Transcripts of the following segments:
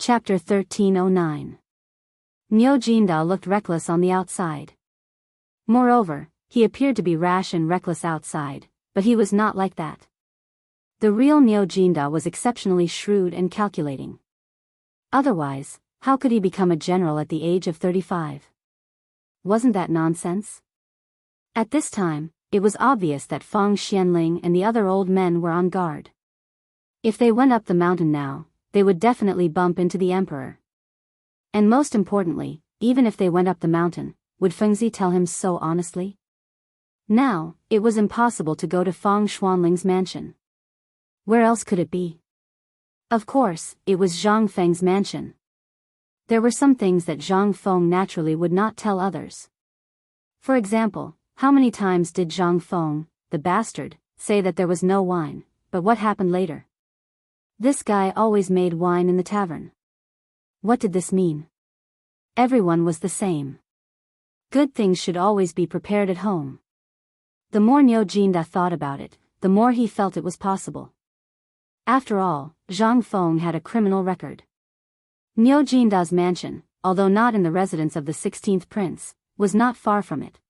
Chapter 1309. Niu Jinda looked reckless on the outside. Moreover, he appeared to be rash and reckless outside, but he was not like that. The real Niu Jinda was exceptionally shrewd and calculating. Otherwise, how could he become a general at the age of 35? Wasn't that nonsense? At this time, it was obvious that Feng Xianling and the other old men were on guard. If they went up the mountain now, they would definitely bump into the emperor. And most importantly, even if they went up the mountain, would Fengzi tell him so honestly? Now, it was impossible to go to Feng Xuanling's mansion. Where else could it be? Of course, it was Zhang Feng's mansion. There were some things that Zhang Feng naturally would not tell others. For example, how many times did Zhang Feng, the bastard, say that there was no wine, but what happened later? This guy always made wine in the tavern. What did this mean? Everyone was the same. Good things should always be prepared at home. The more Niu Jinda thought about it, the more he felt it was possible. After all, Zhang Feng had a criminal record. Niu Jinda's mansion, although not in the residence of the 16th prince, was not far from it.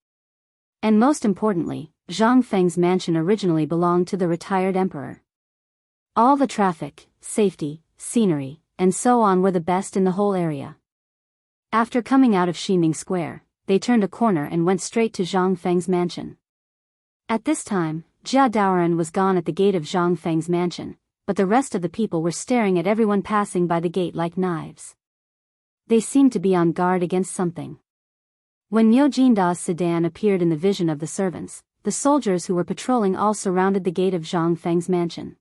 And most importantly, Zhang Feng's mansion originally belonged to the retired emperor. All the traffic, safety, scenery, and so on were the best in the whole area. After coming out of Xining Square, they turned a corner and went straight to Zhang Feng's mansion. At this time, Jia Daoran was gone at the gate of Zhang Feng's mansion, but the rest of the people were staring at everyone passing by the gate like knives. They seemed to be on guard against something. When Niu Jinda's sedan appeared in the vision of the servants, the soldiers who were patrolling all surrounded the gate of Zhang Feng's mansion.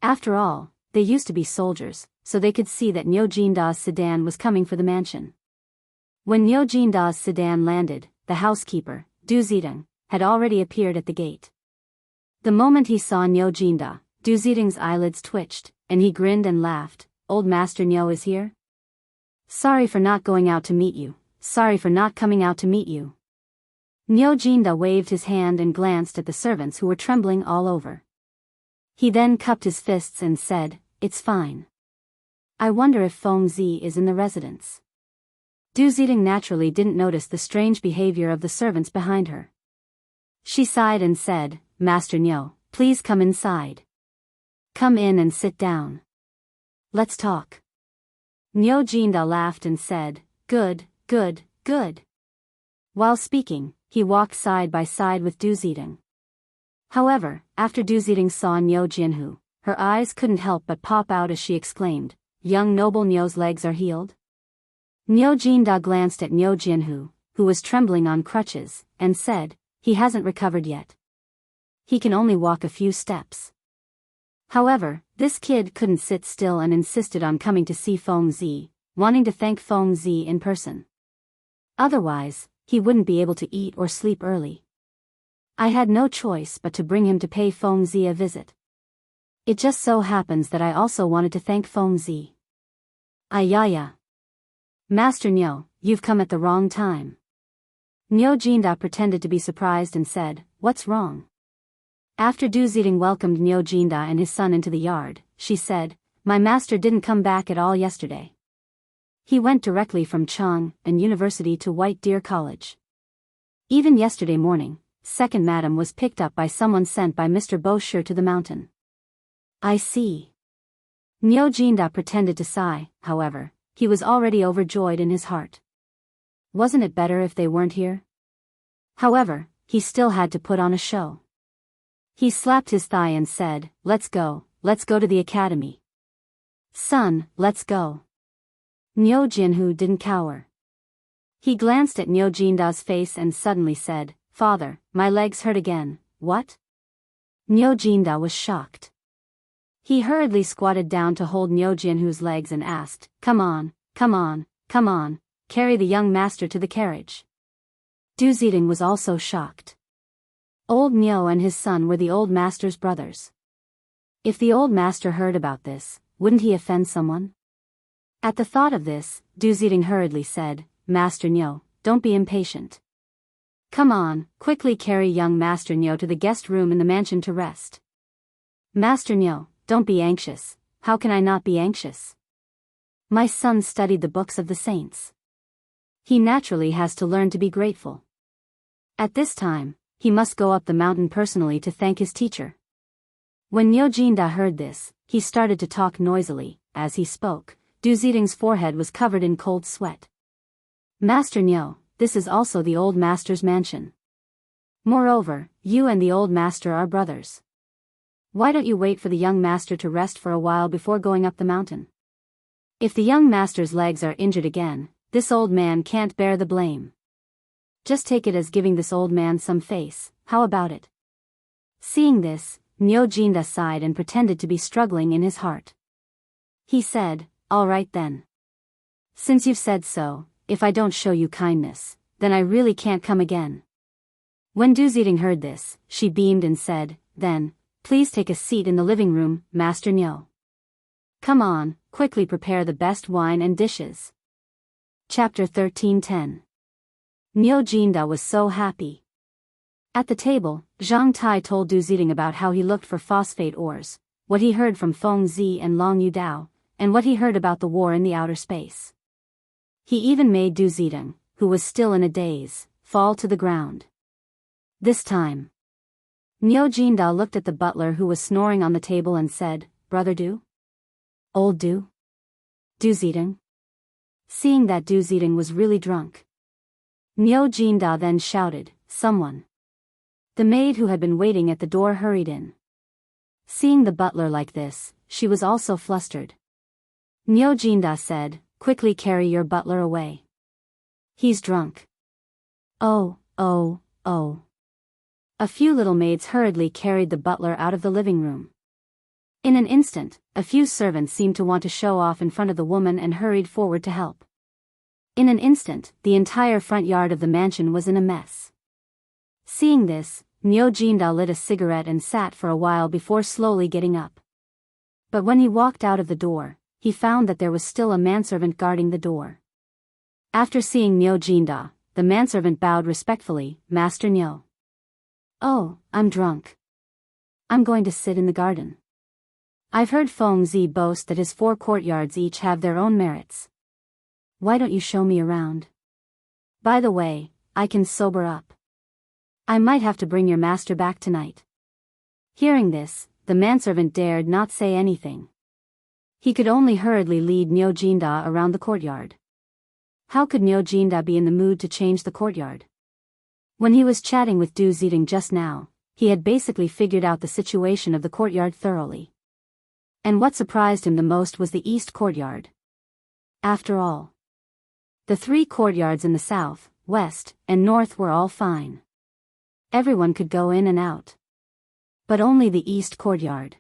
After all, they used to be soldiers, so they could see that Niu Jinda's sedan was coming for the mansion. When Niu Jinda's sedan landed, the housekeeper, Du Zidong, had already appeared at the gate. The moment he saw Niu Jinda, Du Zidong's eyelids twitched, and he grinned and laughed. "Old Master Niu is here? Sorry for not going out to meet you, sorry for not coming out to meet you." Niu Jinda waved his hand and glanced at the servants who were trembling all over. He then cupped his fists and said, "It's fine. I wonder if Feng Zi is in the residence." Du Zidong naturally didn't notice the strange behavior of the servants behind her. She sighed and said, "Master Niu, please come inside. Come in and sit down. Let's talk." Niu Jinda laughed and said, "Good, good, good." While speaking, he walked side by side with Du Zidong. However, after Du Zidong saw Niu Jinhu, her eyes couldn't help but pop out as she exclaimed, "Young noble Niu's legs are healed?" Niu Jinda glanced at Niu Jinhu, who was trembling on crutches, and said, "He hasn't recovered yet. He can only walk a few steps." However, this kid couldn't sit still and insisted on coming to see Feng Zi, wanting to thank Feng Zi in person. Otherwise, he wouldn't be able to eat or sleep early. I had no choice but to bring him to pay Feng Zi a visit. It just so happens that I also wanted to thank Feng Zi. Ayaya. Master Niu, you've come at the wrong time. Niu Jinda pretended to be surprised and said, "What's wrong?" After Du Zidong welcomed Niu Jinda and his son into the yard, she said, "My master didn't come back at all yesterday. He went directly from Chang'an University to White Deer College. Even yesterday morning, second madam was picked up by someone sent by Mr. Bosher to the mountain." "I see." Niu Jinda pretended to sigh, however, he was already overjoyed in his heart. Wasn't it better if they weren't here? However, he still had to put on a show. He slapped his thigh and said, let's go to the academy. Son, let's go." Niu Jinhu didn't cower. He glanced at Niu Jinda's face and suddenly said, "Father, my legs hurt again." "What?" Niu Jinda was shocked. He hurriedly squatted down to hold Niu Jinhu's legs and asked, Come on, carry the young master to the carriage." Du Zidong was also shocked. Old Niu and his son were the old master's brothers. If the old master heard about this, wouldn't he offend someone? At the thought of this, Du Zidong hurriedly said, "Master Niu, don't be impatient. Come on, quickly carry young Master Niu to the guest room in the mansion to rest." "Master Niu, don't be anxious." "How can I not be anxious? My son studied the books of the saints. He naturally has to learn to be grateful. At this time, he must go up the mountain personally to thank his teacher. When Niu Jinda heard this, he started to talk noisily. As he spoke, Du Ziding's forehead was covered in cold sweat. Master Niu, this is also the old master's mansion. Moreover, you and the old master are brothers. Why don't you wait for the young master to rest for a while before going up the mountain? If the young master's legs are injured again, this old man can't bear the blame. Just take it as giving this old man some face, how about it? Seeing this, Niu Jinda sighed and pretended to be struggling in his heart. He said, all right then. Since you've said so, if I don't show you kindness, then I really can't come again. When Du Ziding heard this, she beamed and said, then, please take a seat in the living room, Master Niu. Come on, quickly prepare the best wine and dishes. Chapter 13:10. Niu Jinda was so happy. At the table, Zhang Tai told Du Ziding about how he looked for phosphate ores, what he heard from Feng Zi and Long Yudao, and what he heard about the war in the outer space. He even made Du Ziding, who was still in a daze, fall to the ground. This time, Niu Jinda looked at the butler who was snoring on the table and said, Brother Du? Old Du? Du Ziding? Seeing that Du Ziding was really drunk, Niu Jinda then shouted, someone. The maid who had been waiting at the door hurried in. Seeing the butler like this, she was also flustered. Niu Jinda said, quickly carry your butler away. He's drunk. Oh. A few little maids hurriedly carried the butler out of the living room. In an instant, a few servants seemed to want to show off in front of the woman and hurried forward to help. In an instant, the entire front yard of the mansion was in a mess. Seeing this, Niu Jinda lit a cigarette and sat for a while before slowly getting up. But when he walked out of the door, he found that there was still a manservant guarding the door. After seeing Niu Jinda, the manservant bowed respectfully, Master Niu. Oh, I'm drunk. I'm going to sit in the garden. I've heard Feng Zi boast that his 4 courtyards each have their own merits. Why don't you show me around? By the way, I can sober up. I might have to bring your master back tonight. Hearing this, the manservant dared not say anything. He could only hurriedly lead Niu Jinda around the courtyard. How could Niu Jinda be in the mood to change the courtyard? When he was chatting with Du Ziding just now, he had basically figured out the situation of the courtyard thoroughly. And what surprised him the most was the east courtyard. After all, the 3 courtyards in the south, west, and north were all fine. Everyone could go in and out. But only the east courtyard.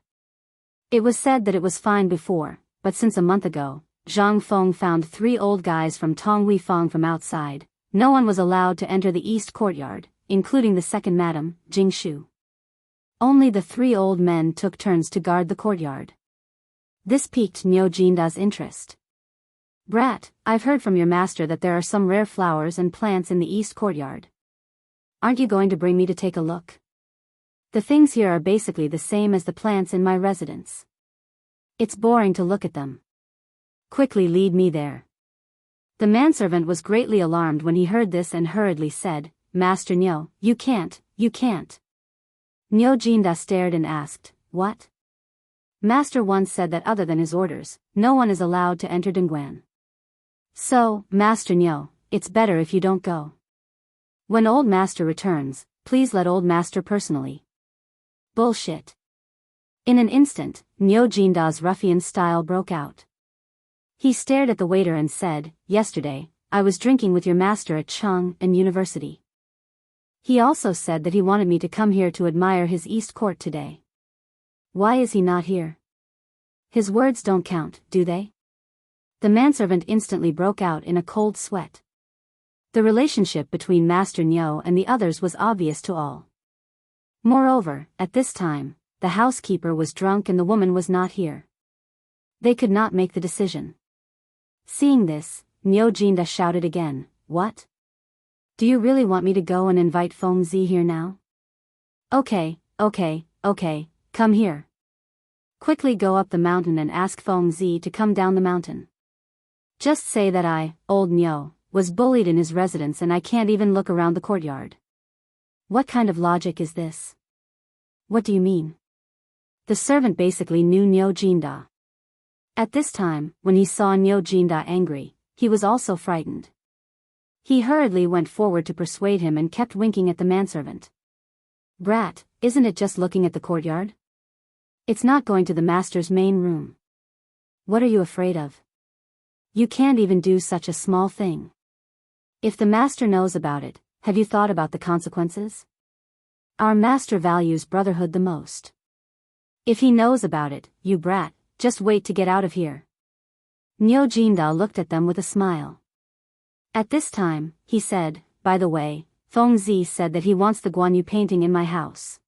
It was said that it was fine before, but since a month ago, Zhang Feng found 3 old guys from Tong Weifang from outside. No one was allowed to enter the east courtyard, including the second madam, Jing Shu. Only the 3 old men took turns to guard the courtyard. This piqued Niu Jinda's interest. Brat, I've heard from your master that there are some rare flowers and plants in the east courtyard. Aren't you going to bring me to take a look? The things here are basically the same as the plants in my residence. It's boring to look at them. Quickly lead me there. The manservant was greatly alarmed when he heard this and hurriedly said, Master Niu, you can't. Niu Jinda stared and asked, what? Master once said that other than his orders, no one is allowed to enter Dongguan. So, Master Niu, it's better if you don't go. When old master returns, please let old master personally. Bullshit. In an instant, Niu Jinda's ruffian style broke out. He stared at the waiter and said, yesterday, I was drinking with your master at Chang'an University. He also said that he wanted me to come here to admire his east court today. Why is he not here? His words don't count, do they? The manservant instantly broke out in a cold sweat. The relationship between Master Niu and the others was obvious to all. Moreover, at this time, the housekeeper was drunk and the woman was not here. They could not make the decision. Seeing this, Niu Jinda shouted again, what? Do you really want me to go and invite Feng Zi here now? Okay, come here. Quickly go up the mountain and ask Feng Zi to come down the mountain. Just say that I, old Nyo, was bullied in his residence and I can't even look around the courtyard. What kind of logic is this? What do you mean? The servant basically knew Nyo Jinda. At this time, when he saw Nyo Jinda angry, he was also frightened. He hurriedly went forward to persuade him and kept winking at the manservant. Brat, isn't it just looking at the courtyard? It's not going to the master's main room. What are you afraid of? You can't even do such a small thing. If the master knows about it, have you thought about the consequences? Our master values brotherhood the most. If he knows about it, you brat, just wait to get out of here. Nyo Jinda looked at them with a smile. At this time, he said, by the way, Feng Zi said that he wants the Guan Yu painting in my house.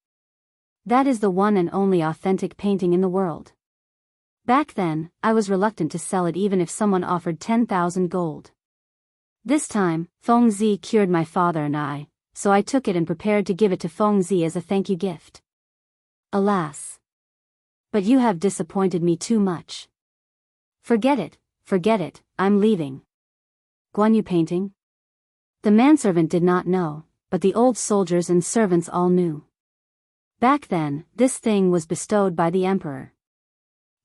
That is the one and only authentic painting in the world. Back then, I was reluctant to sell it even if someone offered 10,000 gold. This time, Feng Zi cured my father and I, so I took it and prepared to give it to Feng Zi as a thank you gift. Alas. But you have disappointed me too much. Forget it, I'm leaving. Guan Yu painting? The manservant did not know, but the old soldiers and servants all knew. Back then, this thing was bestowed by the emperor.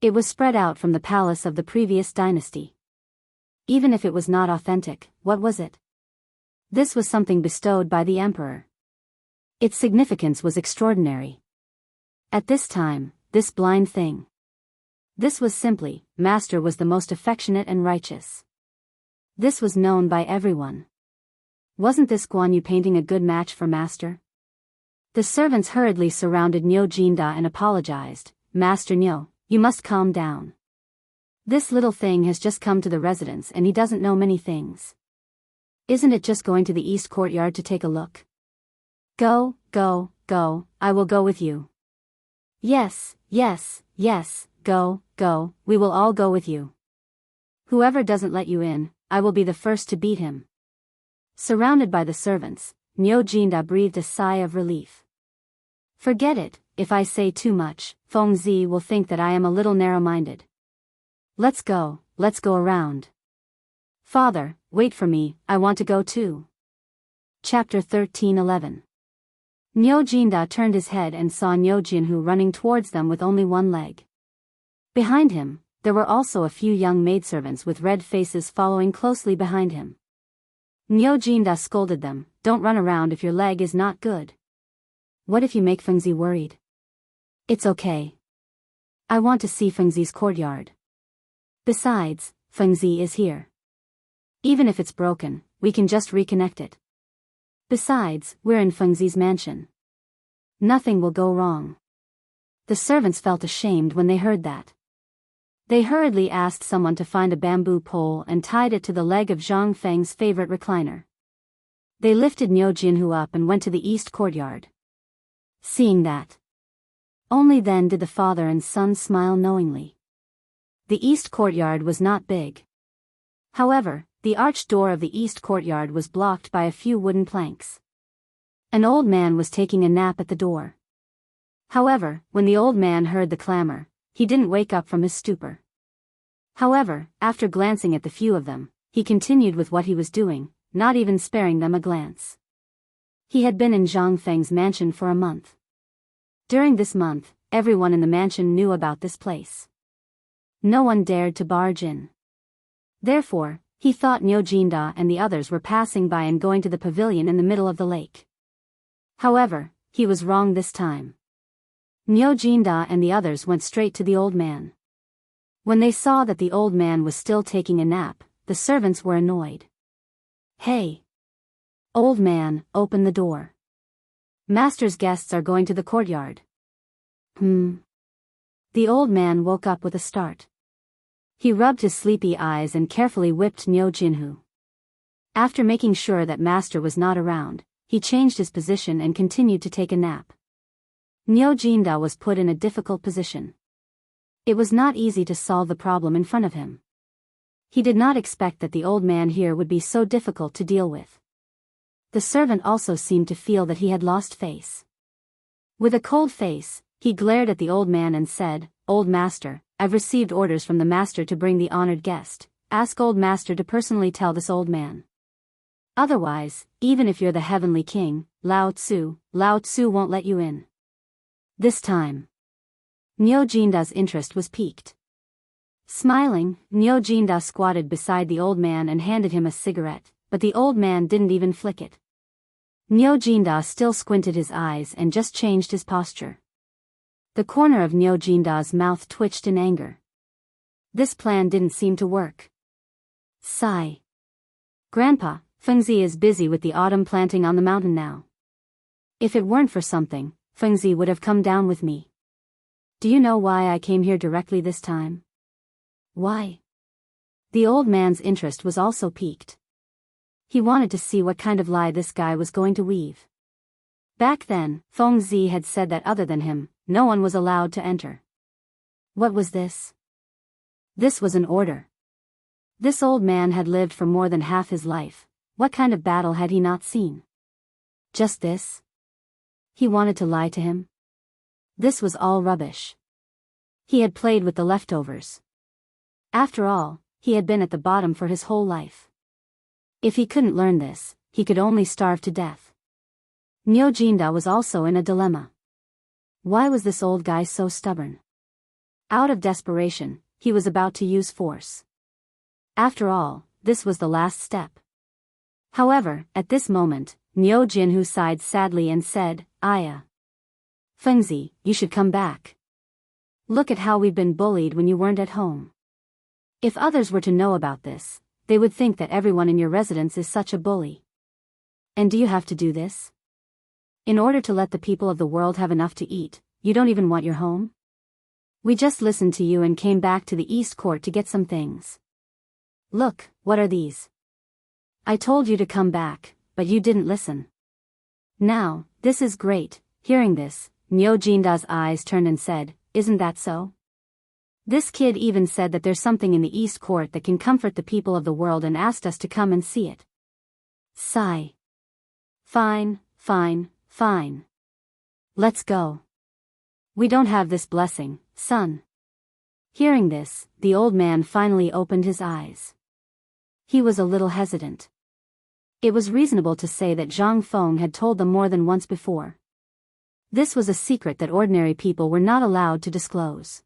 It was spread out from the palace of the previous dynasty. Even if it was not authentic, what was it? This was something bestowed by the emperor. Its significance was extraordinary. At this time, this blind thing. This was simply, Master was the most affectionate and righteous. This was known by everyone. Wasn't this Guan Yu painting a good match for Master? The servants hurriedly surrounded Nyo Jinda and apologized. Master Nyo, you must calm down. This little thing has just come to the residence and he doesn't know many things. Isn't it just going to the east courtyard to take a look? Go, I will go with you. Yes, go, we will all go with you. Whoever doesn't let you in, I will be the first to beat him. Surrounded by the servants, Nyo Jinda breathed a sigh of relief. Forget it, if I say too much, Feng Zi will think that I am a little narrow-minded. Let's go around. Father, wait for me, I want to go too. Chapter 13:11. Nyo Jinda turned his head and saw Nyo Jinhu running towards them with only one leg. Behind him, there were also a few young maidservants with red faces following closely behind him. Nyo Jinda scolded them, don't run around if your leg is not good. What if you make Feng Zi worried? It's okay. I want to see Feng Zi's courtyard. Besides, Feng Zi is here. Even if it's broken, we can just reconnect it. Besides, we're in Feng Zi's mansion. Nothing will go wrong. The servants felt ashamed when they heard that. They hurriedly asked someone to find a bamboo pole and tied it to the leg of Zhang Feng's favorite recliner. They lifted Nyo Jinhu up and went to the east courtyard. Seeing that, only then did the father and son smile knowingly. The east courtyard was not big. However, the arched door of the east courtyard was blocked by a few wooden planks. An old man was taking a nap at the door. However, when the old man heard the clamor, he didn't wake up from his stupor. However, after glancing at the few of them, he continued with what he was doing, not even sparing them a glance. He had been in Zhang Feng's mansion for a month. During this month, everyone in the mansion knew about this place. No one dared to barge in. Therefore, he thought Nyo Jinda and the others were passing by and going to the pavilion in the middle of the lake. However, he was wrong this time. Nyo Jinda and the others went straight to the old man. When they saw that the old man was still taking a nap, the servants were annoyed. Hey! Old man, open the door. Master's guests are going to the courtyard. The old man woke up with a start. He rubbed his sleepy eyes and carefully whipped Nyo Jinhu. After making sure that Master was not around, he changed his position and continued to take a nap. Nyo Jinda was put in a difficult position. It was not easy to solve the problem in front of him. He did not expect that the old man here would be so difficult to deal with. The servant also seemed to feel that he had lost face. With a cold face, he glared at the old man and said, Old master, I've received orders from the master to bring the honored guest. ask Old Master to personally tell this old man. Otherwise, even if you're the heavenly king, Lao Tzu won't let you in. This time, Niu Jinda's interest was piqued. Smiling, Niu Jinda squatted beside the old man and handed him a cigarette, but the old man didn't even flick it. Niu Jinda still squinted his eyes and just changed his posture. The corner of Niu Jinda's mouth twitched in anger. This plan didn't seem to work. Sigh. Grandpa, Fengzi is busy with the autumn planting on the mountain now. If it weren't for something, Fengzi would have come down with me. Do you know why I came here directly this time? Why? The old man's interest was also piqued. He wanted to see what kind of lie this guy was going to weave. Back then, Fengzi had said that other than him, no one was allowed to enter. What was this? This was an order. This old man had lived for more than half his life. What kind of battle had he not seen? Just this? He wanted to lie to him? This was all rubbish. He had played with the leftovers. After all, he had been at the bottom for his whole life. If he couldn't learn this, he could only starve to death. Niu Jinda was also in a dilemma. Why was this old guy so stubborn? Out of desperation, he was about to use force. After all, this was the last step. However, at this moment, Niu Jinhu sighed sadly and said, Aya. Fengzi, you should come back. Look at how we've been bullied when you weren't at home. If others were to know about this, they would think that everyone in your residence is such a bully. And do you have to do this? In order to let the people of the world have enough to eat, you don't even want your home? We just listened to you and came back to the East Court to get some things. Look, what are these? I told you to come back, but you didn't listen. Now, this is great. Hearing this, Niu Jinda's eyes turned and said, Isn't that so? This kid even said that there's something in the East Court that can comfort the people of the world and asked us to come and see it. Sigh. Fine. Let's go. We don't have this blessing, son. Hearing this, the old man finally opened his eyes. He was a little hesitant. It was reasonable to say that Zhang Feng had told them more than once before. This was a secret that ordinary people were not allowed to disclose.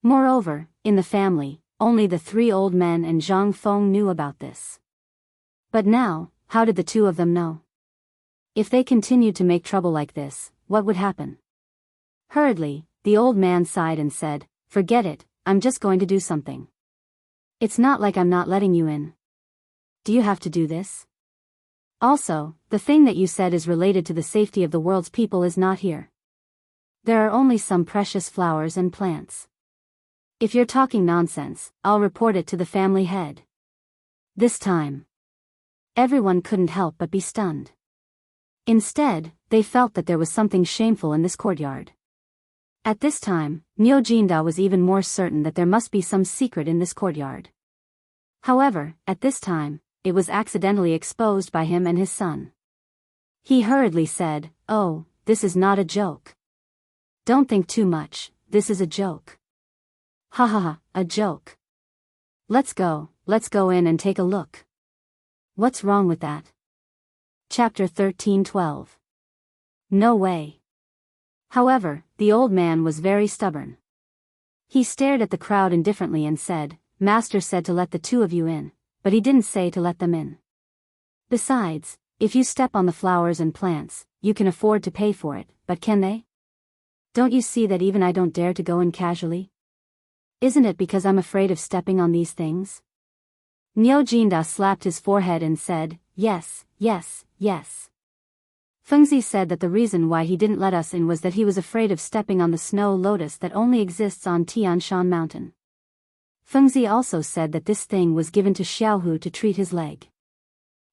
Moreover, in the family, only the three old men and Zhang Feng knew about this. But now, how did the two of them know? If they continued to make trouble like this, what would happen? Hurriedly, the old man sighed and said, Forget it, I'm just going to do something. It's not like I'm not letting you in. Do you have to do this? Also, the thing that you said is related to the safety of the world's people is not here. There are only some precious flowers and plants. If you're talking nonsense, I'll report it to the family head. This time, everyone couldn't help but be stunned. Instead, they felt that there was something shameful in this courtyard. At this time, Niu Jinda was even more certain that there must be some secret in this courtyard. However, at this time, it was accidentally exposed by him and his son. He hurriedly said, Oh, this is not a joke. Don't think too much, this is a joke. Ha ha ha, a joke. Let's go in and take a look. What's wrong with that? Chapter 13:12. No way. However, the old man was very stubborn. He stared at the crowd indifferently and said, Master said to let the two of you in, but he didn't say to let them in. Besides, if you step on the flowers and plants, you can afford to pay for it, but can they? Don't you see that even I don't dare to go in casually? Isn't it because I'm afraid of stepping on these things? Niu Jinda slapped his forehead and said, Yes. Fengzi said that the reason why he didn't let us in was that he was afraid of stepping on the snow lotus that only exists on Tianshan Mountain. Fengzi also said that this thing was given to Xiaohu to treat his leg.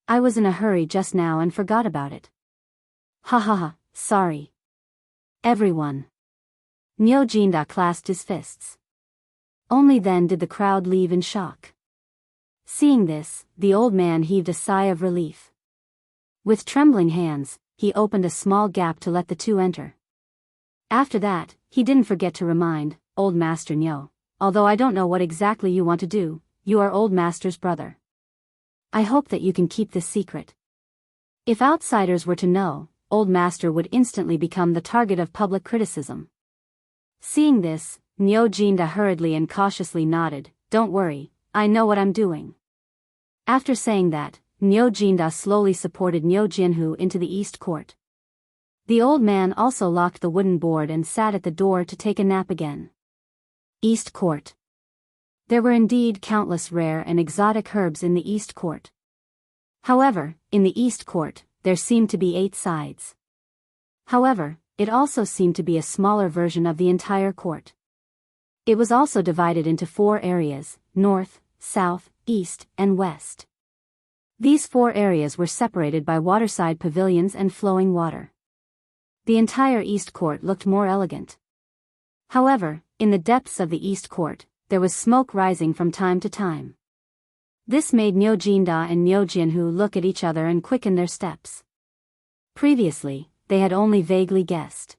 I was in a hurry just now and forgot about it. Ha ha ha, sorry. Everyone. Niu Jinda clasped his fists. Only then did the crowd leave in shock. Seeing this, the old man heaved a sigh of relief. With trembling hands, he opened a small gap to let the two enter. After that, he didn't forget to remind, Old Master Niu, although I don't know what exactly you want to do, you are old master's brother. I hope that you can keep this secret. If outsiders were to know, old master would instantly become the target of public criticism. Seeing this, Nyo Jinda hurriedly and cautiously nodded, don't worry, I know what I'm doing. After saying that, Nyo Jinda slowly supported Nyo Jianhu into the east court. The old man also locked the wooden board and sat at the door to take a nap again. East Court. There were indeed countless rare and exotic herbs in the East Court. However, in the East Court, there seemed to be 8 sides. However, it also seemed to be a smaller version of the entire court. It was also divided into 4 areas, north, south, east, and west. These 4 areas were separated by waterside pavilions and flowing water. The entire East Court looked more elegant. However, in the depths of the East Court, there was smoke rising from time to time. This made Nyo Jinda and Nyo Jianhu look at each other and quicken their steps. Previously, they had only vaguely guessed.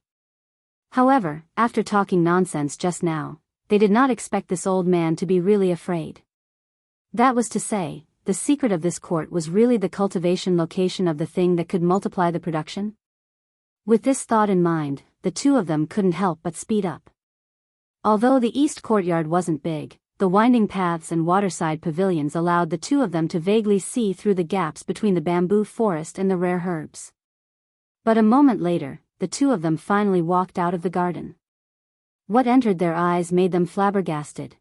However, after talking nonsense just now, they did not expect this old man to be really afraid. That was to say, the secret of this court was really the cultivation location of the thing that could multiply the production? With this thought in mind, the two of them couldn't help but speed up. Although the east courtyard wasn't big, the winding paths and waterside pavilions allowed the two of them to vaguely see through the gaps between the bamboo forest and the rare herbs. But a moment later, the two of them finally walked out of the garden. What entered their eyes made them flabbergasted.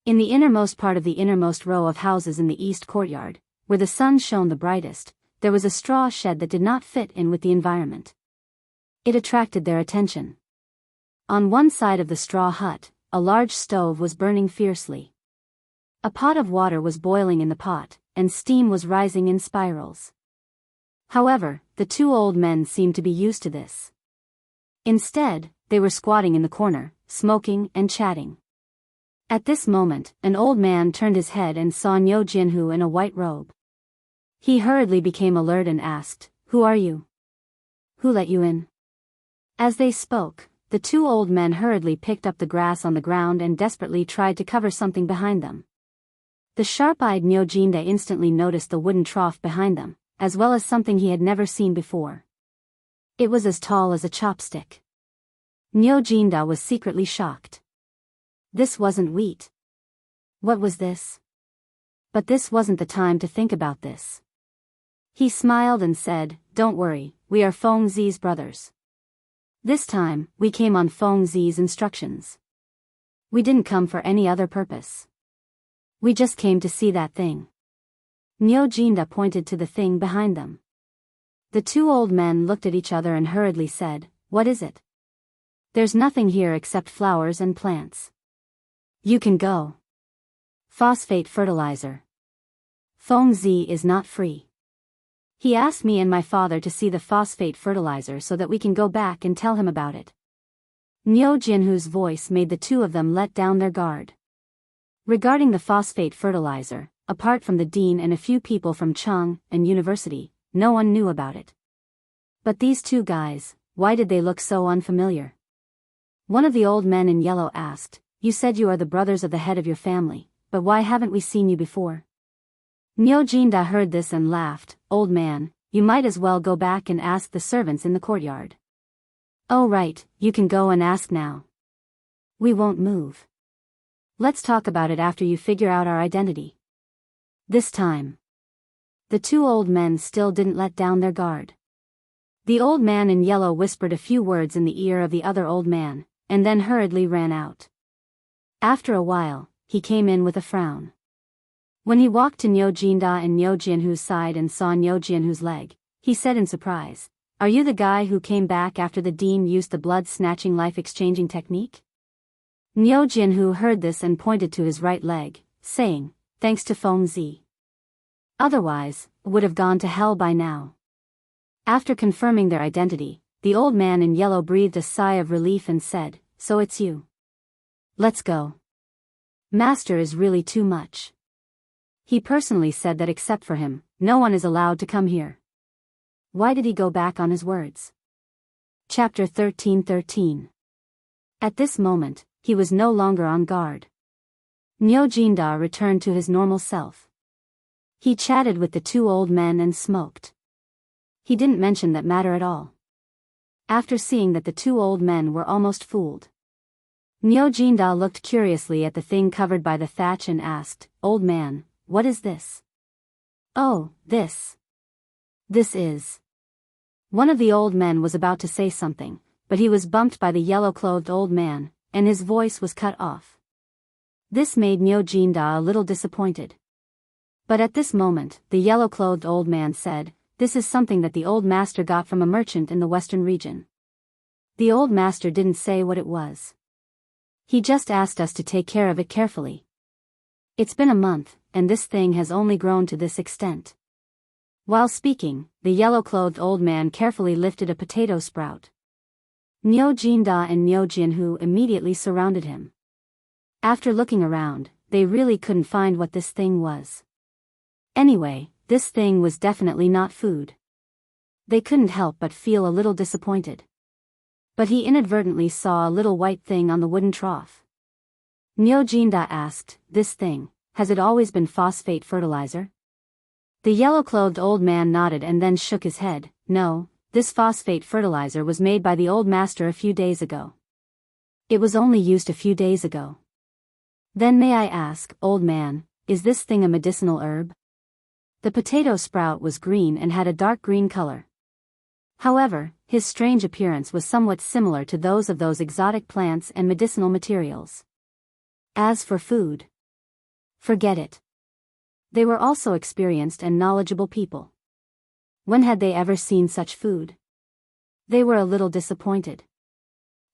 In the innermost part of the innermost row of houses in the east courtyard, where the sun shone the brightest, there was a straw shed that did not fit in with the environment. It attracted their attention. On one side of the straw hut, a large stove was burning fiercely. A pot of water was boiling in the pot, and steam was rising in spirals. However, the two old men seemed to be used to this. Instead, they were squatting in the corner, smoking and chatting. At this moment, an old man turned his head and saw Nyo Jianhu in a white robe. He hurriedly became alert and asked, "Who are you? Who let you in?" As they spoke, the two old men hurriedly picked up the grass on the ground and desperately tried to cover something behind them. The sharp-eyed Nyo Jinda instantly noticed the wooden trough behind them, as well as something he had never seen before. It was as tall as a chopstick. Nyo Jinda was secretly shocked. This wasn't wheat. What was this? But this wasn't the time to think about this. He smiled and said, "Don't worry, we are Feng Zi's brothers. This time, we came on Feng Zi's instructions. We didn't come for any other purpose. We just came to see that thing." Nyo Jinda pointed to the thing behind them. The two old men looked at each other and hurriedly said, "What is it?" "There's nothing here except flowers and plants. You can go." Phosphate fertilizer. Feng Zi is not free. He asked me and my father to see the phosphate fertilizer so that we can go back and tell him about it. Nyo Jianhu's voice made the two of them let down their guard. Regarding the phosphate fertilizer, apart from the dean and a few people from Chang'an University, no one knew about it. But these two guys, why did they look so unfamiliar? One of the old men in yellow asked, "You said you are the brothers of the head of your family, but why haven't we seen you before?" Nyo Jinda heard this and laughed, "Old man, you might as well go back and ask the servants in the courtyard." "Oh right, you can go and ask now. We won't move. Let's talk about it after you figure out our identity." This time, the two old men still didn't let down their guard. The old man in yellow whispered a few words in the ear of the other old man, and then hurriedly ran out. After a while, he came in with a frown. When he walked to Nyo Jinda and Nyo Jianhu's side and saw Nyo Jianhu's leg, he said in surprise, "Are you the guy who came back after the dean used the blood-snatching life-exchanging technique?" Nyo Jianhu heard this and pointed to his right leg, saying, "Thanks to Feng Zi. Otherwise, would have gone to hell by now." After confirming their identity, the old man in yellow breathed a sigh of relief and said, "So it's you. Let's go. Master is really too much. He personally said that except for him, no one is allowed to come here." Why did he go back on his words? Chapter 13:13. At this moment, he was no longer on guard. Niu Jinda returned to his normal self. He chatted with the two old men and smoked. He didn't mention that matter at all. After seeing that the two old men were almost fooled, Niu Jinda looked curiously at the thing covered by the thatch and asked, "Old man, what is this?" "Oh, this is..." One of the old men was about to say something, but he was bumped by the yellow-clothed old man, and his voice was cut off. This made Niu Jinda a little disappointed. But at this moment, the yellow-clothed old man said, "This is something that the old master got from a merchant in the western region. The old master didn't say what it was. He just asked us to take care of it carefully. It's been a month, and this thing has only grown to this extent." While speaking, the yellow-clothed old man carefully lifted a potato sprout. Niu Jinda and Niu Jianhu immediately surrounded him. After looking around, they really couldn't find what this thing was. Anyway, this thing was definitely not food. They couldn't help but feel a little disappointed. But he inadvertently saw a little white thing on the wooden trough. Niu Jinda asked, "This thing, has it always been phosphate fertilizer?" The yellow-clothed old man nodded and then shook his head. "No, this phosphate fertilizer was made by the old master a few days ago. It was only used a few days ago." "Then may I ask, old man, is this thing a medicinal herb?" The potato sprout was green and had a dark green color. However, his strange appearance was somewhat similar to those of those exotic plants and medicinal materials. As for food, forget it. They were also experienced and knowledgeable people. When had they ever seen such food? They were a little disappointed.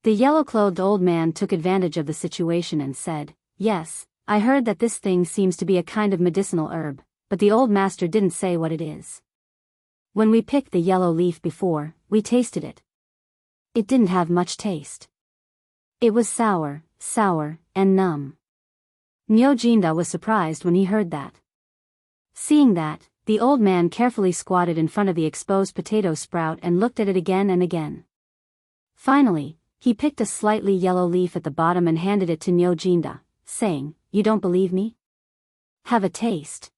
The yellow-clothed old man took advantage of the situation and said, "Yes, I heard that this thing seems to be a kind of medicinal herb, but the old master didn't say what it is. When we picked the yellow leaf before, we tasted it. It didn't have much taste. It was sour, and numb." Niu Jinda was surprised when he heard that. Seeing that, the old man carefully squatted in front of the exposed potato sprout and looked at it again and again. Finally, he picked a slightly yellow leaf at the bottom and handed it to Niu Jinda, saying, "You don't believe me? Have a taste."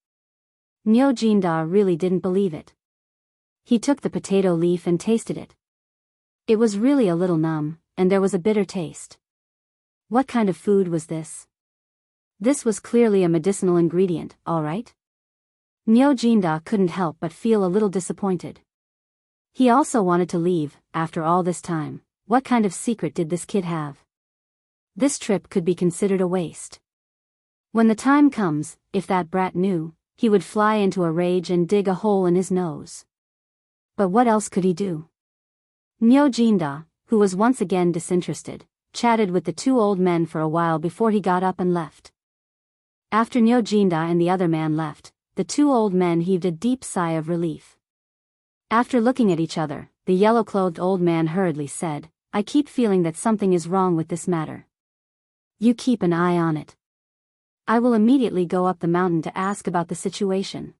Niu Jinda really didn't believe it. He took the potato leaf and tasted it. It was really a little numb, and there was a bitter taste. What kind of food was this? This was clearly a medicinal ingredient, all right? Niu Jinda couldn't help but feel a little disappointed. He also wanted to leave. After all this time, what kind of secret did this kid have? This trip could be considered a waste. When the time comes, if that brat knew, he would fly into a rage and dig a hole in his nose. But what else could he do? Niu Jinda, who was once again disinterested, chatted with the two old men for a while before he got up and left. After Niu Jinda and the other man left, the two old men heaved a deep sigh of relief. After looking at each other, the yellow-clothed old man hurriedly said, "I keep feeling that something is wrong with this matter. You keep an eye on it. I will immediately go up the mountain to ask about the situation."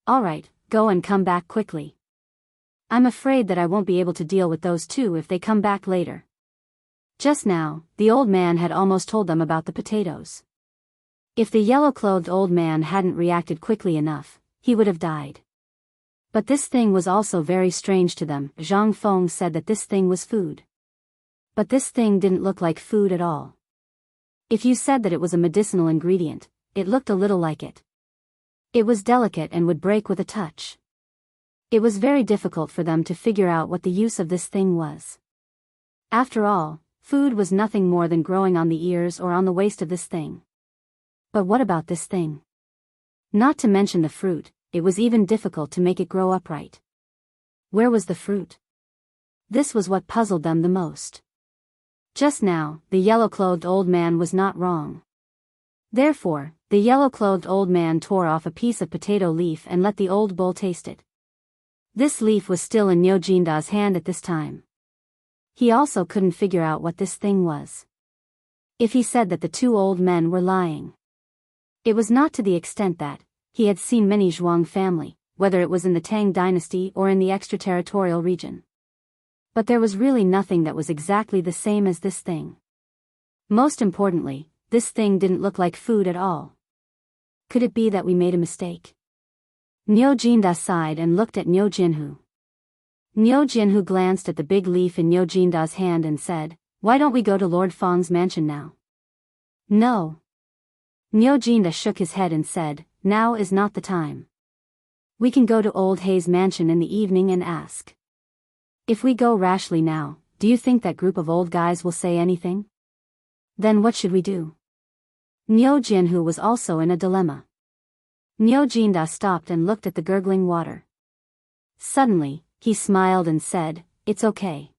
"All right, go and come back quickly. I'm afraid that I won't be able to deal with those two if they come back later." Just now, the old man had almost told them about the potatoes. If the yellow-clothed old man hadn't reacted quickly enough, he would have died. But this thing was also very strange to them. Zhang Feng said that this thing was food. But this thing didn't look like food at all. If you said that it was a medicinal ingredient, it looked a little like it. It was delicate and would break with a touch. It was very difficult for them to figure out what the use of this thing was. After all, food was nothing more than growing on the ears or on the waist of this thing. But what about this thing? Not to mention the fruit, it was even difficult to make it grow upright. Where was the fruit? This was what puzzled them the most. Just now, the yellow-clothed old man was not wrong. Therefore, the yellow-clothed old man tore off a piece of potato leaf and let the old bull taste it. This leaf was still in Niu Jinda's hand at this time. He also couldn't figure out what this thing was. If he said that the two old men were lying, it was not to the extent that he had seen many Zhuang family, whether it was in the Tang dynasty or in the extraterritorial region. But there was really nothing that was exactly the same as this thing. Most importantly, this thing didn't look like food at all. Could it be that we made a mistake? Nyo Jinda sighed and looked at Nyo Jinhu. Nyo Jinhu glanced at the big leaf in Nyo Jinda's hand and said, "Why don't we go to Lord Feng's mansion now?" "No." Nyo Jinda shook his head and said, "Now is not the time. We can go to Old Hay's mansion in the evening and ask. If we go rashly now, do you think that group of old guys will say anything? Then what should we do?" Nyo Jinhu was also in a dilemma. Nyo Jinda stopped and looked at the gurgling water. Suddenly, he smiled and said, "It's okay.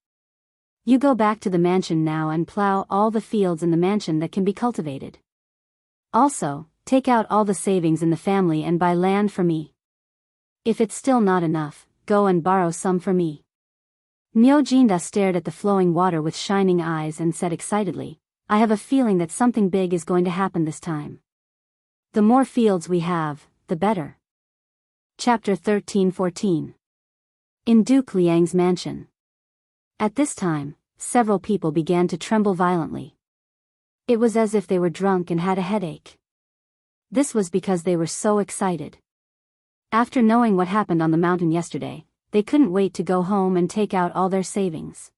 You go back to the mansion now and plow all the fields in the mansion that can be cultivated. Also, take out all the savings in the family and buy land for me. If it's still not enough, go and borrow some for me." Nyo Jinda stared at the flowing water with shining eyes and said excitedly, "I have a feeling that something big is going to happen this time. The more fields we have, the better." Chapter 13-14. In Duke Liang's mansion. At this time, several people began to tremble violently. It was as if they were drunk and had a headache. This was because they were so excited. After knowing what happened on the mountain yesterday, they couldn't wait to go home and take out all their savings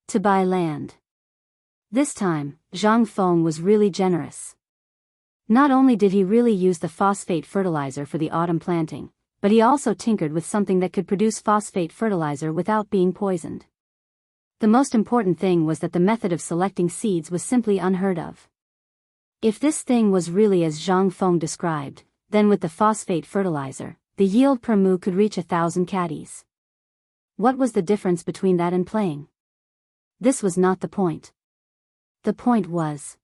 to buy land. This time, Zhang Feng was really generous. Not only did he really use the phosphate fertilizer for the autumn planting, but he also tinkered with something that could produce phosphate fertilizer without being poisoned. The most important thing was that the method of selecting seeds was simply unheard of. If this thing was really as Zhang Feng described, then with the phosphate fertilizer, the yield per mu could reach 1,000 caddies. What was the difference between that and playing? This was not the point. The point was,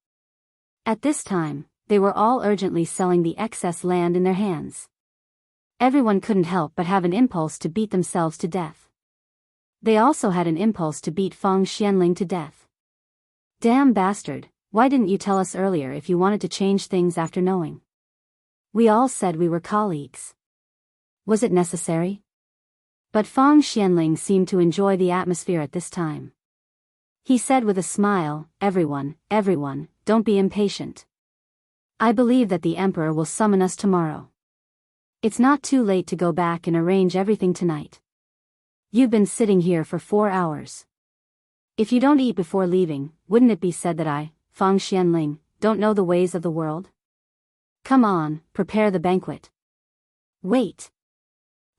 at this time, they were all urgently selling the excess land in their hands. Everyone couldn't help but have an impulse to beat themselves to death. They also had an impulse to beat Feng Xianling to death. "Damn bastard, why didn't you tell us earlier if you wanted to change things after knowing? We all said we were colleagues. Was it necessary?" But Feng Xianling seemed to enjoy the atmosphere at this time. He said with a smile, everyone, don't be impatient. I believe that the Emperor will summon us tomorrow. It's not too late to go back and arrange everything tonight. You've been sitting here for 4 hours. If you don't eat before leaving, wouldn't it be said that I, Feng Xianling, don't know the ways of the world? Come on, prepare the banquet." Wait.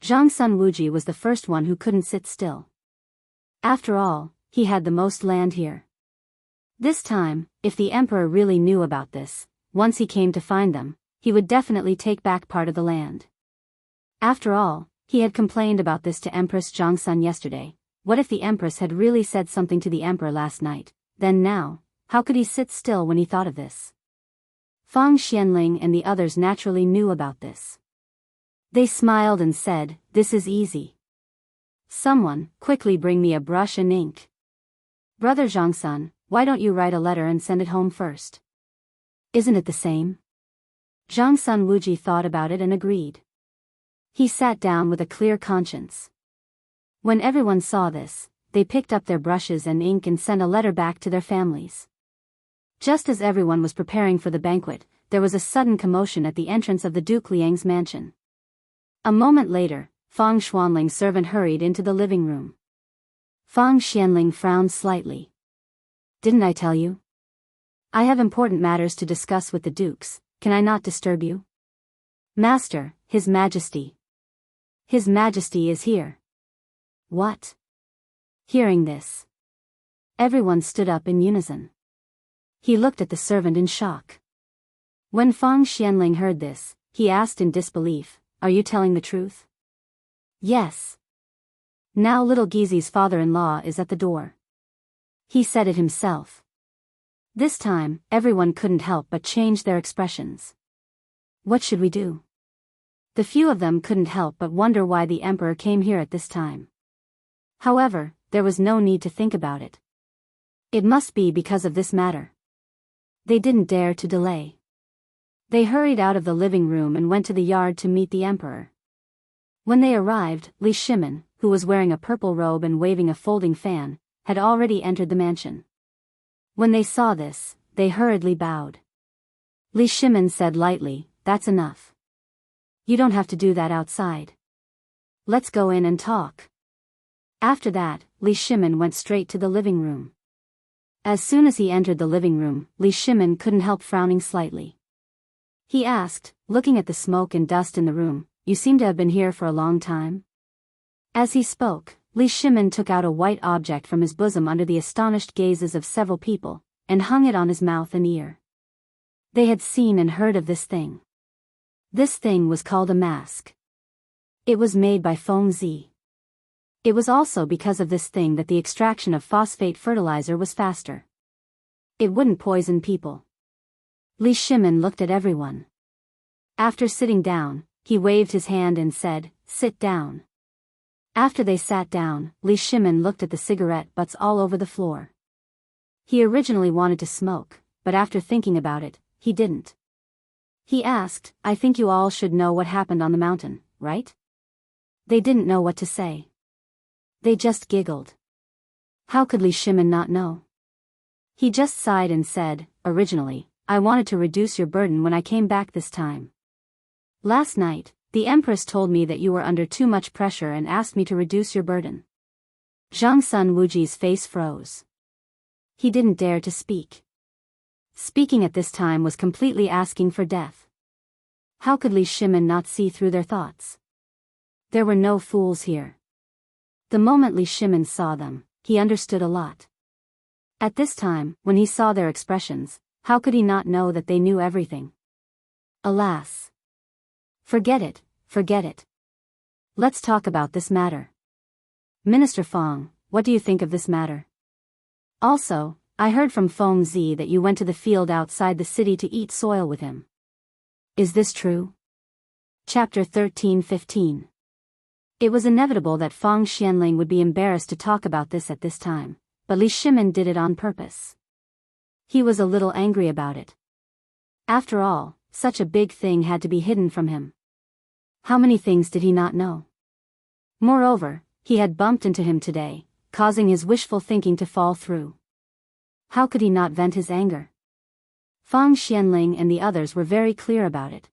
Zhang Sun Wuji was the first one who couldn't sit still. After all, he had the most land here. This time, if the Emperor really knew about this, once he came to find them, he would definitely take back part of the land. After all, he had complained about this to Empress Zhangsun yesterday. What if the Empress had really said something to the Emperor last night? Then now, how could he sit still when he thought of this? Feng Xianling and the others naturally knew about this. They smiled and said, "This is easy. Someone, quickly bring me a brush and ink. Brother Zhangsun, why don't you write a letter and send it home first? Isn't it the same?" Zhang Sun Wuji thought about it and agreed. He sat down with a clear conscience. When everyone saw this, they picked up their brushes and ink and sent a letter back to their families. Just as everyone was preparing for the banquet, there was a sudden commotion at the entrance of the Duke Liang's mansion. A moment later, Feng Xuanling's servant hurried into the living room. Feng Xianling frowned slightly. "Didn't I tell you? I have important matters to discuss with the dukes, can I not disturb you?" "Master, His Majesty. His Majesty is here." "What?" Hearing this, everyone stood up in unison. He looked at the servant in shock. When Feng Xianling heard this, he asked in disbelief, "Are you telling the truth?" "Yes. Now little Gizi's father-in-law is at the door. He said it himself." This time, everyone couldn't help but change their expressions. What should we do? The few of them couldn't help but wonder why the Emperor came here at this time. However, there was no need to think about it. It must be because of this matter. They didn't dare to delay. They hurried out of the living room and went to the yard to meet the Emperor. When they arrived, Li Shimin, who was wearing a purple robe and waving a folding fan, had already entered the mansion. When they saw this, they hurriedly bowed. Li Shimin said lightly, "That's enough. You don't have to do that outside. Let's go in and talk." After that, Li Shimin went straight to the living room. As soon as he entered the living room, Li Shimin couldn't help frowning slightly. He asked, looking at the smoke and dust in the room, "You seem to have been here for a long time?" As he spoke, Li Shimin took out a white object from his bosom under the astonished gazes of several people, and hung it on his mouth and ear. They had seen and heard of this thing. This thing was called a mask. It was made by Feng Zi. It was also because of this thing that the extraction of phosphate fertilizer was faster. It wouldn't poison people. Li Shimin looked at everyone. After sitting down, he waved his hand and said, "Sit down." After they sat down, Li Shimin looked at the cigarette butts all over the floor. He originally wanted to smoke, but after thinking about it, he didn't. He asked, "I think you all should know what happened on the mountain, right?" They didn't know what to say. They just giggled. How could Li Shimin not know? He just sighed and said, "Originally, I wanted to reduce your burden when I came back this time. Last night, the Empress told me that you were under too much pressure and asked me to reduce your burden." Zhang Sun Wuji's face froze. He didn't dare to speak. Speaking at this time was completely asking for death. How could Li Shimin not see through their thoughts? There were no fools here. The moment Li Shimin saw them, he understood a lot. At this time, when he saw their expressions, how could he not know that they knew everything? Alas! Forget it, forget it. Let's talk about this matter. Minister Feng, what do you think of this matter? Also, I heard from Feng Zi that you went to the field outside the city to eat soil with him. Is this true? Chapter 13-15. It was inevitable that Feng Xianling would be embarrassed to talk about this at this time, but Li Shimin did it on purpose. He was a little angry about it. After all, such a big thing had to be hidden from him. How many things did he not know? Moreover, he had bumped into him today, causing his wishful thinking to fall through. How could he not vent his anger? Feng Xianling and the others were very clear about it.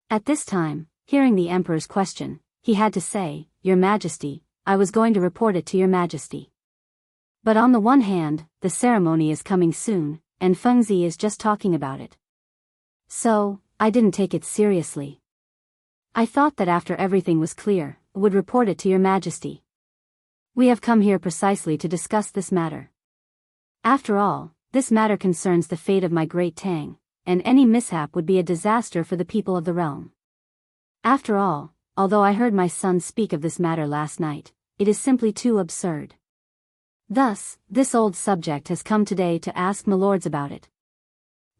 At this time, hearing the emperor's question, he had to say, "Your Majesty, I was going to report it to Your Majesty. But on the one hand, the ceremony is coming soon, and Feng Zi is just talking about it. So, I didn't take it seriously. I thought that after everything was clear, I would report it to Your Majesty. We have come here precisely to discuss this matter. After all, this matter concerns the fate of my great Tang, and any mishap would be a disaster for the people of the realm. After all, although I heard my son speak of this matter last night, it is simply too absurd. Thus, this old subject has come today to ask my lords about it.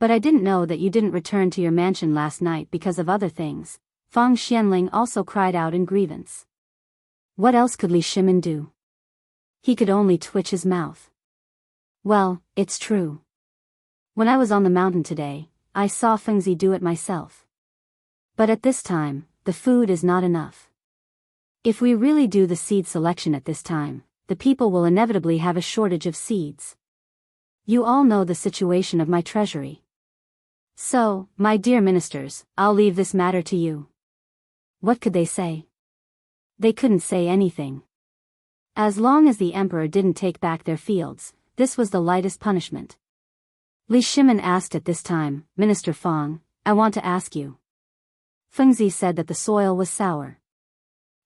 But I didn't know that you didn't return to your mansion last night because of other things." Feng Xianling also cried out in grievance. What else could Li Shimin do? He could only twitch his mouth. Well, it's true. When I was on the mountain today, I saw Feng Zi do it myself. But at this time, the food is not enough. If we really do the seed selection at this time, the people will inevitably have a shortage of seeds. You all know the situation of my treasury. So, my dear ministers, I'll leave this matter to you. What could they say? They couldn't say anything. As long as the emperor didn't take back their fields, this was the lightest punishment. Li Shimin asked at this time, "Minister Feng, I want to ask you. Feng Zi said that the soil was sour.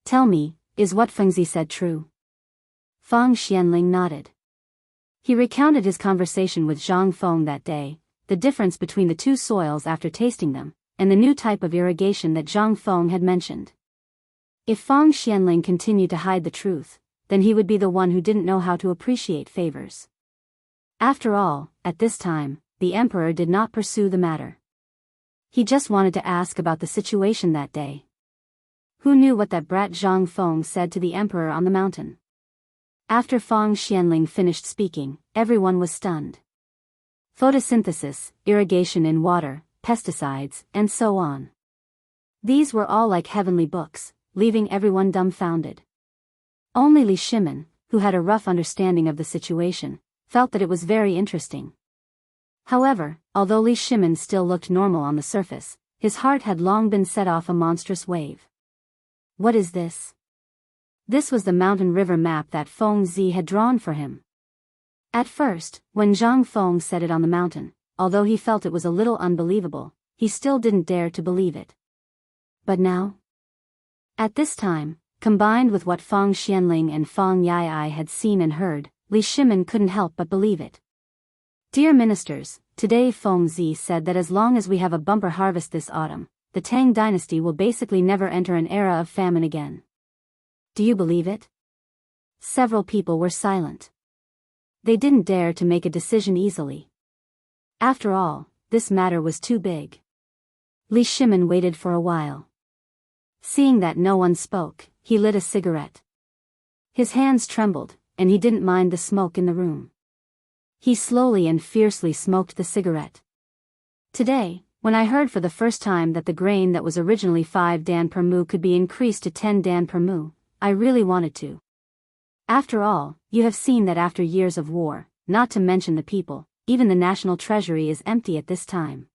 Tell me, is what Feng Zi said true?" Feng Xianling nodded. He recounted his conversation with Zhang Feng that day, the difference between the two soils after tasting them, and the new type of irrigation that Zhang Feng had mentioned. If Feng Xianling continued to hide the truth, then he would be the one who didn't know how to appreciate favors. After all, at this time, the emperor did not pursue the matter. He just wanted to ask about the situation that day. Who knew what that brat Zhang Feng said to the emperor on the mountain? After Feng Xianling finished speaking, everyone was stunned. Photosynthesis, irrigation in water, pesticides, and so on. These were all like heavenly books, leaving everyone dumbfounded. Only Li Shimin, who had a rough understanding of the situation, felt that it was very interesting. However, although Li Shimin still looked normal on the surface, his heart had long been set off a monstrous wave. What is this? This was the mountain river map that Feng Zi had drawn for him. At first, when Zhang Feng said it on the mountain, although he felt it was a little unbelievable, he still didn't dare to believe it. But now? At this time, combined with what Feng Xianling and Feng Yai had seen and heard, Li Shimin couldn't help but believe it. Dear ministers, today Feng Zi said that as long as we have a bumper harvest this autumn, the Tang dynasty will basically never enter an era of famine again. Do you believe it? Several people were silent. They didn't dare to make a decision easily. After all, this matter was too big. Li Shimin waited for a while. Seeing that no one spoke, he lit a cigarette. His hands trembled, and he didn't mind the smoke in the room. He slowly and fiercely smoked the cigarette. Today, when I heard for the first time that the grain that was originally 5 dan per mu could be increased to 10 dan per mu, I really wanted to. After all, you have seen that after years of war, not to mention the people, even the national treasury is empty at this time.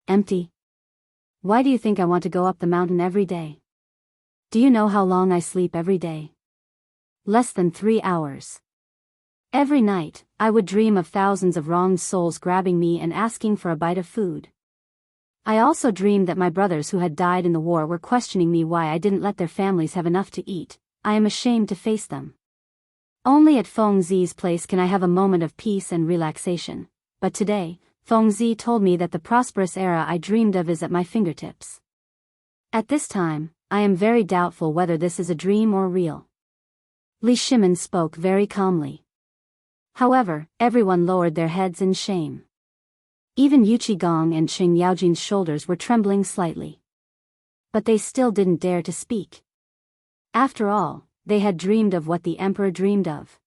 Empty? Why do you think I want to go up the mountain every day? Do you know how long I sleep every day? Less than 3 hours. Every night, I would dream of thousands of wronged souls grabbing me and asking for a bite of food. I also dreamed that my brothers who had died in the war were questioning me why I didn't let their families have enough to eat. I am ashamed to face them. Only at Feng Zi's place can I have a moment of peace and relaxation, but today, Feng Zi told me that the prosperous era I dreamed of is at my fingertips. At this time, I am very doubtful whether this is a dream or real. Li Shimin spoke very calmly. However, everyone lowered their heads in shame. Even Yu Qigong and Qing Yaojin's shoulders were trembling slightly. But they still didn't dare to speak. After all, they had dreamed of what the emperor dreamed of.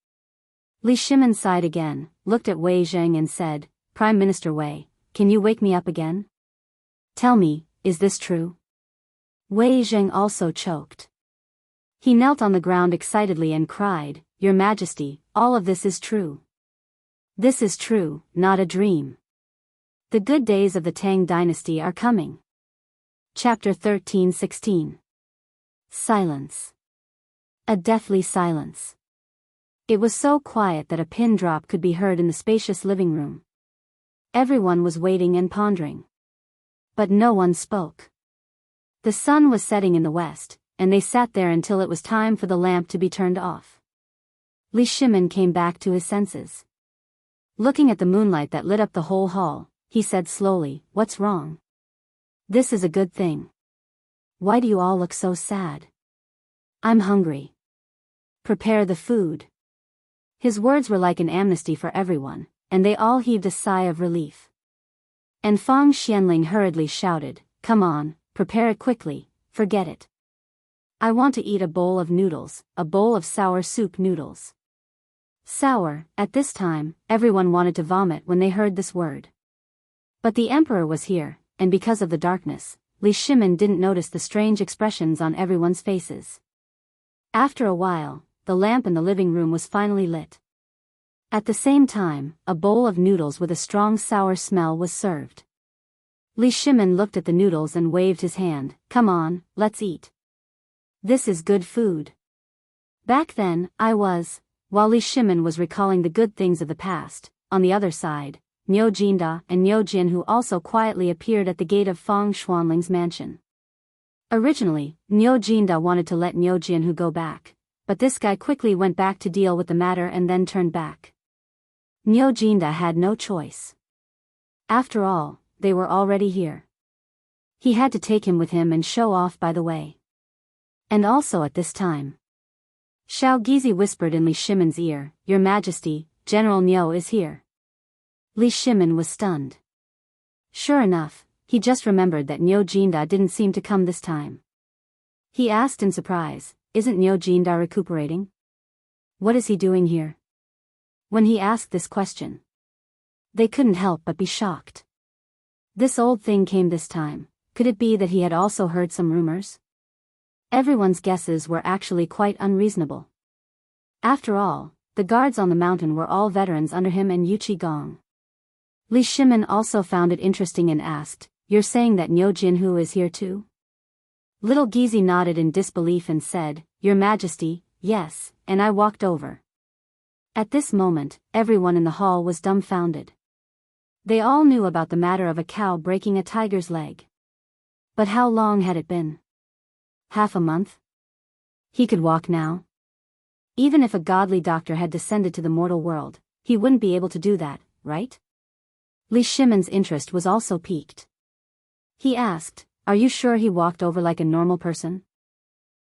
Li Shimin sighed again, looked at Wei Zheng and said, Prime Minister Wei, can you wake me up again? Tell me, is this true? Wei Zheng also choked. He knelt on the ground excitedly and cried, Your Majesty, all of this is true. This is true, not a dream. The good days of the Tang dynasty are coming. Chapter 13-16. Silence. A deathly silence. It was so quiet that a pin drop could be heard in the spacious living room. Everyone was waiting and pondering. But no one spoke. The sun was setting in the west, and they sat there until it was time for the lamp to be turned off. Li Shimin came back to his senses. Looking at the moonlight that lit up the whole hall, he said slowly, What's wrong? This is a good thing. Why do you all look so sad? I'm hungry. Prepare the food. His words were like an amnesty for everyone, and they all heaved a sigh of relief. And Feng Xianling hurriedly shouted, Come on, prepare it quickly, forget it. I want to eat a bowl of noodles, a bowl of sour soup noodles. Sour, at this time, everyone wanted to vomit when they heard this word. But the emperor was here, and because of the darkness, Li Shimin didn't notice the strange expressions on everyone's faces. After a while, the lamp in the living room was finally lit. At the same time, a bowl of noodles with a strong sour smell was served. Li Shimin looked at the noodles and waved his hand, Come on, let's eat. This is good food. Back then, while Li Shimin was recalling the good things of the past, on the other side, Niu Jinda and Niu Jin who also quietly appeared at the gate of Feng Xuanling's mansion. Originally, Niu Jinda wanted to let Niu Jin go back, but this guy quickly went back to deal with the matter and then turned back. Niu Jinda had no choice. After all, they were already here. He had to take him with him and show off by the way. And also at this time. Xiao Gizi whispered in Li Shimin's ear, Your Majesty, General Niu is here. Li Shimin was stunned. Sure enough, he just remembered that Niu Jinda didn't seem to come this time. He asked in surprise, Isn't Niu Jinda recuperating? What is he doing here? When he asked this question, they couldn't help but be shocked. This old thing came this time. Could it be that he had also heard some rumors? Everyone's guesses were actually quite unreasonable. After all, the guards on the mountain were all veterans under him and Yu Qigong. Li Shimin also found it interesting and asked, "You're saying that Niu Jinhu is here too?" Little Gizi nodded in disbelief and said, "Your Majesty, yes," and I walked over. At this moment, everyone in the hall was dumbfounded. They all knew about the matter of a cow breaking a tiger's leg. But how long had it been? Half a month? He could walk now. Even if a godly doctor had descended to the mortal world, he wouldn't be able to do that, right? Li Shimin's interest was also piqued. He asked, "Are you sure he walked over like a normal person?"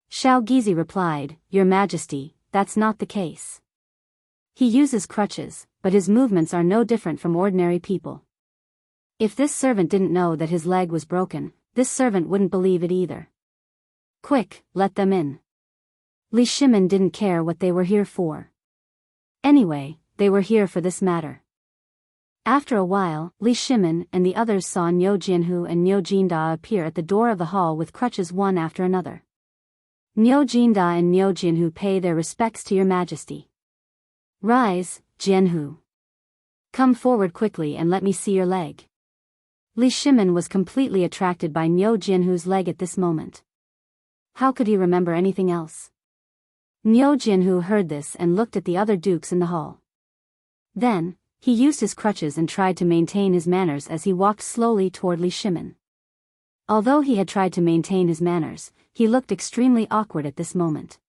Xiao Gizi replied, "Your Majesty, that's not the case. He uses crutches, but his movements are no different from ordinary people. If this servant didn't know that his leg was broken, this servant wouldn't believe it either. Quick, let them in." Li Shimin didn't care what they were here for. Anyway, they were here for this matter. After a while, Li Shimin and the others saw Niu Jinhu and Niu Jinda appear at the door of the hall with crutches one after another. "Niu Jinda and Niu Jinhu pay their respects to your Majesty." "Rise, Jinhu. Come forward quickly and let me see your leg." Li Shimin was completely attracted by Niu Jinhu's leg at this moment. How could he remember anything else? Niu Jinhu heard this and looked at the other dukes in the hall. Then, he used his crutches and tried to maintain his manners as he walked slowly toward Li Shimin. Although he had tried to maintain his manners, he looked extremely awkward at this moment.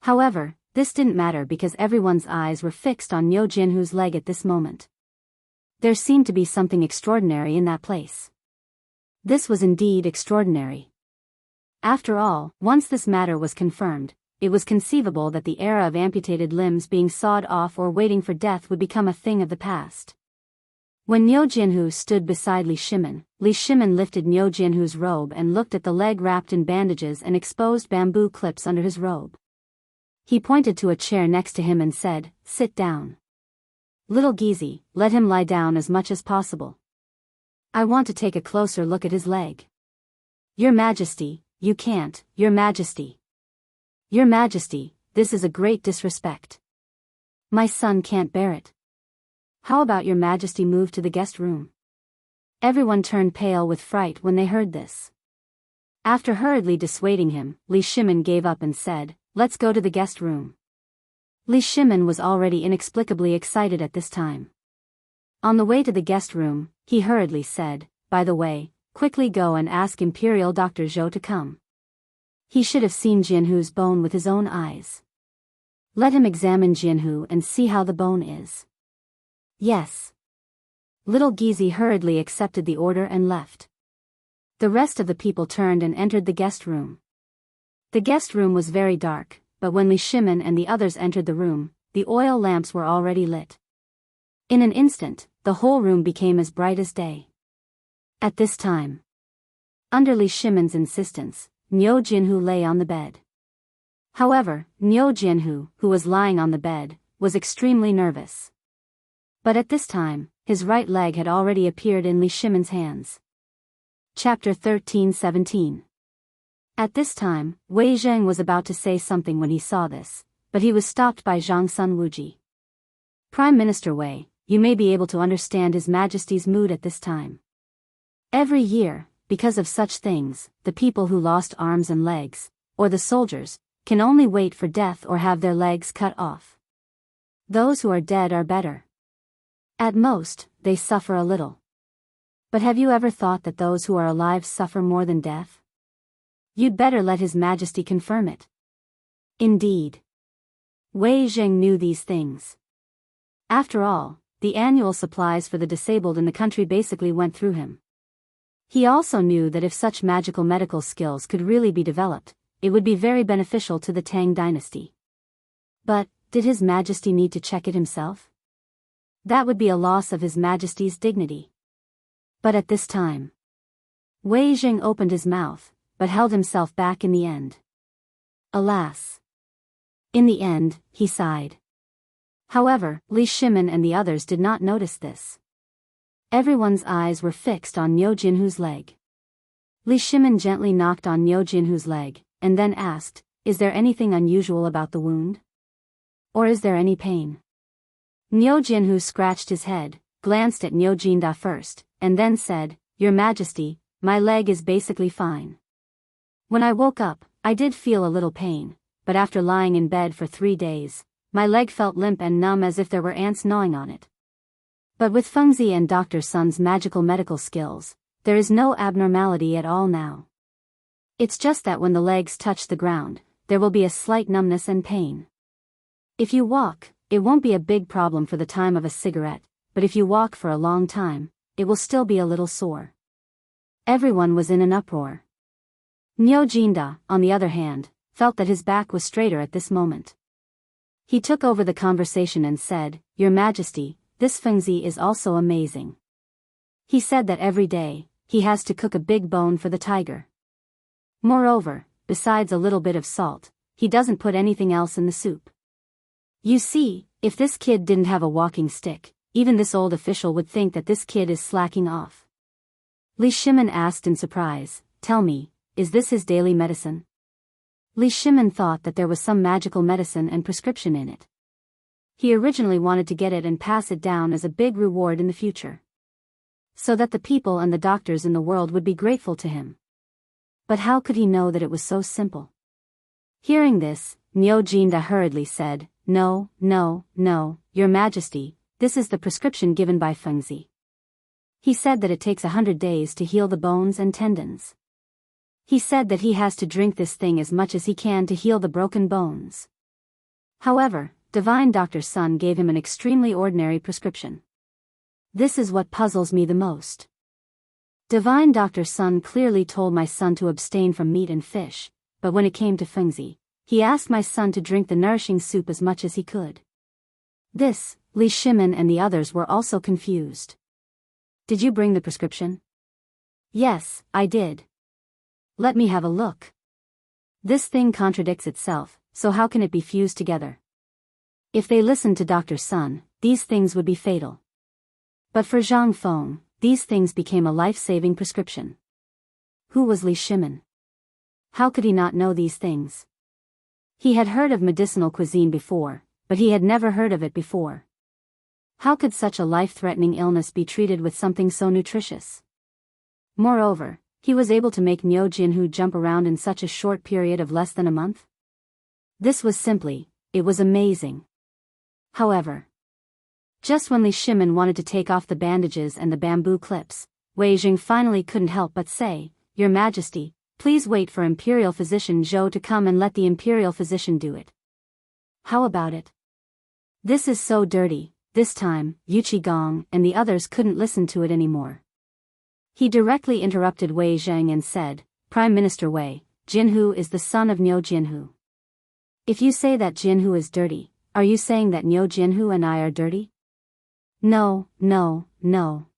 However, this didn't matter because everyone's eyes were fixed on Niu Jinhu's leg at this moment. There seemed to be something extraordinary in that place. This was indeed extraordinary. After all, once this matter was confirmed, it was conceivable that the era of amputated limbs being sawed off or waiting for death would become a thing of the past. When Niu Jinhu stood beside Li Shimin lifted Niu Jinhu's robe and looked at the leg wrapped in bandages and exposed bamboo clips under his robe. He pointed to a chair next to him and said, "Sit down. Little Gizi, let him lie down as much as possible. I want to take a closer look at his leg." "Your Majesty, you can't, Your Majesty. Your Majesty, this is a great disrespect. My son can't bear it. How about Your Majesty move to the guest room?" Everyone turned pale with fright when they heard this. After hurriedly dissuading him, Li Shimin gave up and said, "Let's go to the guest room." Li Shimin was already inexplicably excited at this time. On the way to the guest room, he hurriedly said, "By the way, quickly go and ask Imperial Dr. Zhou to come. He should have seen Jinhu's bone with his own eyes. Let him examine Jinhu and see how the bone is." "Yes." Little Gizi hurriedly accepted the order and left. The rest of the people turned and entered the guest room. The guest room was very dark, but when Li Shimin and the others entered the room, the oil lamps were already lit. In an instant, the whole room became as bright as day. At this time, under Li Shimin's insistence, Niu Jinhu lay on the bed. However, Niu Jinhu, who was lying on the bed, was extremely nervous. But at this time, his right leg had already appeared in Li Shimin's hands. Chapter 13-17. At this time, Wei Zheng was about to say something when he saw this, but he was stopped by Zhang Sun Wuji. "Prime Minister Wei, you may be able to understand His Majesty's mood at this time. Every year, because of such things, the people who lost arms and legs, or the soldiers, can only wait for death or have their legs cut off. Those who are dead are better. At most, they suffer a little. But have you ever thought that those who are alive suffer more than death? You'd better let His Majesty confirm it." Indeed. Wei Zheng knew these things. After all, the annual supplies for the disabled in the country basically went through him. He also knew that if such magical medical skills could really be developed, it would be very beneficial to the Tang dynasty. But, did His Majesty need to check it himself? That would be a loss of His Majesty's dignity. But at this time, Wei Zheng opened his mouth, but held himself back in the end. Alas! In the end, he sighed. However, Li Shimin and the others did not notice this. Everyone's eyes were fixed on Niu Jinhu's leg. Li Shimin gently knocked on Niu Jinhu's leg, and then asked, "Is there anything unusual about the wound? Or is there any pain?" Niu Jinhu scratched his head, glanced at Niu Jinda first, and then said, "Your Majesty, my leg is basically fine. When I woke up, I did feel a little pain, but after lying in bed for 3 days, my leg felt limp and numb as if there were ants gnawing on it. But with Fengzi and Dr. Sun's magical medical skills, there is no abnormality at all now. It's just that when the legs touch the ground, there will be a slight numbness and pain. If you walk, it won't be a big problem for the time of a cigarette, but if you walk for a long time, it will still be a little sore." Everyone was in an uproar. Niu Jinda, on the other hand, felt that his back was straighter at this moment. He took over the conversation and said, "Your Majesty, this Fengzi is also amazing. He said that every day, he has to cook a big bone for the tiger. Moreover, besides a little bit of salt, he doesn't put anything else in the soup. You see, if this kid didn't have a walking stick, even this old official would think that this kid is slacking off." Li Shimin asked in surprise, "Tell me, is this his daily medicine?" Li Shimin thought that there was some magical medicine and prescription in it. He originally wanted to get it and pass it down as a big reward in the future, so that the people and the doctors in the world would be grateful to him. But how could he know that it was so simple? Hearing this, Niu Jinda hurriedly said, "No, no, no, Your Majesty, this is the prescription given by Fengzi. He said that it takes 100 days to heal the bones and tendons. He said that he has to drink this thing as much as he can to heal the broken bones. However, Divine Dr. Sun gave him an extremely ordinary prescription. This is what puzzles me the most. Divine Dr. Sun clearly told my son to abstain from meat and fish, but when it came to Fengzi, he asked my son to drink the nourishing soup as much as he could." This, Li Shimin and the others were also confused. "Did you bring the prescription?" "Yes, I did. Let me have a look. This thing contradicts itself, so how can it be fused together? If they listened to Dr. Sun, these things would be fatal. But for Zhang Feng, these things became a life-saving prescription." Who was Li Shimin? How could he not know these things? He had heard of medicinal cuisine before, but he had never heard of it before. How could such a life-threatening illness be treated with something so nutritious? Moreover, he was able to make Niu Jinhu jump around in such a short period of less than a month? This was it was amazing. However, just when Li Shimin wanted to take off the bandages and the bamboo clips, Wei Jing finally couldn't help but say, "Your Majesty, please wait for Imperial Physician Zhou to come and let the Imperial Physician do it." "How about it? This is so dirty." This time, Yu Qigong and the others couldn't listen to it anymore. He directly interrupted Wei Zheng and said, "Prime Minister Wei, Jinhu is the son of Niu Jinhu. If you say that Jinhu is dirty, are you saying that Niu Jinhu and I are dirty?" "No, no, no."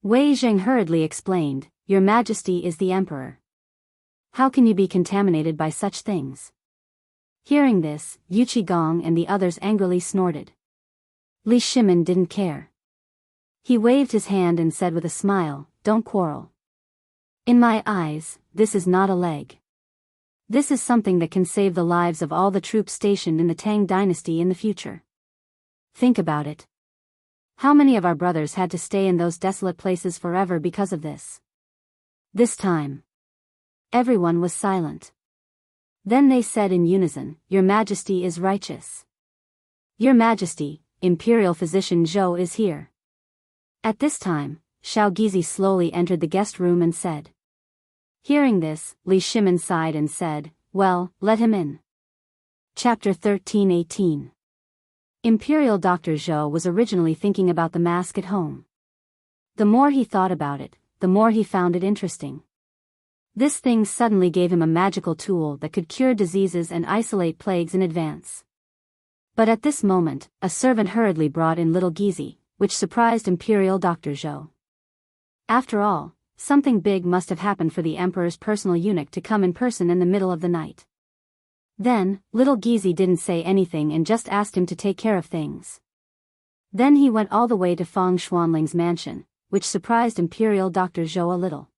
Wei Zheng hurriedly explained, "Your Majesty is the Emperor. How can you be contaminated by such things?" Hearing this, Yu Qigong and the others angrily snorted. Li Shimin didn't care. He waved his hand and said with a smile, "Don't quarrel. In my eyes, this is not a leg. This is something that can save the lives of all the troops stationed in the Tang dynasty in the future. Think about it. How many of our brothers had to stay in those desolate places forever because of this?" This time, everyone was silent. Then they said in unison, "Your Majesty is righteous. Your Majesty, Imperial Physician Zhou is here." At this time, Xiao Gizi slowly entered the guest room and said. Hearing this, Li Shimin sighed and said, "Well, let him in." Chapter 13:18. Imperial Dr. Zhou was originally thinking about the mask at home. The more he thought about it, the more he found it interesting. This thing suddenly gave him a magical tool that could cure diseases and isolate plagues in advance. But at this moment, a servant hurriedly brought in little Gizi, which surprised Imperial Dr. Zhou. After all, something big must have happened for the Emperor's personal eunuch to come in person in the middle of the night. Then, little Gizi didn't say anything and just asked him to take care of things. Then he went all the way to Feng Xuanling's mansion, which surprised Imperial Dr. Zhou a little.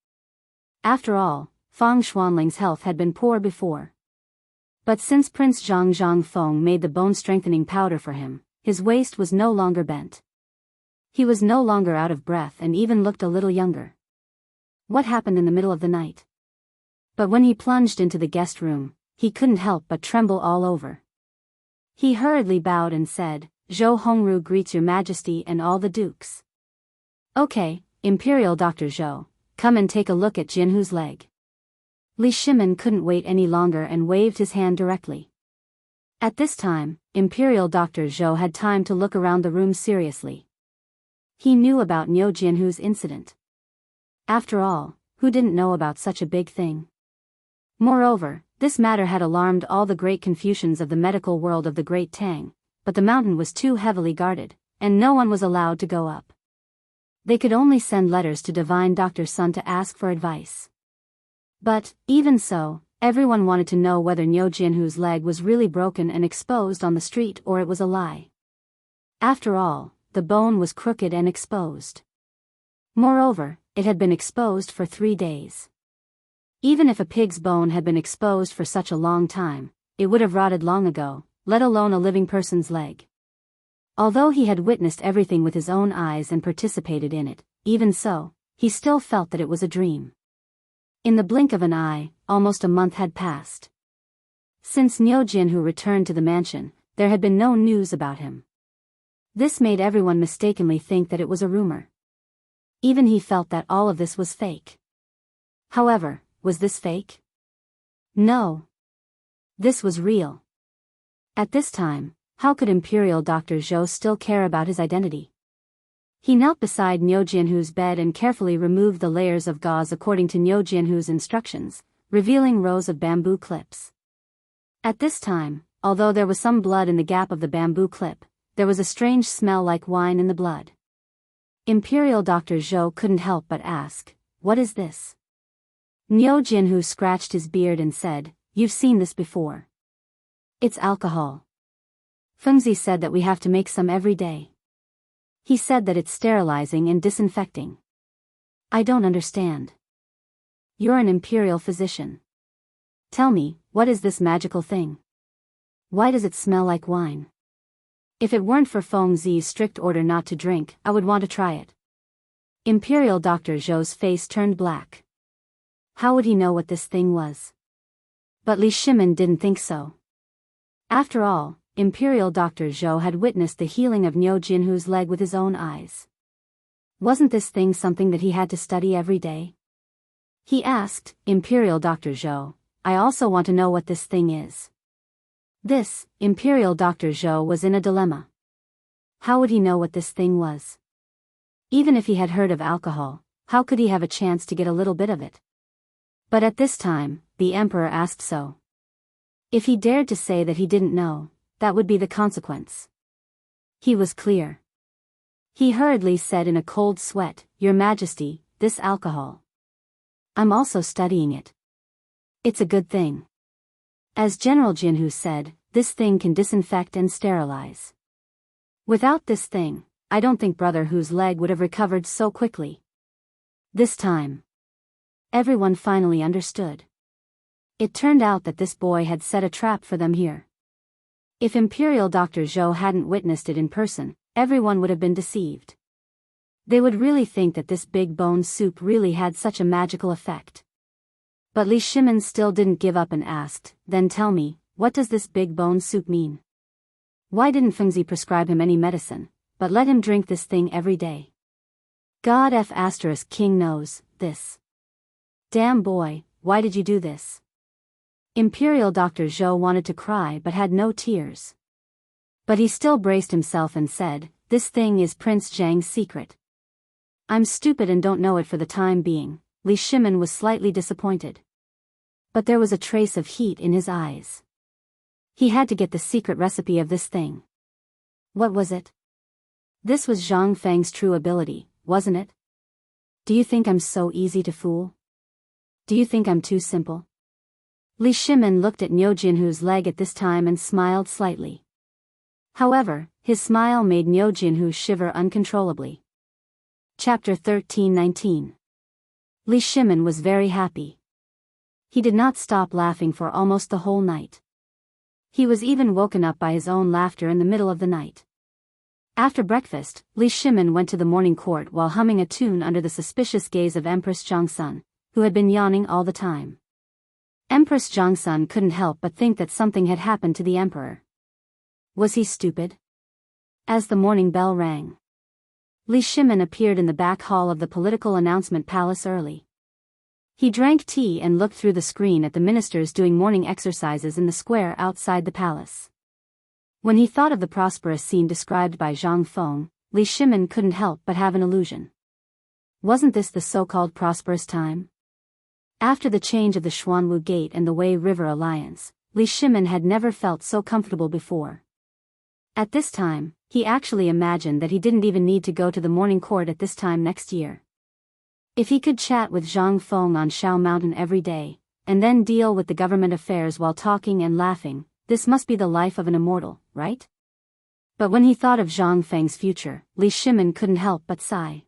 After all, Feng Xuanling's health had been poor before. But since Prince Zhang Feng made the bone-strengthening powder for him, his waist was no longer bent. He was no longer out of breath and even looked a little younger. What happened in the middle of the night? But when he plunged into the guest room, he couldn't help but tremble all over. He hurriedly bowed and said, "Zhou Hongru greets your majesty and all the dukes." "Okay, Imperial Dr. Zhou, come and take a look at Jinhu's leg." Li Shimin couldn't wait any longer and waved his hand directly. At this time, Imperial Dr. Zhou had time to look around the room seriously. He knew about Niu Jinhu's incident. After all, who didn't know about such a big thing? Moreover, this matter had alarmed all the great Confucians of the medical world of the Great Tang, but the mountain was too heavily guarded, and no one was allowed to go up. They could only send letters to Divine Dr. Sun to ask for advice. But, even so, everyone wanted to know whether Niu Jinhu's leg was really broken and exposed on the street or it was a lie. After all, the bone was crooked and exposed. Moreover, it had been exposed for 3 days. Even if a pig's bone had been exposed for such a long time, it would have rotted long ago, let alone a living person's leg. Although he had witnessed everything with his own eyes and participated in it, even so, he still felt that it was a dream. In the blink of an eye, almost a month had passed. Since Niu Jinhu returned to the mansion, there had been no news about him. This made everyone mistakenly think that it was a rumor. Even he felt that all of this was fake. However, was this fake? No. This was real. At this time, how could Imperial Dr. Zhou still care about his identity? He knelt beside Niu Jinhu's bed and carefully removed the layers of gauze according to Niu Jinhu's instructions, revealing rows of bamboo clips. At this time, although there was some blood in the gap of the bamboo clip, there was a strange smell like wine in the blood. Imperial Dr. Zhou couldn't help but ask, "What is this?" Niu Jinhu scratched his beard and said, "You've seen this before. It's alcohol. Fengzi said that we have to make some every day. He said that it's sterilizing and disinfecting. I don't understand. You're an imperial physician. Tell me, what is this magical thing? Why does it smell like wine? If it weren't for Fengzi's strict order not to drink, I would want to try it." Imperial Dr. Zhou's face turned black. How would he know what this thing was? But Li Shimin didn't think so. After all, Imperial Dr. Zhou had witnessed the healing of Niu Jinhu's leg with his own eyes. Wasn't this thing something that he had to study every day? He asked, "Imperial Dr. Zhou, I also want to know what this thing is." This, Imperial Dr. Zhou was in a dilemma. How would he know what this thing was? Even if he had heard of alcohol, how could he have a chance to get a little bit of it? But at this time, the emperor asked so. If he dared to say that he didn't know, that would be the consequence. He was clear. He hurriedly said in a cold sweat, "Your Majesty, this alcohol. I'm also studying it. It's a good thing. As General Jinhu said, this thing can disinfect and sterilize. Without this thing, I don't think Brother Hu's leg would have recovered so quickly." This time, everyone finally understood. It turned out that this boy had set a trap for them here. If Imperial Dr. Zhou hadn't witnessed it in person, everyone would have been deceived. They would really think that this big bone soup really had such a magical effect. But Li Shimin still didn't give up and asked, "Then tell me, what does this big bone soup mean? Why didn't Fengzi prescribe him any medicine, but let him drink this thing every day? God F*** King knows, this. Damn boy, why did you do this?" Imperial Dr. Zhou wanted to cry but had no tears. But he still braced himself and said, "This thing is Prince Zhang's secret. I'm stupid and don't know it for the time being." Li Shimin was slightly disappointed. But there was a trace of heat in his eyes. He had to get the secret recipe of this thing. What was it? This was Zhang Feng's true ability, wasn't it? Do you think I'm so easy to fool? Do you think I'm too simple? Li Shimin looked at Niu Jinhu's leg at this time and smiled slightly. However, his smile made Niu Jinhu shiver uncontrollably. Chapter 13:19. Li Shimin was very happy. He did not stop laughing for almost the whole night. He was even woken up by his own laughter in the middle of the night. After breakfast, Li Shimin went to the morning court while humming a tune under the suspicious gaze of Empress Chang'an, who had been yawning all the time. Empress Chang'an couldn't help but think that something had happened to the emperor. Was he stupid? As the morning bell rang, Li Shimin appeared in the back hall of the political announcement palace early. He drank tea and looked through the screen at the ministers doing morning exercises in the square outside the palace. When he thought of the prosperous scene described by Zhang Feng, Li Shimin couldn't help but have an illusion. Wasn't this the so-called prosperous time? After the change of the Xuanwu Gate and the Wei River alliance, Li Shimin had never felt so comfortable before. At this time, he actually imagined that he didn't even need to go to the morning court at this time next year. If he could chat with Zhang Feng on Shao Mountain every day, and then deal with the government affairs while talking and laughing, this must be the life of an immortal, right? But when he thought of Zhang Feng's future, Li Shimin couldn't help but sigh.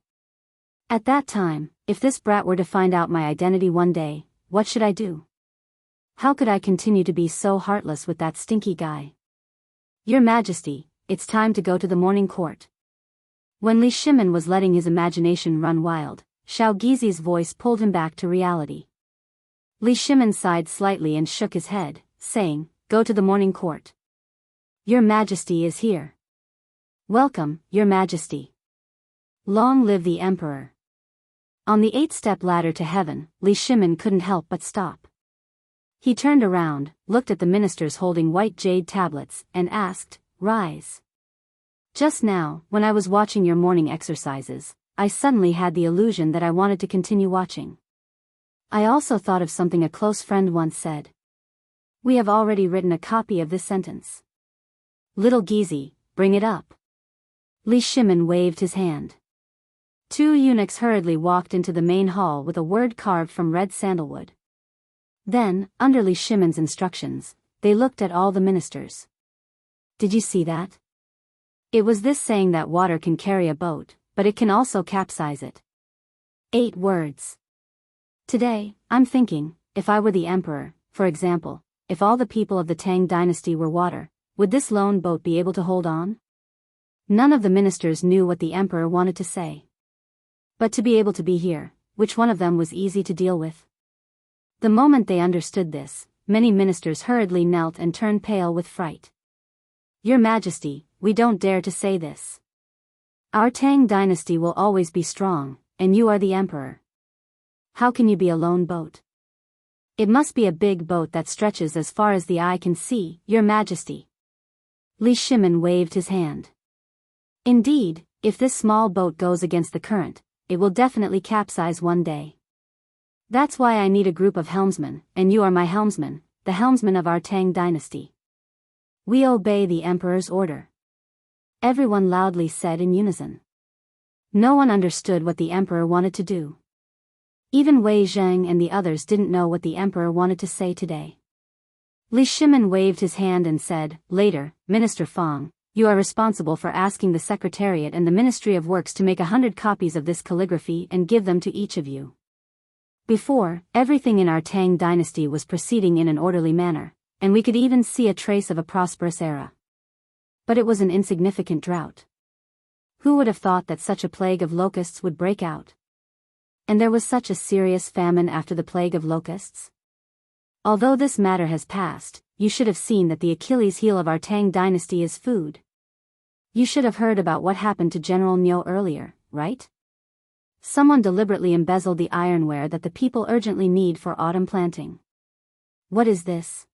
At that time, if this brat were to find out my identity one day, what should I do? How could I continue to be so heartless with that stinky guy? Your Majesty, it's time to go to the morning court. When Li Shimin was letting his imagination run wild, Xiao Gizi's voice pulled him back to reality. Li Shimin sighed slightly and shook his head, saying, "Go to the morning court. Your Majesty is here." "Welcome, Your Majesty. Long live the Emperor." On the 8-step ladder to heaven, Li Shimin couldn't help but stop. He turned around, looked at the ministers holding white jade tablets, and asked, "Rise." "Just now, when I was watching your morning exercises, I suddenly had the illusion that I wanted to continue watching. I also thought of something a close friend once said. We have already written a copy of this sentence. Little Gizi, bring it up." Li Shimin waved his hand. 2 eunuchs hurriedly walked into the main hall with a word carved from red sandalwood. Then, under Li Shimin's instructions, they looked at all the ministers. "Did you see that? It was this saying that water can carry a boat, but it can also capsize it. 8 words. Today, I'm thinking, if I were the emperor, for example, if all the people of the Tang dynasty were water, would this lone boat be able to hold on?" None of the ministers knew what the emperor wanted to say. But to be able to be here, which one of them was easy to deal with? The moment they understood this, many ministers hurriedly knelt and turned pale with fright. "Your Majesty, we don't dare to say this. Our Tang dynasty will always be strong, and you are the emperor. How can you be a lone boat? It must be a big boat that stretches as far as the eye can see, Your Majesty." Li Shimin waved his hand. "Indeed, if this small boat goes against the current, it will definitely capsize one day. That's why I need a group of helmsmen, and you are my helmsman, the helmsman of our Tang dynasty. We obey the emperor's order." Everyone loudly said in unison. No one understood what the emperor wanted to do. Even Wei Zheng and the others didn't know what the emperor wanted to say today. Li Shimin waved his hand and said, "Later, Minister Fang, you are responsible for asking the Secretariat and the Ministry of Works to make 100 copies of this calligraphy and give them to each of you." Before, everything in our Tang dynasty was proceeding in an orderly manner, and we could even see a trace of a prosperous era. But it was an insignificant drought. Who would have thought that such a plague of locusts would break out? And there was such a serious famine after the plague of locusts? Although this matter has passed, you should have seen that the Achilles heel of our Tang dynasty is food. You should have heard about what happened to General Niu earlier, right? Someone deliberately embezzled the ironware that the people urgently need for autumn planting. What is this?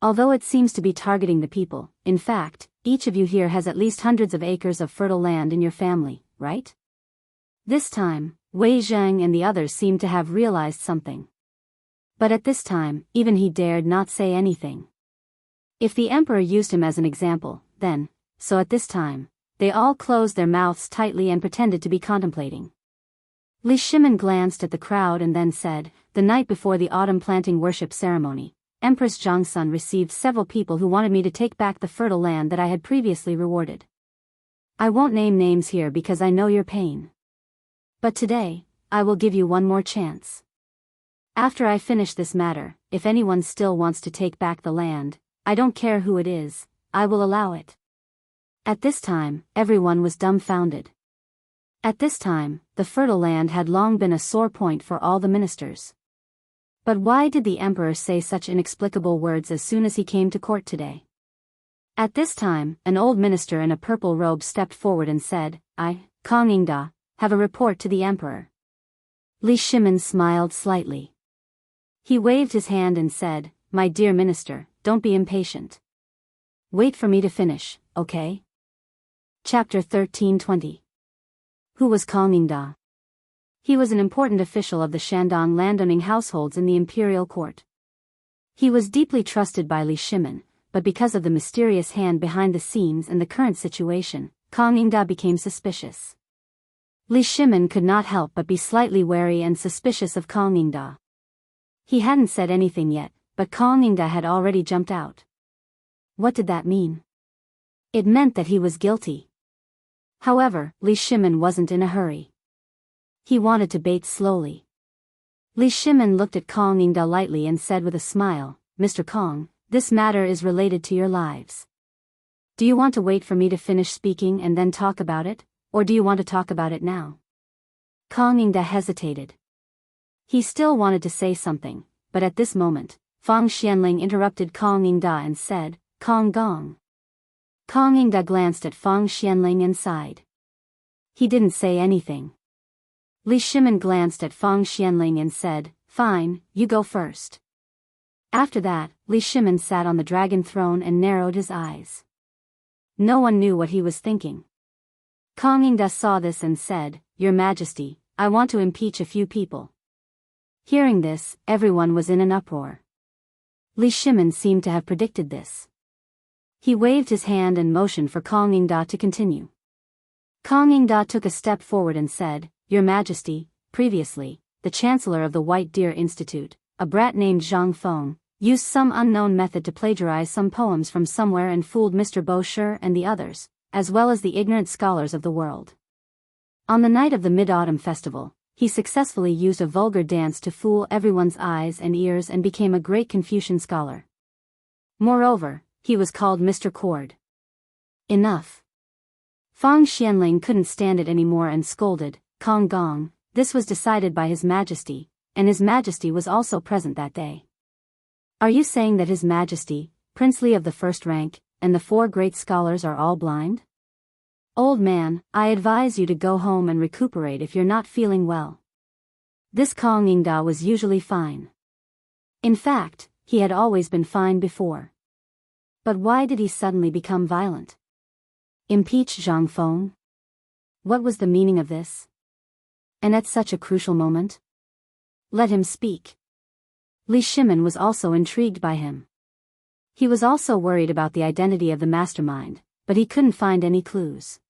Although it seems to be targeting the people, in fact, each of you here has at least hundreds of acres of fertile land in your family, right? This time, Wei Zheng and the others seemed to have realized something. But at this time, even he dared not say anything. If the emperor used him as an example, then, so at this time, they all closed their mouths tightly and pretended to be contemplating. Li Shimin glanced at the crowd and then said, "The night before the autumn planting worship ceremony, Empress Zhangsun received several people who wanted me to take back the fertile land that I had previously rewarded. I won't name names here because I know your pain. But today, I will give you one more chance. After I finish this matter, if anyone still wants to take back the land, I don't care who it is, I will allow it." At this time, everyone was dumbfounded. At this time, the fertile land had long been a sore point for all the ministers. But why did the emperor say such inexplicable words as soon as he came to court today? At this time, an old minister in a purple robe stepped forward and said, I, Chang'an, have a report to the emperor. Li Shimin smiled slightly. He waved his hand and said, My dear minister, don't be impatient. Wait for me to finish, okay? Chapter 13:20. Who was Chang'an? He was an important official of the Shandong landowning households in the imperial court. He was deeply trusted by Li Shimin, but because of the mysterious hand behind the scenes and the current situation, Chang'an became suspicious. Li Shimin could not help but be slightly wary and suspicious of Chang'an. He hadn't said anything yet, but Chang'an had already jumped out. What did that mean? It meant that he was guilty. However, Li Shimin wasn't in a hurry. He wanted to bait slowly. Li Shimin looked at Chang'an lightly and said with a smile, Mr. Kong, this matter is related to your lives. Do you want to wait for me to finish speaking and then talk about it, or do you want to talk about it now? Chang'an hesitated. He still wanted to say something, but at this moment, Fang Xianling interrupted Chang'an and said, Kong Gong. Chang'an glanced at Fang Xianling and sighed. He didn't say anything. Li Shimin glanced at Fang Xianling and said, Fine, you go first. After that, Li Shimin sat on the dragon throne and narrowed his eyes. No one knew what he was thinking. Chang'an saw this and said, Your Majesty, I want to impeach a few people. Hearing this, everyone was in an uproar. Li Shimin seemed to have predicted this. He waved his hand and motioned for Chang'an to continue. Chang'an took a step forward and said, Your Majesty, previously, the Chancellor of the White Deer Institute, a brat named Zhang Feng, used some unknown method to plagiarize some poems from somewhere and fooled Mr. Bo Shi and the others, as well as the ignorant scholars of the world. On the night of the Mid-Autumn Festival, he successfully used a vulgar dance to fool everyone's eyes and ears and became a great Confucian scholar. Moreover, he was called Mr. Cord. Enough. Fang Xianling couldn't stand it anymore and scolded, Kong Gong, this was decided by His Majesty, and His Majesty was also present that day. Are you saying that His Majesty, princely of the first rank, and the 4 great scholars are all blind? Old man, I advise you to go home and recuperate if you're not feeling well. This Chang'an was usually fine. In fact, he had always been fine before. But why did he suddenly become violent? Impeach Zhang Feng? What was the meaning of this? And at such a crucial moment? Let him speak. Li Shimin was also intrigued by him. He was also worried about the identity of the mastermind, but he couldn't find any clues.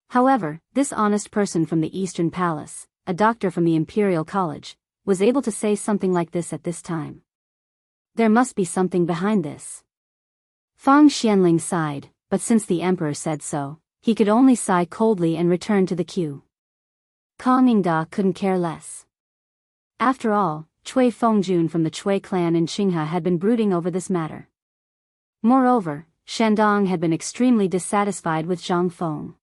However, this honest person from the Eastern Palace, a doctor from the Imperial College, was able to say something like this at this time. There must be something behind this. Fang Xianling sighed, but since the emperor said so, he could only sigh coldly and return to the queue. Chang'an couldn't care less. After all, Cui Fengjun from the Cui clan in Qinghe had been brooding over this matter. Moreover, Shandong had been extremely dissatisfied with Zhang Feng.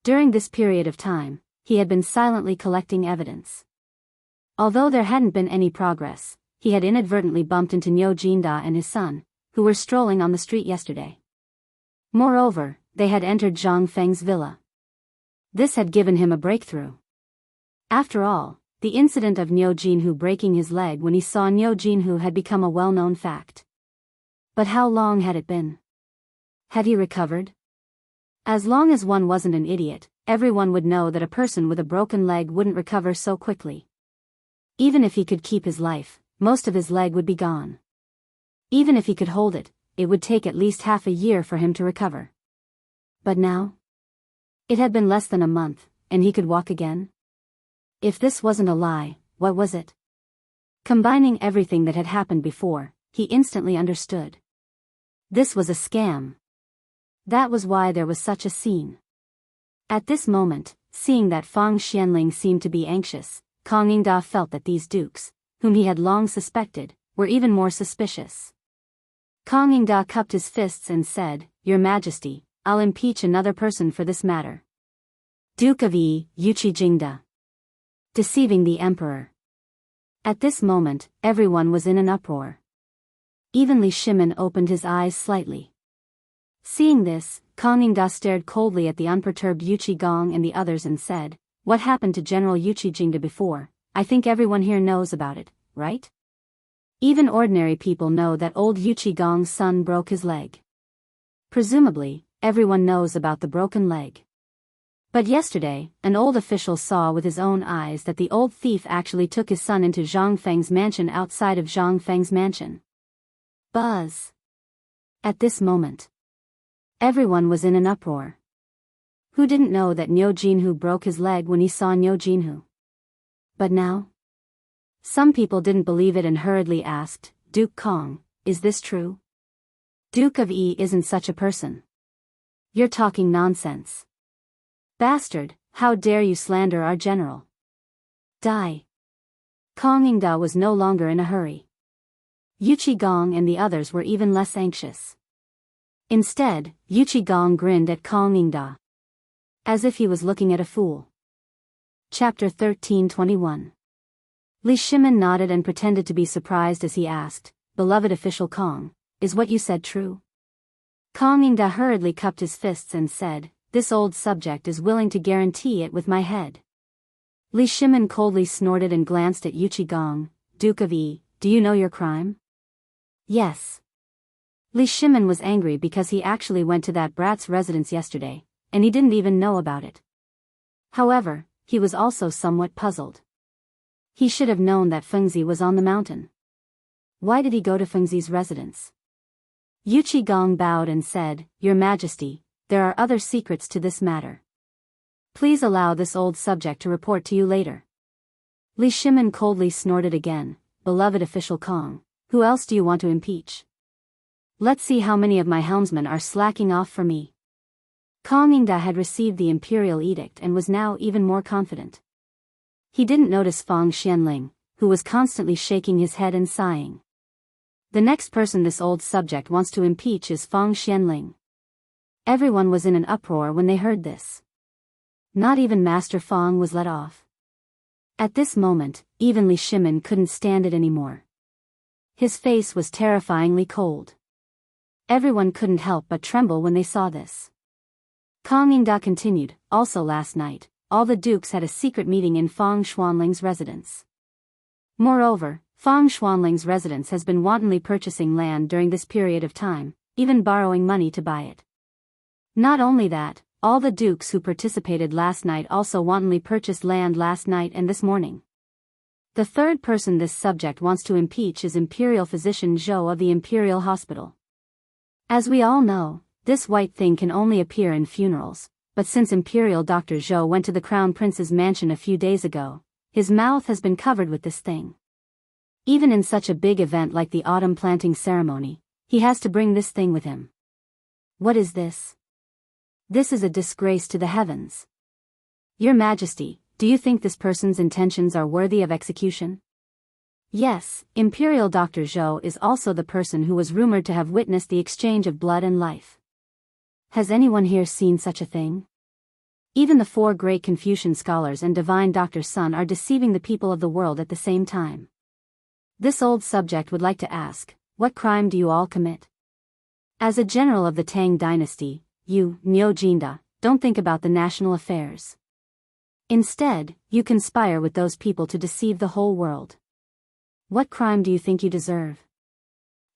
During this period of time, he had been silently collecting evidence. Although there hadn't been any progress, he had inadvertently bumped into Niu Jinda and his son, who were strolling on the street yesterday. Moreover, they had entered Zhang Feng's villa. This had given him a breakthrough. After all, the incident of Niu Jinhu breaking his leg when he saw Niu Jinhu had become a well-known fact. But how long had it been? Had he recovered? As long as one wasn't an idiot, everyone would know that a person with a broken leg wouldn't recover so quickly. Even if he could keep his life, most of his leg would be gone. Even if he could hold it, it would take at least half a year for him to recover. But now? It had been less than a month, and he could walk again? If this wasn't a lie, what was it? Combining everything that had happened before, he instantly understood. This was a scam. That was why there was such a scene. At this moment, seeing that Fang Xianling seemed to be anxious, Chang'an felt that these dukes, whom he had long suspected, were even more suspicious. Chang'an cupped his fists and said, Your Majesty, I'll impeach another person for this matter. Duke of Yuchi Jingda. Deceiving the emperor. At this moment, everyone was in an uproar. Even Li Shimin opened his eyes slightly. Seeing this, Kangingda stared coldly at the unperturbed Yuchi Gong and the others and said, "What happened to General Yuchi Jingda before? I think everyone here knows about it, right? Even ordinary people know that old Yuchi Gong's son broke his leg. Presumably, everyone knows about the broken leg. But yesterday, an old official saw with his own eyes that the old thief actually took his son into Zhang Feng's mansion outside of Zhang Feng's mansion." Buzz. At this moment, everyone was in an uproar. Who didn't know that Niu Jinhu broke his leg when he saw Niu Jinhu? But now? Some people didn't believe it and hurriedly asked, "Duke Kong, is this true? Duke of isn't such a person. You're talking nonsense. Bastard, how dare you slander our general? Die." Kangingda was no longer in a hurry. Yuchi Gong and the others were even less anxious. Instead, Yuchi Gong grinned at Kangingda, as if he was looking at a fool. Chapter 13:21. Li Shimin nodded and pretended to be surprised as he asked, "Beloved official Kong, is what you said true?" Kangingda hurriedly cupped his fists and said, "This old subject is willing to guarantee it with my head." Li Shimin coldly snorted and glanced at Yuchi Gong. "Duke of do you know your crime?" "Yes." Li Shimin was angry because he actually went to that brat's residence yesterday, and he didn't even know about it. However, he was also somewhat puzzled. He should have known that Fengzi was on the mountain. Why did he go to Fengzi's residence? Yuchi Gong bowed and said, "Your Majesty, there are other secrets to this matter. Please allow this old subject to report to you later." Li Shimin coldly snorted again, "Beloved official Kong, who else do you want to impeach? Let's see how many of my helmsmen are slacking off for me." Kangingda had received the imperial edict and was now even more confident. He didn't notice Fang Xianling, who was constantly shaking his head and sighing. The next person this old subject wants to impeach is Fang Xianling. Everyone was in an uproar when they heard this. Not even Master Fang was let off. At this moment, even Li Shimin couldn't stand it anymore. His face was terrifyingly cold. Everyone couldn't help but tremble when they saw this. Kangingda continued, "Also last night, all the dukes had a secret meeting in Fang Xuanling's residence. Moreover, Fang Xuanling's residence has been wantonly purchasing land during this period of time, even borrowing money to buy it. Not only that, all the dukes who participated last night also wantonly purchased land last night and this morning. The third person this subject wants to impeach is Imperial Physician Zhou of the Imperial Hospital. As we all know, this white thing can only appear in funerals, but since Imperial Dr. Zhou went to the Crown Prince's mansion a few days ago, his mouth has been covered with this thing. Even in such a big event like the autumn planting ceremony, he has to bring this thing with him. What is this? This is a disgrace to the heavens. Your Majesty, do you think this person's intentions are worthy of execution?" Yes, Imperial Dr. Zhou is also the person who was rumored to have witnessed the exchange of blood and life. Has anyone here seen such a thing? Even the four great Confucian scholars and divine Dr. Sun are deceiving the people of the world at the same time. This old subject would like to ask, what crime do you all commit? As a general of the Tang dynasty, you, Niu Jinda, don't think about the national affairs. Instead, you conspire with those people to deceive the whole world. What crime do you think you deserve?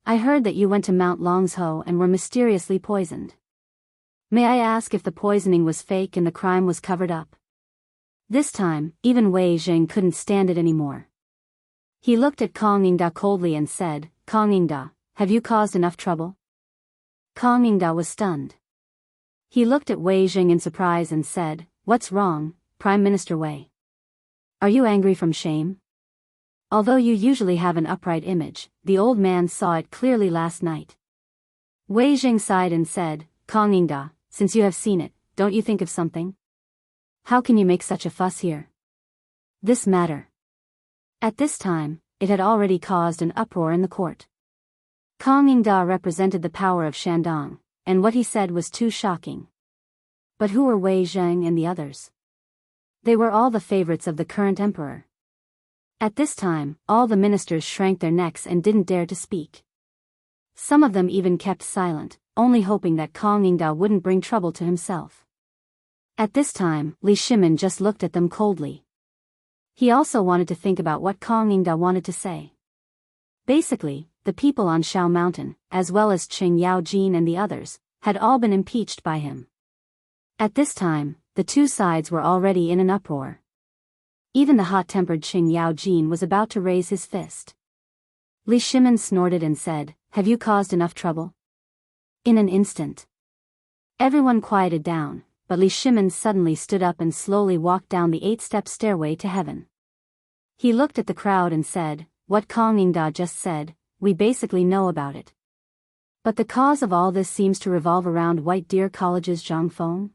I heard that you went to Mount Longsho and were mysteriously poisoned. May I ask if the poisoning was fake and the crime was covered up? This time, even Wei Jing couldn't stand it anymore. He looked at Kangingda coldly and said, "Kangingda, have you caused enough trouble?" Kangingda was stunned. He looked at Wei Jing in surprise and said, "What's wrong, Prime Minister Wei? Are you angry from shame?" Although you usually have an upright image, the old man saw it clearly last night. Wei Jing sighed and said, "Kangingda, since you have seen it, don't you think of something? How can you make such a fuss here? This matter." At this time, it had already caused an uproar in the court. Kangingda represented the power of Shandong, and what he said was too shocking. But who were Wei Zheng and the others? They were all the favorites of the current emperor. At this time, all the ministers shrank their necks and didn't dare to speak. Some of them even kept silent, only hoping that Kang Yingda wouldn't bring trouble to himself. At this time, Li Shimin just looked at them coldly. He also wanted to think about what Kang Yingda wanted to say. Basically, the people on Shao Mountain, as well as Qing Yaojin and the others, had all been impeached by him. At this time, the two sides were already in an uproar. Even the hot-tempered Qing Yaojin was about to raise his fist. Li Shimin snorted and said, "Have you caused enough trouble?" In an instant, everyone quieted down, but Li Shimin suddenly stood up and slowly walked down the 8-step stairway to heaven. He looked at the crowd and said, "What Kang Yingda just said, we basically know about it. But the cause of all this seems to revolve around White Deer College's Zhangfeng.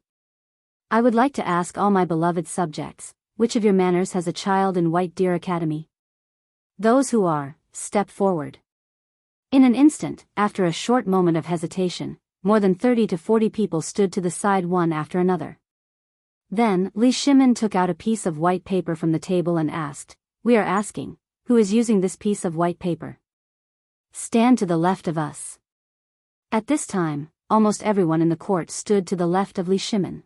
I would like to ask all my beloved subjects, which of your manners has a child in White Deer Academy? Those who are, step forward." In an instant, after a short moment of hesitation, more than 30 to 40 people stood to the side one after another. Then, Li Shimin took out a piece of white paper from the table and asked, "We are asking, who is using this piece of white paper? Stand to the left of us." At this time, almost everyone in the court stood to the left of Li Shimin.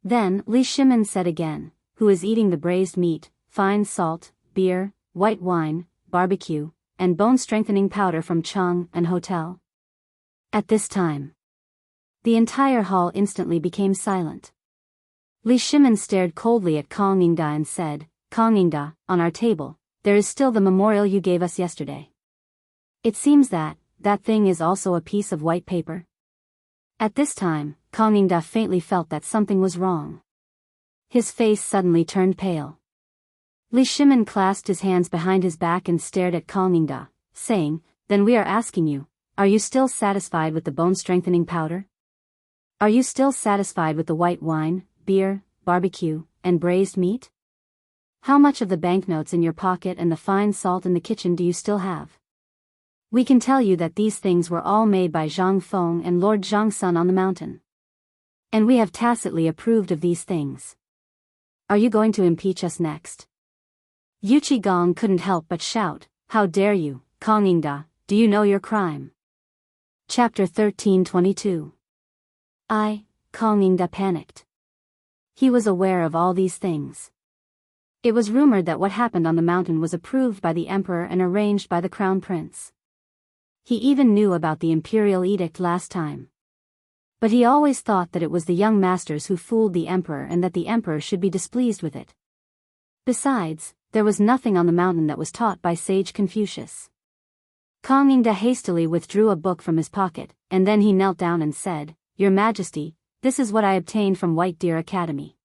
Then, Li Shimin said again, "Who is eating the braised meat, fine salt, beer, white wine, barbecue, and bone-strengthening powder from Chang'an Hotel?" At this time, the entire hall instantly became silent. Li Shimin stared coldly at Kang Yingda and said, "Kang Yingda, on our table, there is still the memorial you gave us yesterday. It seems that thing is also a piece of white paper." At this time, Kang Yingda faintly felt that something was wrong. His face suddenly turned pale. Li Shimin clasped his hands behind his back and stared at Kang Yingda, saying, "Then we are asking you, are you still satisfied with the bone-strengthening powder? Are you still satisfied with the white wine, beer, barbecue, and braised meat? How much of the banknotes in your pocket and the fine salt in the kitchen do you still have? We can tell you that these things were all made by Zhang Feng and Lord Zhangsun on the mountain. And we have tacitly approved of these things. Are you going to impeach us next?" Yu Qigong couldn't help but shout, "How dare you, Kang Yingda, do you know your crime?" Chapter 13:22. Kang Yingda panicked. He was aware of all these things. It was rumored that what happened on the mountain was approved by the emperor and arranged by the crown prince. He even knew about the imperial edict last time. But he always thought that it was the young masters who fooled the emperor and that the emperor should be displeased with it. Besides, there was nothing on the mountain that was taught by sage Confucius. Kang Yingda hastily withdrew a book from his pocket, and then he knelt down and said, "Your Majesty, this is what I obtained from White Deer Academy.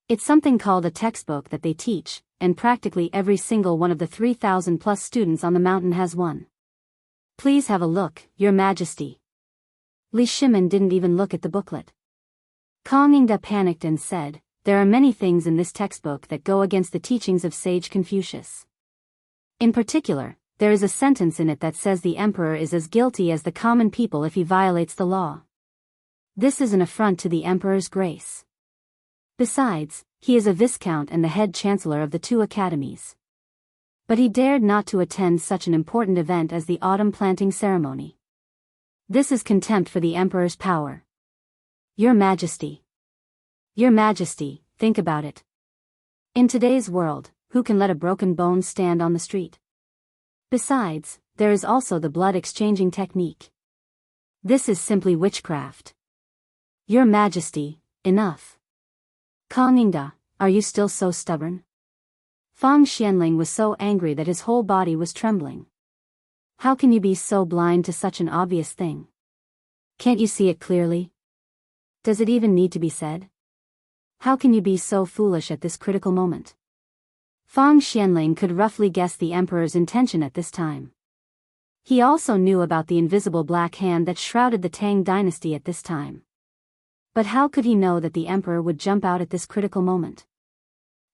It's something called a textbook that they teach, and practically every single one of the 3,000 plus students on the mountain has one. Please have a look, Your Majesty." Li Shimin didn't even look at the booklet. Kang Yingda panicked and said, "There are many things in this textbook that go against the teachings of sage Confucius. In particular, there is a sentence in it that says the emperor is as guilty as the common people if he violates the law. This is an affront to the emperor's grace. Besides, he is a viscount and the head chancellor of the two academies. But he dared not to attend such an important event as the autumn planting ceremony. This is contempt for the emperor's power. Your Majesty. Your Majesty, think about it. In today's world, who can let a broken bone stand on the street? Besides, there is also the blood exchanging technique. This is simply witchcraft. Your Majesty, enough. Kang Yingda, are you still so stubborn?" Fang Xianling was so angry that his whole body was trembling. How can you be so blind to such an obvious thing? Can't you see it clearly? Does it even need to be said? How can you be so foolish at this critical moment? Fang Xianling could roughly guess the emperor's intention at this time. He also knew about the invisible black hand that shrouded the Tang dynasty at this time. But how could he know that the emperor would jump out at this critical moment?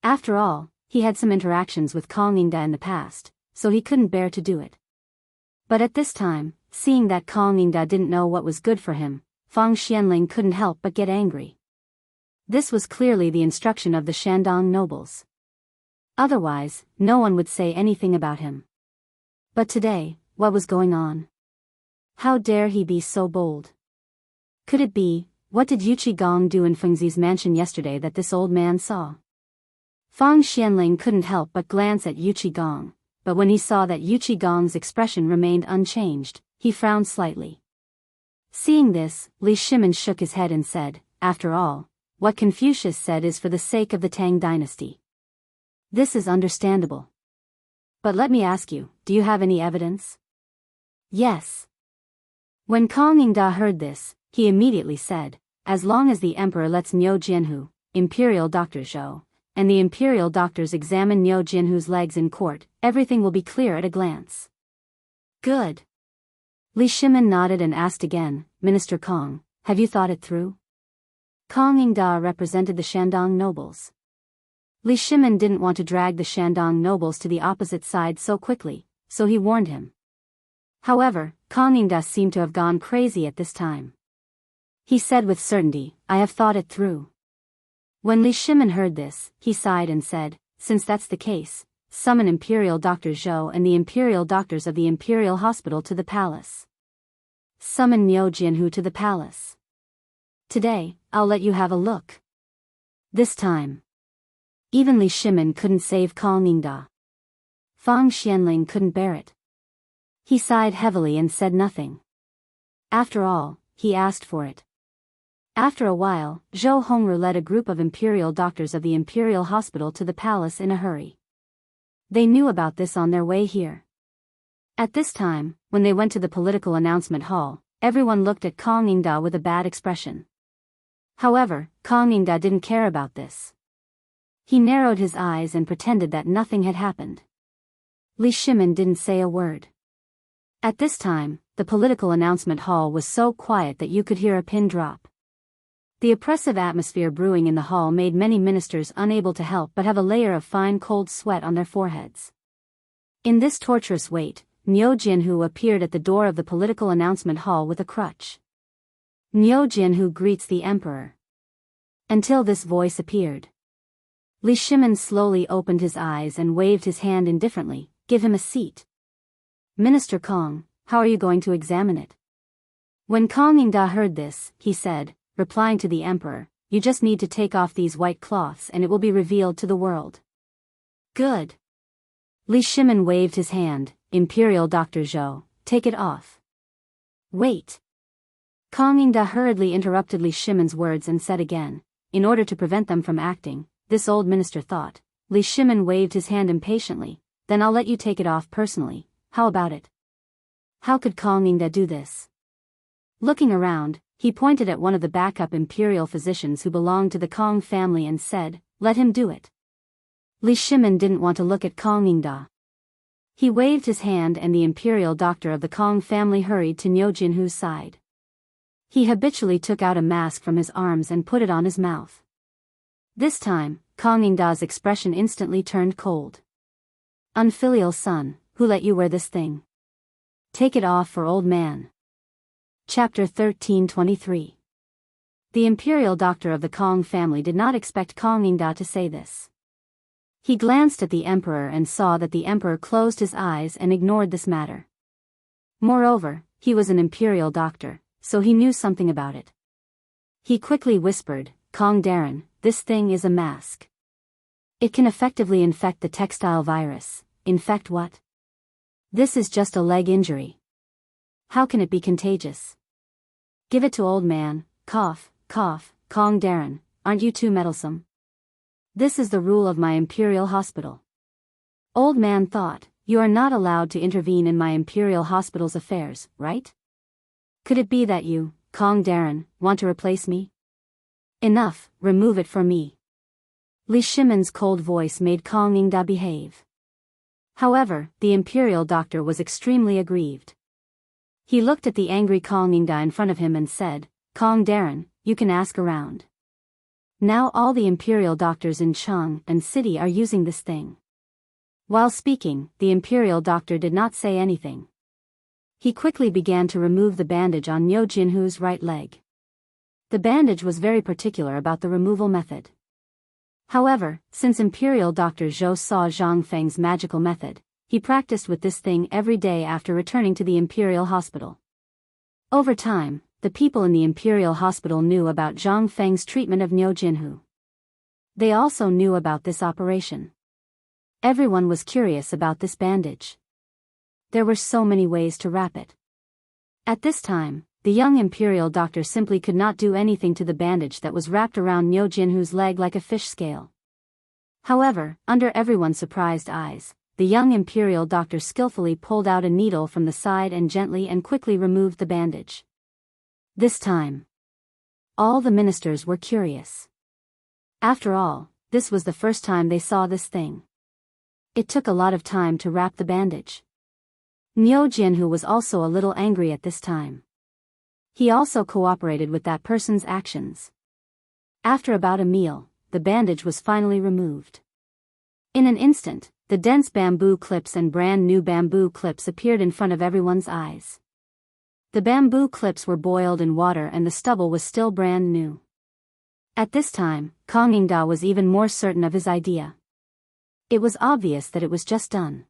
After all, he had some interactions with Kang Yingda in the past, so he couldn't bear to do it. But at this time, Seeing that Kong Ningda didn't know what was good for him, Fang Xianling couldn't help but get angry. This was clearly the instruction of the Shandong nobles. Otherwise, no one would say anything about him. But today, what was going on? How dare he be so bold? Could it be, what did Yu Qigong do in Fengzi's mansion yesterday that this old man saw? Fang Xianling couldn't help but glance at Yu Qigong, but when he saw that Yu Qigong's expression remained unchanged, he frowned slightly. Seeing this, Li Shimin shook his head and said, "After all, what Confucius said is for the sake of the Tang dynasty. This is understandable. But let me ask you, do you have any evidence?" "Yes." When Kong Ningda heard this, he immediately said, "As long as the emperor lets Niu Jianhu, imperial doctor Zhou, and the imperial doctors examine Niu Jianhu's legs in court, everything will be clear at a glance." "Good." Li Shimin nodded and asked again, "Minister Kong, have you thought it through?" Kong Ningda represented the Shandong nobles. Li Shimin didn't want to drag the Shandong nobles to the opposite side so quickly, so he warned him. However, Kong Ningda seemed to have gone crazy at this time. He said with certainty, "I have thought it through." When Li Shimin heard this, he sighed and said, "Since that's the case, summon Imperial Dr. Zhou and the Imperial doctors of the Imperial Hospital to the palace. Summon Niu Jianhu to the palace. Today, I'll let you have a look." This time, even Li Shimin couldn't save Kong Ningda. Fang Xianling couldn't bear it. He sighed heavily and said nothing. After all, he asked for it. After a while, Zhou Hongru led a group of imperial doctors of the Imperial Hospital to the palace in a hurry. They knew about this on their way here. At this time, when they went to the political announcement hall, everyone looked at Kong Ningda with a bad expression. However, Kong Ningda didn't care about this. He narrowed his eyes and pretended that nothing had happened. Li Shimin didn't say a word. At this time, the political announcement hall was so quiet that you could hear a pin drop. The oppressive atmosphere brewing in the hall made many ministers unable to help but have a layer of fine cold sweat on their foreheads. In this torturous wait, Niu Jianhu appeared at the door of the political announcement hall with a crutch. Niu Jianhu greets the emperor. Until this voice appeared. Li Shimin slowly opened his eyes and waved his hand indifferently, "Give him a seat." "Minister Kong, how are you going to examine it?" When Kong Ningda heard this, he said, replying to the emperor, "You just need to take off these white cloths and it will be revealed to the world." "Good." Li Shimin waved his hand, "Imperial Dr. Zhou, take it off." "Wait." Kong Ningda hurriedly interrupted Li Shimin's words and said again, in order to prevent them from acting, this old minister thought. Li Shimin waved his hand impatiently, "Then I'll let you take it off personally, how about it?" How could Kong Ningda do this? Looking around, he pointed at one of the backup imperial physicians who belonged to the Kong family and said, "Let him do it." Li Shimin didn't want to look at Kong Ningda. He waved his hand and the imperial doctor of the Kong family hurried to Niu Jianhu's side. He habitually took out a mask from his arms and put it on his mouth. This time, Kong Ningda's expression instantly turned cold. "Unfilial son, who let you wear this thing? Take it off for old man." Chapter 13:23. The imperial doctor of the Kong family did not expect Kong Ningda to say this. He glanced at the emperor and saw that the emperor closed his eyes and ignored this matter. Moreover, he was an imperial doctor, so he knew something about it. He quickly whispered, "Kong Darren, this thing is a mask. It can effectively infect the textile virus." "Infect what?" "This is just a leg injury. How can it be contagious?" "Give it to old man, cough, cough, Kong Darren, aren't you too meddlesome? This is the rule of my imperial hospital." Old man thought, "You are not allowed to intervene in my imperial hospital's affairs, right? Could it be that you, Kong Darren, want to replace me? Enough, remove it for me." Li Shimin's cold voice made Kong Ningda behave. However, the imperial doctor was extremely aggrieved. He looked at the angry Kong Ningda in front of him and said, "Kong Darren, you can ask around. Now all the imperial doctors in Chang'an city are using this thing." While speaking, the imperial doctor did not say anything. He quickly began to remove the bandage on Niu Jinhu's right leg. The bandage was very particular about the removal method. However, since Imperial Dr. Zhou saw Zhang Feng's magical method, he practiced with this thing every day after returning to the Imperial Hospital. Over time, the people in the Imperial Hospital knew about Zhang Feng's treatment of Niu Jinhu. They also knew about this operation. Everyone was curious about this bandage. There were so many ways to wrap it. At this time, the young Imperial doctor simply could not do anything to the bandage that was wrapped around Niu Jinhu's leg like a fish scale. However, under everyone's surprised eyes, the young Imperial doctor skillfully pulled out a needle from the side and gently and quickly removed the bandage. This time, all the ministers were curious. After all, this was the first time they saw this thing. It took a lot of time to wrap the bandage. Niu Jinhu was also a little angry at this time. He also cooperated with that person's actions. After about a meal, the bandage was finally removed. In an instant, the dense bamboo clips and brand new bamboo clips appeared in front of everyone's eyes. The bamboo clips were boiled in water and the stubble was still brand new. At this time, Kang Yingda was even more certain of his idea. It was obvious that it was just done.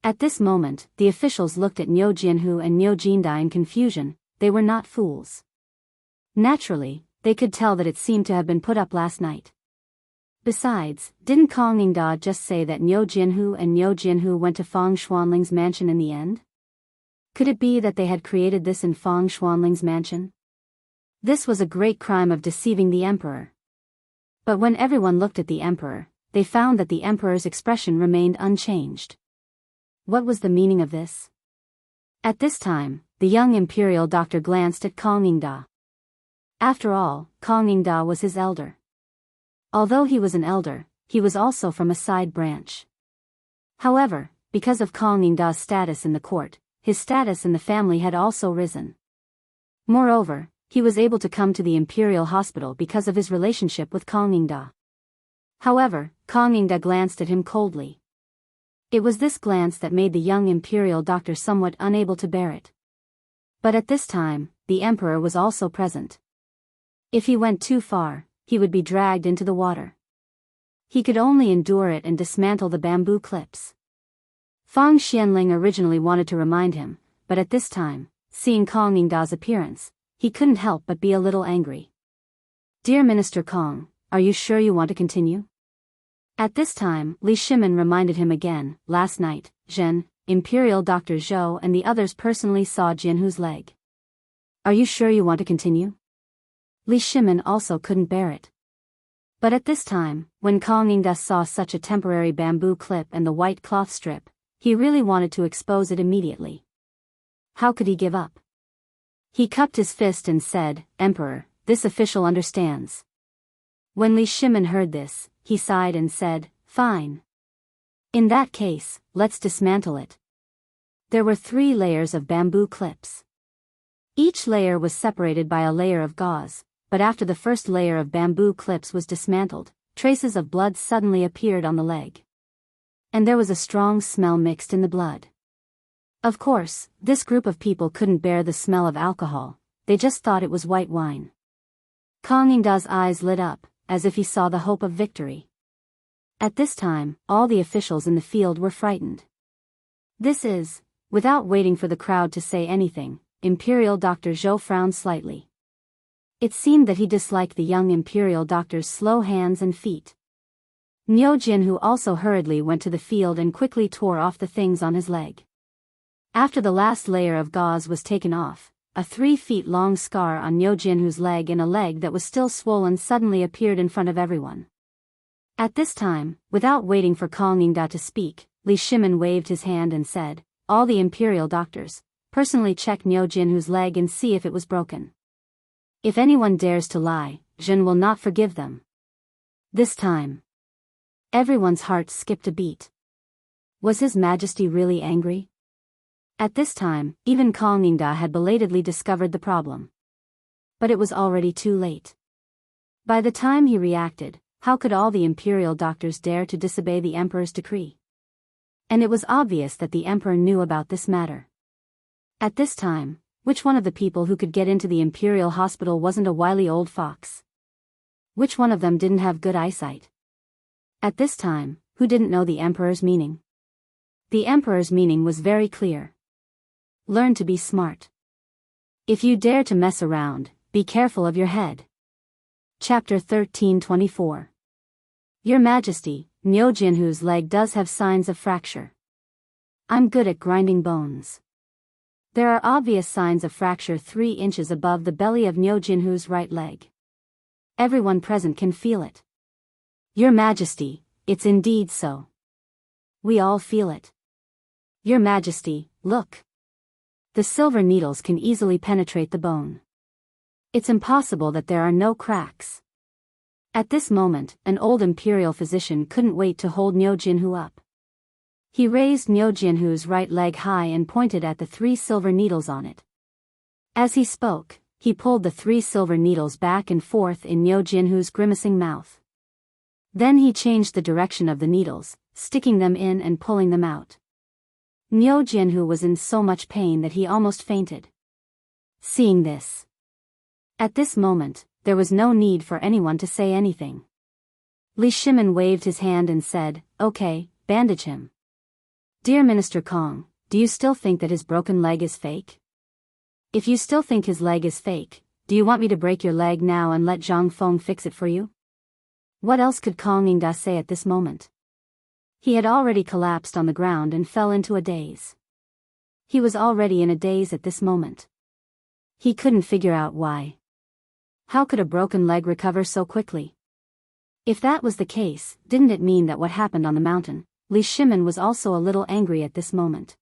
At this moment, the officials looked at Niu Jinhu and Niu Jinda in confusion. They were not fools. Naturally, they could tell that it seemed to have been put up last night. Besides, didn't Kang Yingda just say that Niu Jinhu and Niu Jinhu went to Fang Xuanling's mansion in the end? Could it be that they had created this in Fang Xuanling's mansion? This was a great crime of deceiving the emperor. But when everyone looked at the emperor, they found that the emperor's expression remained unchanged. What was the meaning of this? At this time, the young imperial doctor glanced at Kang Yingda. After all, Kang Yingda was his elder. Although he was an elder, he was also from a side branch. However, because of Kang Yingda's status in the court, his status in the family had also risen. Moreover, he was able to come to the imperial hospital because of his relationship with Kang Yingda. However, Kang Yingda glanced at him coldly. It was this glance that made the young imperial doctor somewhat unable to bear it. But at this time, the emperor was also present. If he went too far, he would be dragged into the water. He could only endure it and dismantle the bamboo clips. Fang Xianling originally wanted to remind him, but at this time, seeing Kang Yingda's appearance, he couldn't help but be a little angry. "Dear Minister Kang, are you sure you want to continue?" At this time, Li Shimin reminded him again. Last night, Zhen, Imperial Dr. Zhou and the others personally saw Jinhu's leg. "Are you sure you want to continue?" Li Shimin also couldn't bear it. But at this time, when Kang Yingda saw such a temporary bamboo clip and the white cloth strip, he really wanted to expose it immediately. How could he give up? He cupped his fist and said, "Emperor, this official understands." When Li Shimin heard this, he sighed and said, "Fine. In that case, let's dismantle it." There were 3 layers of bamboo clips. Each layer was separated by a layer of gauze, but after the first layer of bamboo clips was dismantled, traces of blood suddenly appeared on the leg. And there was a strong smell mixed in the blood. Of course, this group of people couldn't bear the smell of alcohol, they just thought it was white wine. Kang Yingda's eyes lit up, as if he saw the hope of victory. At this time, all the officials in the field were frightened. Without waiting for the crowd to say anything, Imperial Dr. Zhou frowned slightly. It seemed that he disliked the young Imperial Doctor's slow hands and feet. Niu Jinhu also hurriedly went to the field and quickly tore off the things on his leg. After the last layer of gauze was taken off, a 3-feet-long scar on Niu Jinhu's leg and a leg that was still swollen suddenly appeared in front of everyone. At this time, without waiting for Kang Yingda to speak, Li Shimin waved his hand and said, "All the imperial doctors, personally check Niu Jinhu's leg and see if it was broken. If anyone dares to lie, Zhen will not forgive them." This time, everyone's heart skipped a beat. Was His Majesty really angry? At this time, even Kang Yingda had belatedly discovered the problem. But it was already too late. By the time he reacted, how could all the imperial doctors dare to disobey the emperor's decree? And it was obvious that the emperor knew about this matter. At this time, which one of the people who could get into the Imperial Hospital wasn't a wily old fox? Which one of them didn't have good eyesight? At this time, who didn't know the Emperor's meaning? The Emperor's meaning was very clear. Learn to be smart. If you dare to mess around, be careful of your head. Chapter 13:24. Your Majesty, Niu Jinhu's leg does have signs of fracture. I'm good at grinding bones. There are obvious signs of fracture 3 inches above the belly of Niu Jinhu's right leg. Everyone present can feel it. Your Majesty, it's indeed so. We all feel it. Your Majesty, look. The silver needles can easily penetrate the bone. It's impossible that there are no cracks. At this moment, an old imperial physician couldn't wait to hold Niu Jinhu up. He raised Niu Jinhu's right leg high and pointed at the 3 silver needles on it. As he spoke, he pulled the 3 silver needles back and forth in Niu Jinhu's grimacing mouth. Then he changed the direction of the needles, sticking them in and pulling them out. Niu Jinhu was in so much pain that he almost fainted. Seeing this. At this moment, there was no need for anyone to say anything. Li Shimin waved his hand and said, "Okay, bandage him." Dear Minister Kong, do you still think that his broken leg is fake? If you still think his leg is fake, do you want me to break your leg now and let Zhang Feng fix it for you? What else could Kong Yingda say at this moment? He had already collapsed on the ground and fell into a daze. He was already in a daze at this moment. He couldn't figure out why. How could a broken leg recover so quickly? If that was the case, didn't it mean that what happened on the mountain? Li Shimin was also a little angry at this moment.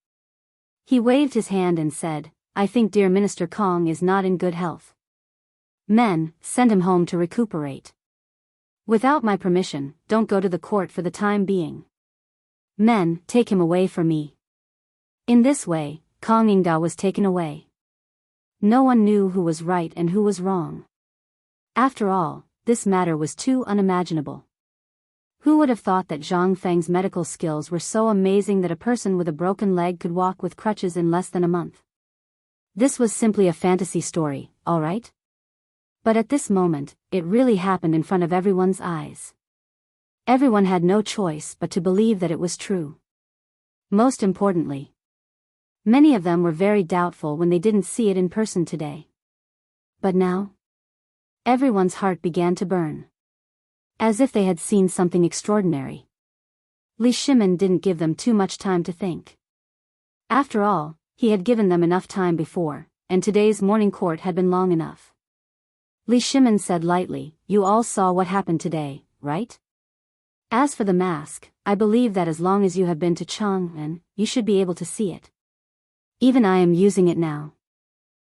He waved his hand and said, "I think dear Minister Kong is not in good health. Men, send him home to recuperate. Without my permission, don't go to the court for the time being. Men, take him away from me." In this way, Kong Yingda was taken away. No one knew who was right and who was wrong. After all, this matter was too unimaginable. Who would have thought that Zhang Feng's medical skills were so amazing that a person with a broken leg could walk with crutches in less than a month? This was simply a fantasy story, all right? But at this moment, it really happened in front of everyone's eyes. Everyone had no choice but to believe that it was true. Most importantly, many of them were very doubtful when they didn't see it in person today. But now, everyone's heart began to burn. As if they had seen something extraordinary. Li Shimin didn't give them too much time to think. After all, he had given them enough time before, and today's morning court had been long enough. Li Shimin said lightly, "You all saw what happened today, right? As for the mask, I believe that as long as you have been to Chang'an, you should be able to see it. Even I am using it now."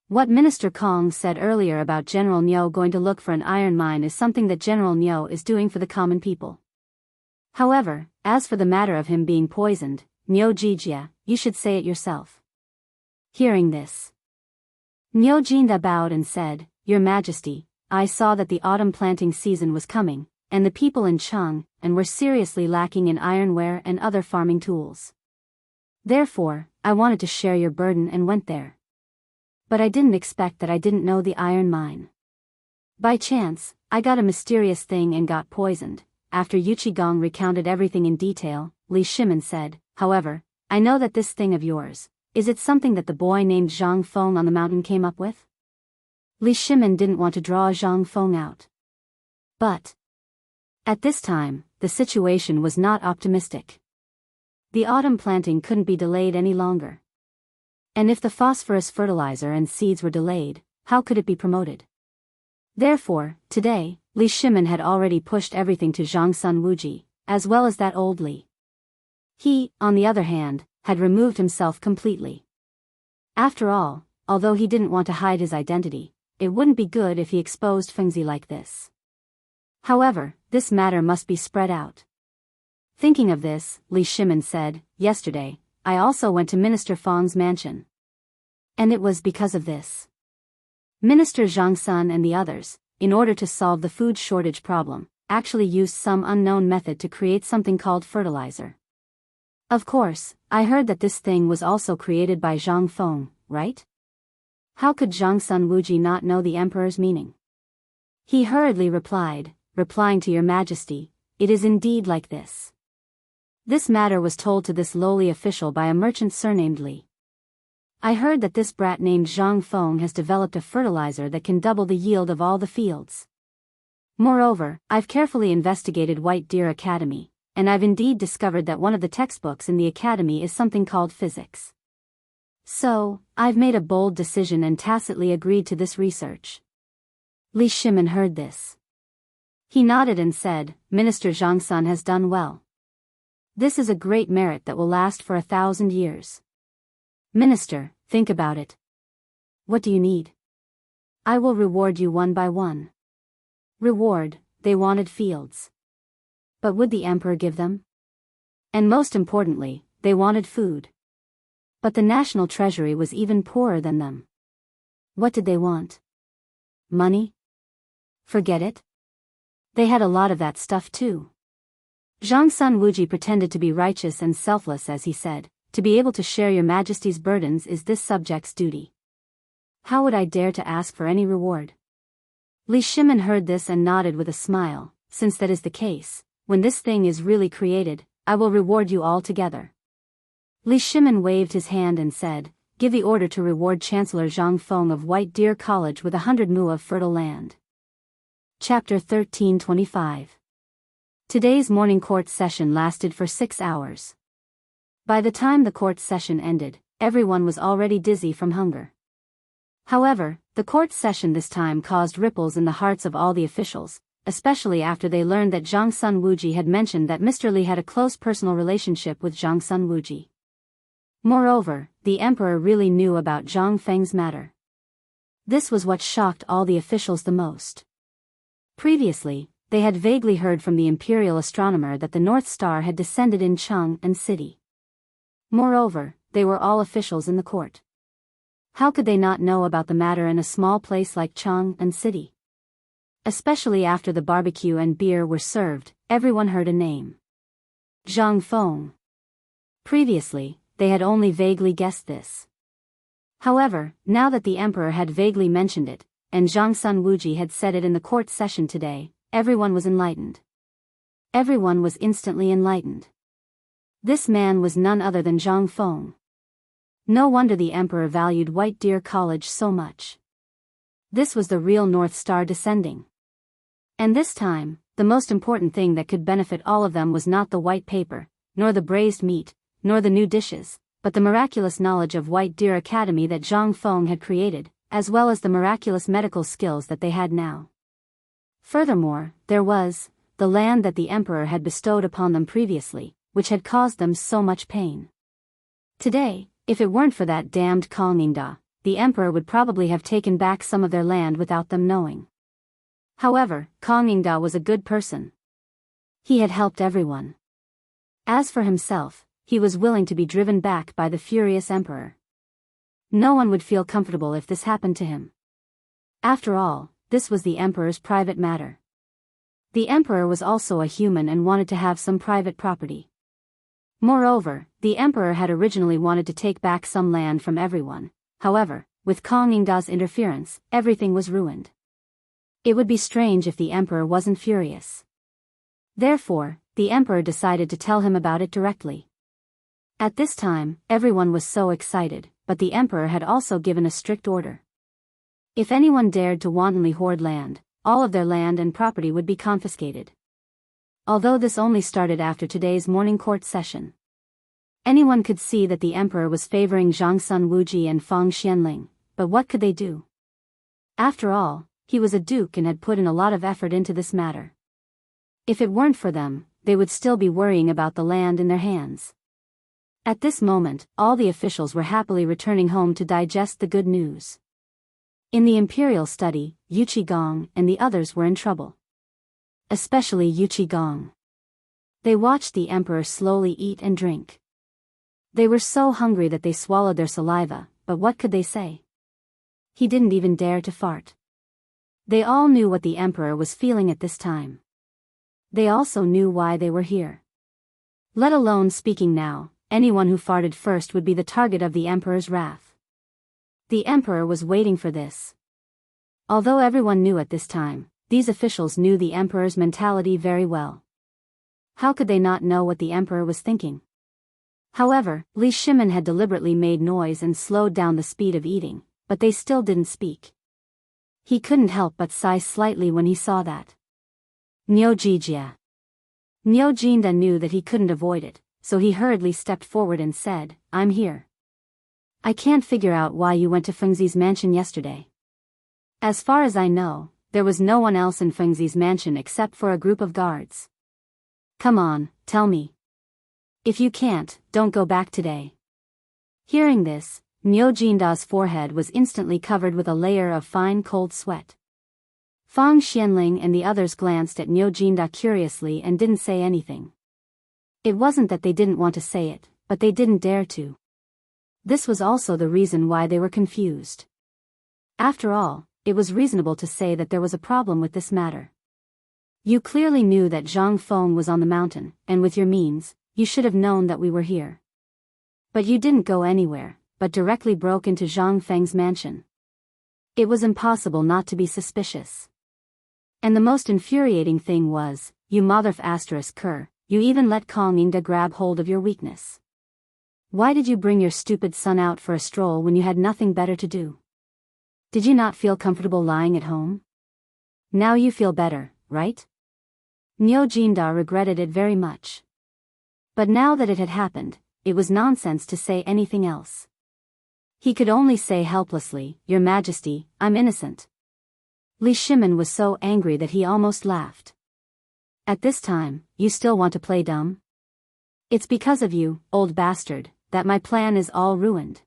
What Minister Kong said earlier about General Niu going to look for an iron mine is something that General Niu is doing for the common people. However, as for the matter of him being poisoned, Niu Jijia, you should say it yourself. Hearing this, Niu Jinda bowed and said, "Your Majesty, I saw that the autumn planting season was coming, and the people in Chang'an were seriously lacking in ironware and other farming tools. Therefore, I wanted to share your burden and went there. But I didn't expect that I didn't know the iron mine. By chance, I got a mysterious thing and got poisoned." After Yuqigong recounted everything in detail, Li Shimin said, "However, I know that this thing of yours, is it something that the boy named Zhang Feng on the mountain came up with?" Li Shimin didn't want to draw Zhang Feng out. But at this time, the situation was not optimistic. The autumn planting couldn't be delayed any longer. And if the phosphorus fertilizer and seeds were delayed, how could it be promoted? Therefore, today, Li Shimin had already pushed everything to Zhang Sun Wuji, as well as that old Li. He, on the other hand, had removed himself completely. After all, although he didn't want to hide his identity, it wouldn't be good if he exposed Fengzi like this. However, this matter must be spread out. Thinking of this, Li Shimin said, "Yesterday, I also went to Minister Feng's mansion. And it was because of this. Minister Zhang Sun and the others, in order to solve the food shortage problem, actually used some unknown method to create something called fertilizer. Of course, I heard that this thing was also created by Zhang Feng," right? How could Zhangsun Wuji not know the emperor's meaning? He hurriedly replied, replying to your majesty, it is indeed like this. This matter was told to this lowly official by a merchant surnamed Li. I heard that this brat named Zhang Feng has developed a fertilizer that can double the yield of all the fields. Moreover, I've carefully investigated White Deer Academy, and I've indeed discovered that one of the textbooks in the academy is something called physics. So, I've made a bold decision and tacitly agreed to this research. Li Shimin heard this. He nodded and said, Minister Zhangsun has done well. This is a great merit that will last for 1,000 years. Minister, think about it. What do you need? I will reward you one by one. Reward, they wanted fields. But would the emperor give them? And most importantly, they wanted food. But the national treasury was even poorer than them. What did they want? Money? Forget it. They had a lot of that stuff too. Zhangsun Wuji pretended to be righteous and selfless as he said, to be able to share your majesty's burdens is this subject's duty. How would I dare to ask for any reward? Li Shimin heard this and nodded with a smile, since that is the case, when this thing is really created, I will reward you all together. Li Shimin waved his hand and said, give the order to reward Chancellor Zhang Feng of White Deer College with 100 mu of fertile land. Chapter 1325. Today's morning court session lasted for 6 hours. By the time the court session ended, everyone was already dizzy from hunger. However, the court session this time caused ripples in the hearts of all the officials, especially after they learned that Zhangsun Wuji had mentioned that Mr. Li had a close personal relationship with Zhangsun Wuji. Moreover, the emperor really knew about Zhang Feng's matter. This was what shocked all the officials the most. Previously, they had vaguely heard from the imperial astronomer that the North Star had descended in Chang'an city. Moreover, they were all officials in the court. How could they not know about the matter in a small place like Chang'an city? Especially after the barbecue and beer were served, everyone heard a name. Zhang Feng. Previously, they had only vaguely guessed this. However, now that the emperor had vaguely mentioned it, and Zhangsun Wuji had said it in the court session today, everyone was enlightened. Everyone was instantly enlightened. This man was none other than Zhang Feng. No wonder the emperor valued White Deer College so much. This was the real North Star descending. And this time, the most important thing that could benefit all of them was not the white paper, nor the braised meat, nor the new dishes, but the miraculous knowledge of White Deer Academy that Zhang Feng had created, as well as the miraculous medical skills that they had now. Furthermore, there was the land that the emperor had bestowed upon them previously, which had caused them so much pain. Today, if it weren't for that damned Chang'an, the emperor would probably have taken back some of their land without them knowing. However, Chang'an was a good person. He had helped everyone. As for himself, he was willing to be driven back by the furious emperor. No one would feel comfortable if this happened to him. After all, this was the emperor's private matter. The emperor was also a human and wanted to have some private property. Moreover, the emperor had originally wanted to take back some land from everyone. However, with Chang'an's interference, everything was ruined. It would be strange if the emperor wasn't furious. Therefore, the emperor decided to tell him about it directly. At this time, everyone was so excited, but the emperor had also given a strict order. If anyone dared to wantonly hoard land, all of their land and property would be confiscated. Although this only started after today's morning court session. Anyone could see that the emperor was favoring Zhangsun Wuji and Feng Xianling, but what could they do? After all, he was a duke and had put in a lot of effort into this matter. If it weren't for them, they would still be worrying about the land in their hands. At this moment, all the officials were happily returning home to digest the good news. In the imperial study, Yu Qigong and the others were in trouble. Especially Yu Qigong. They watched the emperor slowly eat and drink. They were so hungry that they swallowed their saliva, but what could they say? He didn't even dare to fart. They all knew what the emperor was feeling at this time. They also knew why they were here. Let alone speaking now, anyone who farted first would be the target of the emperor's wrath. The emperor was waiting for this. Although everyone knew at this time, these officials knew the emperor's mentality very well. How could they not know what the emperor was thinking? However, Li Shimin had deliberately made noise and slowed down the speed of eating, but they still didn't speak. He couldn't help but sigh slightly when he saw that. Niujijia. Niujinda knew that he couldn't avoid it, so he hurriedly stepped forward and said, I'm here. I can't figure out why you went to Fengzi's mansion yesterday. As far as I know, there was no one else in Fengzi's mansion except for a group of guards. Come on, tell me. If you can't, don't go back today. Hearing this, Niujinda's forehead was instantly covered with a layer of fine cold sweat. Fang Xianling and the others glanced at Niujinda curiously and didn't say anything. It wasn't that they didn't want to say it, but they didn't dare to. This was also the reason why they were confused. After all, it was reasonable to say that there was a problem with this matter. You clearly knew that Zhang Feng was on the mountain, and with your means, you should have known that we were here. But you didn't go anywhere, but directly broke into Zhang Feng's mansion. It was impossible not to be suspicious. And the most infuriating thing was, you mother****, you even let Kong Yingda grab hold of your weakness. Why did you bring your stupid son out for a stroll when you had nothing better to do? Did you not feel comfortable lying at home? Now you feel better, right? Niujinda regretted it very much. But now that it had happened, it was nonsense to say anything else. He could only say helplessly, Your Majesty, I'm innocent. Li Shimin was so angry that he almost laughed. At this time, you still want to play dumb? It's because of you, old bastard, that my plan is all ruined.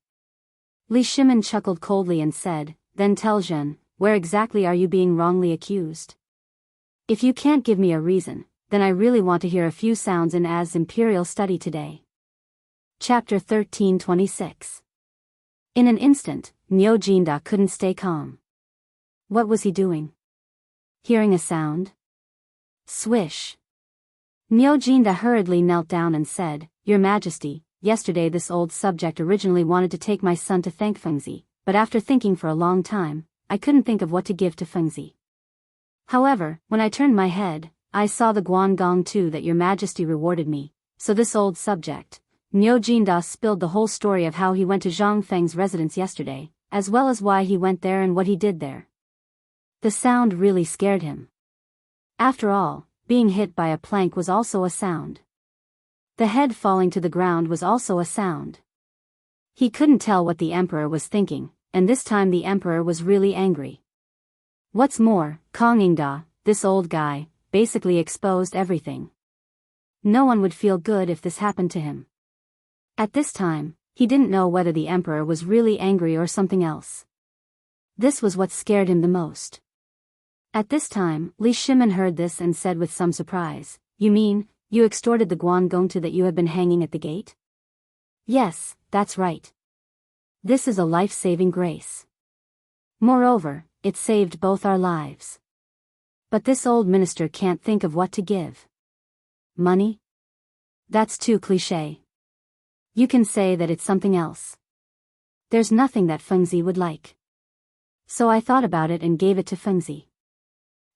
Li Shimin chuckled coldly and said, Then tell Zhen, where exactly are you being wrongly accused? If you can't give me a reason, then I really want to hear a few sounds in Az's imperial study today. Chapter 1326. In an instant, Niujinda couldn't stay calm. What was he doing? Hearing a sound? Swish. Niujinda hurriedly knelt down and said, Your Majesty, yesterday this old subject originally wanted to take my son to thank Fengzi, but after thinking for a long time, I couldn't think of what to give to Fengzi. However, when I turned my head, I saw the Guangong too that Your Majesty rewarded me, so this old subject. Niujinda spilled the whole story of how he went to Zhang Feng's residence yesterday, as well as why he went there and what he did there. The sound really scared him. After all, being hit by a plank was also a sound. The head falling to the ground was also a sound. He couldn't tell what the emperor was thinking, and this time the emperor was really angry. What's more, Kong Yingda, this old guy, basically exposed everything. No one would feel good if this happened to him. At this time, he didn't know whether the emperor was really angry or something else. This was what scared him the most. At this time, Li Shimin heard this and said with some surprise, You mean, you extorted the Guangong that you have been hanging at the gate? Yes, that's right. This is a life-saving grace. Moreover, it saved both our lives. But this old minister can't think of what to give. Money? That's too cliché. You can say that it's something else. There's nothing that Fengzi would like. So I thought about it and gave it to Fengzi.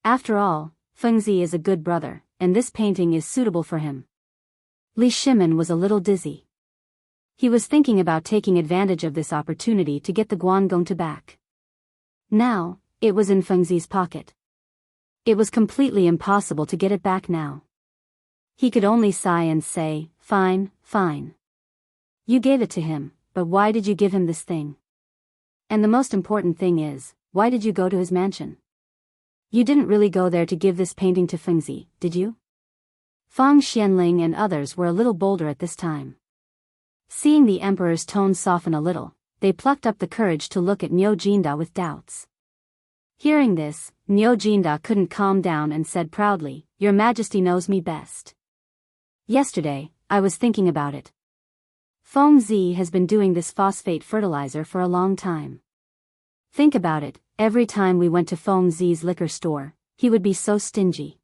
After all, Fengzi is a good brother, and this painting is suitable for him. Li Shimin was a little dizzy. He was thinking about taking advantage of this opportunity to get the Guangong back. Now, it was in Fengzi's pocket. It was completely impossible to get it back now. He could only sigh and say, Fine, fine. You gave it to him, but why did you give him this thing? And the most important thing is, why did you go to his mansion? You didn't really go there to give this painting to Fengzi, did you? Fang Xianling and others were a little bolder at this time. Seeing the emperor's tone soften a little, they plucked up the courage to look at Niujinda with doubts. Hearing this, Niujinda couldn't calm down and said proudly, Your Majesty knows me best. Yesterday, I was thinking about it. Fengzi has been doing this phosphate fertilizer for a long time. Think about it, every time we went to Fengzi's liquor store, he would be so stingy.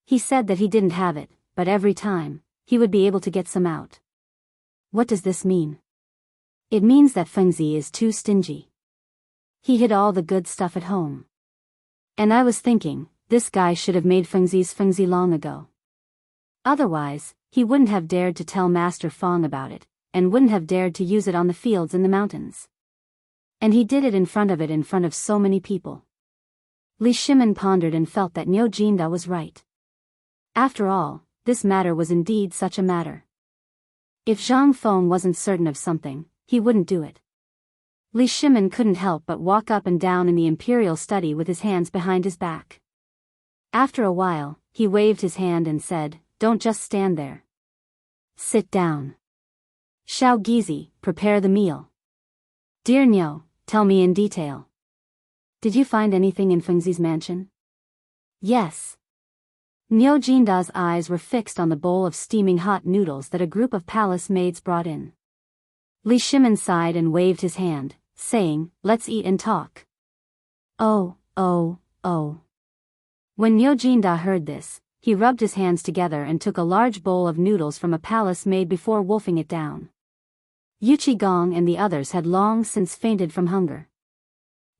He said that he didn't have it, but every time, he would be able to get some out. What does this mean? It means that Fengzi is too stingy. He hid all the good stuff at home. And I was thinking, this guy should have made Fengzi long ago. Otherwise, he wouldn't have dared to tell Master Feng about it, and wouldn't have dared to use it on the fields in the mountains. And he did it in front of so many people. Li Shimin pondered and felt that Niu Jinda was right. After all, this matter was indeed such a matter. If Zhang Feng wasn't certain of something, he wouldn't do it. Li Shimin couldn't help but walk up and down in the imperial study with his hands behind his back. After a while, he waved his hand and said, "Don't just stand there. Sit down. Xiao Gizi, prepare the meal. Dear Niu, tell me in detail. Did you find anything in Fengzi's mansion?" "Yes." Niu Jinda's eyes were fixed on the bowl of steaming hot noodles that a group of palace maids brought in. Li Shimin sighed and waved his hand, saying, "Let's eat and talk." Oh. When Niu Jinda heard this, he rubbed his hands together and took a large bowl of noodles from a palace maid before wolfing it down. Yu Qigong and the others had long since fainted from hunger.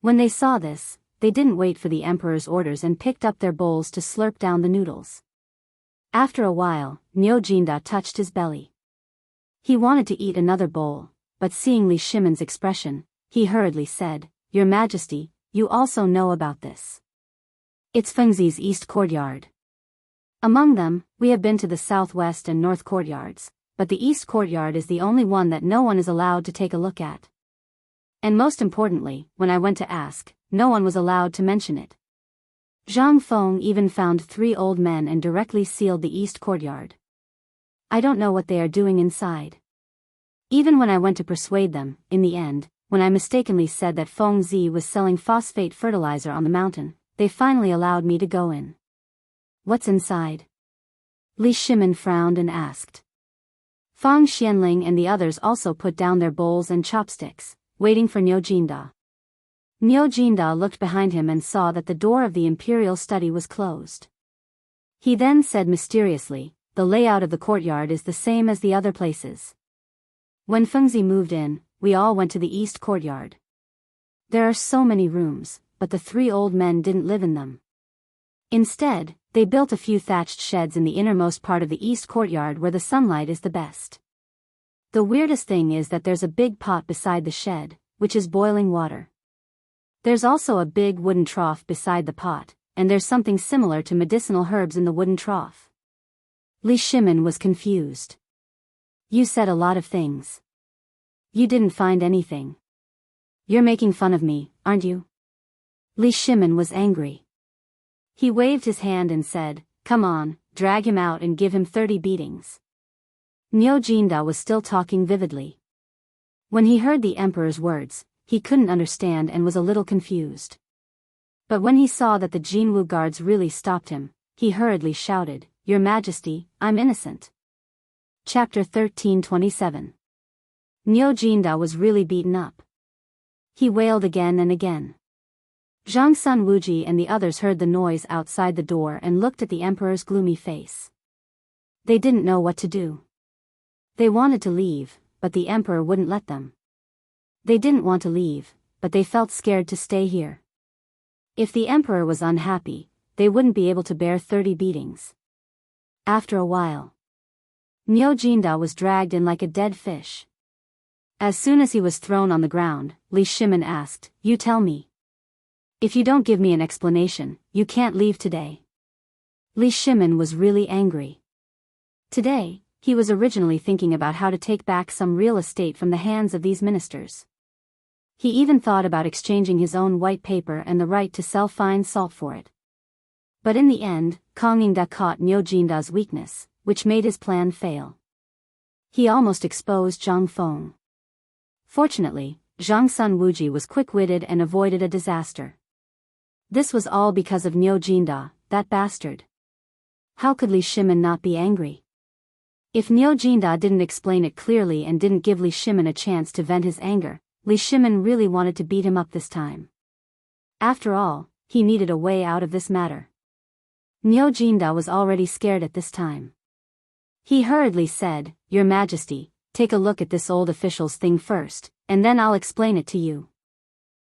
When they saw this, they didn't wait for the emperor's orders and picked up their bowls to slurp down the noodles. After a while, Niu Jinda touched his belly. He wanted to eat another bowl, but seeing Li Shimin's expression, he hurriedly said, "Your Majesty, you also know about this. It's Fengzi's east courtyard. Among them, we have been to the southwest and north courtyards, but the east courtyard is the only one that no one is allowed to take a look at. And most importantly, when I went to ask, no one was allowed to mention it. Zhang Feng even found 3 old men and directly sealed the east courtyard. I don't know what they are doing inside. Even when I went to persuade them, in the end, when I mistakenly said that Feng Zi was selling phosphate fertilizer on the mountain, they finally allowed me to go in." "What's inside?" Li Shimin frowned and asked. Fang Xianling and the others also put down their bowls and chopsticks, waiting for Niu Jinda. Niu Jinda looked behind him and saw that the door of the imperial study was closed. He then said mysteriously, "The layout of the courtyard is the same as the other places. When Fengzi moved in, we all went to the east courtyard. There are so many rooms, but the 3 old men didn't live in them. Instead, they built a few thatched sheds in the innermost part of the east courtyard where the sunlight is the best. The weirdest thing is that there's a big pot beside the shed, which is boiling water. There's also a big wooden trough beside the pot, and there's something similar to medicinal herbs in the wooden trough." Li Shimin was confused. "You said a lot of things. You didn't find anything. You're making fun of me, aren't you?" Li Shimin was angry. He waved his hand and said, "Come on, drag him out and give him 30 beatings." Niu Jinda was still talking vividly. When he heard the emperor's words, he couldn't understand and was a little confused. But when he saw that the Jinwu guards really stopped him, he hurriedly shouted, "Your Majesty, I'm innocent." Chapter 13:27. Niu Jinda was really beaten up. He wailed again and again. Zhang Sun Wuji and the others heard the noise outside the door and looked at the emperor's gloomy face. They didn't know what to do. They wanted to leave, but the emperor wouldn't let them. They didn't want to leave, but they felt scared to stay here. If the emperor was unhappy, they wouldn't be able to bear 30 beatings. After a while, Niu Jinda was dragged in like a dead fish. As soon as he was thrown on the ground, Li Shimin asked, "You tell me. If you don't give me an explanation, you can't leave today." Li Shimin was really angry. Today, he was originally thinking about how to take back some real estate from the hands of these ministers. He even thought about exchanging his own white paper and the right to sell fine salt for it. But in the end, Kang Yingda caught Niu Jinda's weakness, which made his plan fail. He almost exposed Zhang Feng. Fortunately, Zhang Sun Wuji was quick-witted and avoided a disaster. This was all because of Niu Jinda, that bastard. How could Li Shimin not be angry? If Niu Jinda didn't explain it clearly and didn't give Li Shimin a chance to vent his anger, Li Shimin really wanted to beat him up this time. After all, he needed a way out of this matter. Niu Jinda was already scared at this time. He hurriedly said, "Your Majesty, take a look at this old official's thing first, and then I'll explain it to you."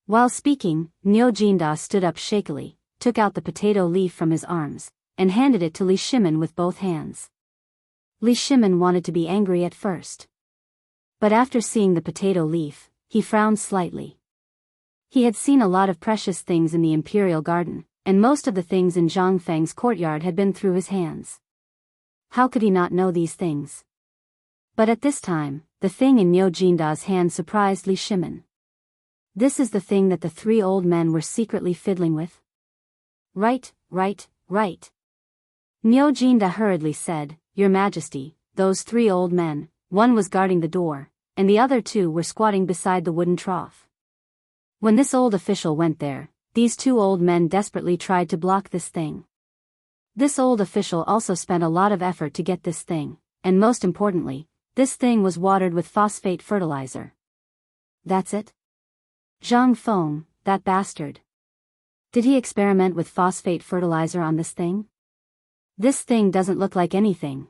While speaking, Niu Jinda stood up shakily, took out the potato leaf from his arms, and handed it to Li Shimin with both hands. Li Shimin wanted to be angry at first. But after seeing the potato leaf, he frowned slightly. He had seen a lot of precious things in the imperial garden, and most of the things in Zhang Feng's courtyard had been through his hands. How could he not know these things? But at this time, the thing in Niu Jinda's hand surprised Li Shimin. This is the thing that the three old men were secretly fiddling with? Right. Niu Jinda hurriedly said, Your Majesty, those three old men, one was guarding the door, and the other two were squatting beside the wooden trough. When this old official went there, these two old men desperately tried to block this thing. This old official also spent a lot of effort to get this thing, and most importantly, this thing was watered with phosphate fertilizer. That's it? Zhang Feng, that bastard. Did he experiment with phosphate fertilizer on this thing? This thing doesn't look like anything.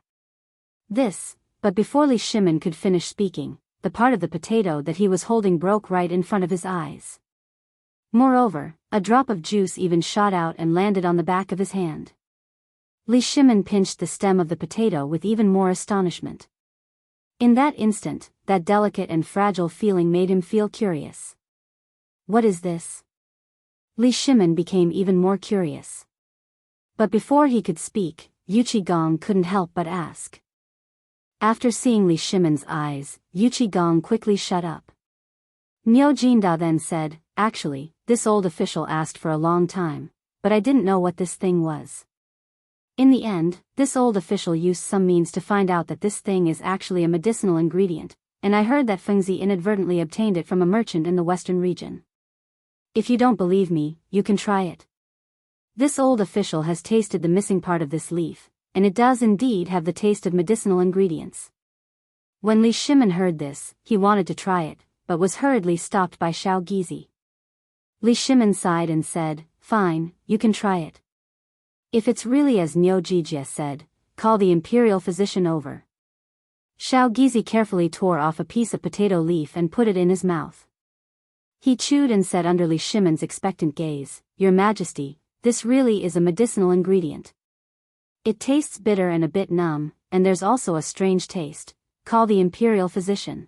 But before Li Shimin could finish speaking, the part of the potato that he was holding broke right in front of his eyes. Moreover, a drop of juice even shot out and landed on the back of his hand. Li Shimin pinched the stem of the potato with even more astonishment. In that instant, that delicate and fragile feeling made him feel curious. What is this? Li Shimin became even more curious. But before he could speak, Yuqi Gong couldn't help but ask. After seeing Li Shimin's eyes, Yuqi Gong quickly shut up. Niu Jinda then said, Actually, this old official asked for a long time, but I didn't know what this thing was. In the end, this old official used some means to find out that this thing is actually a medicinal ingredient, and I heard that Fengzi inadvertently obtained it from a merchant in the western region. If you don't believe me, you can try it. This old official has tasted the missing part of this leaf, and it does indeed have the taste of medicinal ingredients. When Li Shimin heard this, he wanted to try it, but was hurriedly stopped by Xiao Gizi. Li Shimin sighed and said, Fine, you can try it. If it's really as Niu Jinda said, call the imperial physician over. Xiao Gizi carefully tore off a piece of potato leaf and put it in his mouth. He chewed and said under Li Shimin's expectant gaze, Your Majesty, this really is a medicinal ingredient. It tastes bitter and a bit numb, and there's also a strange taste. Call the imperial physician.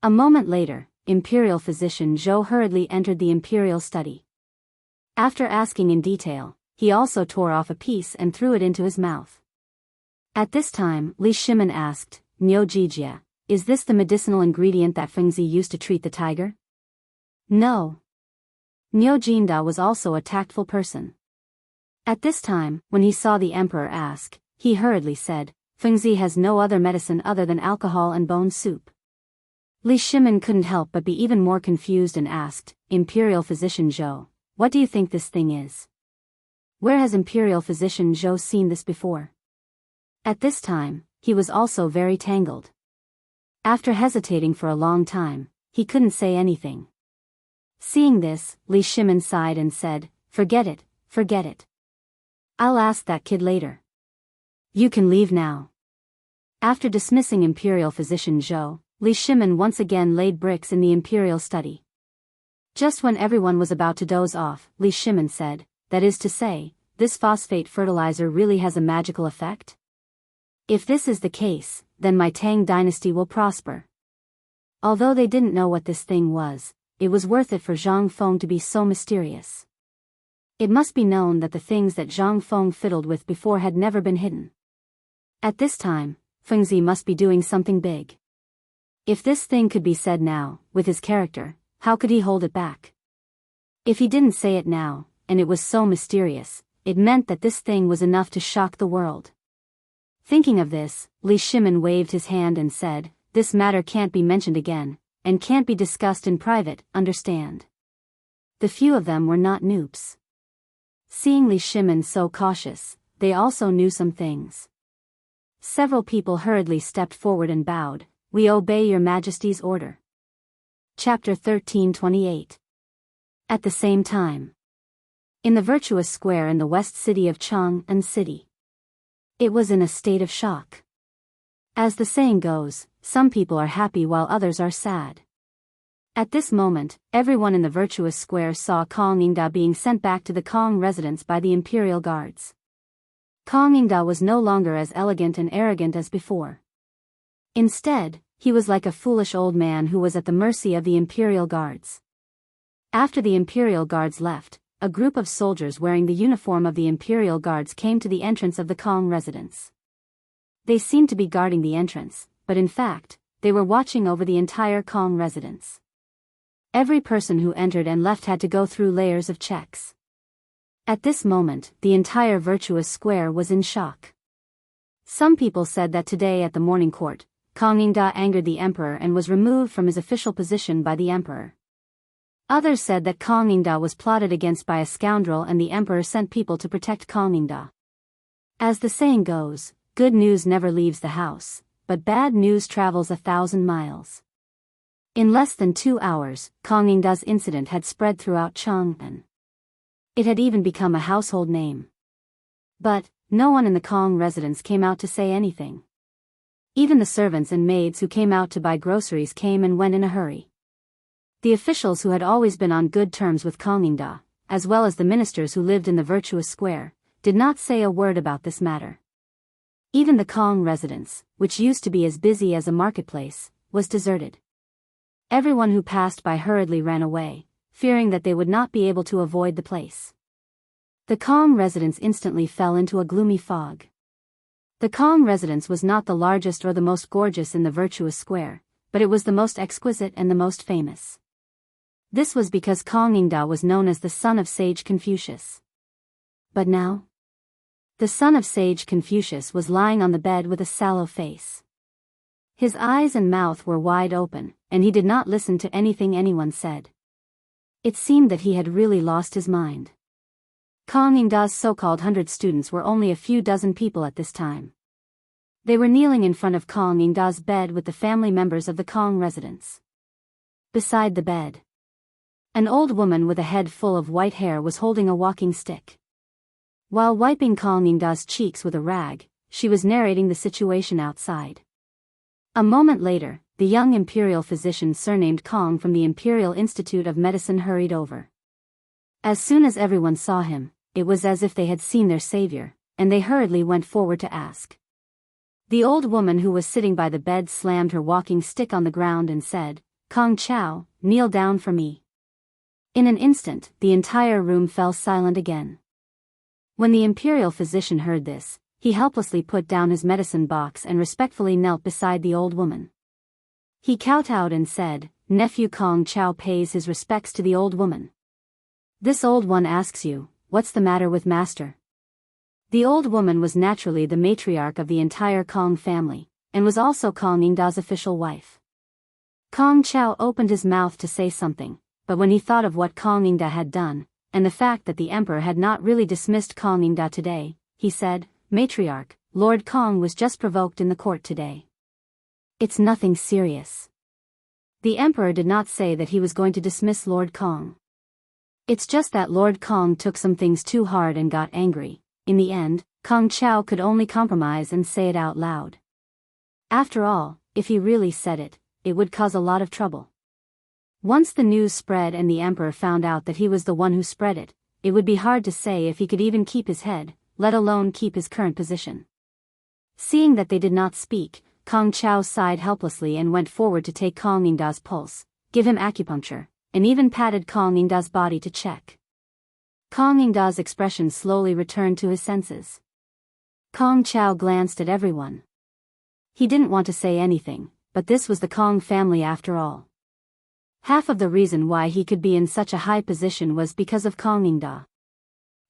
A moment later, imperial physician Zhou hurriedly entered the imperial study. After asking in detail, he also tore off a piece and threw it into his mouth. At this time, Li Shimin asked, Niu Jinda, is this the medicinal ingredient that Fengzi used to treat the tiger? No. Niu Jinda was also a tactful person. At this time, when he saw the emperor ask, he hurriedly said, Fengzi has no other medicine other than alcohol and bone soup. Li Shimin couldn't help but be even more confused and asked, Imperial physician Zhou, what do you think this thing is? Where has Imperial physician Zhou seen this before? At this time, he was also very tangled. After hesitating for a long time, he couldn't say anything. Seeing this, Li Shimin sighed and said, Forget it. I'll ask that kid later. You can leave now. After dismissing Imperial physician Zhou, Li Shimin once again laid bricks in the imperial study. Just when everyone was about to doze off, Li Shimin said, That is to say, this phosphate fertilizer really has a magical effect? If this is the case, then my Tang dynasty will prosper. Although they didn't know what this thing was, it was worth it for Zhang Feng to be so mysterious. It must be known that the things that Zhang Feng fiddled with before had never been hidden. At this time, Fengzi must be doing something big. If this thing could be said now, with his character, how could he hold it back? If he didn't say it now, and it was so mysterious, it meant that this thing was enough to shock the world. Thinking of this, Li Shimin waved his hand and said, This matter can't be mentioned again, and can't be discussed in private, understand? The few of them were not noobs. Seeing Li Shimin so cautious, they also knew some things. Several people hurriedly stepped forward and bowed, We obey your Majesty's order. Chapter 1328. At the same time. In the virtuous square in the west city of Chang'an City. It was in a state of shock. As the saying goes, some people are happy while others are sad. At this moment, everyone in the virtuous square saw Kong Ingda being sent back to the Kong residence by the imperial guards. Kong Ingda was no longer as elegant and arrogant as before. Instead, he was like a foolish old man who was at the mercy of the imperial guards. After the imperial guards left, a group of soldiers wearing the uniform of the imperial guards came to the entrance of the Kong residence. They seemed to be guarding the entrance, but in fact, they were watching over the entire Kong residence. Every person who entered and left had to go through layers of checks. At this moment, the entire virtuous square was in shock. Some people said that today at the morning court, Kong Ingda angered the emperor and was removed from his official position by the emperor. Others said that Kong Ingda was plotted against by a scoundrel and the emperor sent people to protect Kong Ingda. As the saying goes, good news never leaves the house, but bad news travels 1,000 miles. In less than 2 hours, Kong Ingda's incident had spread throughout Chang'an. It had even become a household name. But no one in the Kong residence came out to say anything. Even the servants and maids who came out to buy groceries came and went in a hurry. The officials who had always been on good terms with Kong Ingda, as well as the ministers who lived in the virtuous square, did not say a word about this matter. Even the Kong residence, which used to be as busy as a marketplace, was deserted. Everyone who passed by hurriedly ran away, fearing that they would not be able to avoid the place. The Kong residence instantly fell into a gloomy fog. The Kong residence was not the largest or the most gorgeous in the virtuous square, but it was the most exquisite and the most famous. This was because Kong Ingda was known as the son of sage Confucius. But now? The son of sage Confucius was lying on the bed with a sallow face. His eyes and mouth were wide open, and he did not listen to anything anyone said. It seemed that he had really lost his mind. Kong Ingda's so-called 100 students were only a few dozen people at this time. They were kneeling in front of Kong Ingda's bed with the family members of the Kong residence. Beside the bed, an old woman with a head full of white hair was holding a walking stick. While wiping Kong Ingda's cheeks with a rag, she was narrating the situation outside. A moment later, the young imperial physician surnamed Kong from the Imperial Institute of Medicine hurried over. As soon as everyone saw him, it was as if they had seen their savior, and they hurriedly went forward to ask. The old woman who was sitting by the bed slammed her walking stick on the ground and said, "Kong Chao, kneel down for me." In an instant, the entire room fell silent again. When the imperial physician heard this, he helplessly put down his medicine box and respectfully knelt beside the old woman. He kowtowed and said, "Nephew Kong Chao pays his respects to the old woman. This old one asks you, what's the matter with master?" The old woman was naturally the matriarch of the entire Kong family, and was also Kong Ingda's official wife. Kong Chao opened his mouth to say something, but when he thought of what Kong Ingda had done, and the fact that the emperor had not really dismissed Kong Ingda today, he said, "Matriarch, Lord Kong was just provoked in the court today. It's nothing serious." The emperor did not say that he was going to dismiss Lord Kong. It's just that Lord Kong took some things too hard and got angry. In the end, Kong Chao could only compromise and say it out loud. After all, if he really said it, it would cause a lot of trouble. Once the news spread and the emperor found out that he was the one who spread it, it would be hard to say if he could even keep his head, let alone keep his current position. Seeing that they did not speak, Kong Chao sighed helplessly and went forward to take Kong Ingda's pulse, give him acupuncture, and even patted Kong Ingda's body to check. Kong Ingda's expression slowly returned to his senses. Kong Chao glanced at everyone. He didn't want to say anything, but this was the Kong family after all. Half of the reason why he could be in such a high position was because of Kong Ingda.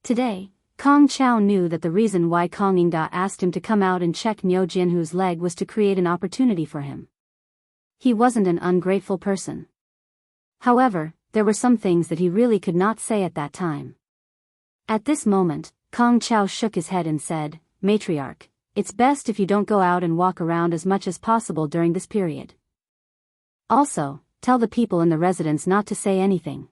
Today, Kong Chao knew that the reason why Kong Ingda asked him to come out and check Niu Jianhu's leg was to create an opportunity for him. He wasn't an ungrateful person. However, there were some things that he really could not say at that time. At this moment, Kong Chao shook his head and said, "Matriarch, it's best if you don't go out and walk around as much as possible during this period. Also, tell the people in the residence not to say anything.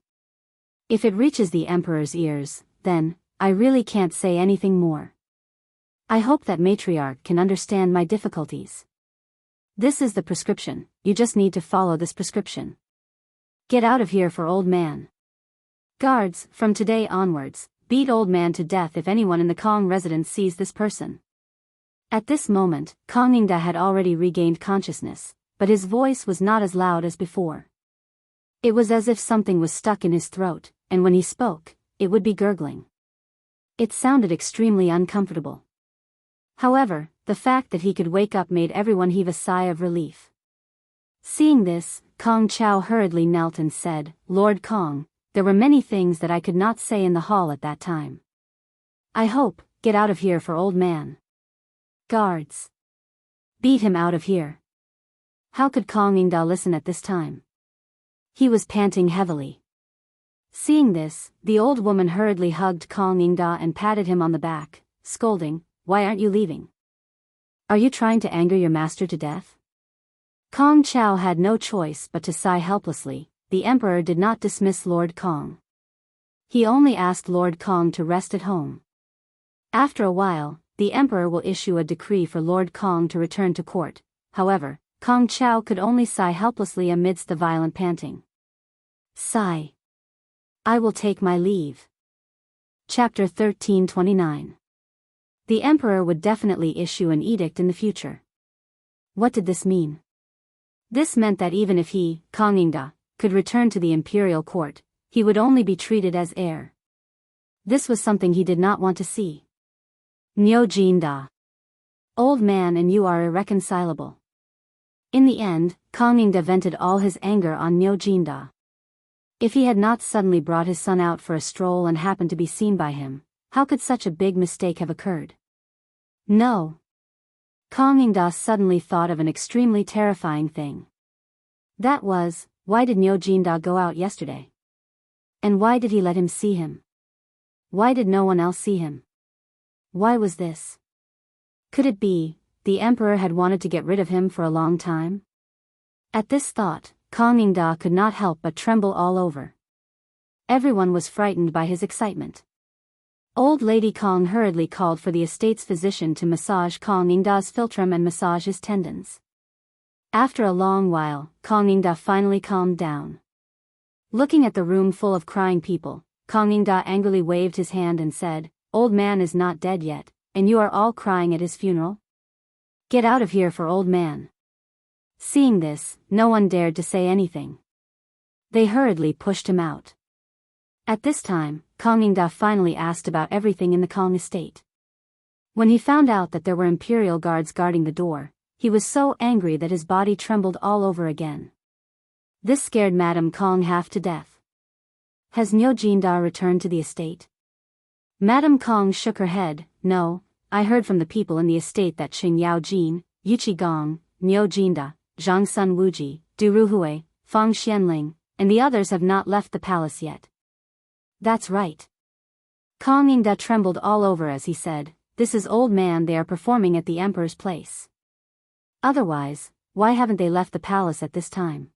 If it reaches the emperor's ears, then, I really can't say anything more. I hope that matriarch can understand my difficulties. This is the prescription, you just need to follow this prescription." Get out of here for old man. Guards, from today onwards, beat old man to death if anyone in the Kong residence sees this person. At this moment, Kong Ningda had already regained consciousness, but his voice was not as loud as before. It was as if something was stuck in his throat, and when he spoke, it would be gurgling. It sounded extremely uncomfortable. However, the fact that he could wake up made everyone heave a sigh of relief. Seeing this, Kong Chao hurriedly knelt and said, "Lord Kong, there were many things that I could not say in the hall at that time. I hope, get out of here for old man. Guards. Beat him out of here." How could Kong Ningda listen at this time? He was panting heavily. Seeing this, the old woman hurriedly hugged Kong Ningda and patted him on the back, scolding, "Why aren't you leaving? Are you trying to anger your master to death?" Kong Chao had no choice but to sigh helplessly. The emperor did not dismiss Lord Kong. He only asked Lord Kong to rest at home. After a while, the emperor will issue a decree for Lord Kong to return to court. However, Kong Chao could only sigh helplessly amidst the violent panting. Sigh. I will take my leave. Chapter 1329. The emperor would definitely issue an edict in the future. What did this mean? This meant that even if he, Kong Ningda, could return to the imperial court, he would only be treated as heir. This was something he did not want to see. Nyo Jinda. Old man and you are irreconcilable. In the end, Kong Ningda vented all his anger on Nyo Jinda. If he had not suddenly brought his son out for a stroll and happened to be seen by him, how could such a big mistake have occurred? No. Kong Ningda suddenly thought of an extremely terrifying thing. That was, why did Nyo Jinda go out yesterday? And why did he let him see him? Why did no one else see him? Why was this? Could it be, the emperor had wanted to get rid of him for a long time? At this thought, Kong Ningda could not help but tremble all over. Everyone was frightened by his excitement. Old Lady Kong hurriedly called for the estate's physician to massage Kong Ningda's philtrum and massage his tendons. After a long while, Kong Ningda finally calmed down. Looking at the room full of crying people, Kong Ningda angrily waved his hand and said, "Old man is not dead yet, and you are all crying at his funeral? Get out of here for old man." Seeing this, no one dared to say anything. They hurriedly pushed him out. At this time, Kong Ningda finally asked about everything in the Kong estate. When he found out that there were imperial guards guarding the door, he was so angry that his body trembled all over again. This scared Madame Kong half to death. Has Nyo Jinda returned to the estate? Madame Kong shook her head. No, I heard from the people in the estate that Qing Yao Jin, Yuqi Gong, Nyo Jinda, Zhang Sun Wuji, Du Ruhui, Fang Xianling, and the others have not left the palace yet. That's right. Kong Ningda trembled all over as he said, "This is old man they are performing at the emperor's place. Otherwise, why haven't they left the palace at this time?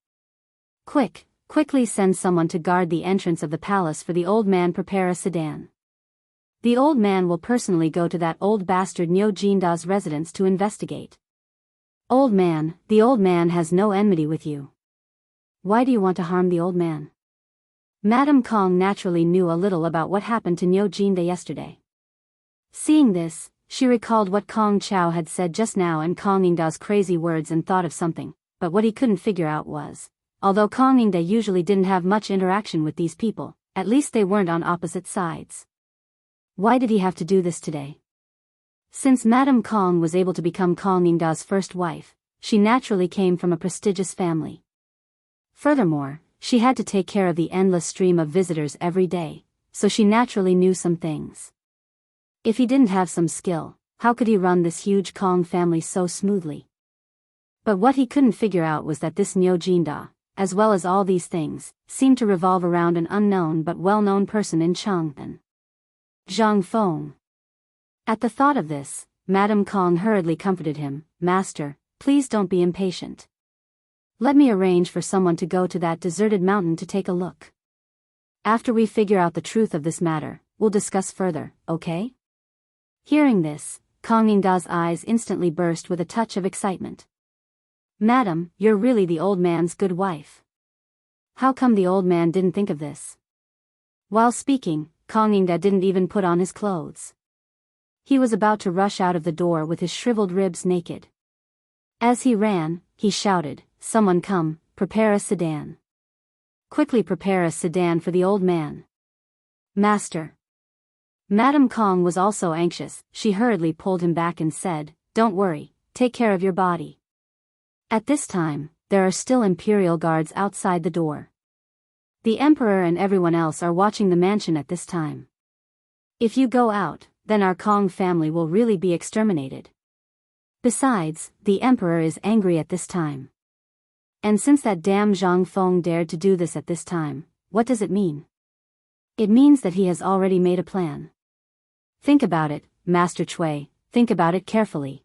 Quickly send someone to guard the entrance of the palace for the old man. Prepare a sedan. The old man will personally go to that old bastard Nyo Jinda's residence to investigate. Old man, the old man has no enmity with you. Why do you want to harm the old man?" Madame Kong naturally knew a little about what happened to Nyo Jinda yesterday. Seeing this, she recalled what Kong Chao had said just now and Kong Ningda's crazy words and thought of something, but what he couldn't figure out was, although Kong Ningda usually didn't have much interaction with these people, at least they weren't on opposite sides. Why did he have to do this today? Since Madame Kong was able to become Kong Ningda's first wife, she naturally came from a prestigious family. Furthermore, she had to take care of the endless stream of visitors every day, so she naturally knew some things. If he didn't have some skill, how could he run this huge Kong family so smoothly? But what he couldn't figure out was that this Nyo Jinda, as well as all these things, seemed to revolve around an unknown but well-known person in Chang'an. Zhang Feng. At the thought of this, Madame Kong hurriedly comforted him, "Master, please don't be impatient. Let me arrange for someone to go to that deserted mountain to take a look. After we figure out the truth of this matter, we'll discuss further, okay?" Hearing this, Kong Ningda's eyes instantly burst with a touch of excitement. "Madam, you're really the old man's good wife. How come the old man didn't think of this? While speaking, Chang'an didn't even put on his clothes. He was about to rush out of the door with his shriveled ribs naked. As he ran, he shouted, "Someone come, prepare a sedan. Quickly prepare a sedan for the old man." "Master." Madame Kong was also anxious. She hurriedly pulled him back and said, "Don't worry, take care of your body." At this time, there are still imperial guards outside the door. The emperor and everyone else are watching the mansion at this time. If you go out, then our Kong family will really be exterminated. Besides, the emperor is angry at this time. And since that damn Zhang Feng dared to do this at this time, what does it mean? It means that he has already made a plan. Think about it, Master Chui, think about it carefully.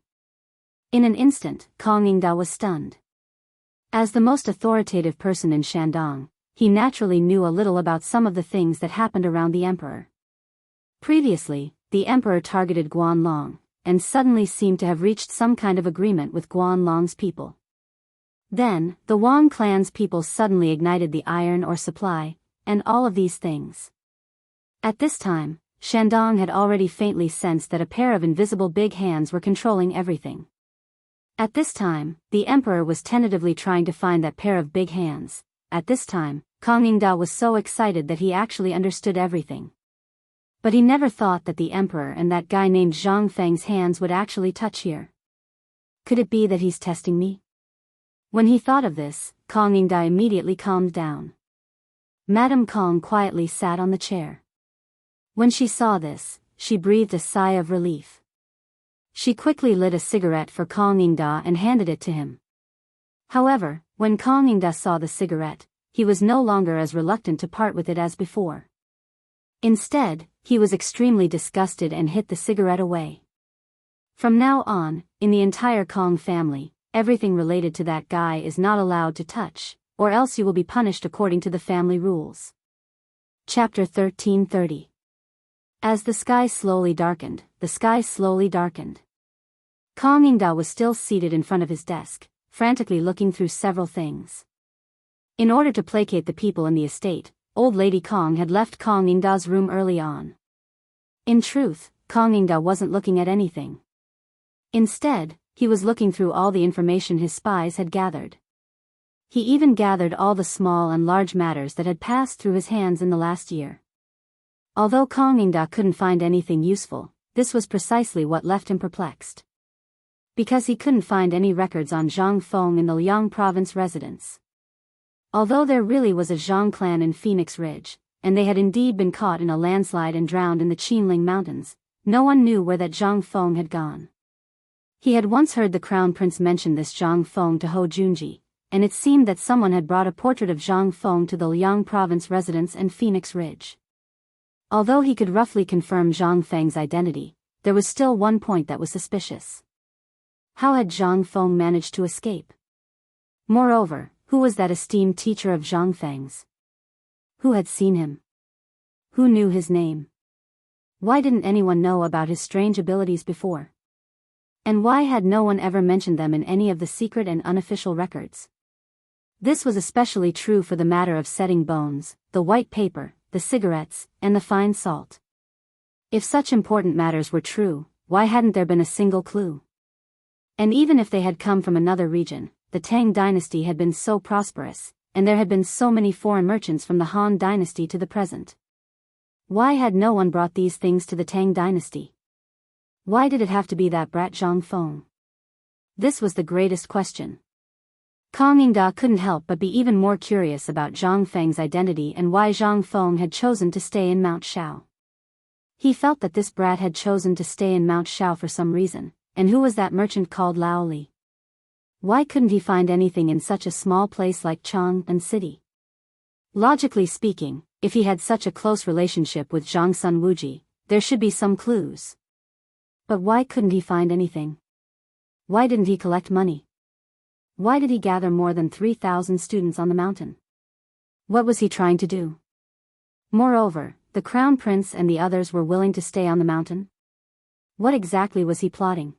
In an instant, Chang'an was stunned. As the most authoritative person in Shandong, he naturally knew a little about some of the things that happened around the emperor. Previously, the emperor targeted Guanlong, and suddenly seemed to have reached some kind of agreement with Guanlong's people. Then, the Wang clan's people suddenly ignited the iron ore supply, and all of these things. At this time, Shandong had already faintly sensed that a pair of invisible big hands were controlling everything. At this time, the emperor was tentatively trying to find that pair of big hands. At this time, Chang'an was so excited that he actually understood everything. But he never thought that the emperor and that guy named Zhang Feng's hands would actually touch here. Could it be that he's testing me? When he thought of this, Chang'an immediately calmed down. Madame Kong quietly sat on the chair. When she saw this, she breathed a sigh of relief. She quickly lit a cigarette for Chang'an and handed it to him. However, when Chang'an saw the cigarette, he was no longer as reluctant to part with it as before. Instead, he was extremely disgusted and hit the cigarette away. From now on, in the entire Kong family, everything related to that guy is not allowed to touch, or else you will be punished according to the family rules. Chapter 1330. As the sky slowly darkened, Chang'an was still seated in front of his desk, frantically looking through several things. In order to placate the people in the estate, old Lady Kong had left Chang'an's room early on. In truth, Chang'an wasn't looking at anything. Instead, he was looking through all the information his spies had gathered. He even gathered all the small and large matters that had passed through his hands in the last year. Although Chang'an couldn't find anything useful, this was precisely what left him perplexed. Because he couldn't find any records on Zhang Feng in the Liang province residence. Although there really was a Zhang clan in Phoenix Ridge, and they had indeed been caught in a landslide and drowned in the Qinling Mountains, no one knew where that Zhang Feng had gone. He had once heard the crown prince mention this Zhang Feng to Ho Junji, and it seemed that someone had brought a portrait of Zhang Feng to the Liang province residence and Phoenix Ridge. Although he could roughly confirm Zhang Feng's identity, there was still one point that was suspicious. How had Zhang Feng managed to escape? Moreover, who was that esteemed teacher of Zhang Feng's? Who had seen him? Who knew his name? Why didn't anyone know about his strange abilities before? And why had no one ever mentioned them in any of the secret and unofficial records? This was especially true for the matter of setting bones, the white paper, the cigarettes, and the fine salt. If such important matters were true, why hadn't there been a single clue? And even if they had come from another region, the Tang dynasty had been so prosperous, and there had been so many foreign merchants from the Han dynasty to the present. Why had no one brought these things to the Tang dynasty? Why did it have to be that brat Zhang Feng? This was the greatest question. Chang'an couldn't help but be even more curious about Zhang Feng's identity and why Zhang Feng had chosen to stay in Mount Shao. He felt that this brat had chosen to stay in Mount Shao for some reason, and who was that merchant called Lao Li? Why couldn't he find anything in such a small place like Chang'an City? Logically speaking, if he had such a close relationship with Zhang Sun Wuji, there should be some clues. But why couldn't he find anything? Why didn't he collect money? Why did he gather more than 3,000 students on the mountain? What was he trying to do? Moreover, the crown prince and the others were willing to stay on the mountain? What exactly was he plotting?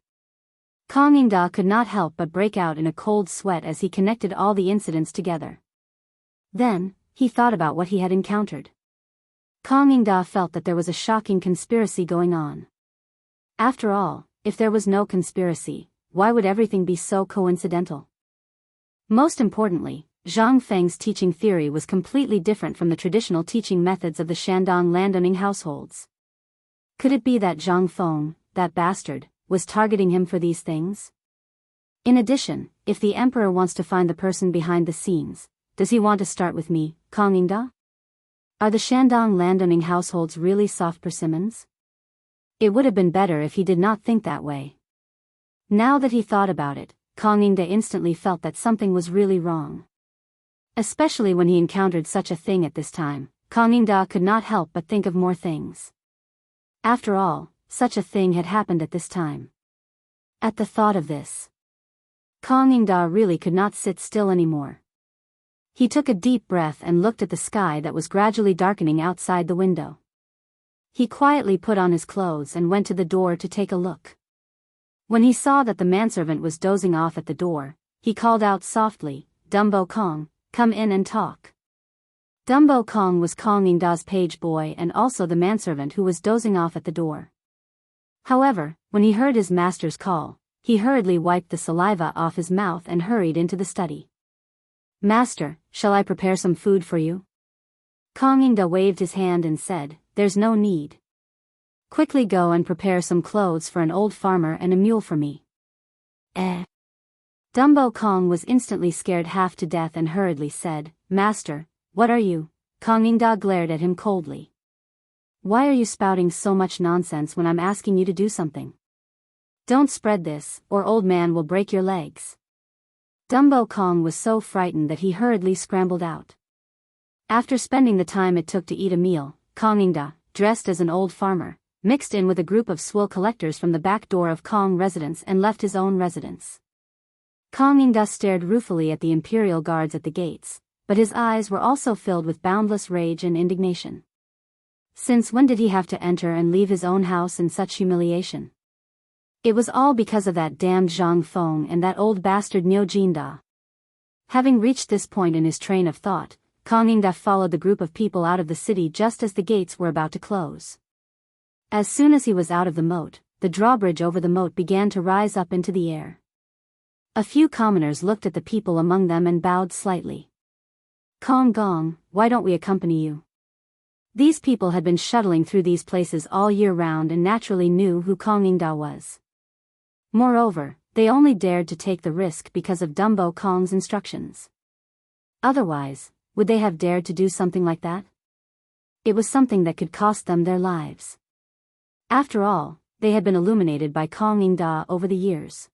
Chang'an could not help but break out in a cold sweat as he connected all the incidents together. Then, he thought about what he had encountered. Chang'an felt that there was a shocking conspiracy going on. After all, if there was no conspiracy, why would everything be so coincidental? Most importantly, Zhang Feng's teaching theory was completely different from the traditional teaching methods of the Shandong landowning households. Could it be that Zhang Feng, that bastard, was targeting him for these things? In addition, if the emperor wants to find the person behind the scenes, does he want to start with me, Chang'an? Are the Shandong landowning households really soft persimmons? It would have been better if he did not think that way. Now that he thought about it, Chang'an instantly felt that something was really wrong. Especially when he encountered such a thing at this time, Chang'an could not help but think of more things. After all, such a thing had happened at this time. At the thought of this, Chang'an really could not sit still anymore. He took a deep breath and looked at the sky that was gradually darkening outside the window. He quietly put on his clothes and went to the door to take a look. When he saw that the manservant was dozing off at the door, he called out softly, "Dumbo Kong, come in and talk." Dumbo Kong was Chang'an's page boy and also the manservant who was dozing off at the door. However, when he heard his master's call, he hurriedly wiped the saliva off his mouth and hurried into the study. "Master, shall I prepare some food for you?" Chang'an waved his hand and said, "There's no need. Quickly go and prepare some clothes for an old farmer and a mule for me." Dumbo Kong was instantly scared half to death and hurriedly said, "Master, what are you?" Chang'an glared at him coldly. "Why are you spouting so much nonsense when I'm asking you to do something? Don't spread this, or old man will break your legs." Dumbo Kong was so frightened that he hurriedly scrambled out. After spending the time it took to eat a meal, Chang'an, dressed as an old farmer, mixed in with a group of swill collectors from the back door of Kong residence and left his own residence. Chang'an stared ruefully at the imperial guards at the gates, but his eyes were also filled with boundless rage and indignation. Since when did he have to enter and leave his own house in such humiliation? It was all because of that damned Zhang Feng and that old bastard Niu Jinda. Having reached this point in his train of thought, Chang'an followed the group of people out of the city just as the gates were about to close. As soon as he was out of the moat, the drawbridge over the moat began to rise up into the air. A few commoners looked at the people among them and bowed slightly. "Kong Gong, why don't we accompany you?" These people had been shuttling through these places all year round and naturally knew who Chang'an was. Moreover, they only dared to take the risk because of Dumbo Kong's instructions. Otherwise, would they have dared to do something like that? It was something that could cost them their lives. After all, they had been illuminated by Chang'an over the years.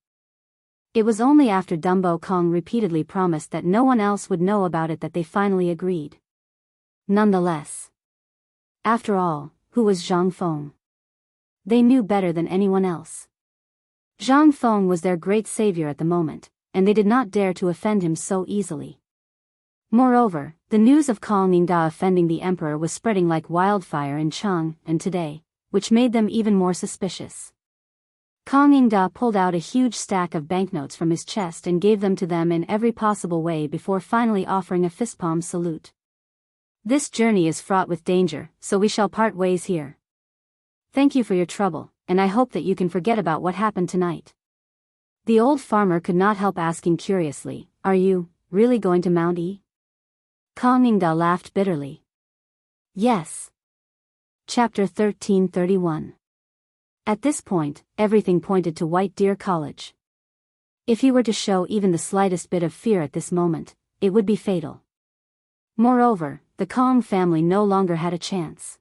It was only after Dumbo Kong repeatedly promised that no one else would know about it that they finally agreed. Nonetheless, after all, who was Zhang Feng? They knew better than anyone else. Zhang Feng was their great savior at the moment, and they did not dare to offend him so easily. Moreover, the news of Chang'an offending the emperor was spreading like wildfire in Chang'an today, which made them even more suspicious. Chang'an pulled out a huge stack of banknotes from his chest and gave them to them in every possible way before finally offering a fistpalm salute. "This journey is fraught with danger, so we shall part ways here. Thank you for your trouble, and I hope that you can forget about what happened tonight." The old farmer could not help asking curiously, "Are you really going to Mount E?" Chang'an laughed bitterly. "Yes." Chapter 1331. At this point, everything pointed to White Deer College. If he were to show even the slightest bit of fear at this moment, it would be fatal. Moreover, the Kong family no longer had a chance.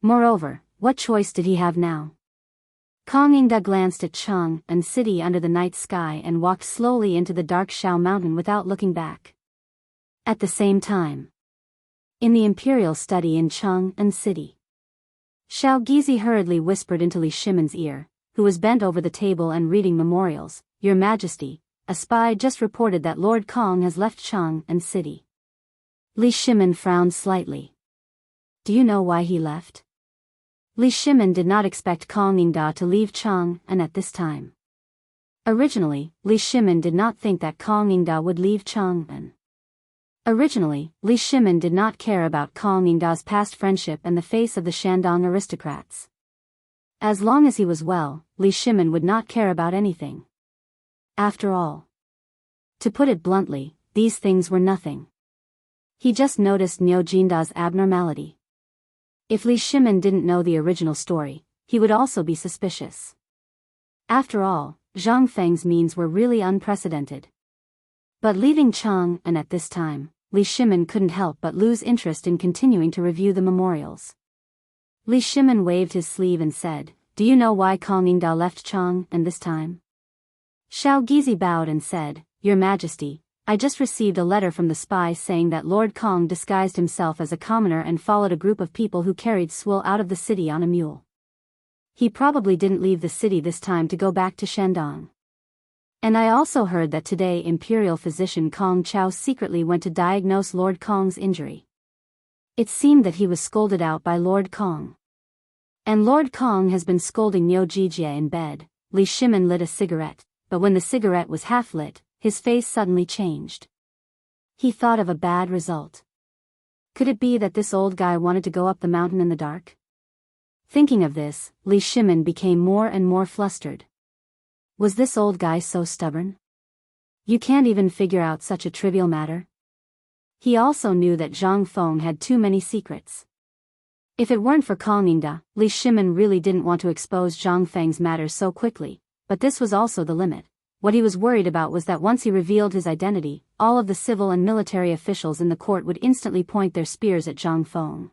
Moreover, what choice did he have now? Chang'an glanced at Chang'an city under the night sky and walked slowly into the dark Shao Mountain without looking back. At the same time, in the imperial study in Chang'an city, Shao Gizi hurriedly whispered into Li Shimon's ear, who was bent over the table and reading memorials, "Your Majesty, a spy just reported that Lord Kong has left Chang'an city." Li Shimon frowned slightly. "Do you know why he left?" Li Shimon did not expect Chang'an to leave Chang'an at this time. Originally, Li Shimon did not think that Chang'an would leave Chang'an. Originally, Li Shimin did not care about Kong Yingda's past friendship and the face of the Shandong aristocrats. As long as he was well, Li Shimin would not care about anything. After all, to put it bluntly, these things were nothing. He just noticed Niu Jinda's abnormality. If Li Shimin didn't know the original story, he would also be suspicious. After all, Zhang Feng's means were really unprecedented. But leaving Chang'an at this time, Li Shimin couldn't help but lose interest in continuing to review the memorials. Li Shimin waved his sleeve and said, "Do you know why Kong Yingda left Chang'an this time?" Xiao Gizi bowed and said, "Your Majesty, I just received a letter from the spies saying that Lord Kong disguised himself as a commoner and followed a group of people who carried Swil out of the city on a mule. He probably didn't leave the city this time to go back to Shandong. And I also heard that today Imperial physician Kong Chao secretly went to diagnose Lord Kong's injury. It seemed that he was scolded out by Lord Kong. And Lord Kong has been scolding Niu Jijie in bed." Li Shimin lit a cigarette, but when the cigarette was half lit, his face suddenly changed. He thought of a bad result. Could it be that this old guy wanted to go up the mountain in the dark? Thinking of this, Li Shimin became more and more flustered. Was this old guy so stubborn? You can't even figure out such a trivial matter? He also knew that Zhang Feng had too many secrets. If it weren't for Kong Yingda, Li Shimin really didn't want to expose Zhang Feng's matters so quickly, but this was also the limit. What he was worried about was that once he revealed his identity, all of the civil and military officials in the court would instantly point their spears at Zhang Feng.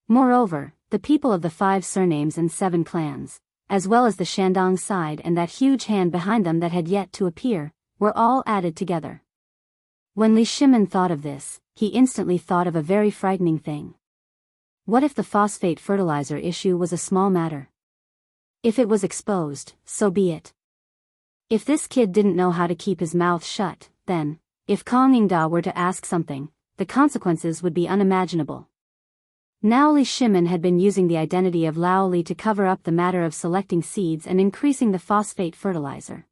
Moreover, the people of the 5 surnames and 7 clans, as well as the Shandong side and that huge hand behind them that had yet to appear, were all added together. When Li Shimin thought of this, he instantly thought of a very frightening thing. What if the phosphate fertilizer issue was a small matter? If it was exposed, so be it. If this kid didn't know how to keep his mouth shut, then, if Kong Yingda were to ask something, the consequences would be unimaginable. Now Li Shimin had been using the identity of Lao Li to cover up the matter of selecting seeds and increasing the phosphate fertilizer.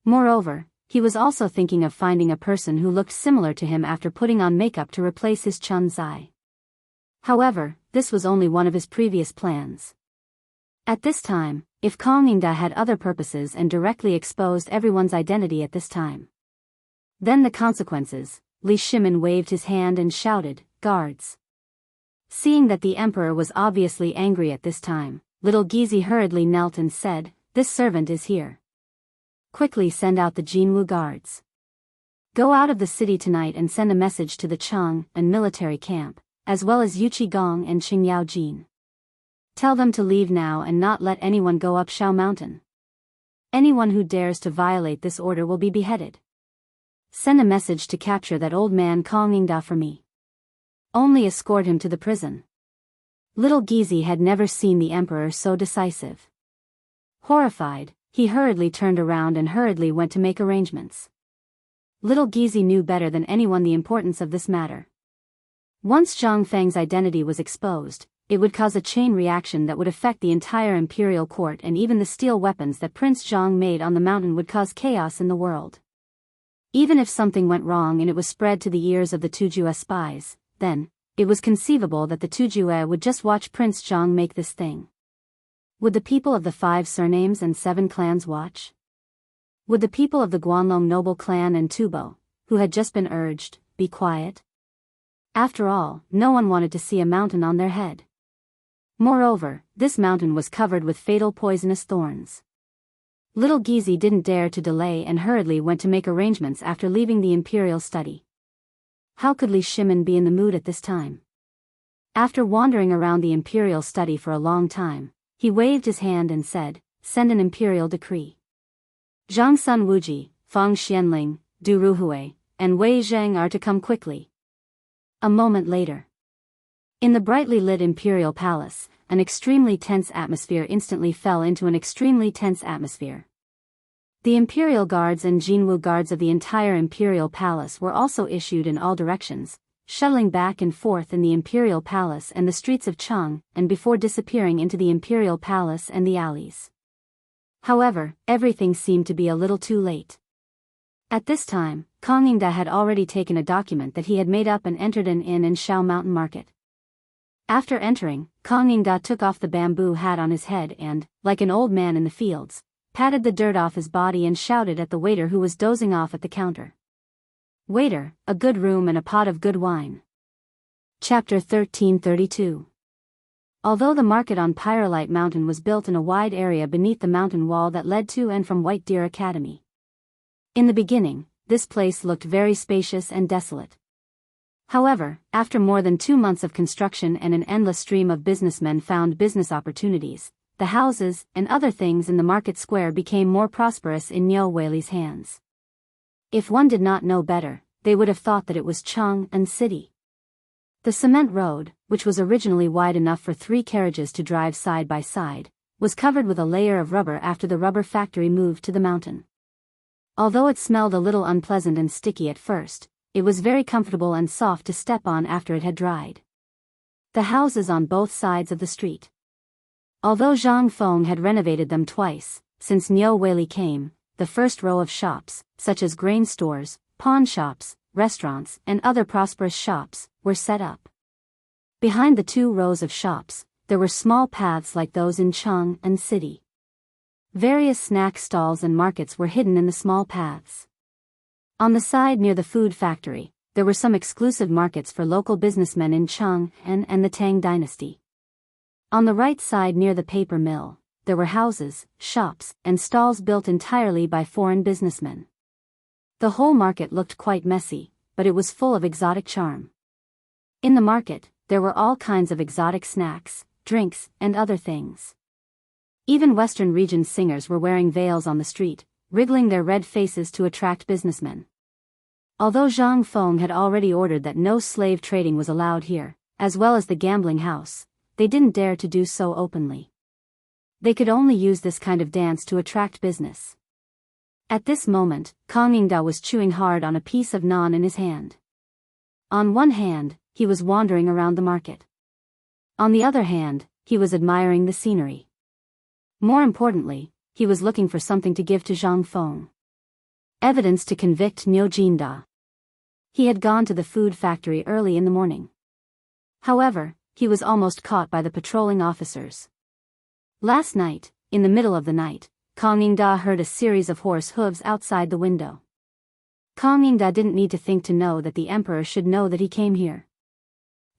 Moreover, he was also thinking of finding a person who looked similar to him after putting on makeup to replace his Chun's eye. However, this was only one of his previous plans. At this time, if Kong Yingda had other purposes and directly exposed everyone's identity at this time, then the consequences, Li Shimin waved his hand and shouted, "Guards!" Seeing that the emperor was obviously angry at this time, little Gizi hurriedly knelt and said, "This servant is here. Quickly send out the Jinwu guards. Go out of the city tonight and send a message to the Chang'an military camp, as well as Yuqi Gong and Qingyao Jin. Tell them to leave now and not let anyone go up Shao Mountain. Anyone who dares to violate this order will be beheaded. Send a message to capture that old man Kong Yingda for me. Only escort him to the prison." Little Gizi had never seen the emperor so decisive. Horrified, he hurriedly turned around and hurriedly went to make arrangements. Little Gizi knew better than anyone the importance of this matter. Once Zhang Feng's identity was exposed, it would cause a chain reaction that would affect the entire imperial court, and even the steel weapons that Prince Zhang made on the mountain would cause chaos in the world. Even if something went wrong and it was spread to the ears of the Tujue spies, then, it was conceivable that the Tujue would just watch Prince Zhang make this thing. Would the people of the 5 surnames and 7 clans watch? Would the people of the Guanlong noble clan and Tubo, who had just been urged, be quiet? After all, no one wanted to see a mountain on their head. Moreover, this mountain was covered with fatal poisonous thorns. Little Gizi didn't dare to delay and hurriedly went to make arrangements after leaving the imperial study. How could Li Shimin be in the mood at this time? After wandering around the imperial study for a long time, he waved his hand and said, "Send an imperial decree. Zhang Sun Wuji, Fang Xianling, Du Ruhui, and Wei Zheng are to come quickly." A moment later, in the brightly lit imperial palace, an extremely tense atmosphere instantly fell into an extremely tense atmosphere. The imperial guards and Jinwu guards of the entire imperial palace were also issued in all directions, shuttling back and forth in the imperial palace and the streets of Chang'an before disappearing into the imperial palace and the alleys. However, everything seemed to be a little too late. At this time, Chang'an had already taken a document that he had made up and entered an inn in Shao Mountain Market. After entering, Chang'an took off the bamboo hat on his head and, like an old man in the fields, patted the dirt off his body and shouted at the waiter who was dozing off at the counter. "Waiter, a good room and a pot of good wine." Chapter 1332. Although the market on Pyrolite Mountain was built in a wide area beneath the mountain wall that led to and from White Deer Academy. In the beginning, this place looked very spacious and desolate. However, after more than 2 months of construction and an endless stream of businessmen found business opportunities, the houses and other things in the market square became more prosperous in Nyo Weili's hands. If one did not know better, they would have thought that it was Chang'an City. The cement road, which was originally wide enough for 3 carriages to drive side by side, was covered with a layer of rubber after the rubber factory moved to the mountain. Although it smelled a little unpleasant and sticky at first, it was very comfortable and soft to step on after it had dried. The houses on both sides of the street. Although Zhang Feng had renovated them twice, since Nyo Weili came, the first row of shops, such as grain stores, pawn shops, restaurants, and other prosperous shops, were set up. Behind the 2 rows of shops, there were small paths like those in Chang'an City. Various snack stalls and markets were hidden in the small paths. On the side near the food factory, there were some exclusive markets for local businessmen in Chang'an and the Tang dynasty. On the right side near the paper mill, there were houses, shops, and stalls built entirely by foreign businessmen. The whole market looked quite messy, but it was full of exotic charm. In the market, there were all kinds of exotic snacks, drinks, and other things. Even Western region singers were wearing veils on the street, wriggling their red faces to attract businessmen. Although Zhang Feng had already ordered that no slave trading was allowed here, as well as the gambling house, they didn't dare to do so openly. They could only use this kind of dance to attract business. At this moment, Chang'an was chewing hard on a piece of naan in his hand. On one hand, he was wandering around the market. On the other hand, he was admiring the scenery. More importantly, he was looking for something to give to Zhang Feng. Evidence to convict Nyo Jinda. He had gone to the food factory early in the morning. However, he was almost caught by the patrolling officers. Last night, in the middle of the night, Chang'an heard a series of horse hooves outside the window. Chang'an didn't need to think to know that the emperor should know that he came here.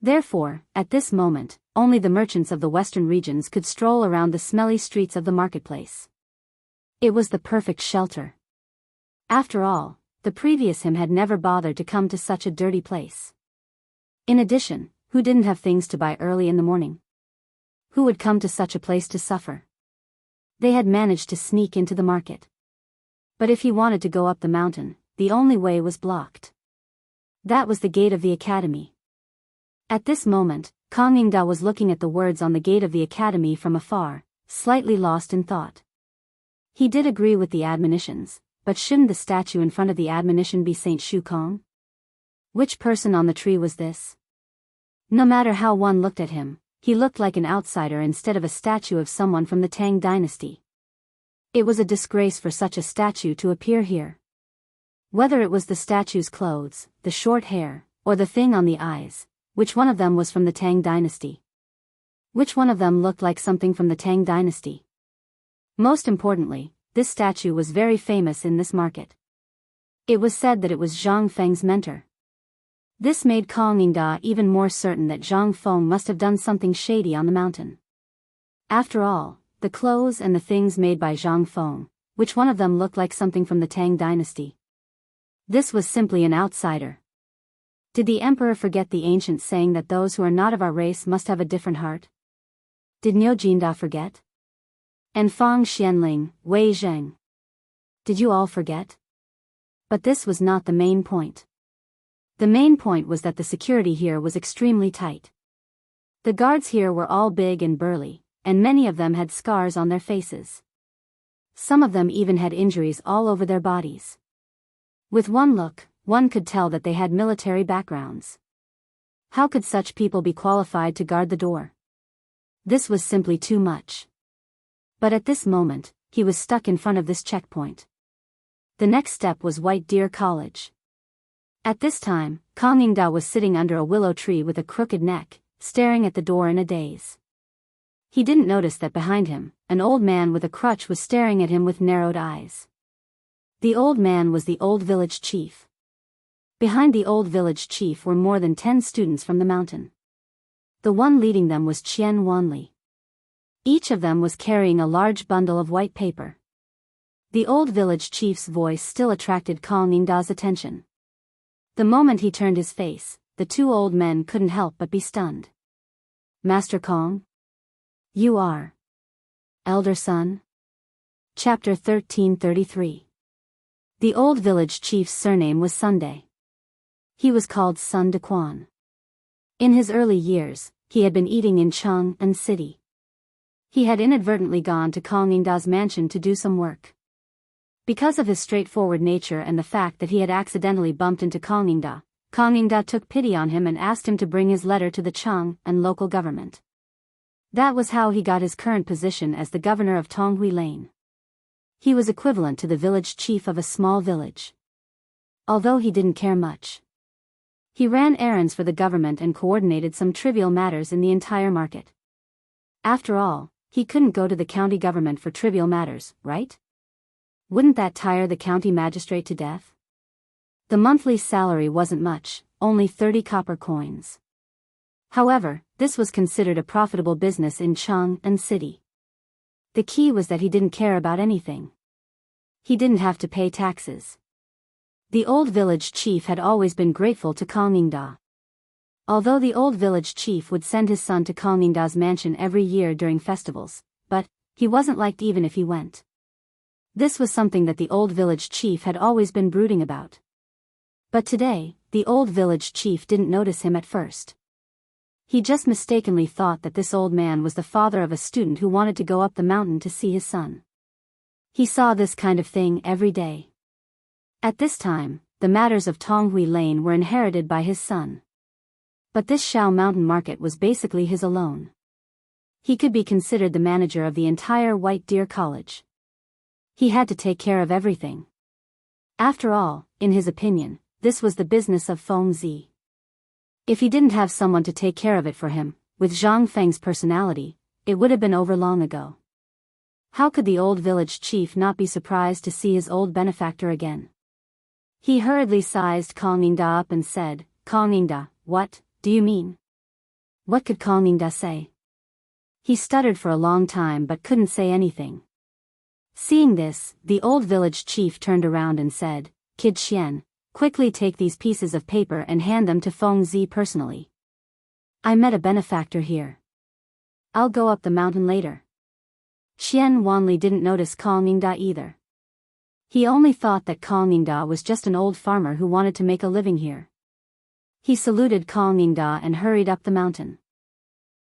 Therefore, at this moment, only the merchants of the western regions could stroll around the smelly streets of the marketplace. It was the perfect shelter. After all, the previous him had never bothered to come to such a dirty place. In addition, who didn't have things to buy early in the morning? Who would come to such a place to suffer? They had managed to sneak into the market. But if he wanted to go up the mountain, the only way was blocked. That was the gate of the academy. At this moment, Chang'an was looking at the words on the gate of the academy from afar, slightly lost in thought. He did agree with the admonitions, but shouldn't the statue in front of the admonition be Saint Shu Kong? Which person on the tree was this? No matter how one looked at him, he looked like an outsider instead of a statue of someone from the Tang dynasty. It was a disgrace for such a statue to appear here. Whether it was the statue's clothes, the short hair, or the thing on the eyes, which one of them was from the Tang dynasty? Which one of them looked like something from the Tang dynasty? Most importantly, this statue was very famous in this market. It was said that it was Zhang Feng's mentor. This made Chang'an even more certain that Zhang Feng must have done something shady on the mountain. After all, the clothes and the things made by Zhang Feng, which one of them looked like something from the Tang dynasty? This was simply an outsider. Did the emperor forget the ancient saying that those who are not of our race must have a different heart? Did Nyo Jinda forget? And Fang Xianling, Wei Zheng. Did you all forget? But this was not the main point. The main point was that the security here was extremely tight. The guards here were all big and burly, and many of them had scars on their faces. Some of them even had injuries all over their bodies. With one look, one could tell that they had military backgrounds. How could such people be qualified to guard the door? This was simply too much. But at this moment, he was stuck in front of this checkpoint. The next step was White Deer College. At this time, Chang'an was sitting under a willow tree with a crooked neck, staring at the door in a daze. He didn't notice that behind him, an old man with a crutch was staring at him with narrowed eyes. The old man was the old village chief. Behind the old village chief were more than 10 students from the mountain. The one leading them was Qian Wanli. Each of them was carrying a large bundle of white paper. The old village chief's voice still attracted Chang'an's attention. The moment he turned his face, the two old men couldn't help but be stunned. Master Kong? You are. Elder son? Chapter 1333. The old village chief's surname was Sunday. He was called Sun de Quan. In his early years, he had been eating in Chang'an city. He had inadvertently gone to Chang'an's mansion to do some work. Because of his straightforward nature and the fact that he had accidentally bumped into Chang'an took pity on him and asked him to bring his letter to the Chang'an local government. That was how he got his current position as the governor of Tonghui Lane. He was equivalent to the village chief of a small village. Although he didn't care much. He ran errands for the government and coordinated some trivial matters in the entire market. After all, he couldn't go to the county government for trivial matters, right? Wouldn't that tire the county magistrate to death? The monthly salary wasn't much, only 30 copper coins. However, this was considered a profitable business in Chang'an city. The key was that he didn't care about anything. He didn't have to pay taxes. The old village chief had always been grateful to Chang'an. Although the old village chief would send his son to Chang'an's mansion every year during festivals, but he wasn't liked even if he went. This was something that the old village chief had always been brooding about. But today, the old village chief didn't notice him at first. He just mistakenly thought that this old man was the father of a student who wanted to go up the mountain to see his son. He saw this kind of thing every day. At this time, the matters of Tonghui Lane were inherited by his son. But this Shao Mountain market was basically his alone. He could be considered the manager of the entire White Deer College. He had to take care of everything. After all, in his opinion, this was the business of Feng Zi. If he didn't have someone to take care of it for him, with Zhang Feng's personality, it would have been over long ago. How could the old village chief not be surprised to see his old benefactor again? He hurriedly sized Chang'an up and said, "Chang'an, what do you mean?" What could Chang'an say? He stuttered for a long time but couldn't say anything. Seeing this, the old village chief turned around and said, "Kid Xian, quickly take these pieces of paper and hand them to Feng Zi personally. I met a benefactor here. I'll go up the mountain later." Qian Wanli didn't notice Chang'an either. He only thought that Chang'an was just an old farmer who wanted to make a living here. He saluted Chang'an and hurried up the mountain.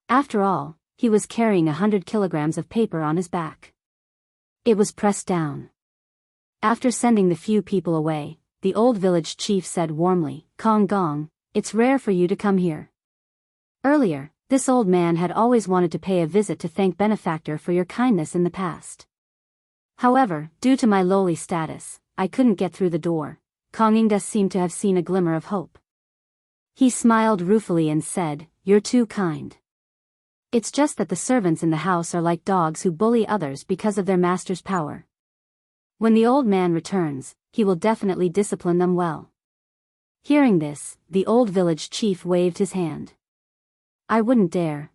After all, he was carrying 100 kilograms of paper on his back. It was pressed down. After sending the few people away, the old village chief said warmly, "Kong Gong, it's rare for you to come here." Earlier, this old man had always wanted to pay a visit to thank benefactor for your kindness in the past. However, due to my lowly status, I couldn't get through the door. Chang'an seemed to have seen a glimmer of hope. He smiled ruefully and said, "You're too kind. It's just that the servants in the house are like dogs who bully others because of their master's power. When the old man returns, he will definitely discipline them well." Hearing this, the old village chief waved his hand. I wouldn't dare.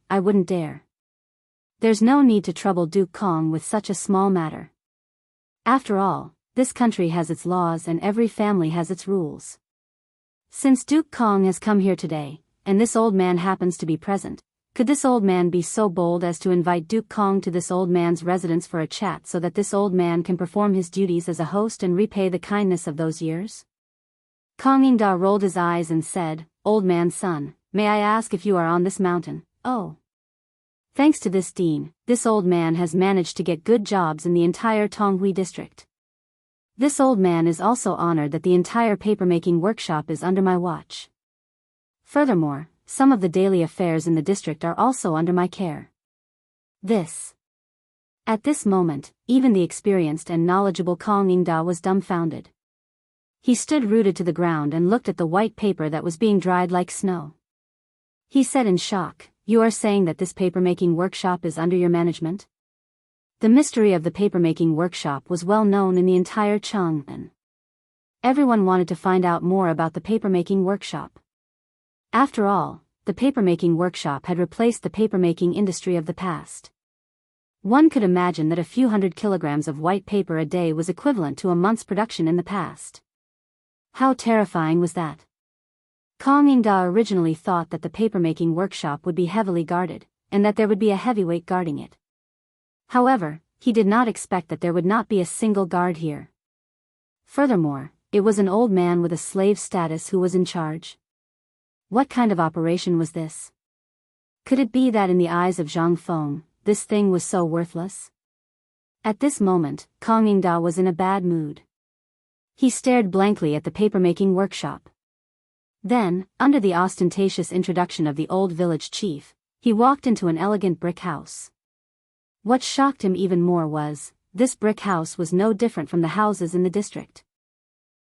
There's no need to trouble Duke Kong with such a small matter. After all, this country has its laws and every family has its rules. Since Duke Kong has come here today, and this old man happens to be present, could this old man be so bold as to invite Duke Kong to this old man's residence for a chat so that this old man can perform his duties as a host and repay the kindness of those years? Chang'an rolled his eyes and said, "Old man's son, may I ask if you are on this mountain?" "Oh. Thanks to this dean, this old man has managed to get good jobs in the entire Tonghui district. This old man is also honored that the entire papermaking workshop is under my watch. Furthermore, some of the daily affairs in the district are also under my care. This At this moment, even the experienced and knowledgeable Chang'an was dumbfounded. He stood rooted to the ground and looked at the white paper that was being dried like snow. He said in shock, "You are saying that this papermaking workshop is under your management?" The mystery of the papermaking workshop was well known in the entire Chang'an. Everyone wanted to find out more about the papermaking workshop. After all, the papermaking workshop had replaced the papermaking industry of the past. One could imagine that a few hundred kilograms of white paper a day was equivalent to a month's production in the past. How terrifying was that? Chang'an originally thought that the papermaking workshop would be heavily guarded, and that there would be a heavyweight guarding it. However, he did not expect that there would not be a single guard here. Furthermore, it was an old man with a slave status who was in charge. What kind of operation was this? Could it be that in the eyes of Zhang Feng, this thing was so worthless? At this moment, Chang'an was in a bad mood. He stared blankly at the papermaking workshop. Then, under the ostentatious introduction of the old village chief, he walked into an elegant brick house. What shocked him even more was, this brick house was no different from the houses in the district.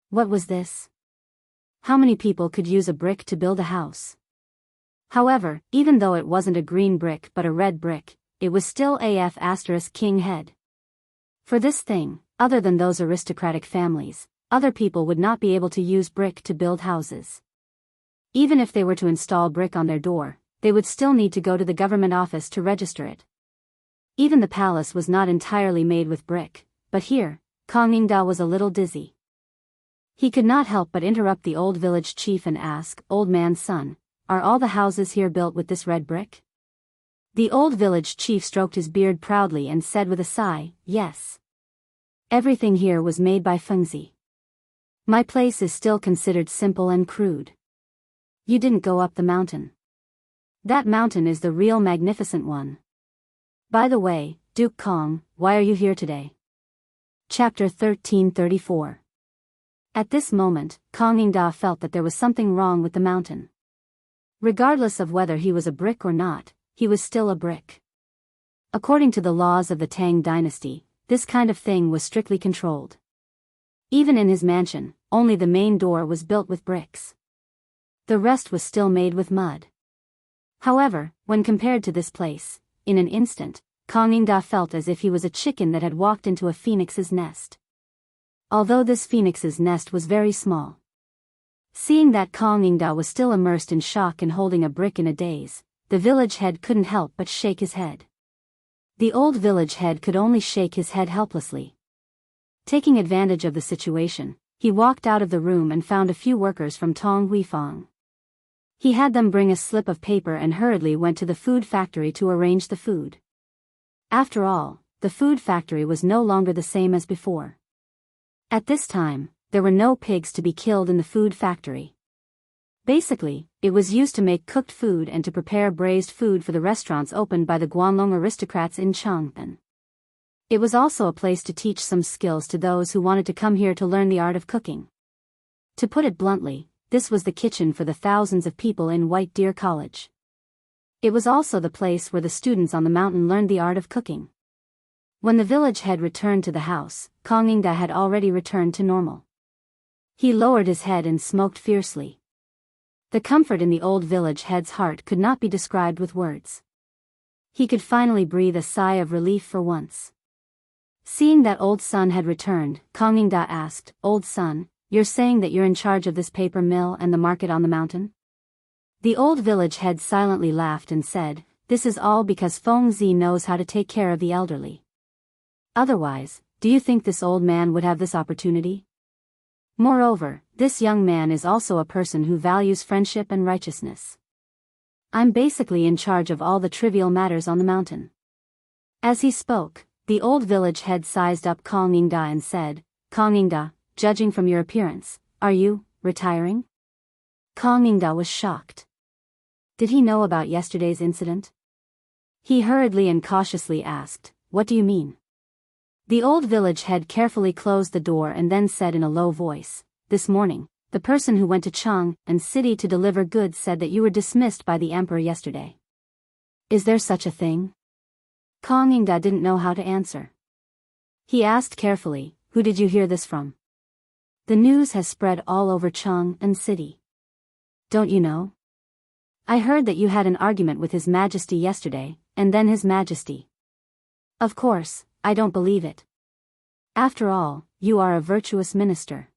What was this? How many people could use a brick to build a house? However, even though it wasn't a green brick but a red brick, it was still **king head. For this thing, other than those aristocratic families, other people would not be able to use brick to build houses. Even if they were to install brick on their door, they would still need to go to the government office to register it. Even the palace was not entirely made with brick, but here, Chang'an was a little dizzy. He could not help but interrupt the old village chief and ask, "Old man's son, are all the houses here built with this red brick?" The old village chief stroked his beard proudly and said with a sigh, "Yes. Everything here was made by Fengzi. My place is still considered simple and crude. You didn't go up the mountain. That mountain is the real magnificent one. By the way, Duke Kong, why are you here today?" Chapter 1334. At this moment, Chang'an felt that there was something wrong with the mountain. Regardless of whether he was a brick or not, he was still a brick. According to the laws of the Tang dynasty, this kind of thing was strictly controlled. Even in his mansion, only the main door was built with bricks. The rest was still made with mud. However, when compared to this place, in an instant, Chang'an felt as if he was a chicken that had walked into a phoenix's nest. Although this phoenix's nest was very small. Seeing that Chang'an was still immersed in shock and holding a brick in a daze, the village head couldn't help but shake his head. The old village head could only shake his head helplessly. Taking advantage of the situation, he walked out of the room and found a few workers from Tong Huifang. He had them bring a slip of paper and hurriedly went to the food factory to arrange the food. After all, the food factory was no longer the same as before. At this time, there were no pigs to be killed in the food factory. Basically, it was used to make cooked food and to prepare braised food for the restaurants opened by the Guanlong aristocrats in Chang'an. It was also a place to teach some skills to those who wanted to come here to learn the art of cooking. To put it bluntly, this was the kitchen for the thousands of people in White Deer College. It was also the place where the students on the mountain learned the art of cooking. When the village head returned to the house, Chang'an had already returned to normal. He lowered his head and smoked fiercely. The comfort in the old village head's heart could not be described with words. He could finally breathe a sigh of relief for once. Seeing that old son had returned, Chang'an asked, "Old son, you're saying that you're in charge of this paper mill and the market on the mountain?" The old village head silently laughed and said, "This is all because Feng Zi knows how to take care of the elderly. Otherwise, do you think this old man would have this opportunity? Moreover, this young man is also a person who values friendship and righteousness. I'm basically in charge of all the trivial matters on the mountain." As he spoke, the old village head sized up Chang'an and said, "Chang'an, judging from your appearance, are you retiring?" Chang'an was shocked. Did he know about yesterday's incident? He hurriedly and cautiously asked, "What do you mean?" The old village head carefully closed the door and then said in a low voice, "This morning, the person who went to Chang'an City to deliver goods said that you were dismissed by the emperor yesterday." "Is there such a thing?" Chang'an didn't know how to answer. He asked carefully, "Who did you hear this from?" "The news has spread all over Chang'an city. Don't you know? I heard that you had an argument with His Majesty yesterday, and then His Majesty." "Of course, I don't believe it. After all, you are a virtuous minister."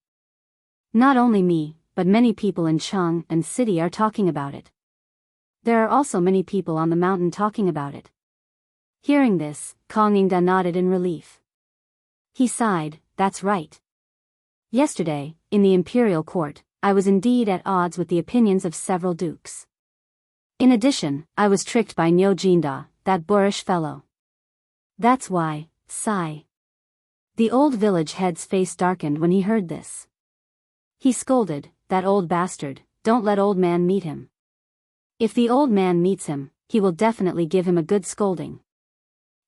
"Not only me, but many people in Chang'an city are talking about it. There are also many people on the mountain talking about it." Hearing this, Chang'an nodded in relief. He sighed, "That's right. Yesterday, in the imperial court, I was indeed at odds with the opinions of several dukes. In addition, I was tricked by Jinda, that boorish fellow. That's why, sigh." The old village head's face darkened when he heard this. He scolded, "That old bastard, don't let old man meet him. If the old man meets him, he will definitely give him a good scolding.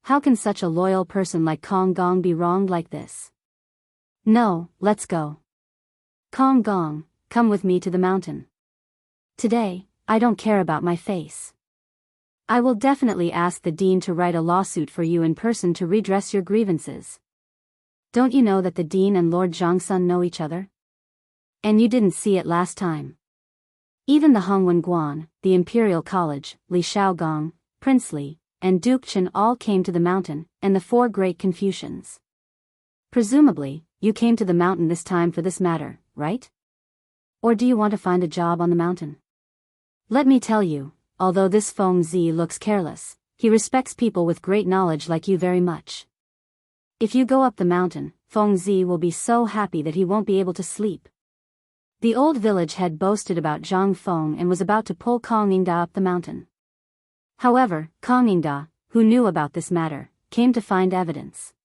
How can such a loyal person like Chang'an be wronged like this? No, let's go. Chang'an, come with me to the mountain. Today, I don't care about my face. I will definitely ask the dean to write a lawsuit for you in person to redress your grievances. Don't you know that the dean and Lord Zhongsun know each other? And you didn't see it last time. Even the Hongwen Guan, the Imperial College, Li Shaogong, Prince Li, and Duke Chen all came to the mountain, and the four great Confucians. Presumably, you came to the mountain this time for this matter, right? Or do you want to find a job on the mountain? Let me tell you, although this Feng Zi looks careless, he respects people with great knowledge like you very much. If you go up the mountain, Feng Zi will be so happy that he won't be able to sleep." The old village head boasted about Zhang Feng and was about to pull Chang'an up the mountain. However, Chang'an, who knew about this matter, came to find evidence.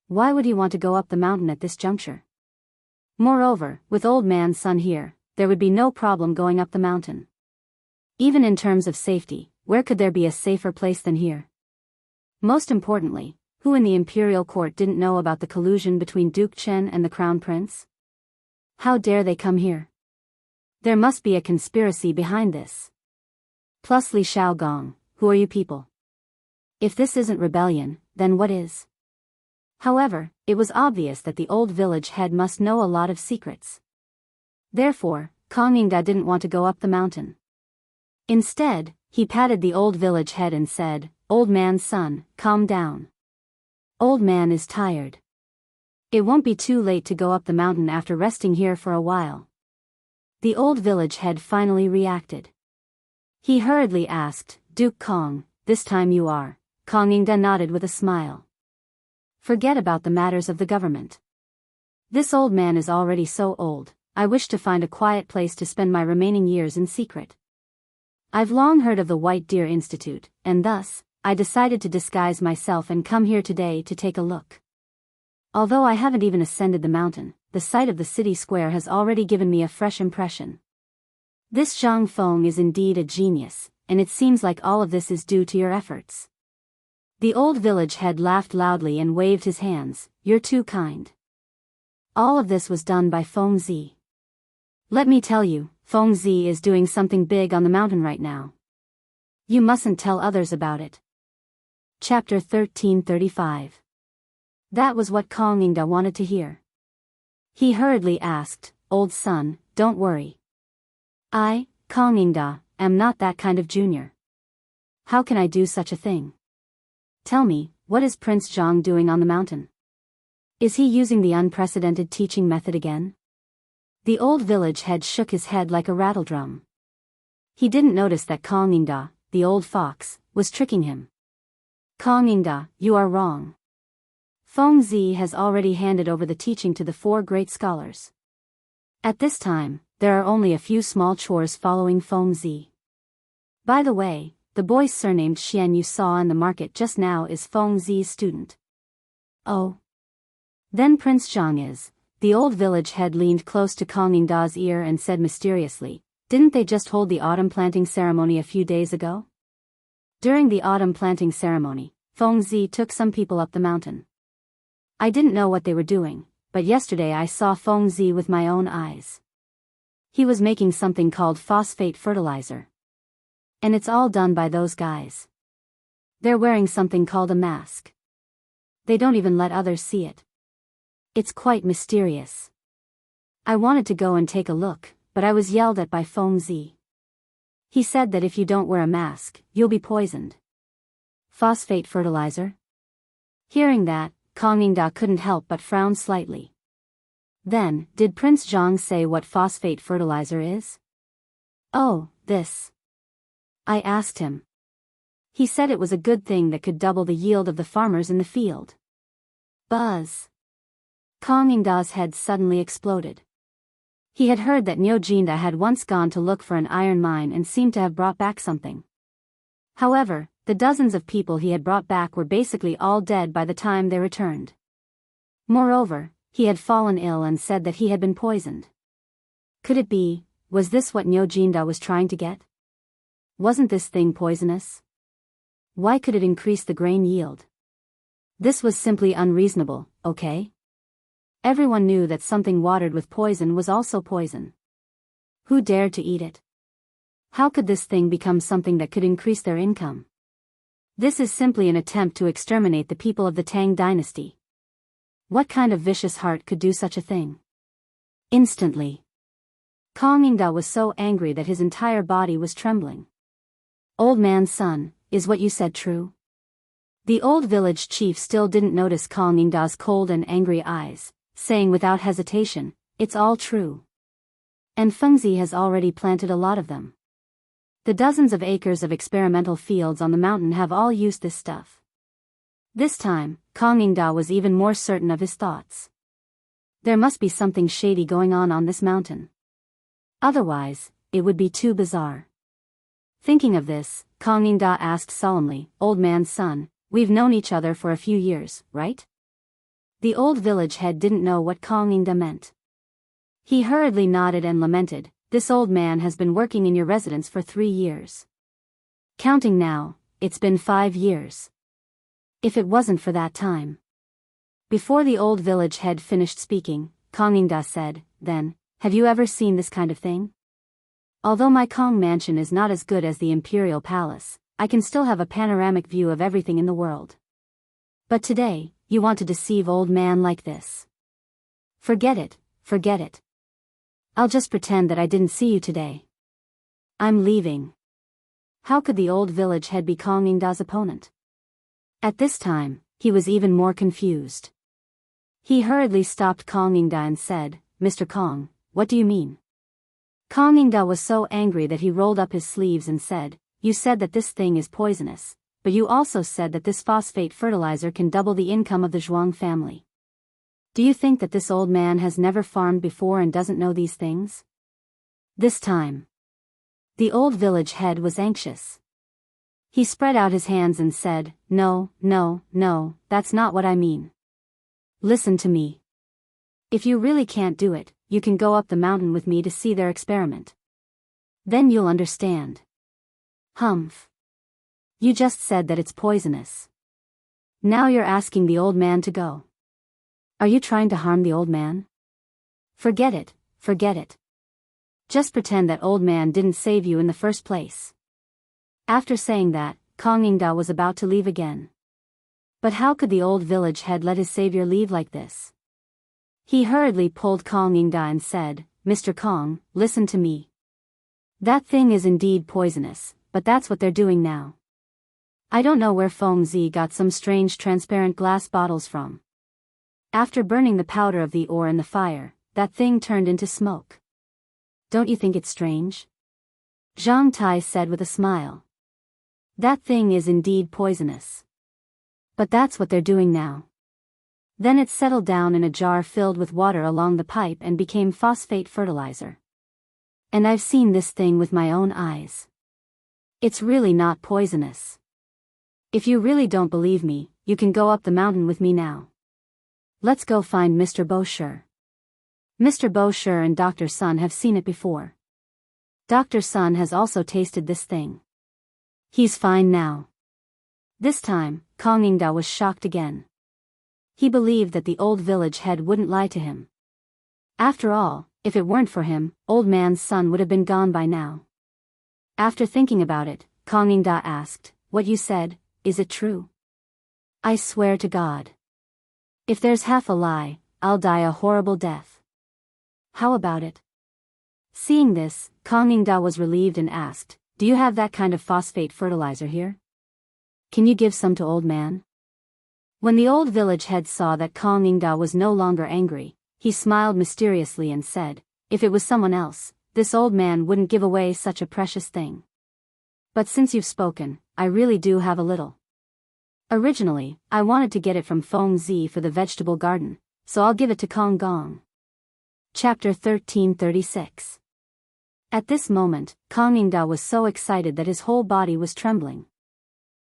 Why would he want to go up the mountain at this juncture? Moreover, with old man's son here, there would be no problem going up the mountain. Even in terms of safety, where could there be a safer place than here? Most importantly, who in the imperial court didn't know about the collusion between Duke Chen and the crown prince? How dare they come here? There must be a conspiracy behind this. Plus Li Shaogong, who are you people? If this isn't rebellion, then what is? However, it was obvious that the old village head must know a lot of secrets. Therefore, Chang'an didn't want to go up the mountain. Instead, he patted the old village head and said, "Old man's son, calm down. Old man is tired. It won't be too late to go up the mountain after resting here for a while." The old village head finally reacted. He hurriedly asked, "Duke Kong, this time you are?" Chang'an nodded with a smile. "Forget about the matters of the government. This old man is already so old, I wish to find a quiet place to spend my remaining years in secret. I've long heard of the White Deer Institute, and thus, I decided to disguise myself and come here today to take a look. Although I haven't even ascended the mountain, the sight of the city square has already given me a fresh impression. This Zhang Feng is indeed a genius, and it seems like all of this is due to your efforts." The old village head laughed loudly and waved his hands, "You're too kind. All of this was done by Feng Zi. Let me tell you, Feng Zi is doing something big on the mountain right now. You mustn't tell others about it." Chapter 1335. That was what Chang'an wanted to hear. He hurriedly asked, "Old son, don't worry. I, Chang'an, am not that kind of junior. How can I do such a thing? Tell me, what is Prince Zhang doing on the mountain? Is he using the unprecedented teaching method again?" The old village head shook his head like a rattledrum. He didn't notice that Chang'an, the old fox, was tricking him. "Chang'an, you are wrong. Feng Zi has already handed over the teaching to the four great scholars. At this time, there are only a few small chores following Feng Zi. By the way, the boy surnamed Xian you saw in the market just now is Feng Zi's student." "Oh. Then Prince Zhang is." The old village head leaned close to Chang'an's ear and said mysteriously, "Didn't they just hold the autumn planting ceremony a few days ago?" During the autumn planting ceremony, Feng Zi took some people up the mountain. I didn't know what they were doing, but yesterday I saw Feng Zi with my own eyes. He was making something called phosphate fertilizer. And it's all done by those guys. They're wearing something called a mask. They don't even let others see it. It's quite mysterious. I wanted to go and take a look, but I was yelled at by Feng Zi. He said that if you don't wear a mask, you'll be poisoned. Phosphate fertilizer? Hearing that, Chang'an couldn't help but frown slightly. Then, did Prince Zhang say what phosphate fertilizer is? Oh, this. I asked him. He said it was a good thing that could double the yield of the farmers in the field. Buzz. Chang'an's head suddenly exploded. He had heard that Niu Jinda had once gone to look for an iron mine and seemed to have brought back something. However, the dozens of people he had brought back were basically all dead by the time they returned. Moreover, he had fallen ill and said that he had been poisoned. Could it be, was this what Niu Jinda was trying to get? Wasn't this thing poisonous? Why could it increase the grain yield? This was simply unreasonable, okay? Everyone knew that something watered with poison was also poison. Who dared to eat it? How could this thing become something that could increase their income? This is simply an attempt to exterminate the people of the Tang dynasty. What kind of vicious heart could do such a thing? Instantly, Chang'an was so angry that his entire body was trembling. Old man's son, is what you said true? The old village chief still didn't notice Chang'an's cold and angry eyes, saying without hesitation, it's all true. And Feng Zi has already planted a lot of them. The dozens of acres of experimental fields on the mountain have all used this stuff. This time, Chang'an was even more certain of his thoughts. There must be something shady going on this mountain. Otherwise, it would be too bizarre. Thinking of this, Chang'an asked solemnly, Old man's son, we've known each other for a few years, right? The old village head didn't know what Chang'an meant. He hurriedly nodded and lamented, this old man has been working in your residence for 3 years. Counting now, it's been 5 years. If it wasn't for that time. Before the old village head finished speaking, Chang'an said, then, have you ever seen this kind of thing? Although my Kong mansion is not as good as the Imperial Palace, I can still have a panoramic view of everything in the world. But today, you want to deceive old man like this. Forget it, forget it. I'll just pretend that I didn't see you today. I'm leaving. How could the old village head be Chang'an's opponent? At this time, he was even more confused. He hurriedly stopped Chang'an and said, Mr. Kong, what do you mean? Chang'an was so angry that he rolled up his sleeves and said, you said that this thing is poisonous, but you also said that this phosphate fertilizer can double the income of the Zhuang family. Do you think that this old man has never farmed before and doesn't know these things? This time, the old village head was anxious. He spread out his hands and said, no, no, no, that's not what I mean. Listen to me. If you really can't do it, you can go up the mountain with me to see their experiment. Then you'll understand. Humph. You just said that it's poisonous. Now you're asking the old man to go. Are you trying to harm the old man? Forget it, forget it. Just pretend that old man didn't save you in the first place. After saying that, Chang'an was about to leave again. But how could the old village head let his savior leave like this? He hurriedly pulled Chang'an and said, Mr. Kong, listen to me. That thing is indeed poisonous, but that's what they're doing now. I don't know where Feng Zi got some strange transparent glass bottles from. After burning the powder of the ore in the fire, that thing turned into smoke. Don't you think it's strange? Zhang Tai said with a smile. That thing is indeed poisonous. But that's what they're doing now. Then it settled down in a jar filled with water along the pipe and became phosphate fertilizer. And I've seen this thing with my own eyes. It's really not poisonous. If you really don't believe me, you can go up the mountain with me now. Let's go find Mr. Bosher. Mr. Bosher and Dr. Sun have seen it before. Dr. Sun has also tasted this thing. He's fine now. This time, Chang'an was shocked again. He believed that the old village head wouldn't lie to him. After all, if it weren't for him, old man's son would have been gone by now. After thinking about it, Chang'an asked, what you said, is it true? I swear to God. If there's half a lie, I'll die a horrible death. How about it? Seeing this, Chang'an was relieved and asked, do you have that kind of phosphate fertilizer here? Can you give some to old man? When the old village head saw that Chang'an was no longer angry, he smiled mysteriously and said, if it was someone else, this old man wouldn't give away such a precious thing. But since you've spoken, I really do have a little. Originally, I wanted to get it from Feng Zi for the vegetable garden, so I'll give it to Kong Gong. Chapter 1336. At this moment, Chang'an was so excited that his whole body was trembling.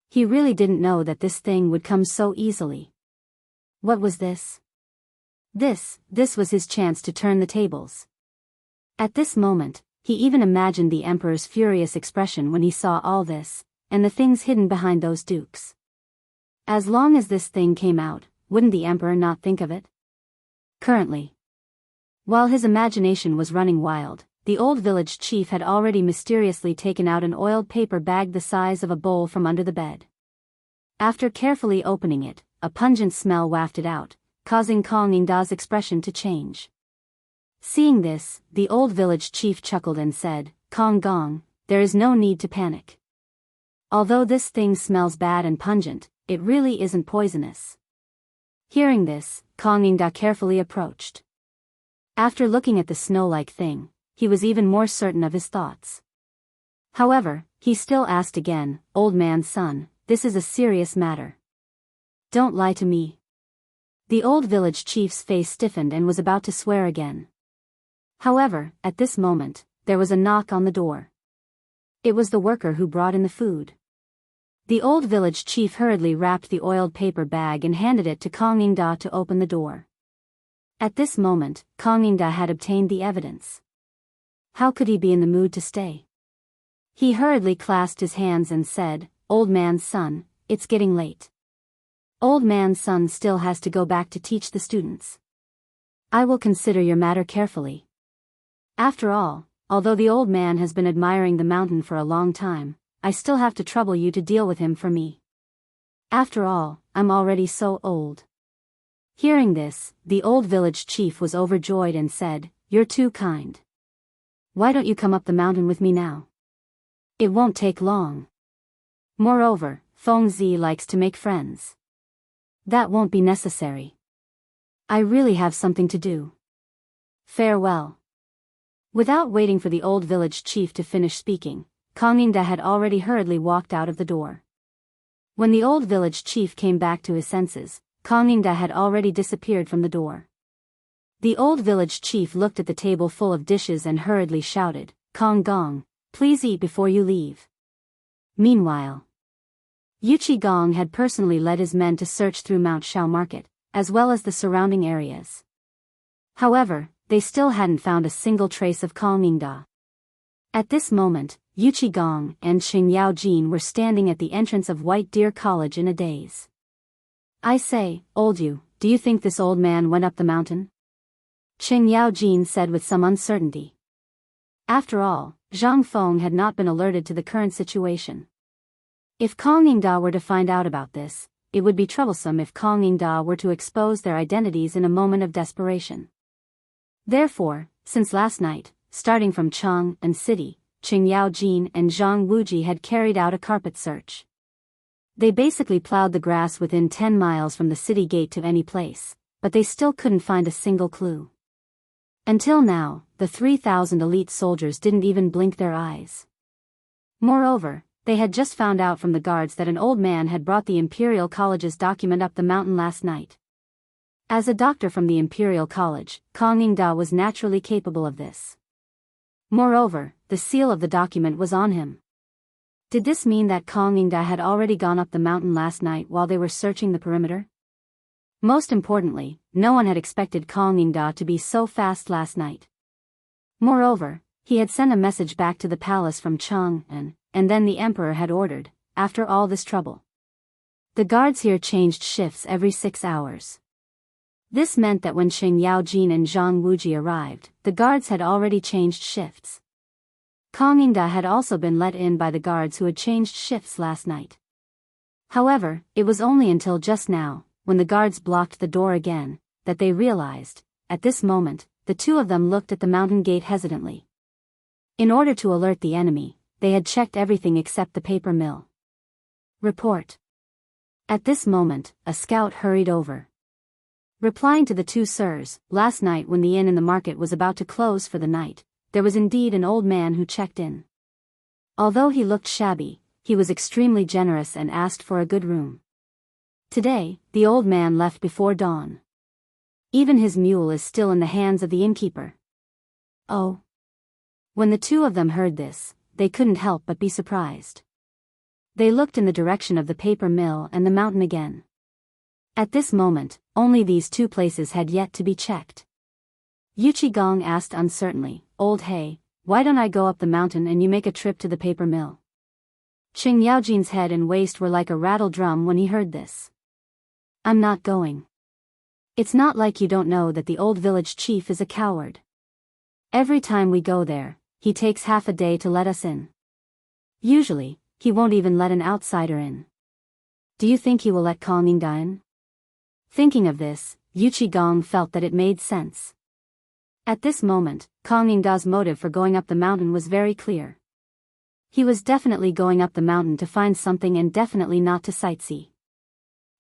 He really didn't know that this thing would come so easily. What was this? This was his chance to turn the tables. At this moment, he even imagined the emperor's furious expression when he saw all this, and the things hidden behind those dukes. As long as this thing came out, wouldn't the emperor not think of it? Currently, while his imagination was running wild, the old village chief had already mysteriously taken out an oiled paper bag the size of a bowl from under the bed. After carefully opening it, a pungent smell wafted out, causing Chang'an's expression to change. Seeing this, the old village chief chuckled and said, Kong Gong, there is no need to panic. Although this thing smells bad and pungent, it really isn't poisonous. Hearing this, Chang'an carefully approached. After looking at the snow-like thing, he was even more certain of his thoughts. However, he still asked again, old man's son, this is a serious matter. Don't lie to me. The old village chief's face stiffened and was about to swear again. However, at this moment, there was a knock on the door. It was the worker who brought in the food. The old village chief hurriedly wrapped the oiled paper bag and handed it to Chang'an to open the door. At this moment, Chang'an had obtained the evidence. How could he be in the mood to stay? He hurriedly clasped his hands and said, old man's son, it's getting late. Old man's son still has to go back to teach the students. I will consider your matter carefully. After all, although the old man has been admiring the mountain for a long time, I still have to trouble you to deal with him for me. After all, I'm already so old. Hearing this, the old village chief was overjoyed and said, you're too kind. Why don't you come up the mountain with me now? It won't take long. Moreover, Feng Zi likes to make friends. That won't be necessary. I really have something to do. Farewell. Without waiting for the old village chief to finish speaking, Chang'an had already hurriedly walked out of the door. When the old village chief came back to his senses, Chang'an had already disappeared from the door. The old village chief looked at the table full of dishes and hurriedly shouted, Kong Gong, please eat before you leave. Meanwhile, Yuchi Gong had personally led his men to search through Mount Shao Market, as well as the surrounding areas. However, they still hadn't found a single trace of Chang'an. At this moment, Yuchi Gong and Xing Yao Jin were standing at the entrance of White Deer College in a daze. I say, old you, do you think this old man went up the mountain? Xing Yao Jin said with some uncertainty. After all, Zhang Feng had not been alerted to the current situation. If Chang'an were to find out about this, it would be troublesome if Chang'an were to expose their identities in a moment of desperation. Therefore, since last night, starting from Chang'an City, Xing Yao Jin and Zhang Wuji had carried out a carpet search. They basically plowed the grass within 10 miles from the city gate to any place, but they still couldn't find a single clue. Until now, the 3,000 elite soldiers didn't even blink their eyes. Moreover, they had just found out from the guards that an old man had brought the Imperial College's document up the mountain last night. As a doctor from the Imperial College, Chang'an was naturally capable of this. Moreover, the seal of the document was on him. Did this mean that Chang'an had already gone up the mountain last night while they were searching the perimeter? Most importantly, no one had expected Chang'an to be so fast last night. Moreover, he had sent a message back to the palace from Chang'an, and then the emperor had ordered, after all this trouble. The guards here changed shifts every 6 hours. This meant that when Xing Yao Jin and Zhang Wuji arrived, the guards had already changed shifts. Chang'an had also been let in by the guards who had changed shifts last night. However, it was only until just now, when the guards blocked the door again, that they realized. At this moment, the two of them looked at the mountain gate hesitantly. In order to alert the enemy, they had checked everything except the paper mill. Report. At this moment, a scout hurried over. Replying to the two sirs, last night when the inn in the market was about to close for the night, there was indeed an old man who checked in. Although he looked shabby, he was extremely generous and asked for a good room. Today, the old man left before dawn. Even his mule is still in the hands of the innkeeper. Oh. When the two of them heard this, they couldn't help but be surprised. They looked in the direction of the paper mill and the mountain again. At this moment, only these two places had yet to be checked. Chang'an asked uncertainly, "Old Hay, why don't I go up the mountain and you make a trip to the paper mill?" Ching Yaojin's head and waist were like a rattle drum when he heard this. "I'm not going. It's not like you don't know that the old village chief is a coward. Every time we go there, he takes half a day to let us in. Usually, he won't even let an outsider in. Do you think he will let Chang'an in?" Thinking of this, Chang'an felt that it made sense. At this moment, Chang'an's motive for going up the mountain was very clear. He was definitely going up the mountain to find something and definitely not to sightsee.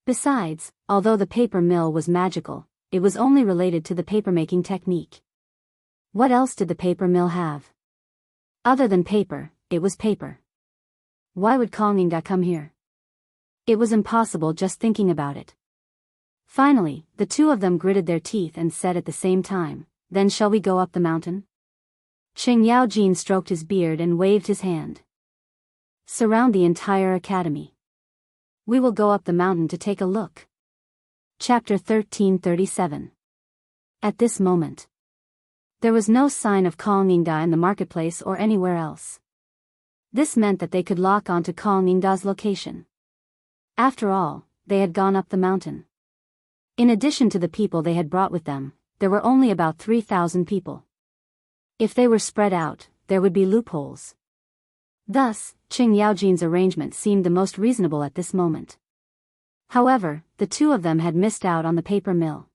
Besides, although the paper mill was magical, it was only related to the papermaking technique. What else did the paper mill have? Other than paper, it was paper. Why would Chang'an come here? It was impossible just thinking about it. Finally, the two of them gritted their teeth and said at the same time, "Then shall we go up the mountain?" Ching Yaojin stroked his beard and waved his hand. "Surround the entire academy. We will go up the mountain to take a look." Chapter 1337. At this moment, there was no sign of Chang'an in the marketplace or anywhere else. This meant that they could lock onto Chang'an's location. After all, they had gone up the mountain. In addition to the people they had brought with them, there were only about 3,000 people. If they were spread out, there would be loopholes. Thus, Ching Yaojin's arrangement seemed the most reasonable at this moment. However, the two of them had missed out on the paper mill.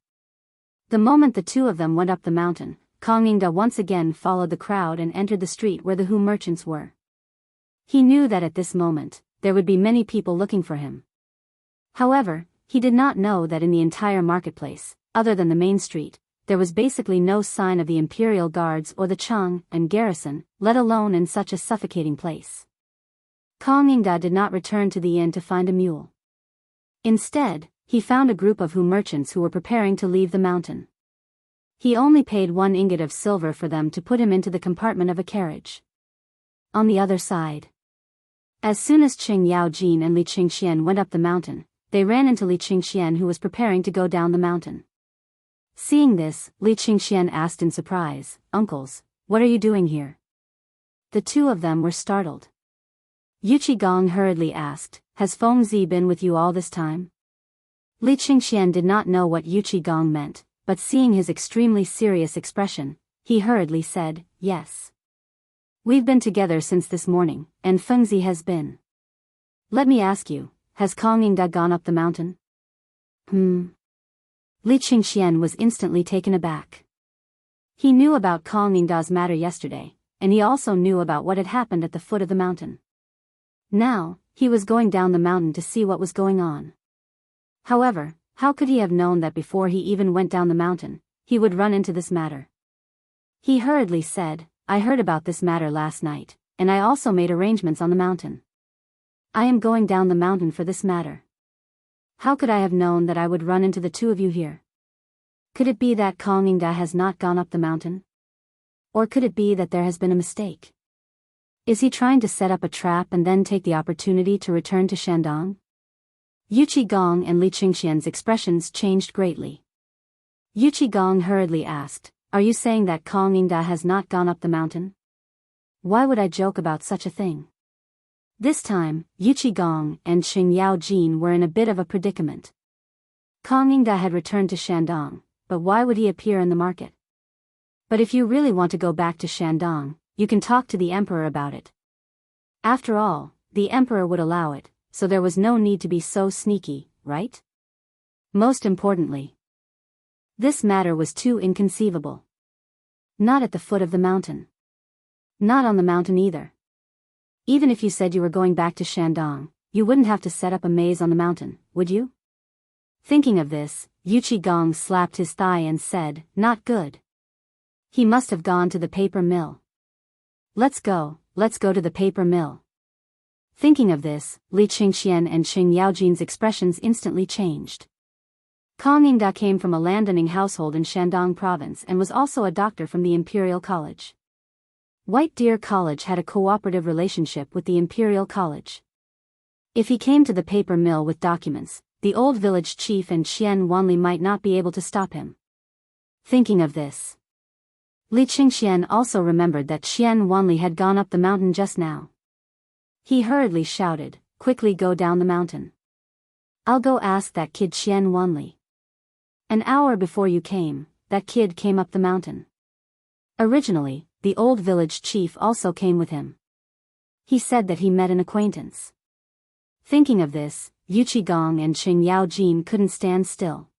The moment the two of them went up the mountain, Chang'an once again followed the crowd and entered the street where the Hu merchants were. He knew that at this moment, there would be many people looking for him. However, he did not know that in the entire marketplace, other than the main street, there was basically no sign of the imperial guards or the Chang'an garrison, let alone in such a suffocating place. Chang'an did not return to the inn to find a mule. Instead, he found a group of Hu merchants who were preparing to leave the mountain. He only paid 1 ingot of silver for them to put him into the compartment of a carriage. On the other side, as soon as Ching Yaojin and Li Qingxian went up the mountain, they ran into Li Qingxian who was preparing to go down the mountain. Seeing this, Li Qingxian asked in surprise, "Uncles, what are you doing here?" The two of them were startled. Chang'an hurriedly asked, "Has Fengzi been with you all this time?" Li Qingxian did not know what Chang'an meant, but seeing his extremely serious expression, he hurriedly said, "Yes. We've been together since this morning, and Fengzi has been. Let me ask you, has Chang'an gone up the mountain?" Li Qingxian was instantly taken aback. He knew about Chang'an's matter yesterday, and he also knew about what had happened at the foot of the mountain. Now, he was going down the mountain to see what was going on. However, how could he have known that before he even went down the mountain, he would run into this matter? He hurriedly said, "I heard about this matter last night, and I also made arrangements on the mountain. I am going down the mountain for this matter. How could I have known that I would run into the two of you here? Could it be that Chang'an has not gone up the mountain? Or could it be that there has been a mistake? Is he trying to set up a trap and then take the opportunity to return to Shandong?" Chang'an and Li Qingxian's expressions changed greatly. Chang'an hurriedly asked, "Are you saying that Chang'an has not gone up the mountain? Why would I joke about such a thing?" This time, Chang'an and Ching Yaojin were in a bit of a predicament. Chang'an had returned to Shandong, but why would he appear in the market? But if you really want to go back to Shandong, you can talk to the emperor about it. After all, the emperor would allow it, so there was no need to be so sneaky, right? Most importantly, this matter was too inconceivable. Not at the foot of the mountain. Not on the mountain either. Even if you said you were going back to Shandong, you wouldn't have to set up a maze on the mountain, would you? Thinking of this, Gong slapped his thigh and said, "Not good. He must have gone to the paper mill. Let's go to the paper mill." Thinking of this, Li Qingxian and Qing Yaojin's expressions instantly changed. Kong Yingda came from a landowning household in Shandong province and was also a doctor from the Imperial College. White Deer College had a cooperative relationship with the Imperial College. If he came to the paper mill with documents, the old village chief and Qian Wanli might not be able to stop him. Thinking of this, Li Qingxian also remembered that Qian Wanli had gone up the mountain just now. He hurriedly shouted, "Quickly go down the mountain. I'll go ask that kid Qian Wanli." An hour before you came, that kid came up the mountain. Originally, the old village chief also came with him. He said that he met an acquaintance. Thinking of this, Gong and Qing Yaojin couldn't stand still.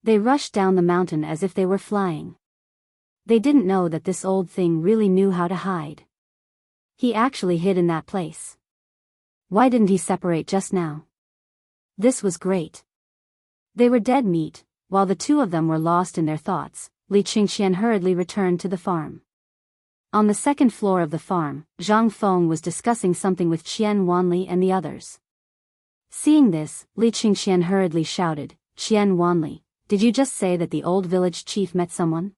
They rushed down the mountain as if they were flying. They didn't know that this old thing really knew how to hide. He actually hid in that place. Why didn't he separate just now? This was great. They were dead meat. While the two of them were lost in their thoughts, Li Qingxian hurriedly returned to the farm. On the second floor of the farm, Zhang Feng was discussing something with Qian Wanli and the others. Seeing this, Li Qingxian hurriedly shouted, "Qian Wanli, did you just say that the old village chief met someone?"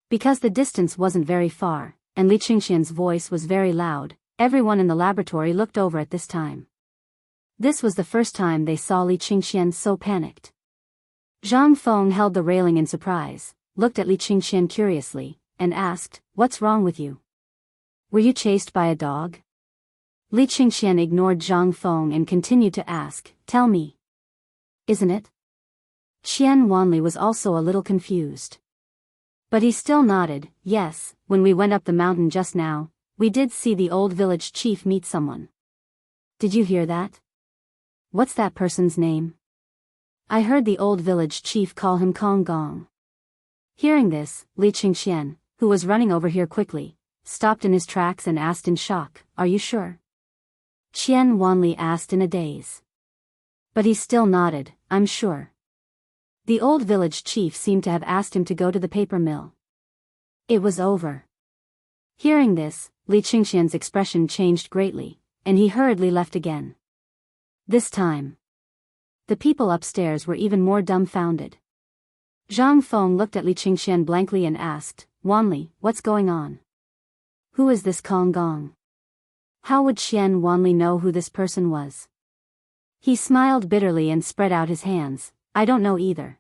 Because the distance wasn't very far, and Li Qingxian's voice was very loud, everyone in the laboratory looked over at this time. This was the first time they saw Li Qingxian so panicked. Zhang Feng held the railing in surprise, looked at Li Qingxian curiously, and asked, "What's wrong with you? Were you chased by a dog?" Li Qingxian ignored Zhang Feng and continued to ask, "Tell me. Isn't it?" Qian Wanli was also a little confused. But he still nodded, "Yes, when we went up the mountain just now, we did see the old village chief meet someone." "Did you hear that? What's that person's name?" "I heard the old village chief call him Kong Gong." Hearing this, Li Qingxian, who was running over here quickly, stopped in his tracks and asked in shock, "Are you sure?" Qian Wanli asked in a daze. But he still nodded, "I'm sure." The old village chief seemed to have asked him to go to the paper mill. It was over. Hearing this, Li Qingxian's expression changed greatly, and he hurriedly left again. This time, the people upstairs were even more dumbfounded. Zhang Feng looked at Li Qingxian blankly and asked, "Wanli, what's going on? Who is this Kong Gong? How would Qian Wanli know who this person was?" He smiled bitterly and spread out his hands, "I don't know either."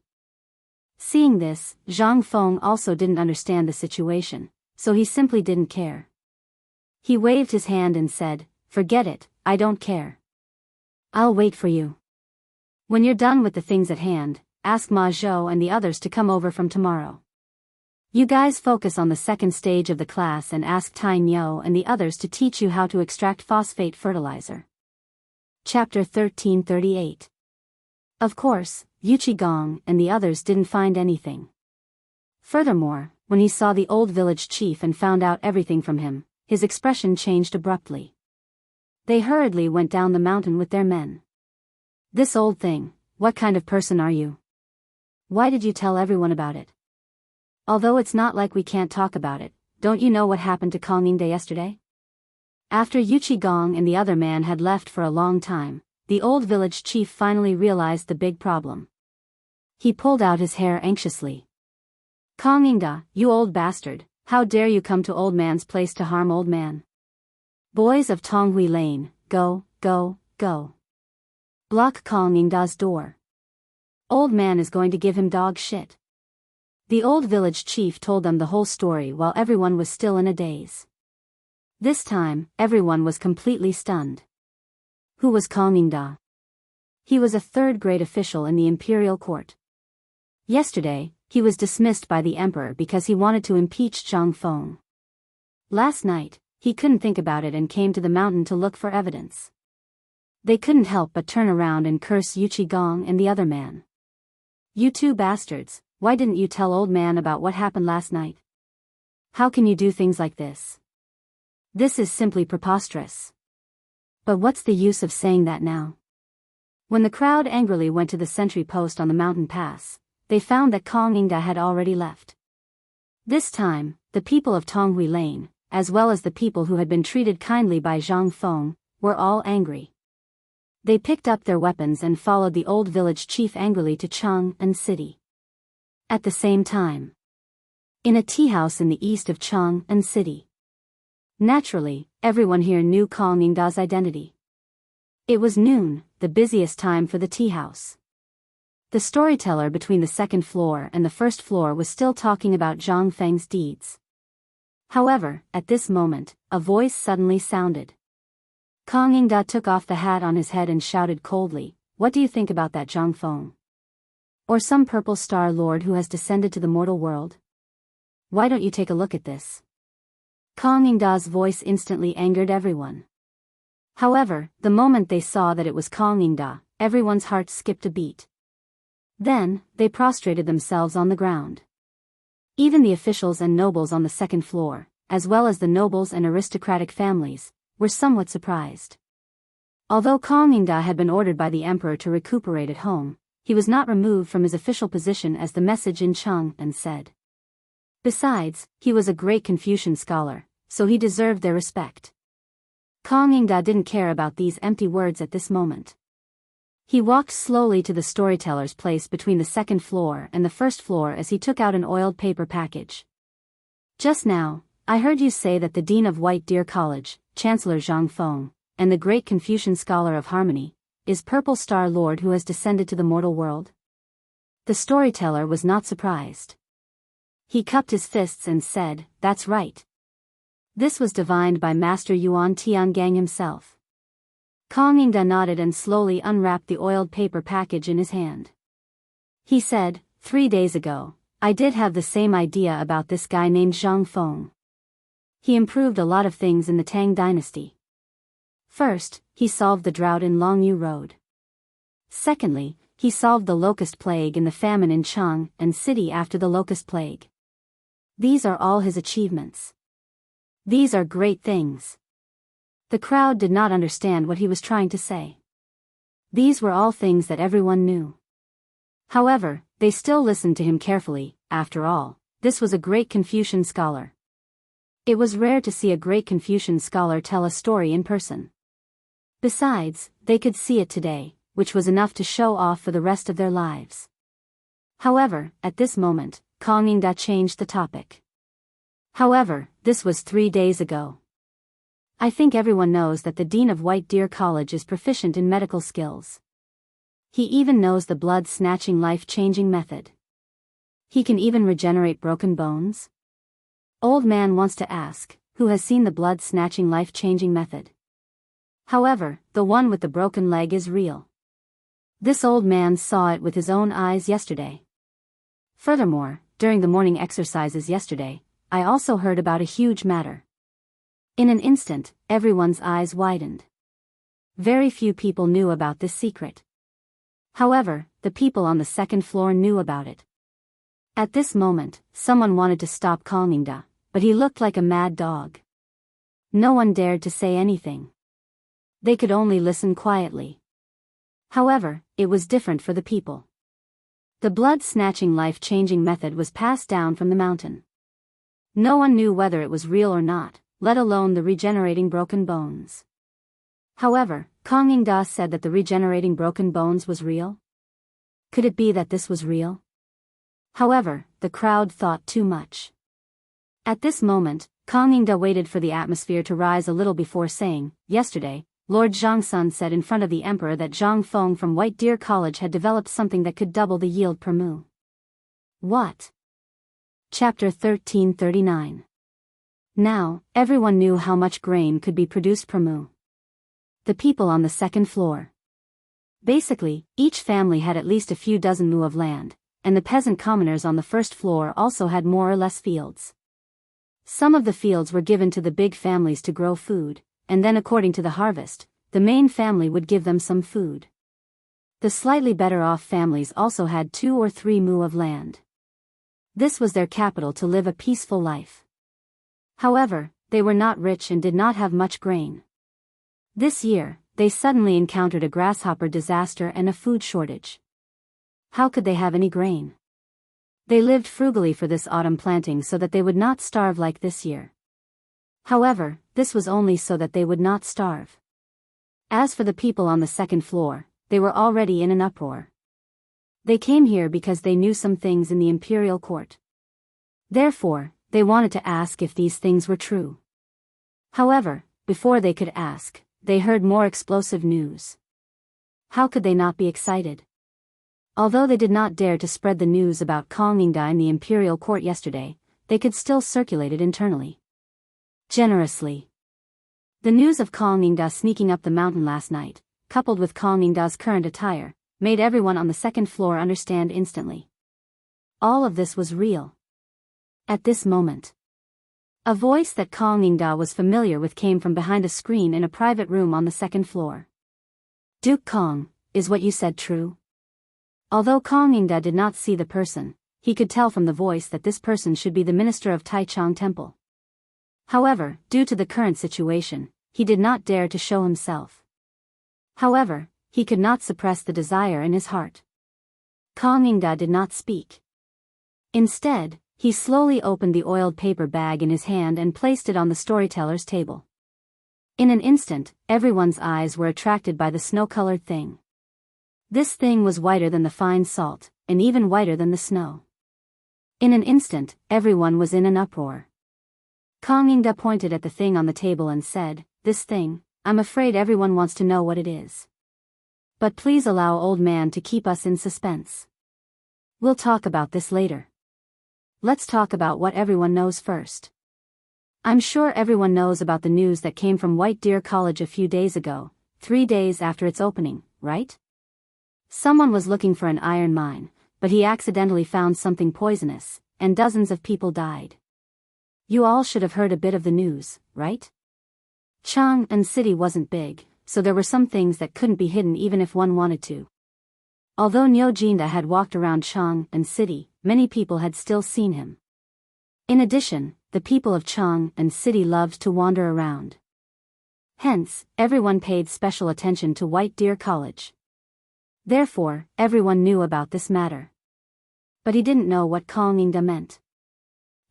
Seeing this, Zhang Feng also didn't understand the situation, so he simply didn't care. He waved his hand and said, "Forget it, I don't care. I'll wait for you. When you're done with the things at hand, ask Ma Zhou and the others to come over from tomorrow. You guys focus on the second stage of the class and ask Tai Niu and the others to teach you how to extract phosphate fertilizer." Chapter 1338. Of course, Gong and the others didn't find anything. Furthermore, when he saw the old village chief and found out everything from him, his expression changed abruptly. They hurriedly went down the mountain with their men. "This old thing, what kind of person are you? Why did you tell everyone about it? Although it's not like we can't talk about it, don't you know what happened to Kong Yingda yesterday?" After Gong and the other man had left for a long time, the old village chief finally realized the big problem. He pulled out his hair anxiously. "Kong Yingda, you old bastard, how dare you come to old man's place to harm old man? Boys of Tonghui Lane, go, go, go. Block Kong Yingda's door. Old man is going to give him dog shit." The old village chief told them the whole story while everyone was still in a daze. This time, everyone was completely stunned. Who was Kong Yingda? He was a third-grade official in the imperial court. Yesterday, he was dismissed by the emperor because he wanted to impeach Zhang Feng. Last night, he couldn't think about it and came to the mountain to look for evidence. They couldn't help but turn around and curse Gong and the other man. "You two bastards, why didn't you tell old man about what happened last night? How can you do things like this? This is simply preposterous. But what's the use of saying that now?" When the crowd angrily went to the sentry post on the mountain pass, they found that Chang'an had already left. This time, the people of Tonghui Lane, as well as the people who had been treated kindly by Zhang Feng, were all angry. They picked up their weapons and followed the old village chief angrily to Chang'an City. At the same time, in a tea house in the east of Chang'an City. Naturally, everyone here knew Chang'an's identity. It was noon, the busiest time for the tea house. The storyteller between the second floor and the first floor was still talking about Zhang Feng's deeds. However, at this moment, a voice suddenly sounded. Chang'an took off the hat on his head and shouted coldly, "What do you think about that Zhang Feng? Or some purple star lord who has descended to the mortal world? Why don't you take a look at this?" Chang'an's voice instantly angered everyone. However, the moment they saw that it was Chang'an, everyone's heart skipped a beat. Then, they prostrated themselves on the ground. Even the officials and nobles on the second floor, as well as the nobles and aristocratic families, were somewhat surprised. Although Chang'an had been ordered by the emperor to recuperate at home, he was not removed from his official position as the message in Chang'an said. Besides, he was a great Confucian scholar, so he deserved their respect. Chang'an didn't care about these empty words at this moment. He walked slowly to the storyteller's place between the second floor and the first floor as he took out an oiled paper package. "Just now, I heard you say that the Dean of White Deer College, Chancellor Zhang Feng, and the great Confucian scholar of harmony, is Purple Star Lord who has descended to the mortal world?" The storyteller was not surprised. He cupped his fists and said, "That's right. This was divined by Master Yuan Tiangang himself." Chang'an nodded and slowly unwrapped the oiled paper package in his hand. He said, 3 days ago, I did have the same idea about this guy named Zhang Feng. He improved a lot of things in the Tang dynasty. First, he solved the drought in Longyu Road. Secondly, he solved the locust plague and the famine in Chang'an City after the locust plague. These are all his achievements. These are great things. The crowd did not understand what he was trying to say. These were all things that everyone knew. However, they still listened to him carefully. After all, this was a great Confucian scholar. It was rare to see a great Confucian scholar tell a story in person. Besides, they could see it today, which was enough to show off for the rest of their lives. However, at this moment, Chang'an changed the topic. However, this was 3 days ago. I think everyone knows that the Dean of White Deer College is proficient in medical skills. He even knows the blood-snatching life-changing method. He can even regenerate broken bones? Old man wants to ask, who has seen the blood-snatching life-changing method? However, the one with the broken leg is real. This old man saw it with his own eyes yesterday. Furthermore, during the morning exercises yesterday, I also heard about a huge matter. In an instant, everyone's eyes widened. Very few people knew about this secret. However, the people on the second floor knew about it. At this moment, someone wanted to stop Chang'an, but he looked like a mad dog. No one dared to say anything. They could only listen quietly. However, it was different for the people. The blood-snatching life-changing method was passed down from the mountain. No one knew whether it was real or not, let alone the regenerating broken bones. However, Chang'an said that the regenerating broken bones was real. Could it be that this was real? However, the crowd thought too much. At this moment, Chang'an waited for the atmosphere to rise a little before saying, "Yesterday, Lord Zhangsun said in front of the emperor that Zhang Feng from White Deer College had developed something that could double the yield per mu." What? Chapter 1339. Now, everyone knew how much grain could be produced per mu. The people on the second floor. Basically, each family had at least a few dozen mu of land, and the peasant commoners on the first floor also had more or less fields. Some of the fields were given to the big families to grow food, and then according to the harvest, the main family would give them some food. The slightly better off families also had 2 or 3 mu of land. This was their capital to live a peaceful life. However, they were not rich and did not have much grain. This year, they suddenly encountered a grasshopper disaster and a food shortage. How could they have any grain? They lived frugally for this autumn planting so that they would not starve like this year. However, this was only so that they would not starve. As for the people on the second floor, they were already in an uproar. They came here because they knew some things in the imperial court. Therefore, they wanted to ask if these things were true. However, before they could ask, they heard more explosive news. How could they not be excited? Although they did not dare to spread the news about Chang'an in the imperial court yesterday, they could still circulate it internally. Generously. The news of Chang'an sneaking up the mountain last night, coupled with Chang'an's current attire, made everyone on the second floor understand instantly. All of this was real. At this moment, a voice that Chang'an was familiar with came from behind a screen in a private room on the second floor. Duke Kong, is what you said true? Although Chang'an did not see the person, he could tell from the voice that this person should be the minister of Taichung Temple. However, due to the current situation, he did not dare to show himself. However, he could not suppress the desire in his heart. Chang'an did not speak. Instead, he slowly opened the oiled paper bag in his hand and placed it on the storyteller's table. In an instant, everyone's eyes were attracted by the snow-colored thing. This thing was whiter than the fine salt, and even whiter than the snow. In an instant, everyone was in an uproar. Chang'an pointed at the thing on the table and said, "This thing, I'm afraid everyone wants to know what it is. But please allow old man to keep us in suspense. We'll talk about this later. Let's talk about what everyone knows first. I'm sure everyone knows about the news that came from White Deer College a few days ago, 3 days after its opening, right? Someone was looking for an iron mine, but he accidentally found something poisonous, and dozens of people died. You all should have heard a bit of the news, right? Chang'an City wasn't big, so there were some things that couldn't be hidden even if one wanted to. Although Jinda had walked around Chang'an City, many people had still seen him. In addition, the people of Chang'an City loved to wander around. Hence, everyone paid special attention to White Deer College. Therefore, everyone knew about this matter. But he didn't know what Chang'an meant.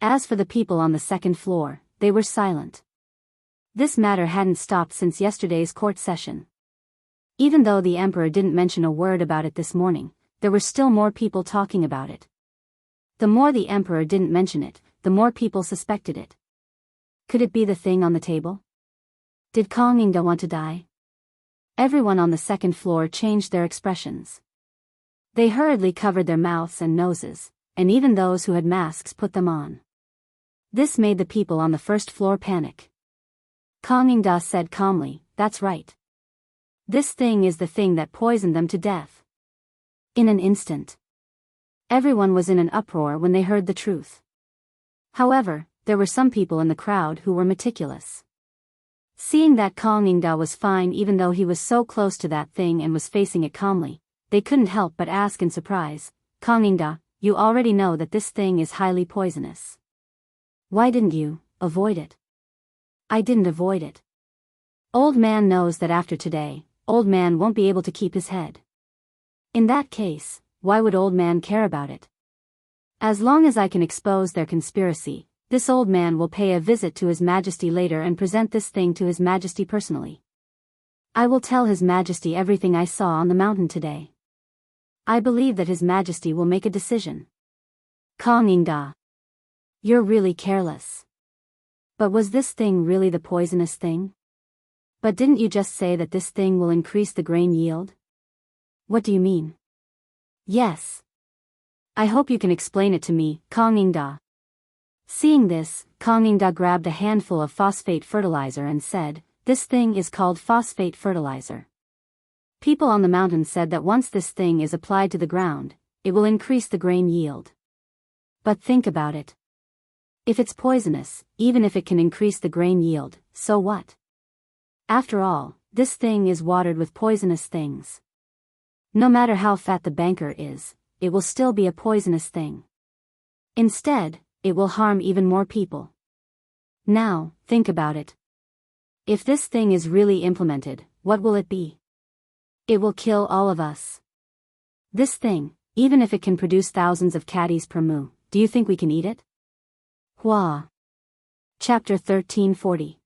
As for the people on the second floor, they were silent. This matter hadn't stopped since yesterday's court session. Even though the emperor didn't mention a word about it this morning, there were still more people talking about it. The more the emperor didn't mention it, the more people suspected it. Could it be the thing on the table? Did Chang'an want to die? Everyone on the second floor changed their expressions. They hurriedly covered their mouths and noses, and even those who had masks put them on. This made the people on the first floor panic. Chang'an said calmly, "That's right. This thing is the thing that poisoned them to death." In an instant, everyone was in an uproar when they heard the truth. However, there were some people in the crowd who were meticulous. Seeing that Chang'an was fine even though he was so close to that thing and was facing it calmly, they couldn't help but ask in surprise, "Chang'an, you already know that this thing is highly poisonous. Why didn't you avoid it?" "I didn't avoid it. Old man knows that after today, old man won't be able to keep his head. In that case, why would old man care about it? As long as I can expose their conspiracy, this old man will pay a visit to His Majesty later and present this thing to His Majesty personally. I will tell His Majesty everything I saw on the mountain today. I believe that His Majesty will make a decision." Chang'an, you're really careless. But was this thing really the poisonous thing? But didn't you just say that this thing will increase the grain yield? What do you mean? Yes. I hope you can explain it to me, Chang'an. Seeing this, Chang'an grabbed a handful of phosphate fertilizer and said, "This thing is called phosphate fertilizer. People on the mountain said that once this thing is applied to the ground, it will increase the grain yield. But think about it. If it's poisonous, even if it can increase the grain yield, so what? After all, This thing is watered with poisonous things. No matter how fat the banker is, it will still be a poisonous thing. Instead, it will harm even more people. Now, think about it. If this thing is really implemented, what will it be? It will kill all of us. This thing, even if it can produce thousands of caddies per moo, do you think we can eat it? Hua. Chapter 1340.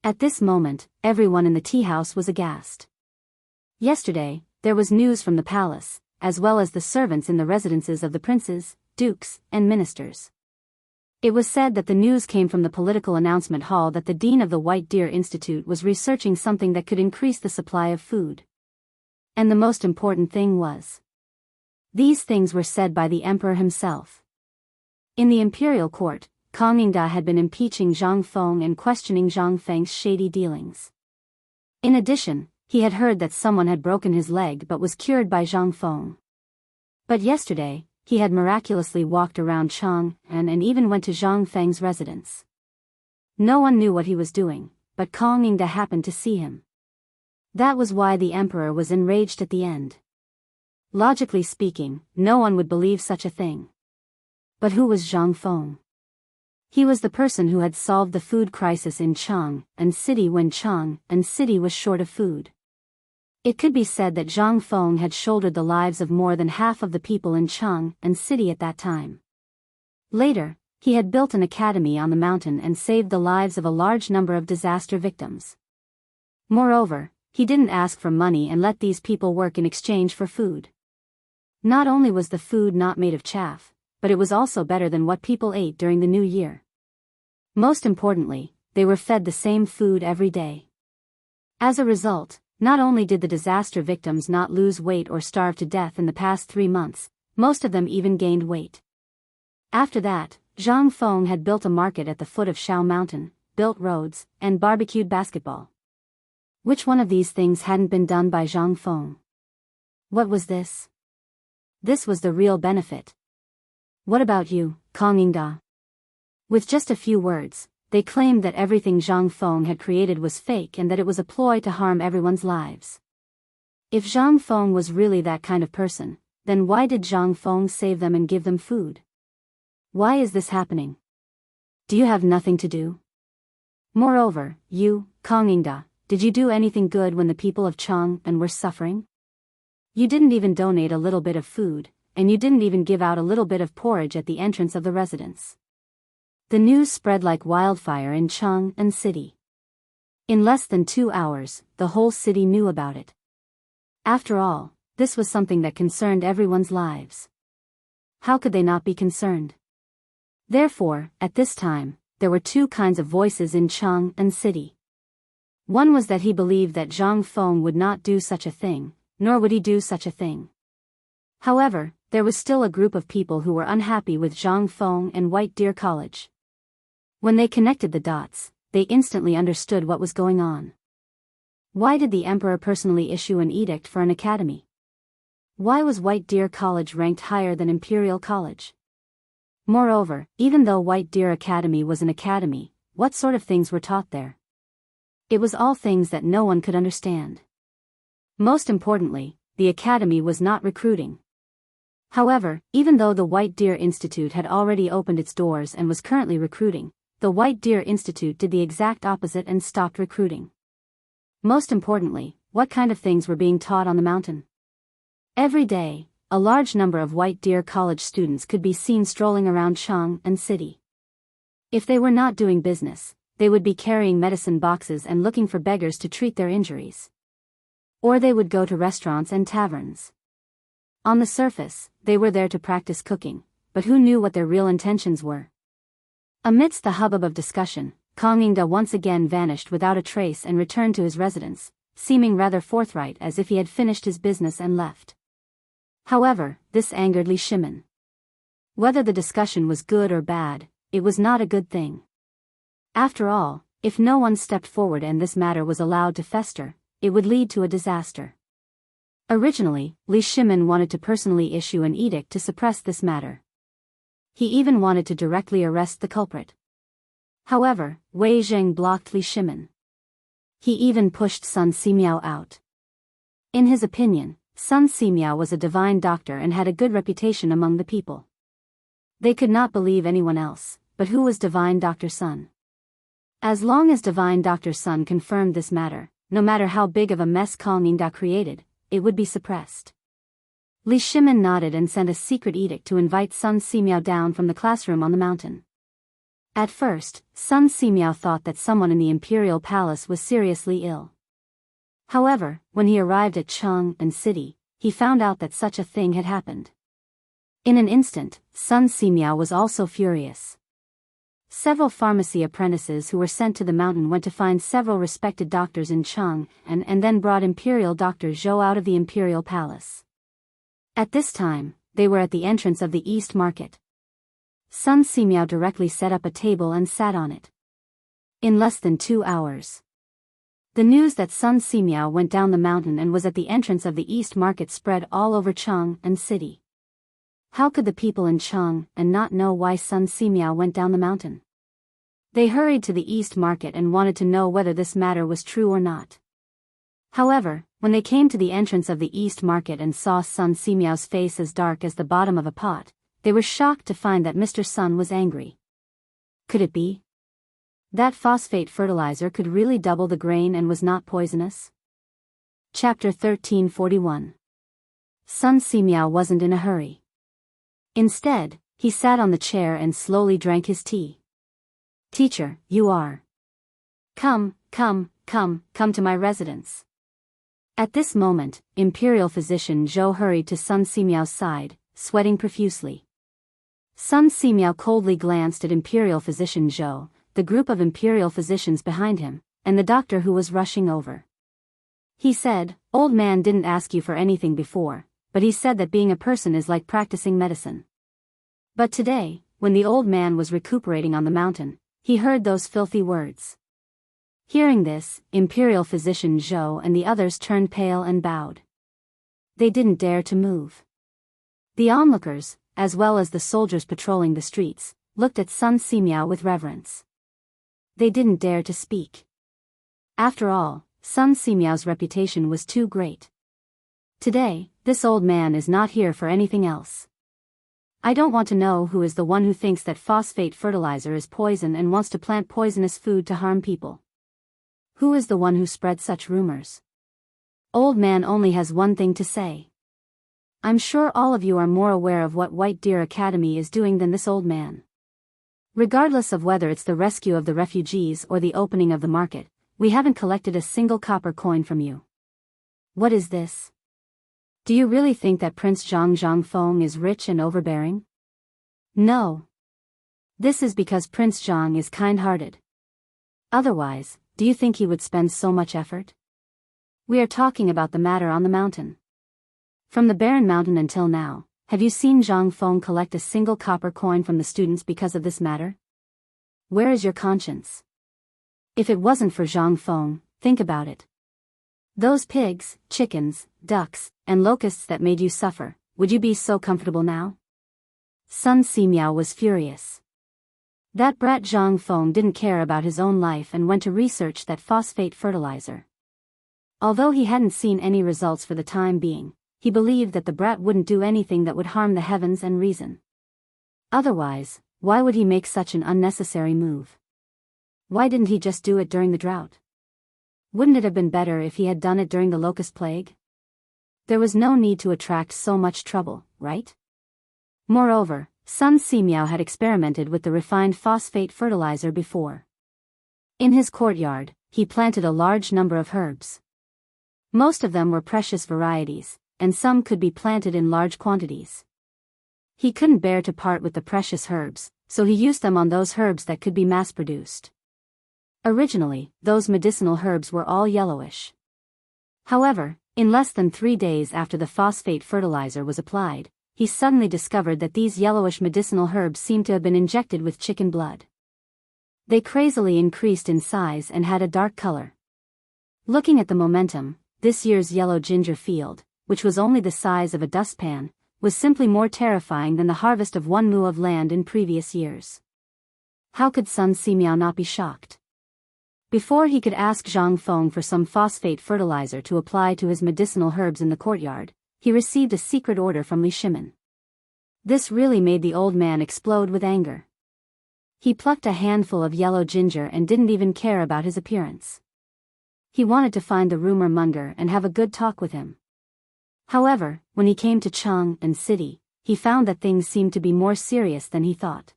At this moment, everyone in the tea house was aghast. Yesterday, there was news from the palace, as well as the servants in the residences of the princes, dukes, and ministers. It was said that the news came from the political announcement hall that the dean of the White Deer Institute was researching something that could increase the supply of food. And the most important thing was, these things were said by the emperor himself. In the imperial court, Chang'an had been impeaching Zhang Feng and questioning Zhang Feng's shady dealings. In addition, he had heard that someone had broken his leg but was cured by Zhang Feng. But yesterday, he had miraculously walked around Chang'an and even went to Zhang Feng's residence. No one knew what he was doing, but Chang'an happened to see him. That was why the emperor was enraged at the end. Logically speaking, no one would believe such a thing. But who was Zhang Feng? He was the person who had solved the food crisis in Chang'an City when Chang'an City was short of food. It could be said that Zhang Feng had shouldered the lives of more than half of the people in Chang'an City at that time. Later, he had built an academy on the mountain and saved the lives of a large number of disaster victims. Moreover, he didn't ask for money and let these people work in exchange for food. Not only was the food not made of chaff, but it was also better than what people ate during the New Year. Most importantly, they were fed the same food every day. As a result, not only did the disaster victims not lose weight or starve to death in the past 3 months, most of them even gained weight. After that, Zhang Feng had built a market at the foot of Shao Mountain, built roads, and barbecued basketball. Which one of these things hadn't been done by Zhang Feng? What was this? This was the real benefit. What about you, Chang'an? With just a few words, they claimed that everything Zhang Feng had created was fake and that it was a ploy to harm everyone's lives. If Zhang Feng was really that kind of person, then why did Zhang Feng save them and give them food? Why is this happening? Do you have nothing to do? Moreover, you, Chang'an, did you do anything good when the people of Chang'an were suffering? You didn't even donate a little bit of food, and you didn't even give out a little bit of porridge at the entrance of the residence. The news spread like wildfire in Chang'an City. In less than 2 hours, the whole city knew about it. After all, this was something that concerned everyone's lives. How could they not be concerned? Therefore, at this time, there were 2 kinds of voices in Chang'an City. One was that he believed that Zhang Feng would not do such a thing, nor would he do such a thing. However, there was still a group of people who were unhappy with Zhang Feng and White Deer College. When they connected the dots, they instantly understood what was going on. Why did the emperor personally issue an edict for an academy? Why was White Deer College ranked higher than Imperial College? Moreover, even though White Deer Academy was an academy, what sort of things were taught there? It was all things that no one could understand. Most importantly, the academy was not recruiting. However, even though the White Deer Institute had already opened its doors and was currently recruiting, the White Deer Institute did the exact opposite and stopped recruiting. Most importantly, what kind of things were being taught on the mountain? Every day, a large number of White Deer College students could be seen strolling around Chang'an City. If they were not doing business, they would be carrying medicine boxes and looking for beggars to treat their injuries. Or they would go to restaurants and taverns. On the surface, they were there to practice cooking, but who knew what their real intentions were? Amidst the hubbub of discussion, Chang'an once again vanished without a trace and returned to his residence, seeming rather forthright as if he had finished his business and left. However, this angered Li Shimin. Whether the discussion was good or bad, it was not a good thing. After all, if no one stepped forward and this matter was allowed to fester, it would lead to a disaster. Originally, Li Shimin wanted to personally issue an edict to suppress this matter. He even wanted to directly arrest the culprit. However, Wei Zheng blocked Li Shimin. He even pushed Sun Simiao out. In his opinion, Sun Simiao was a divine doctor and had a good reputation among the people. They could not believe anyone else, but who was divine Dr. Sun? As long as divine Dr. Sun confirmed this matter, no matter how big of a mess Chang'an created, it would be suppressed. Li Shimin nodded and sent a secret edict to invite Sun Simiao down from the classroom on the mountain. At first, Sun Simiao thought that someone in the imperial palace was seriously ill. However, when he arrived at Chang'an city, he found out that such a thing had happened. In an instant, Sun Simiao was also furious. Several pharmacy apprentices who were sent to the mountain went to find several respected doctors in Chang'an and then brought Imperial Dr. Zhou out of the imperial palace. At this time, they were at the entrance of the East Market. Sun Simiao directly set up a table and sat on it. In less than 2 hours, the news that Sun Simiao went down the mountain and was at the entrance of the East Market spread all over Chang'an city. How could the people in Chang'an not know why Sun Simiao went down the mountain? They hurried to the East Market and wanted to know whether this matter was true or not. However, when they came to the entrance of the East Market and saw Sun Simiao's face as dark as the bottom of a pot, they were shocked to find that Mr. Sun was angry. Could it be that phosphate fertilizer could really double the grain and was not poisonous? Chapter 1341. Sun Simiao wasn't in a hurry. Instead, he sat on the chair and slowly drank his tea. Teacher, you are. Come to my residence. At this moment, Imperial Physician Zhou hurried to Sun Simiao's side, sweating profusely. Sun Simiao coldly glanced at Imperial Physician Zhou, the group of Imperial physicians behind him, and the doctor who was rushing over. He said, "Old man didn't ask you for anything before, but he said that being a person is like practicing medicine." But today, when the old man was recuperating on the mountain, he heard those filthy words. Hearing this, Imperial Physician Zhou and the others turned pale and bowed. They didn't dare to move. The onlookers, as well as the soldiers patrolling the streets, looked at Sun Simiao with reverence. They didn't dare to speak. After all, Sun Simiao's reputation was too great. Today, this old man is not here for anything else. I don't want to know who is the one who thinks that phosphate fertilizer is poison and wants to plant poisonous food to harm people. Who is the one who spread such rumors? Old man only has one thing to say. I'm sure all of you are more aware of what White Deer Academy is doing than this old man. Regardless of whether it's the rescue of the refugees or the opening of the market, we haven't collected a single copper coin from you. What is this? Do you really think that Prince Zhang is rich and overbearing? No. This is because Prince Zhang is kind-hearted. Otherwise, do you think he would spend so much effort? We are talking about the matter on the mountain. From the barren mountain until now, have you seen Zhang Feng collect a single copper coin from the students because of this matter? Where is your conscience? If it wasn't for Zhang Feng, think about it. Those pigs, chickens, ducks, and locusts that made you suffer, would you be so comfortable now? Sun Simiao was furious. That brat Zhang Feng didn't care about his own life and went to research that phosphate fertilizer. Although he hadn't seen any results for the time being, he believed that the brat wouldn't do anything that would harm the heavens and reason. Otherwise, why would he make such an unnecessary move? Why didn't he just do it during the drought? Wouldn't it have been better if he had done it during the locust plague? There was no need to attract so much trouble, right? Moreover, Sun Simiao had experimented with the refined phosphate fertilizer before. In his courtyard, he planted a large number of herbs. Most of them were precious varieties, and some could be planted in large quantities. He couldn't bear to part with the precious herbs, so he used them on those herbs that could be mass-produced. Originally, those medicinal herbs were all yellowish. However, in less than 3 days after the phosphate fertilizer was applied, he suddenly discovered that these yellowish medicinal herbs seemed to have been injected with chicken blood. They crazily increased in size and had a dark color. Looking at the momentum, this year's yellow ginger field, which was only the size of a dustpan, was simply more terrifying than the harvest of 1 mu of land in previous years. How could Sun Simiao not be shocked? Before he could ask Zhang Feng for some phosphate fertilizer to apply to his medicinal herbs in the courtyard, he received a secret order from Li Shimin. This really made the old man explode with anger. He plucked a handful of yellow ginger and didn't even care about his appearance. He wanted to find the rumor monger and have a good talk with him. However, when he came to Chang'an city, he found that things seemed to be more serious than he thought.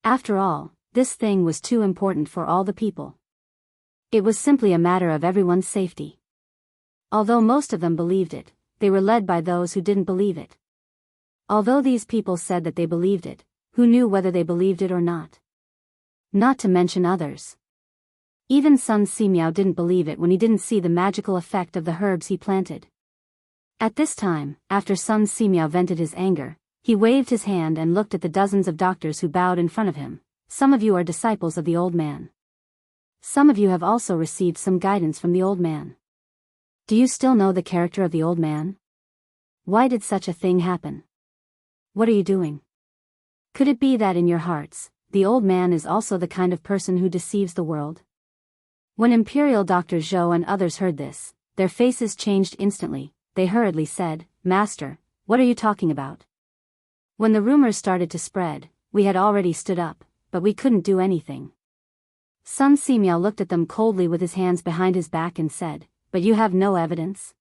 After all, this thing was too important for all the people. It was simply a matter of everyone's safety. Although most of them believed it, they were led by those who didn't believe it. Although these people said that they believed it, who knew whether they believed it or not? Not to mention others. Even Sun Simiao didn't believe it when he didn't see the magical effect of the herbs he planted. At this time, after Sun Simiao vented his anger, he waved his hand and looked at the dozens of doctors who bowed in front of him. Some of you are disciples of the old man. Some of you have also received some guidance from the old man. Do you still know the character of the old man? Why did such a thing happen? What are you doing? Could it be that in your hearts, the old man is also the kind of person who deceives the world? When Imperial Dr. Zhou and others heard this, their faces changed instantly. They hurriedly said, "Master, what are you talking about?" When the rumors started to spread, we had already stood up, but we couldn't do anything. Sun Simiao looked at them coldly with his hands behind his back and said, "But you have no evidence?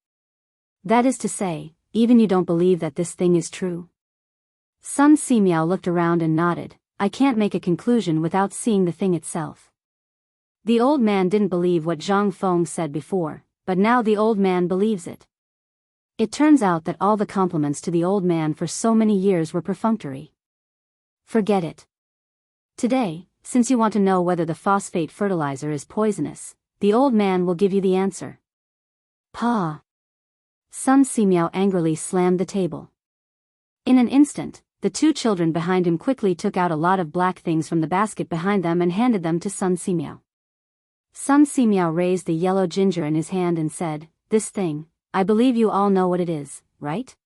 That is to say, even you don't believe that this thing is true?" Sun Simiao looked around and nodded. "I can't make a conclusion without seeing the thing itself." The old man didn't believe what Zhang Feng said before, but now the old man believes it. It turns out that all the compliments to the old man for so many years were perfunctory. Forget it. Today, since you want to know whether the phosphate fertilizer is poisonous, the old man will give you the answer. Pa! Sun Simiao angrily slammed the table. In an instant, the two children behind him quickly took out a lot of black things from the basket behind them and handed them to Sun Simiao. Sun Simiao raised the yellow ginger in his hand and said, "This thing, I believe you all know what it is, right?"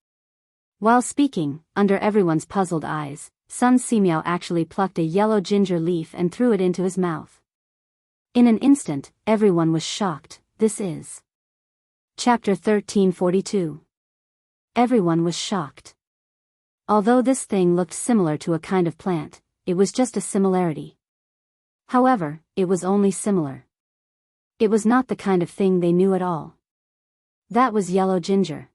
While speaking, under everyone's puzzled eyes, Sun Simiao actually plucked a yellow ginger leaf and threw it into his mouth. In an instant, everyone was shocked. This is Chapter 1342. Everyone was shocked. Although this thing looked similar to a kind of plant, it was just a similarity. However, it was only similar. It was not the kind of thing they knew at all. That was yellow ginger.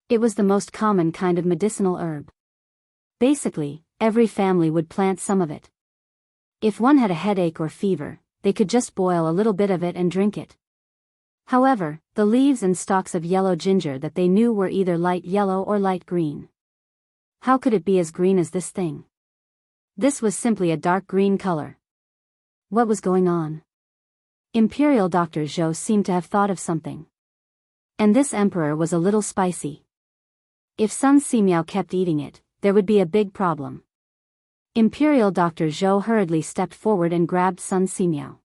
It was the most common kind of medicinal herb. Basically, every family would plant some of it. If one had a headache or fever, they could just boil a little bit of it and drink it. However, the leaves and stalks of yellow ginger that they knew were either light yellow or light green. How could it be as green as this thing? This was simply a dark green color. What was going on? Imperial Dr. Zhou seemed to have thought of something. And this emperor was a little spicy. If Sun Simiao kept eating it, there would be a big problem. Imperial Dr. Zhou hurriedly stepped forward and grabbed Sun Simiao.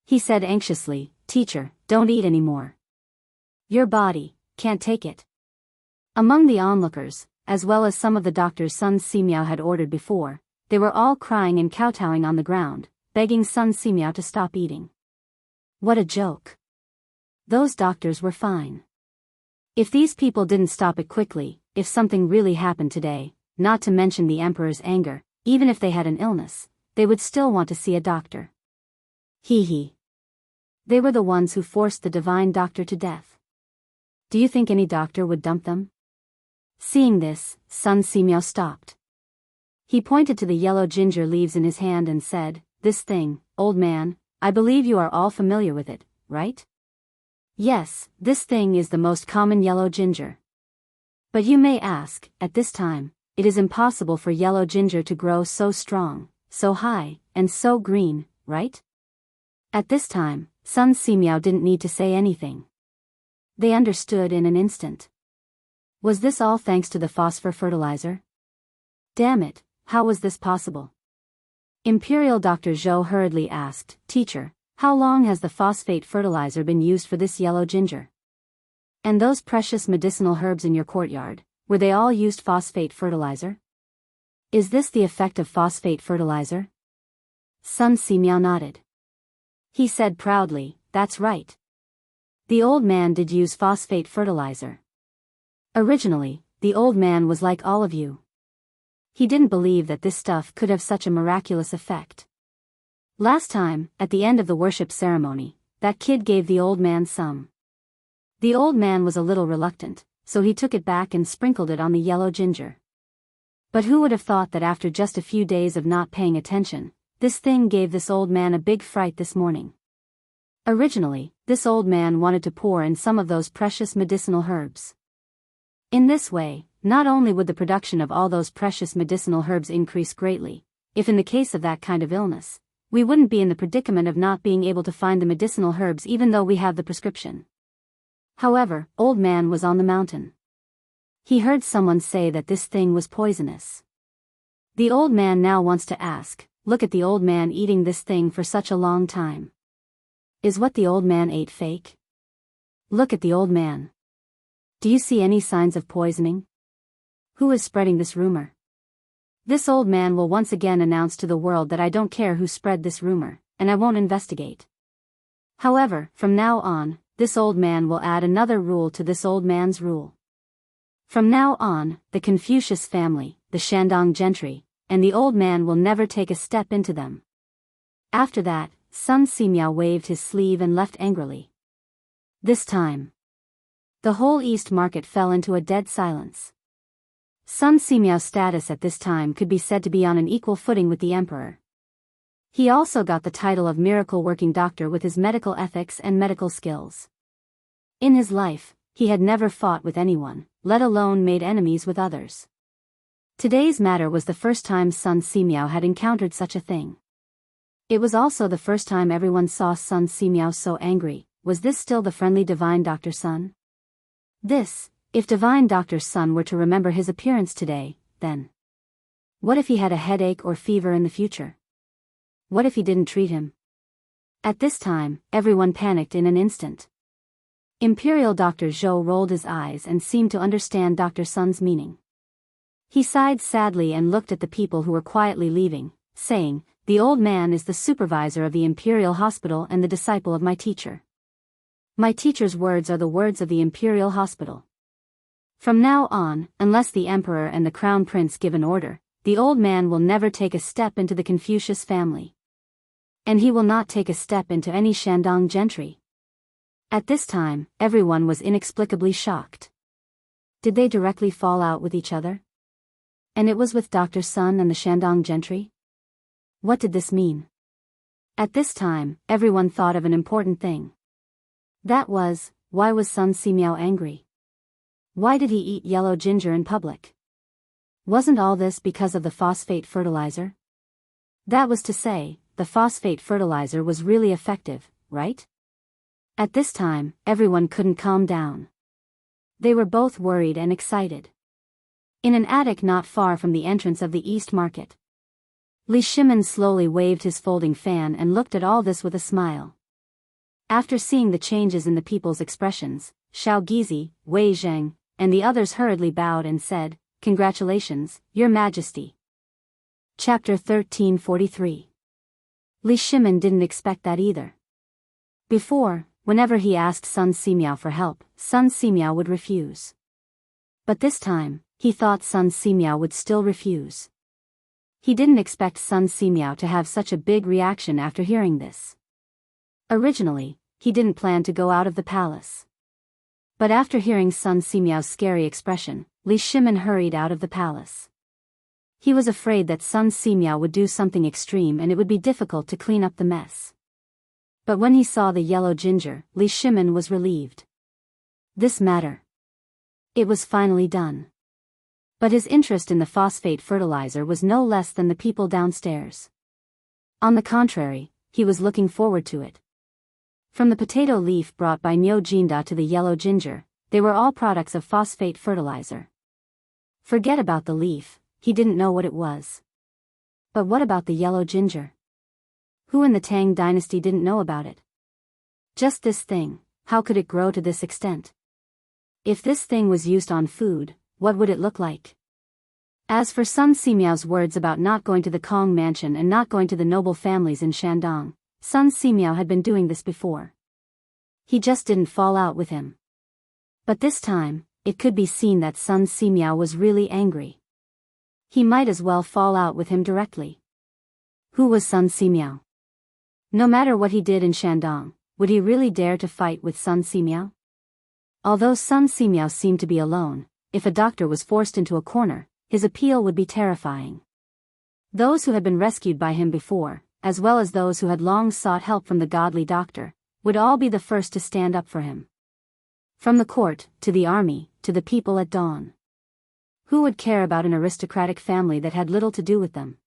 He said anxiously, "Teacher, don't eat anymore. Your body can't take it." Among the onlookers, as well as some of the doctors Sun Simiao had ordered before, they were all crying and kowtowing on the ground, begging Sun Simiao to stop eating. What a joke. Those doctors were fine. If these people didn't stop it quickly, if something really happened today, not to mention the emperor's anger, even if they had an illness, they would still want to see a doctor. Hee hee. They were the ones who forced the divine doctor to death. Do you think any doctor would dump them? Seeing this, Sun Simiao stopped. He pointed to the yellow ginger leaves in his hand and said, "This thing, old man, I believe you are all familiar with it, right?" Yes, this thing is the most common yellow ginger. But you may ask, at this time, it is impossible for yellow ginger to grow so strong, so high, and so green, right? At this time, Sun Simiao didn't need to say anything. They understood in an instant. Was this all thanks to the phosphor fertilizer? Damn it, how was this possible? Imperial Dr. Zhou hurriedly asked, "Teacher, how long has the phosphate fertilizer been used for this yellow ginger? And those precious medicinal herbs in your courtyard, were they all used phosphate fertilizer? Is this the effect of phosphate fertilizer?" Sun Simiao nodded. He said proudly, "That's right. The old man did use phosphate fertilizer. Originally, the old man was like all of you. He didn't believe that this stuff could have such a miraculous effect. Last time, at the end of the worship ceremony, that kid gave the old man some. The old man was a little reluctant, so he took it back and sprinkled it on the yellow ginger. But who would have thought that after just a few days of not paying attention, this thing gave this old man a big fright this morning. Originally, this old man wanted to pour in some of those precious medicinal herbs. In this way, not only would the production of all those precious medicinal herbs increase greatly, if in the case of that kind of illness, we wouldn't be in the predicament of not being able to find the medicinal herbs even though we have the prescription. However, old man was on the mountain. He heard someone say that this thing was poisonous. The old man now wants to ask, look at the old man eating this thing for such a long time. Is what the old man ate fake? Look at the old man. Do you see any signs of poisoning? Who is spreading this rumor? This old man will once again announce to the world that I don't care who spread this rumor, and I won't investigate. However, from now on, this old man will add another rule to this old man's rule. From now on, the Confucius family, the Shandong gentry, and the old man will never take a step into them. After that, Sun Simiao waved his sleeve and left angrily. This time, the whole East Market fell into a dead silence. Sun Simiao's status at this time could be said to be on an equal footing with the emperor. He also got the title of miracle-working doctor with his medical ethics and medical skills. In his life, he had never fought with anyone, let alone made enemies with others. Today's matter was the first time Sun Simiao had encountered such a thing. It was also the first time everyone saw Sun Simiao so angry. Was this still the friendly divine Dr. Sun? If divine Dr. Sun were to remember his appearance today, then what if he had a headache or fever in the future? What if he didn't treat him? At this time, everyone panicked in an instant. Imperial Dr. Zhou rolled his eyes and seemed to understand Dr. Sun's meaning. He sighed sadly and looked at the people who were quietly leaving, saying, "The old man is the supervisor of the Imperial Hospital and the disciple of my teacher. My teacher's words are the words of the Imperial Hospital. From now on, unless the Emperor and the Crown Prince give an order, the old man will never take a step into the Confucius family. And he will not take a step into any Shandong gentry." At this time, everyone was inexplicably shocked. Did they directly fall out with each other? And it was with Dr. Sun and the Shandong gentry? What did this mean? At this time, everyone thought of an important thing. That was, why was Sun Simiao angry? Why did he eat yellow ginger in public? Wasn't all this because of the phosphate fertilizer? That was to say, the phosphate fertilizer was really effective, right? At this time, everyone couldn't calm down. They were both worried and excited. In an attic not far from the entrance of the East Market, Li Shimin slowly waved his folding fan and looked at all this with a smile. After seeing the changes in the people's expressions, Xiao Gizi, Wei Zheng, and the others hurriedly bowed and said, "Congratulations, Your Majesty." Chapter 1343. Li Shimin didn't expect that either. Before, whenever he asked Sun Simiao for help, Sun Simiao would refuse. But this time, he thought Sun Simiao would still refuse. He didn't expect Sun Simiao to have such a big reaction after hearing this. Originally, he didn't plan to go out of the palace. But after hearing Sun Simiao's scary expression, Li Shimin hurried out of the palace. He was afraid that Sun Simiao would do something extreme and it would be difficult to clean up the mess. But when he saw the yellow ginger, Li Shimin was relieved. This matter. It was finally done. But his interest in the phosphate fertilizer was no less than the people downstairs. On the contrary, he was looking forward to it. From the potato leaf brought by Niu Jinda to the yellow ginger, they were all products of phosphate fertilizer. Forget about the leaf, he didn't know what it was. But what about the yellow ginger? Who in the Tang dynasty didn't know about it? Just this thing, how could it grow to this extent? If this thing was used on food, what would it look like? As for Sun Simiao's words about not going to the Kong mansion and not going to the noble families in Shandong, Sun Simiao had been doing this before. He just didn't fall out with him. But this time, it could be seen that Sun Simiao was really angry. He might as well fall out with him directly. Who was Sun Simiao? No matter what he did in Shandong, would he really dare to fight with Sun Simiao? Although Sun Simiao seemed to be alone, if a doctor was forced into a corner, his appeal would be terrifying. Those who had been rescued by him before, as well as those who had long sought help from the godly doctor, would all be the first to stand up for him. From the court, to the army, to the people at dawn. Who would care about an aristocratic family that had little to do with them?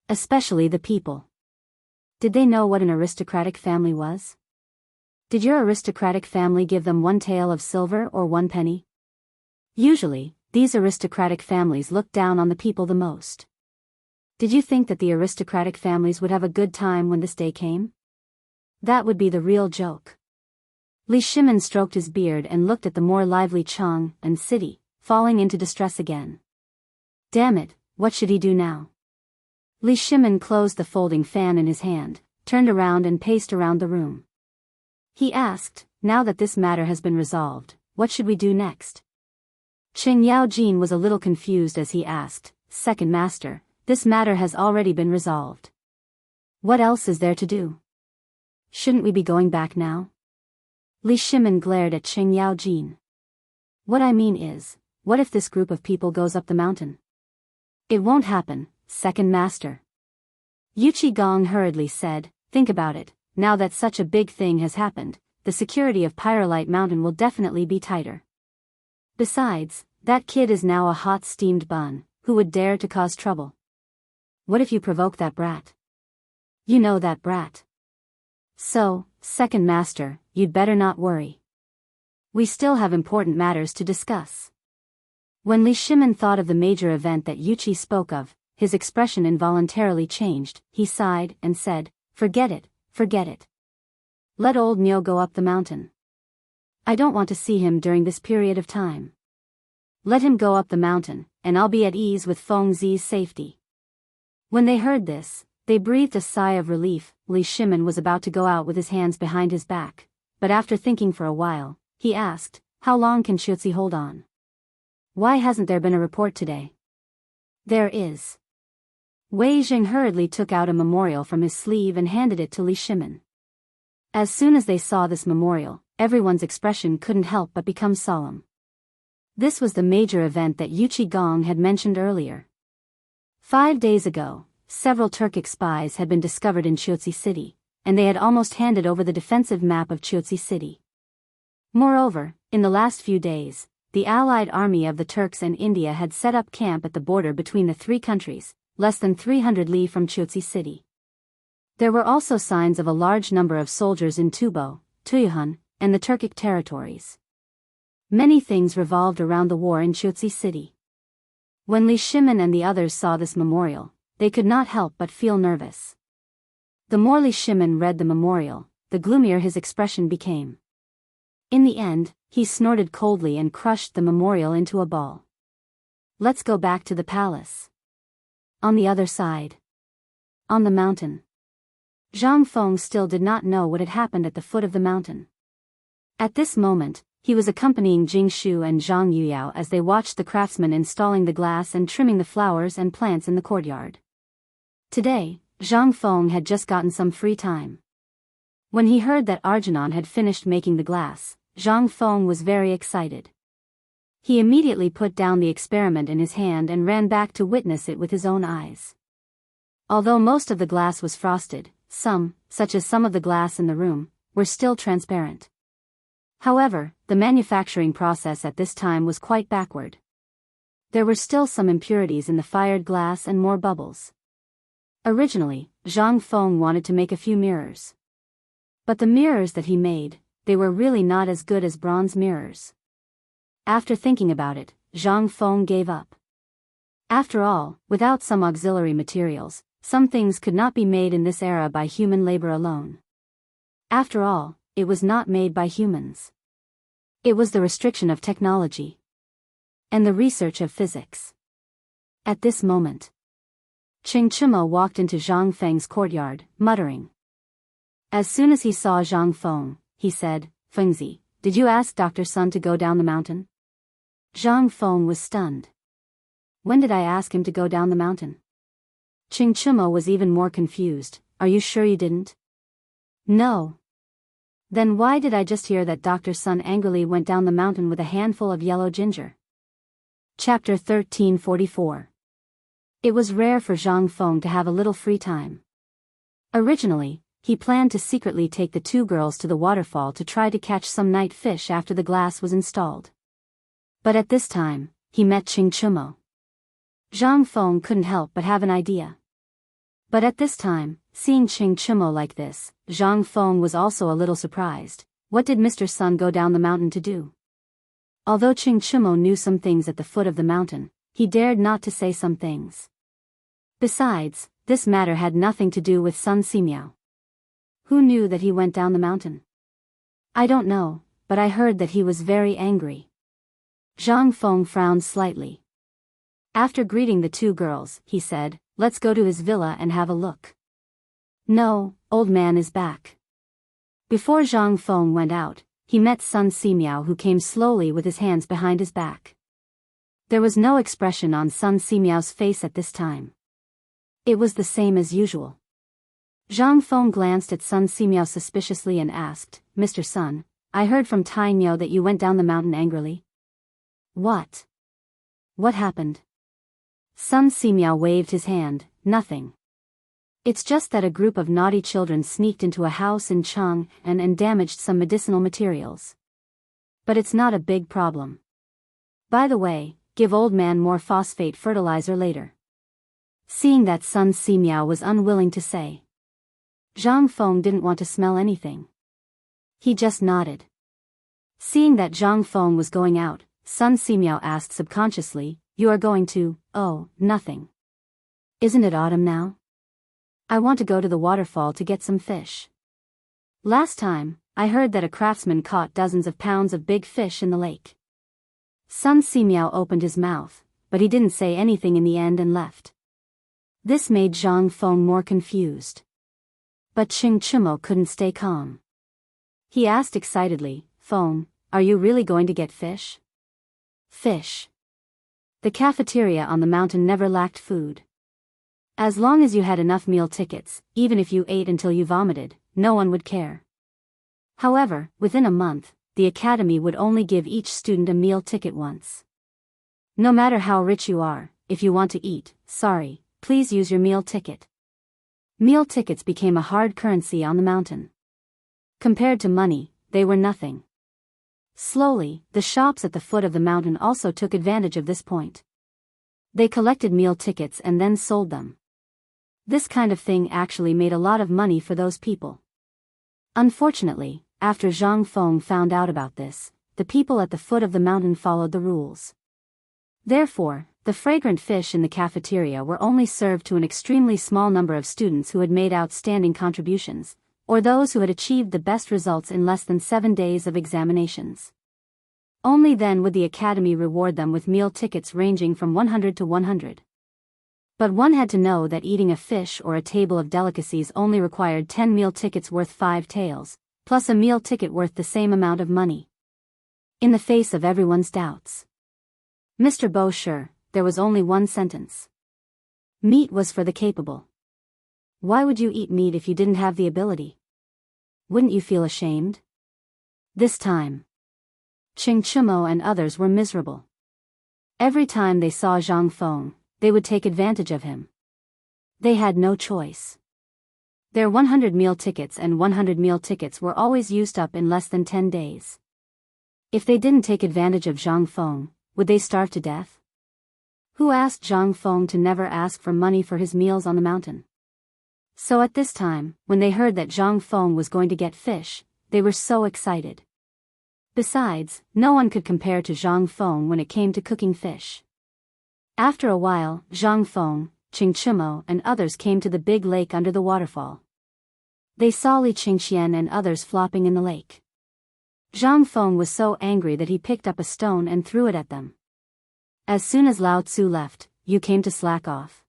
Especially the people. Did they know what an aristocratic family was? Did your aristocratic family give them 1 tael of silver or 1 penny? Usually, these aristocratic families looked down on the people the most. Did you think that the aristocratic families would have a good time when this day came? That would be the real joke. Li Shimin stroked his beard and looked at the more lively Chang'an city, falling into distress again. Damn it, what should he do now? Li Shimin closed the folding fan in his hand, turned around and paced around the room. He asked, now that this matter has been resolved, what should we do next? Qing Yaojin was a little confused as he asked, Second Master, this matter has already been resolved. What else is there to do? Shouldn't we be going back now? Li Shimin glared at Qing Yaojin. What I mean is, what if this group of people goes up the mountain? It won't happen, Second Master. Yu Qigong hurriedly said, think about it, now that such a big thing has happened, the security of Pyrolite Mountain will definitely be tighter. Besides, that kid is now a hot steamed bun, who would dare to cause trouble? What if you provoke that brat? You know that brat. So, Second Master, you'd better not worry. We still have important matters to discuss. When Li Shimin thought of the major event that Yu Qi spoke of, his expression involuntarily changed. He sighed and said, forget it, forget it. Let old Nyo go up the mountain. I don't want to see him during this period of time. Let him go up the mountain, and I'll be at ease with Feng Zi's safety. When they heard this, they breathed a sigh of relief. Li Shimin was about to go out with his hands behind his back, but after thinking for a while, he asked, how long can Xuezi hold on? Why hasn't there been a report today? There is. Wei Jing hurriedly took out a memorial from his sleeve and handed it to Li Shimin. As soon as they saw this memorial, everyone's expression couldn't help but become solemn. This was the major event that Yu Qigong had mentioned earlier. 5 days ago, several Turkic spies had been discovered in Xuezi City, and they had almost handed over the defensive map of Xuezi City. Moreover, in the last few days, the allied army of the Turks and India had set up camp at the border between the 3 countries, less than 300 li from Xuezi City. There were also signs of a large number of soldiers in Tubo, Tuyuhun, and the Turkic territories. Many things revolved around the war in Xuezi City. When Li Shimin and the others saw this memorial, they could not help but feel nervous. The more Li Shimin read the memorial, the gloomier his expression became. In the end, he snorted coldly and crushed the memorial into a ball. Let's go back to the palace. On the other side. On the mountain. Zhang Feng still did not know what had happened at the foot of the mountain. At this moment, he was accompanying Jing Shu and Zhang Yuyao as they watched the craftsmen installing the glass and trimming the flowers and plants in the courtyard. Today, Zhang Feng had just gotten some free time. When he heard that Arjunan had finished making the glass, Zhang Feng was very excited. He immediately put down the experiment in his hand and ran back to witness it with his own eyes. Although most of the glass was frosted, some, such as some of the glass in the room, were still transparent. However, the manufacturing process at this time was quite backward. There were still some impurities in the fired glass and more bubbles. Originally, Zhang Feng wanted to make a few mirrors. But the mirrors that he made, they were really not as good as bronze mirrors. After thinking about it, Zhang Feng gave up. After all, without some auxiliary materials, some things could not be made in this era by human labor alone. After all, it was not made by humans. It was the restriction of technology. And the research of physics. At this moment, Qing Chimo walked into Zhang Feng's courtyard, muttering. As soon as he saw Zhang Feng, he said, "Fengzi, did you ask Dr. Sun to go down the mountain?" Zhang Feng was stunned. "When did I ask him to go down the mountain?" Ching Chimo was even more confused. "Are you sure you didn't?" "No." "Then why did I just hear that Dr. Sun angrily went down the mountain with a handful of yellow ginger?" Chapter 1344. It was rare for Zhang Feng to have a little free time. Originally, he planned to secretly take the two girls to the waterfall to try to catch some night fish after the glass was installed. But at this time, he met Ching Chimo. Zhang Feng couldn't help but have an idea. But at this time, seeing Ching Chimo like this, Zhang Feng was also a little surprised. What did Mr. Sun go down the mountain to do? Although Ching Chimo knew some things at the foot of the mountain, he dared not to say some things. Besides, this matter had nothing to do with Sun Simiao. Who knew that he went down the mountain? "I don't know, but I heard that he was very angry." Zhang Feng frowned slightly. After greeting the two girls, he said, "Let's go to his villa and have a look." "No, old man is back." Before Zhang Feng went out, he met Sun Simiao, who came slowly with his hands behind his back. There was no expression on Sun Simiao's face at this time. It was the same as usual. Zhang Feng glanced at Sun Simiao suspiciously and asked, "Mr. Sun, I heard from Tai Nyo that you went down the mountain angrily." "What? What happened?" Sun Simiao waved his hand. "Nothing. It's just that a group of naughty children sneaked into a house in Chang'an and damaged some medicinal materials. But it's not a big problem. By the way, give old man more phosphate fertilizer later." Seeing that Sun Simiao was unwilling to say, Zhang Feng didn't want to smell anything. He just nodded. Seeing that Zhang Feng was going out, Sun Simiao asked subconsciously, "You are going to?" "Oh, nothing. Isn't it autumn now? I want to go to the waterfall to get some fish. Last time, I heard that a craftsman caught dozens of pounds of big fish in the lake." Sun Simiao opened his mouth, but he didn't say anything in the end and left. This made Zhang Feng more confused. But Ching Chimo couldn't stay calm. He asked excitedly, "Feng, are you really going to get fish?" "Fish." The cafeteria on the mountain never lacked food. As long as you had enough meal tickets, even if you ate until you vomited, no one would care. However, within a month, the academy would only give each student a meal ticket once. No matter how rich you are, if you want to eat, sorry, please use your meal ticket. Meal tickets became a hard currency on the mountain. Compared to money, they were nothing. Slowly, the shops at the foot of the mountain also took advantage of this point. They collected meal tickets and then sold them. This kind of thing actually made a lot of money for those people. Unfortunately, after Zhang Feng found out about this, the people at the foot of the mountain followed the rules. Therefore, the fragrant fish in the cafeteria were only served to an extremely small number of students who had made outstanding contributions, or those who had achieved the best results in less than 7 days of examinations. Only then would the academy reward them with meal tickets ranging from 100 to 100. But one had to know that eating a fish or a table of delicacies only required 10 meal tickets worth 5 taels, plus a meal ticket worth the same amount of money. In the face of everyone's doubts, Mr. Bo sure, there was only one sentence. Meat was for the capable. Why would you eat meat if you didn't have the ability? Wouldn't you feel ashamed? This time, Ching Chimo and others were miserable. Every time they saw Zhang Feng, they would take advantage of him. They had no choice. Their 100 meal tickets and 100 meal tickets were always used up in less than 10 days. If they didn't take advantage of Zhang Feng, would they starve to death? Who asked Zhang Feng to never ask for money for his meals on the mountain? So at this time, when they heard that Zhang Feng was going to get fish, they were so excited. Besides, no one could compare to Zhang Feng when it came to cooking fish. After a while, Zhang Feng, Ching Chimo and others came to the big lake under the waterfall. They saw Li Qingxian and others flopping in the lake. Zhang Feng was so angry that he picked up a stone and threw it at them. As soon as Lao Tzu left, "You came to slack off."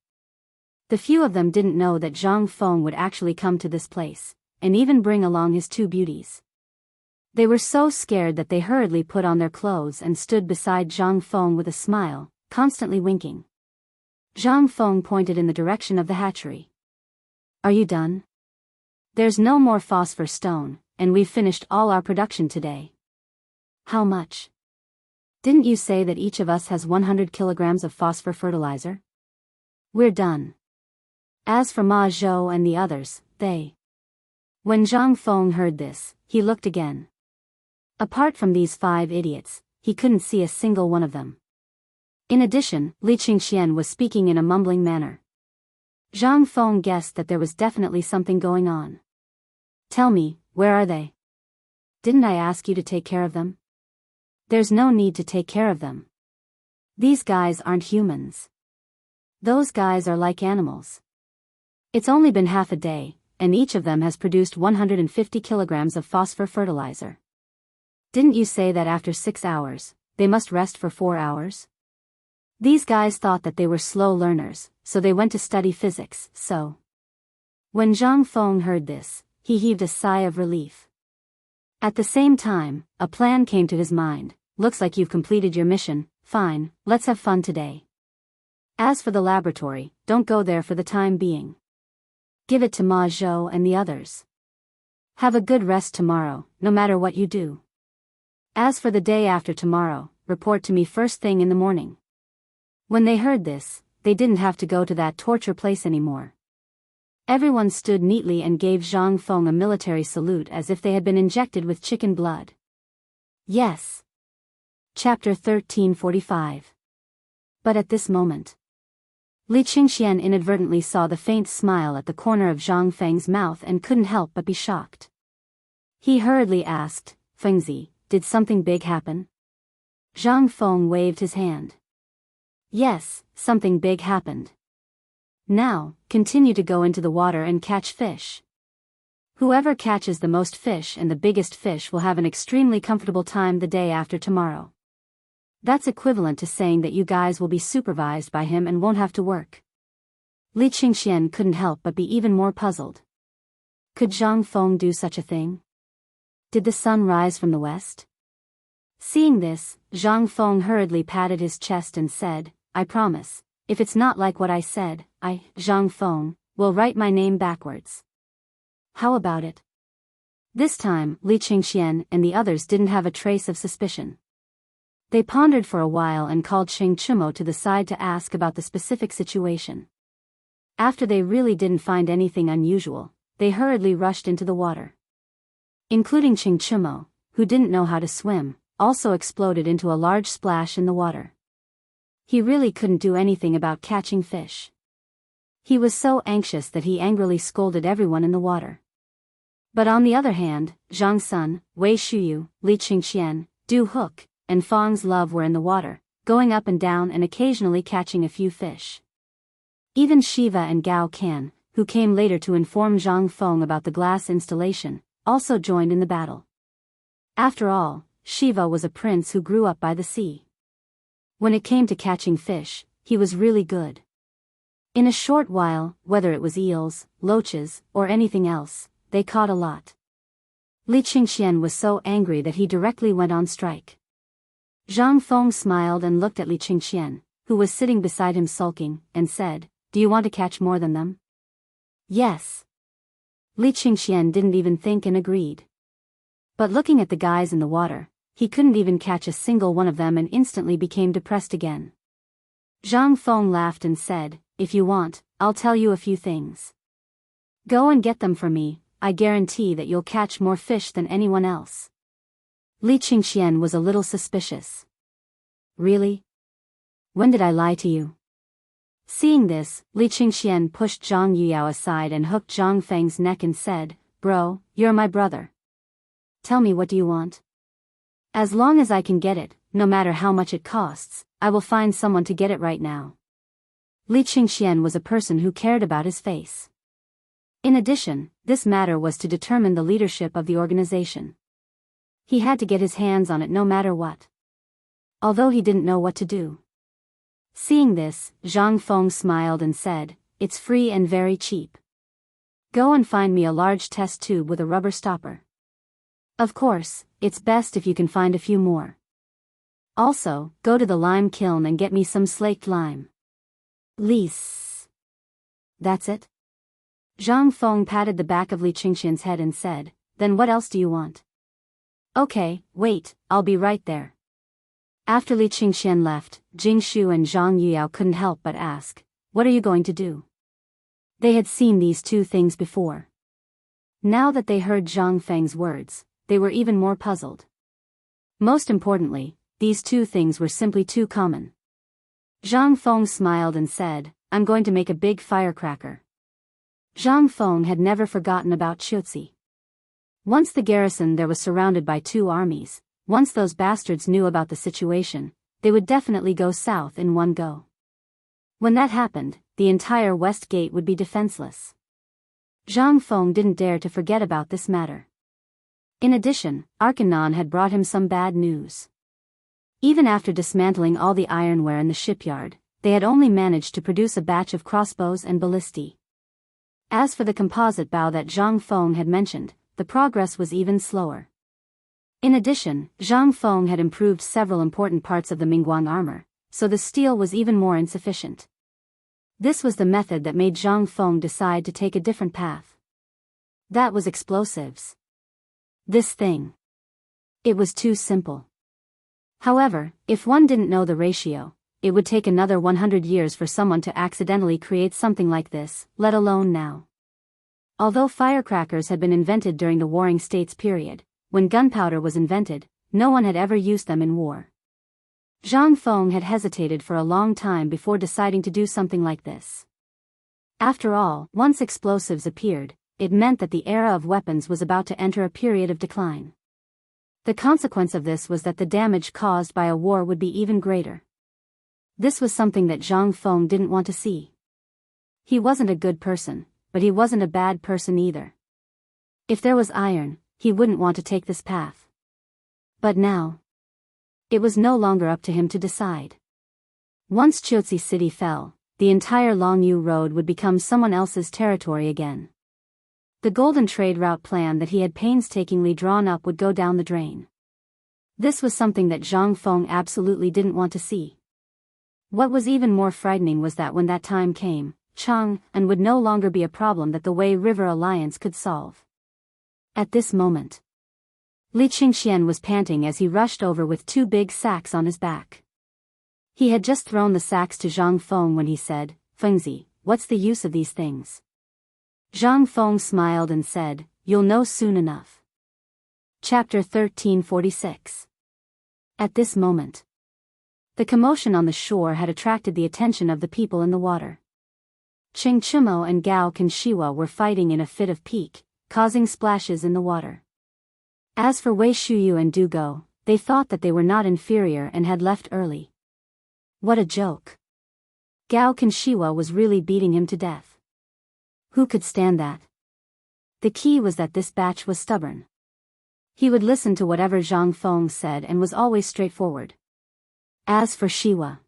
The few of them didn't know that Zhang Feng would actually come to this place, and even bring along his two beauties. They were so scared that they hurriedly put on their clothes and stood beside Zhang Feng with a smile, constantly winking. Zhang Feng pointed in the direction of the hatchery. Are you done? There's no more phosphor stone, and we've finished all our production today. How much? Didn't you say that each of us has 100 kilograms of phosphor fertilizer? We're done. As for Ma Zhou and the others, they... When Zhang Feng heard this, he looked again. Apart from these 5 idiots, he couldn't see a single one of them. In addition, Li Qingxian was speaking in a mumbling manner. Zhang Feng guessed that there was definitely something going on. Tell me, where are they? Didn't I ask you to take care of them? There's no need to take care of them. These guys aren't humans. Those guys are like animals. It's only been half a day, and each of them has produced 150 kilograms of phosphor fertilizer. Didn't you say that after 6 hours, they must rest for 4 hours? These guys thought that they were slow learners, so they went to study physics, so... When Zhang Feng heard this, he heaved a sigh of relief. At the same time, a plan came to his mind. Looks like you've completed your mission, fine, let's have fun today. As for the laboratory, don't go there for the time being. Give it to Ma Zhou and the others. Have a good rest tomorrow, no matter what you do. As for the day after tomorrow, report to me first thing in the morning. When they heard this, they didn't have to go to that torture place anymore. Everyone stood neatly and gave Zhang Feng a military salute as if they had been injected with chicken blood. Yes. Chapter 1345. But at this moment, Li Qingxian inadvertently saw the faint smile at the corner of Zhang Feng's mouth and couldn't help but be shocked. He hurriedly asked, Fengzi, did something big happen? Zhang Feng waved his hand. Yes, something big happened. Now, continue to go into the water and catch fish. Whoever catches the most fish and the biggest fish will have an extremely comfortable time the day after tomorrow. That's equivalent to saying that you guys will be supervised by him and won't have to work. Li Qingxian couldn't help but be even more puzzled. Could Zhang Feng do such a thing? Did the sun rise from the west? Seeing this, Zhang Feng hurriedly patted his chest and said, I promise, if it's not like what I said, I, Zhang Feng, will write my name backwards. How about it? This time, Li Qingxian and the others didn't have a trace of suspicion. They pondered for a while and called Sheng Chumo to the side to ask about the specific situation. After they really didn't find anything unusual, they hurriedly rushed into the water. Including Sheng Chumo, who didn't know how to swim, also exploded into a large splash in the water. He really couldn't do anything about catching fish. He was so anxious that he angrily scolded everyone in the water. But on the other hand, Zhang Sun, Wei Shuyu, Li Qingxian, Du Hook, and Fang's Love were in the water, going up and down and occasionally catching a few fish. Even Shiva and Gao Can, who came later to inform Zhang Feng about the glass installation, also joined in the battle. After all, Shiva was a prince who grew up by the sea. When it came to catching fish, he was really good. In a short while, whether it was eels, loaches, or anything else, they caught a lot. Li Qingxian was so angry that he directly went on strike. Zhang Feng smiled and looked at Li Qingxian, who was sitting beside him sulking, and said, Do you want to catch more than them? Yes. Li Qingxian didn't even think and agreed. But looking at the guys in the water, he couldn't even catch a single one of them and instantly became depressed again. Zhang Feng laughed and said, If you want, I'll tell you a few things. Go and get them for me, I guarantee that you'll catch more fish than anyone else. Li Qingxian was a little suspicious. Really? When did I lie to you? Seeing this, Li Qingxian pushed Zhang Yuyao aside and hooked Zhang Feng's neck and said, Bro, you're my brother. Tell me, what do you want? As long as I can get it, no matter how much it costs, I will find someone to get it right now. Li Qingxian was a person who cared about his face. In addition, this matter was to determine the leadership of the organization. He had to get his hands on it no matter what. Although he didn't know what to do. Seeing this, Zhang Feng smiled and said, It's free and very cheap. Go and find me a large test tube with a rubber stopper. Of course, it's best if you can find a few more. Also, go to the lime kiln and get me some slaked lime. Please. That's it? Zhang Feng patted the back of Li Qingxian's head and said, then what else do you want? Okay, wait, I'll be right there. After Li Qingxian left, Jing Shu and Zhang Yuyao couldn't help but ask, what are you going to do? They had seen these two things before. Now that they heard Zhang Feng's words, they were even more puzzled. Most importantly, these two things were simply too common. Zhang Feng smiled and said, I'm going to make a big firecracker. Zhang Feng had never forgotten about Qiuzi. Once the garrison there was surrounded by two armies, once those bastards knew about the situation, they would definitely go south in one go. When that happened, the entire west gate would be defenseless. Zhang Feng didn't dare to forget about this matter. In addition, Arcanon had brought him some bad news. Even after dismantling all the ironware in the shipyard, they had only managed to produce a batch of crossbows and ballistae. As for the composite bow that Zhang Feng had mentioned, the progress was even slower. In addition, Zhang Feng had improved several important parts of the Mingguang armor, so the steel was even more insufficient. This was the method that made Zhang Feng decide to take a different path. That was explosives. This thing. It was too simple. However, if one didn't know the ratio, it would take another 100 years for someone to accidentally create something like this, let alone now. Although firecrackers had been invented during the Warring States period, when gunpowder was invented, no one had ever used them in war. Zhang Feng had hesitated for a long time before deciding to do something like this. After all, once explosives appeared, it meant that the era of weapons was about to enter a period of decline. The consequence of this was that the damage caused by a war would be even greater. This was something that Zhang Feng didn't want to see. He wasn't a good person, but he wasn't a bad person either. If there was iron, he wouldn't want to take this path. But now, it was no longer up to him to decide. Once Qiuzi City fell, the entire Longyu Road would become someone else's territory again. The golden trade route plan that he had painstakingly drawn up would go down the drain. This was something that Zhang Feng absolutely didn't want to see. What was even more frightening was that when that time came, Chang'an would no longer be a problem that the Wei River Alliance could solve. At this moment, Li Qingxian was panting as he rushed over with two big sacks on his back. He had just thrown the sacks to Zhang Feng when he said, Fengzi, what's the use of these things? Zhang Feng smiled and said, you'll know soon enough. Chapter 1346. At this moment, the commotion on the shore had attracted the attention of the people in the water. Cheng Chimo and Gao Kanshiwa were fighting in a fit of pique, causing splashes in the water. As for Wei Shuyu and Du Go, they thought that they were not inferior and had left early. What a joke. Gao Kanshiwa was really beating him to death. Who could stand that? The key was that this batch was stubborn. He would listen to whatever Zhang Feng said and was always straightforward. As for Shiwa,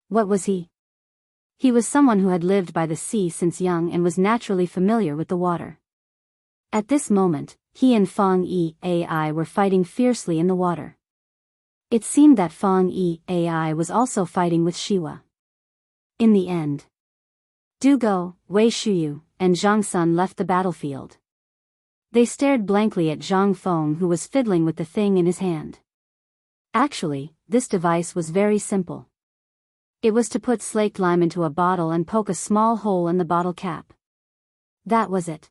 what was he? He was someone who had lived by the sea since young and was naturally familiar with the water. At this moment, he and Fang Yi-ai were fighting fiercely in the water. It seemed that Fang Yi-ai was also fighting with Shiwa. In the end, Du Go, Wei Shuyu, and Zhang Sun left the battlefield. They stared blankly at Zhang Feng, who was fiddling with the thing in his hand. Actually, this device was very simple. It was to put slaked lime into a bottle and poke a small hole in the bottle cap. That was it.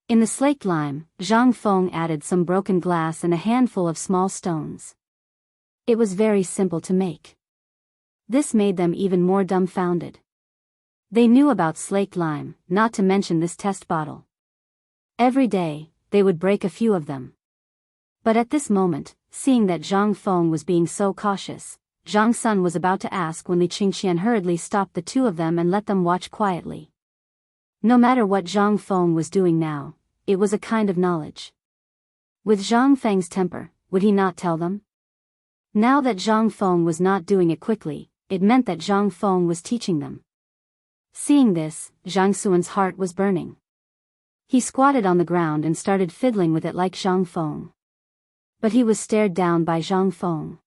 In the slaked lime, Zhang Feng added some broken glass and a handful of small stones. It was very simple to make. This made them even more dumbfounded. They knew about slaked lime, not to mention this test bottle. Every day, they would break a few of them. But at this moment, seeing that Zhang Feng was being so cautious, Zhang Sun was about to ask when Li Qingxian hurriedly stopped the two of them and let them watch quietly. No matter what Zhang Feng was doing now, it was a kind of knowledge. With Zhang Feng's temper, would he not tell them? Now that Zhang Feng was not doing it quickly, it meant that Zhang Feng was teaching them. Seeing this, Zhang Suan's heart was burning. He squatted on the ground and started fiddling with it like Zhang Feng. But he was stared down by Zhang Feng.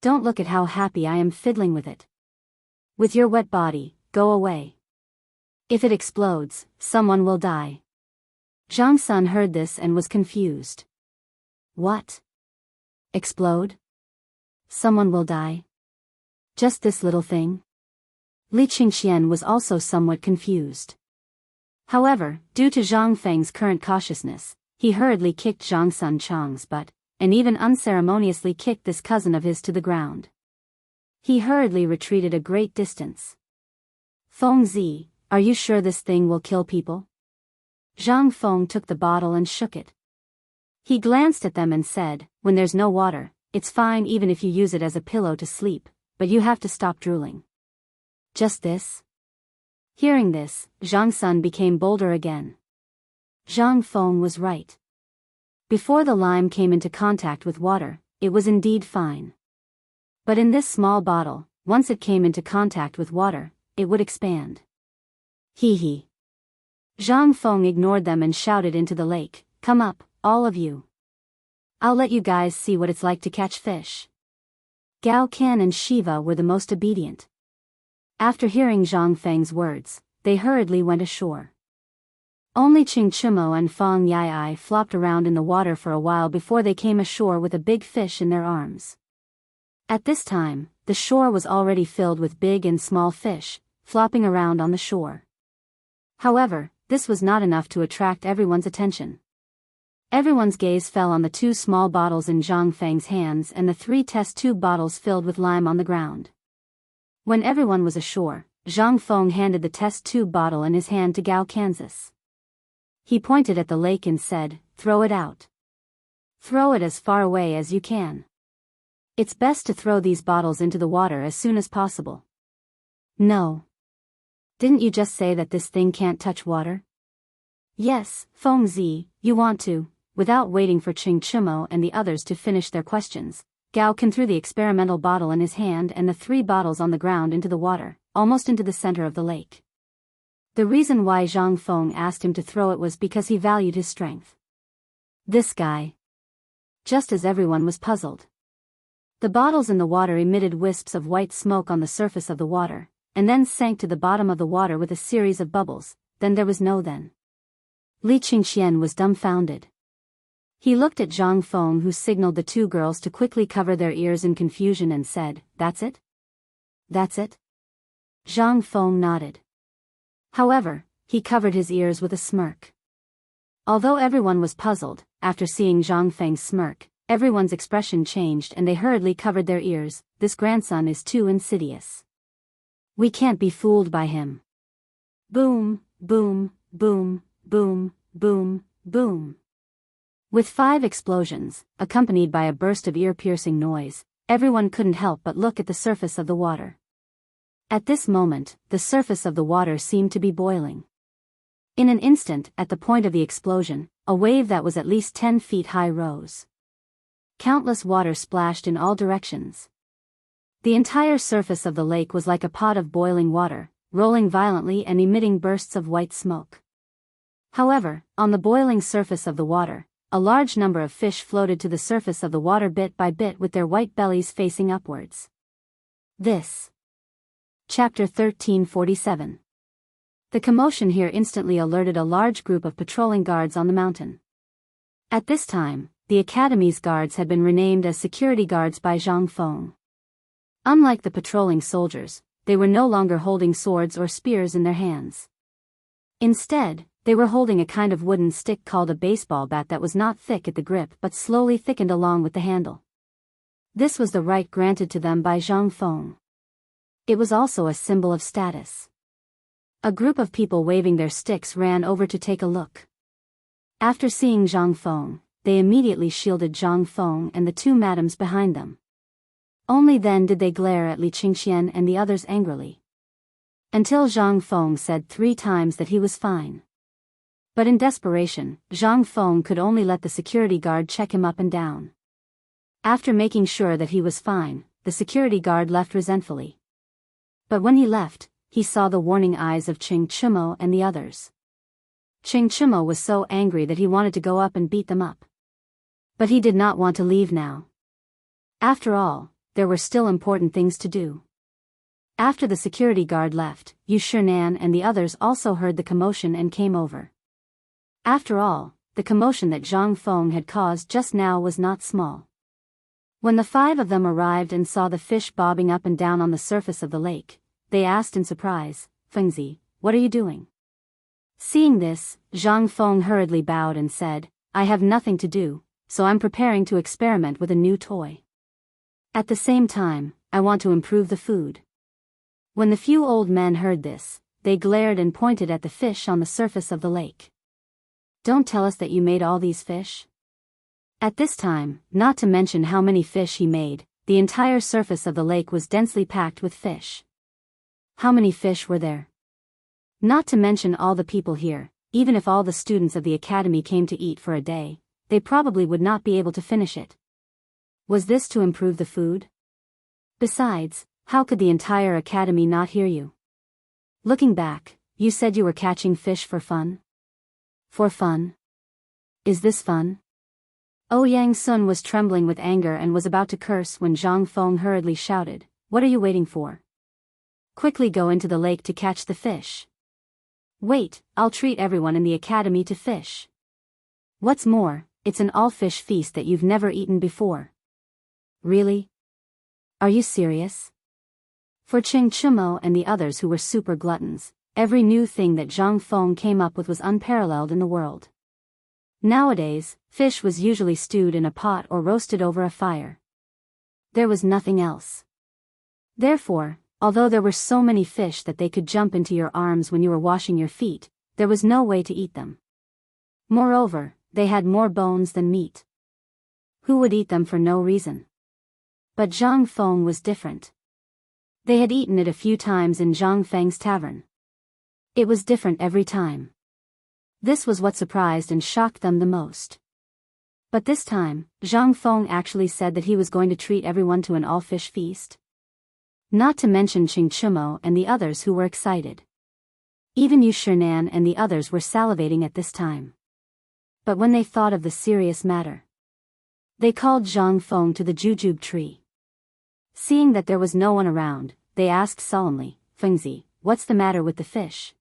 "Don't look at how happy I am fiddling with it. With your wet body, go away. If it explodes, someone will die." Zhang Sun heard this and was confused. "What? Explode? Someone will die? Just this little thing?" Li Qingxian was also somewhat confused. However, due to Zhang Feng's current cautiousness, he hurriedly kicked Zhang Sun Chang's butt, and even unceremoniously kicked this cousin of his to the ground. He hurriedly retreated a great distance. "Feng Zi, are you sure this thing will kill people?" Zhang Feng took the bottle and shook it. He glanced at them and said, "When there's no water, it's fine even if you use it as a pillow to sleep, but you have to stop drooling." "Just this?" Hearing this, Zhang Sun became bolder again. Zhang Feng was right. Before the lime came into contact with water, it was indeed fine. But in this small bottle, once it came into contact with water, it would expand. Hee hee. Zhang Feng ignored them and shouted into the lake, "Come up, all of you. I'll let you guys see what it's like to catch fish." Gao Kan and Shiva were the most obedient. After hearing Zhang Feng's words, they hurriedly went ashore. Only Qing Chimo and Fang Yai flopped around in the water for a while before they came ashore with a big fish in their arms. At this time, the shore was already filled with big and small fish, flopping around on the shore. However, this was not enough to attract everyone's attention. Everyone's gaze fell on the 2 small bottles in Zhang Feng's hands and the 3 test tube bottles filled with lime on the ground. When everyone was ashore, Zhang Feng handed the test tube bottle in his hand to Gao Kansas. He pointed at the lake and said, "Throw it out. Throw it as far away as you can. It's best to throw these bottles into the water as soon as possible." "No. Didn't you just say that this thing can't touch water?" "Yes, Feng Zi, you want to." Without waiting for Qing Chimo and the others to finish their questions, Gao Kan threw the experimental bottle in his hand and the 3 bottles on the ground into the water, almost into the center of the lake. The reason why Zhang Feng asked him to throw it was because he valued his strength. This guy. Just as everyone was puzzled. The bottles in the water emitted wisps of white smoke on the surface of the water, and then sank to the bottom of the water with a series of bubbles. Then there was no then. Li Qingxian was dumbfounded. He looked at Zhang Feng, who signaled the 2 girls to quickly cover their ears in confusion and said, "That's it? That's it?" Zhang Feng nodded. However, he covered his ears with a smirk. Although everyone was puzzled, after seeing Zhang Feng's smirk, everyone's expression changed and they hurriedly covered their ears. "This grandson is too insidious. We can't be fooled by him." Boom, boom, boom, boom, boom, boom. With 5 explosions, accompanied by a burst of ear-piercing noise, everyone couldn't help but look at the surface of the water. At this moment, the surface of the water seemed to be boiling. In an instant, at the point of the explosion, a wave that was at least 10 feet high rose. Countless water splashed in all directions. The entire surface of the lake was like a pot of boiling water, rolling violently and emitting bursts of white smoke. However, on the boiling surface of the water, a large number of fish floated to the surface of the water bit by bit with their white bellies facing upwards. This. Chapter 1347. The commotion here instantly alerted a large group of patrolling guards on the mountain. At this time, the Academy's guards had been renamed as security guards by Zhang Feng. Unlike the patrolling soldiers, they were no longer holding swords or spears in their hands. Instead, they were holding a kind of wooden stick called a baseball bat that was not thick at the grip but slowly thickened along with the handle. This was the right granted to them by Zhang Feng. It was also a symbol of status. A group of people waving their sticks ran over to take a look. After seeing Zhang Feng, they immediately shielded Zhang Feng and the 2 madams behind them. Only then did they glare at Li Qingxian and the others angrily. Until Zhang Feng said 3 times that he was fine. But in desperation, Zhang Feng could only let the security guard check him up and down. After making sure that he was fine, the security guard left resentfully. But when he left, he saw the warning eyes of Qing Chimo and the others. Chang'an was so angry that he wanted to go up and beat them up. But he did not want to leave now. After all, there were still important things to do. After the security guard left, Chang'an and the others also heard the commotion and came over. After all, the commotion that Zhang Feng had caused just now was not small. When the 5 of them arrived and saw the fish bobbing up and down on the surface of the lake, they asked in surprise, "Fengzi, what are you doing?" Seeing this, Zhang Feng hurriedly bowed and said, "I have nothing to do, so I'm preparing to experiment with a new toy. At the same time, I want to improve the food." When the few old men heard this, they glared and pointed at the fish on the surface of the lake. "Don't tell us that you made all these fish?" At this time, not to mention how many fish he made, the entire surface of the lake was densely packed with fish. How many fish were there? Not to mention all the people here, even if all the students of the academy came to eat for a day, they probably would not be able to finish it. Was this to improve the food? Besides, how could the entire academy not hear you? Looking back, you said you were catching fish for fun? For fun? Is this fun? Yang Sun was trembling with anger and was about to curse when Zhang Feng hurriedly shouted, "What are you waiting for? Quickly go into the lake to catch the fish. Wait, I'll treat everyone in the academy to fish. What's more, it's an all-fish feast that you've never eaten before." Really? Are you serious? For Chang'an and the others who were super gluttons, every new thing that Zhang Feng came up with was unparalleled in the world. Nowadays, fish was usually stewed in a pot or roasted over a fire. There was nothing else. Therefore, although there were so many fish that they could jump into your arms when you were washing your feet, there was no way to eat them. Moreover, they had more bones than meat. Who would eat them for no reason? But Zhang Feng was different. They had eaten it a few times in Zhang Feng's tavern. It was different every time. This was what surprised and shocked them the most. But this time, Zhang Feng actually said that he was going to treat everyone to an all-fish feast. Not to mention Chang'an and the others who were excited. Even Chang'an and the others were salivating at this time. But when they thought of the serious matter, they called Zhang Feng to the jujube tree. Seeing that there was no one around, they asked solemnly, "Fengzi, what's the matter with the fish?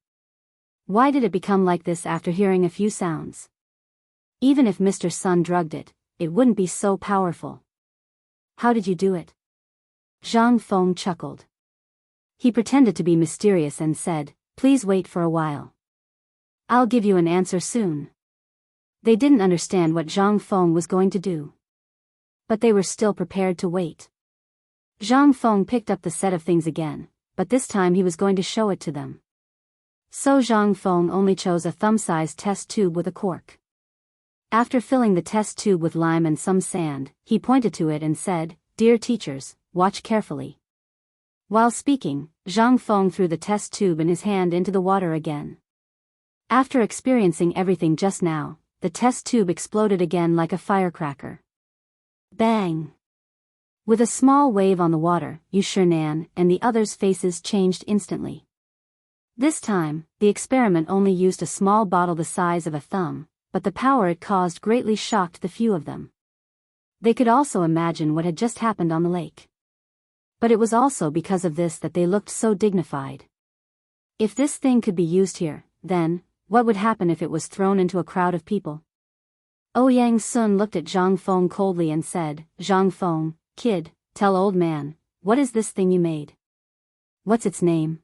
Why did it become like this after hearing a few sounds? Even if Mr. Sun drugged it, it wouldn't be so powerful. How did you do it?" Zhang Feng chuckled. He pretended to be mysterious and said, "Please wait for a while. I'll give you an answer soon." They didn't understand what Zhang Feng was going to do. But they were still prepared to wait. Zhang Feng picked up the set of things again, but this time he was going to show it to them. So Zhang Feng only chose a thumb-sized test tube with a cork. After filling the test tube with lime and some sand, he pointed to it and said, "Dear teachers, watch carefully." While speaking, Zhang Feng threw the test tube in his hand into the water again. After experiencing everything just now, the test tube exploded again like a firecracker. Bang! With a small wave on the water, Chang'an and the others' faces changed instantly. This time, the experiment only used a small bottle the size of a thumb, but the power it caused greatly shocked the few of them. They could also imagine what had just happened on the lake. But it was also because of this that they looked so dignified. If this thing could be used here, then, what would happen if it was thrown into a crowd of people? Yang Sun looked at Zhang Feng coldly and said, "Zhang Feng, kid, tell old man, what is this thing you made? What's its name?"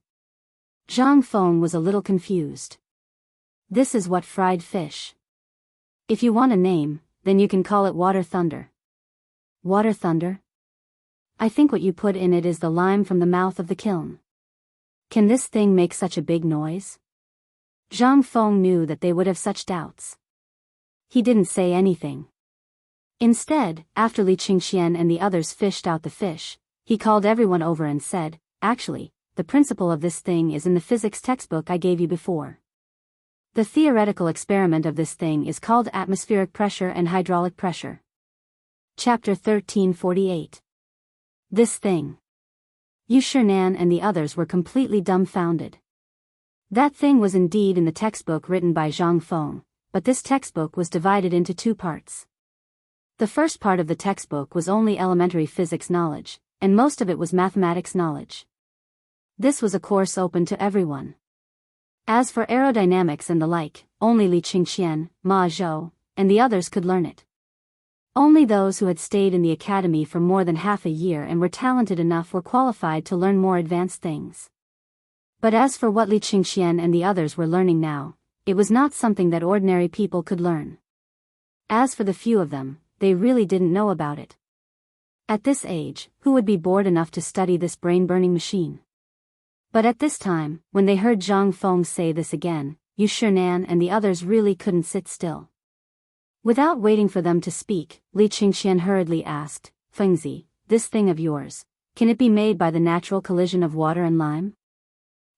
Zhang Feng was a little confused. "This is what fried fish. If you want a name, then you can call it water thunder." Water thunder? I think what you put in it is the lime from the mouth of the kiln. Can this thing make such a big noise? Zhang Feng knew that they would have such doubts. He didn't say anything. Instead, after Li Qingxian and the others fished out the fish, he called everyone over and said, "Actually, the principle of this thing is in the physics textbook I gave you before. The theoretical experiment of this thing is called atmospheric pressure and hydraulic pressure." Chapter 1348. This thing. Chang'an and the others were completely dumbfounded. That thing was indeed in the textbook written by Zhang Feng, but this textbook was divided into two parts. The first part of the textbook was only elementary physics knowledge, and most of it was mathematics knowledge. This was a course open to everyone. As for aerodynamics and the like, only Li Qingxian, Ma Zhou, and the others could learn it. Only those who had stayed in the academy for more than half a year and were talented enough were qualified to learn more advanced things. But as for what Li Qingxian and the others were learning now, it was not something that ordinary people could learn. As for the few of them, they really didn't know about it. At this age, who would be bored enough to study this brain-burning machine? But at this time, when they heard Zhang Feng say this again, Yu Shinan and the others really couldn't sit still. Without waiting for them to speak, Li Qingxian hurriedly asked, Fengzi, this thing of yours, can it be made by the natural collision of water and lime?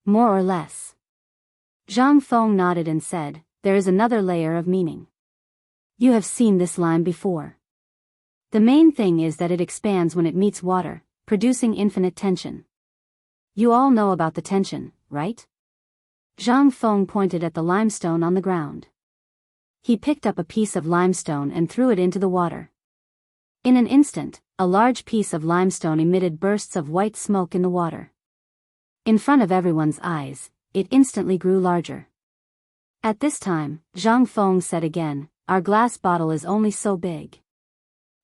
More or less. Zhang Feng nodded and said, there is another layer of meaning. You have seen this lime before. The main thing is that it expands when it meets water, producing infinite tension. You all know about the tension, right? Zhang Feng pointed at the limestone on the ground. He picked up a piece of limestone and threw it into the water. In an instant, a large piece of limestone emitted bursts of white smoke in the water. In front of everyone's eyes, it instantly grew larger. At this time, Zhang Feng said again, our glass bottle is only so big.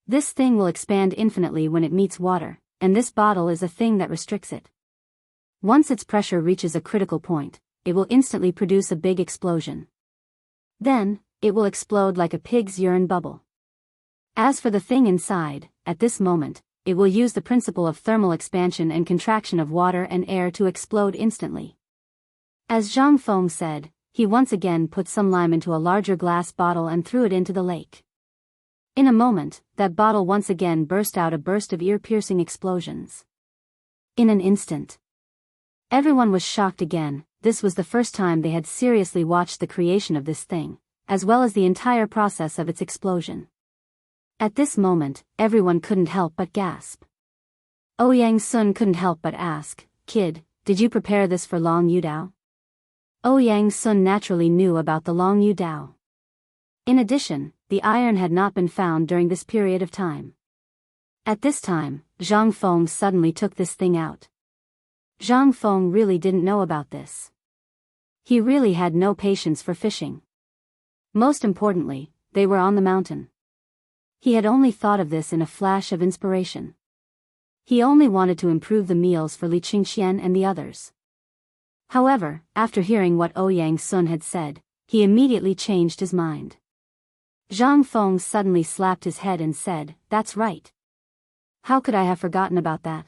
This thing will expand infinitely when it meets water, and this bottle is a thing that restricts it. Once its pressure reaches a critical point, it will instantly produce a big explosion. Then, it will explode like a pig's urine bubble. As for the thing inside, at this moment, it will use the principle of thermal expansion and contraction of water and air to explode instantly. As Zhang Feng said, he once again put some lime into a larger glass bottle and threw it into the lake. In a moment, that bottle once again burst out a burst of ear-piercing explosions. In an instant. Everyone was shocked again. This was the first time they had seriously watched the creation of this thing, as well as the entire process of its explosion. At this moment, everyone couldn't help but gasp. Ouyang Sun couldn't help but ask, Kid, did you prepare this for Long Yudao? Ouyang Sun naturally knew about the Long Yudao. In addition, the iron had not been found during this period of time. At this time, Zhang Feng suddenly took this thing out. Zhang Feng really didn't know about this. He really had no patience for fishing. Most importantly, they were on the mountain. He had only thought of this in a flash of inspiration. He only wanted to improve the meals for Li Qingxian and the others. However, after hearing what Ouyang Sun had said, he immediately changed his mind. Zhang Feng suddenly slapped his head and said, that's right. How could I have forgotten about that?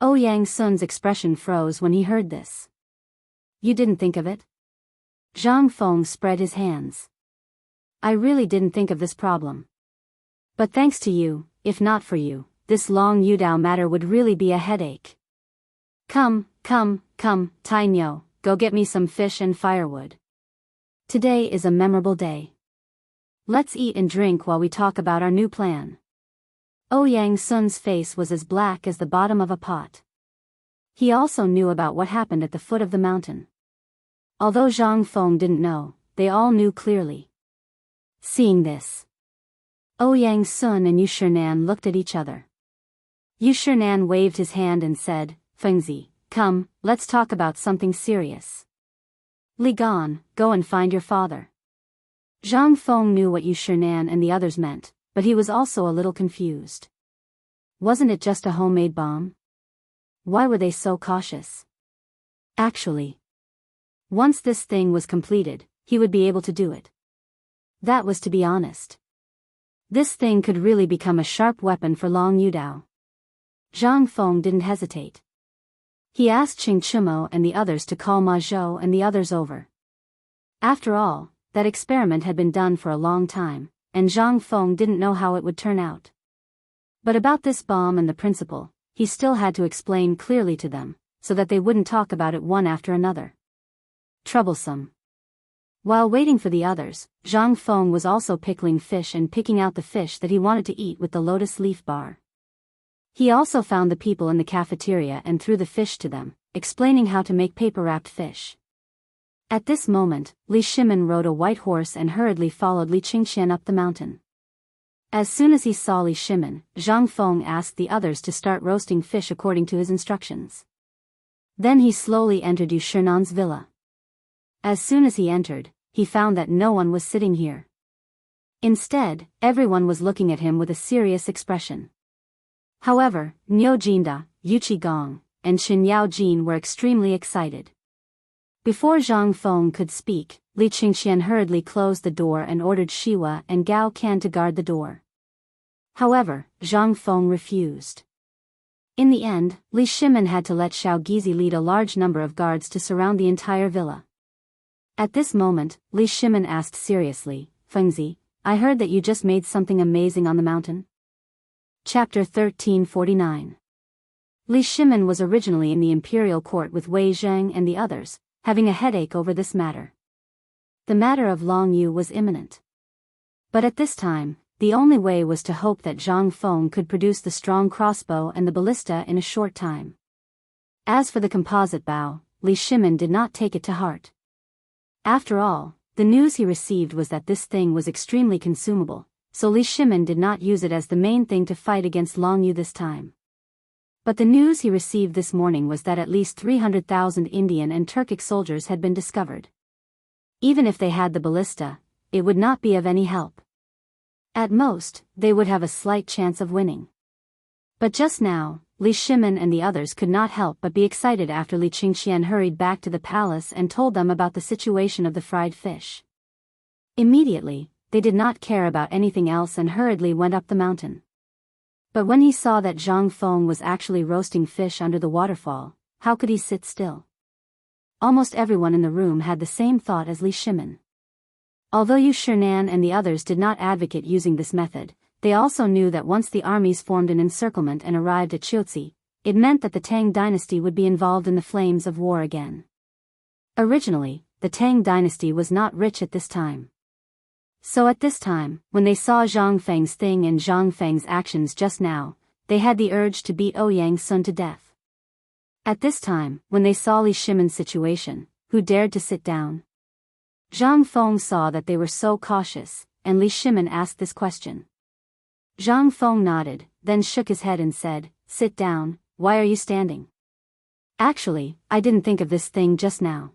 Ouyang Sun's expression froze when he heard this. You didn't think of it? Zhang Feng spread his hands. I really didn't think of this problem. But thanks to you, if not for you, this Long Yudao matter would really be a headache. Come, Tainyo, go get me some fish and firewood. Today is a memorable day. Let's eat and drink while we talk about our new plan. Ouyang Sun's face was as black as the bottom of a pot. He also knew about what happened at the foot of the mountain. Although Zhang Feng didn't know, they all knew clearly. Seeing this, Ouyang Sun and Yu Shinan looked at each other. Yu Shinan waved his hand and said, Fengzi, come, let's talk about something serious. Li Gan, go and find your father. Zhang Feng knew what Yu Shinan and the others meant, but he was also a little confused. Wasn't it just a homemade bomb? Why were they so cautious? Actually, once this thing was completed, he would be able to do it. That was to be honest. This thing could really become a sharp weapon for Long Yudao. Zhang Feng didn't hesitate. He asked Qing Chimo and the others to call Ma Zhou and the others over. After all, that experiment had been done for a long time, and Zhang Feng didn't know how it would turn out. But about this bomb and the principle, he still had to explain clearly to them, so that they wouldn't talk about it one after another. Troublesome. While waiting for the others, Zhang Feng was also pickling fish and picking out the fish that he wanted to eat with the lotus leaf bar. He also found the people in the cafeteria and threw the fish to them, explaining how to make paper-wrapped fish. At this moment, Li Shimin rode a white horse and hurriedly followed Li Qingxian up the mountain. As soon as he saw Li Shimin, Zhang Feng asked the others to start roasting fish according to his instructions. Then he slowly entered Yu Shernan's villa. As soon as he entered, he found that no one was sitting here. Instead, everyone was looking at him with a serious expression. However, Niu Jinda, Yu Qigong, and Shen Yaojin were extremely excited. Before Zhang Feng could speak, Li Qingxian hurriedly closed the door and ordered Shiwa and Gao Can to guard the door. However, Zhang Feng refused. In the end, Li Shimin had to let Xiao Gizi lead a large number of guards to surround the entire villa. At this moment, Li Shimin asked seriously, "Fengzi, I heard that you just made something amazing on the mountain?" Chapter 1349. Li Shimin was originally in the imperial court with Wei Zheng and the others, having a headache over this matter. The matter of Long Yu was imminent. But at this time, the only way was to hope that Zhang Feng could produce the strong crossbow and the ballista in a short time. As for the composite bow, Li Shimin did not take it to heart. After all, the news he received was that this thing was extremely consumable, so Li Shimin did not use it as the main thing to fight against Long Yu this time. But the news he received this morning was that at least 300,000 Indian and Turkic soldiers had been discovered. Even if they had the ballista, it would not be of any help. At most, they would have a slight chance of winning. But just now, Li Shimin and the others could not help but be excited after Li Qingxian hurried back to the palace and told them about the situation of the fried fish. Immediately, they did not care about anything else and hurriedly went up the mountain. But when he saw that Zhang Feng was actually roasting fish under the waterfall, how could he sit still? Almost everyone in the room had the same thought as Li Shimin. Although Yu Shernan and the others did not advocate using this method, they also knew that once the armies formed an encirclement and arrived at Qiuzi, it meant that the Tang dynasty would be involved in the flames of war again. Originally, the Tang dynasty was not rich at this time. So at this time, when they saw Zhang Feng's thing and Zhang Feng's actions just now, they had the urge to beat Ouyang Sun to death. At this time, when they saw Li Shimin's situation, who dared to sit down? Zhang Feng saw that they were so cautious, and Li Shimin asked this question. Zhang Feng nodded, then shook his head and said, "Sit down, why are you standing?" "Actually, I didn't think of this thing just now.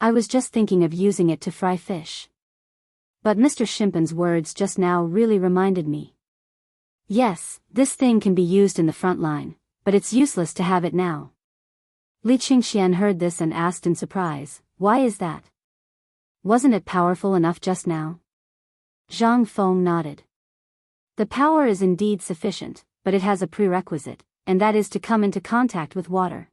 I was just thinking of using it to fry fish. But Mr. Shimpan's words just now really reminded me. Yes, this thing can be used in the front line, but it's useless to have it now." Li Qingxian heard this and asked in surprise, "Why is that? Wasn't it powerful enough just now?" Zhang Feng nodded. "The power is indeed sufficient, but it has a prerequisite, and that is to come into contact with water.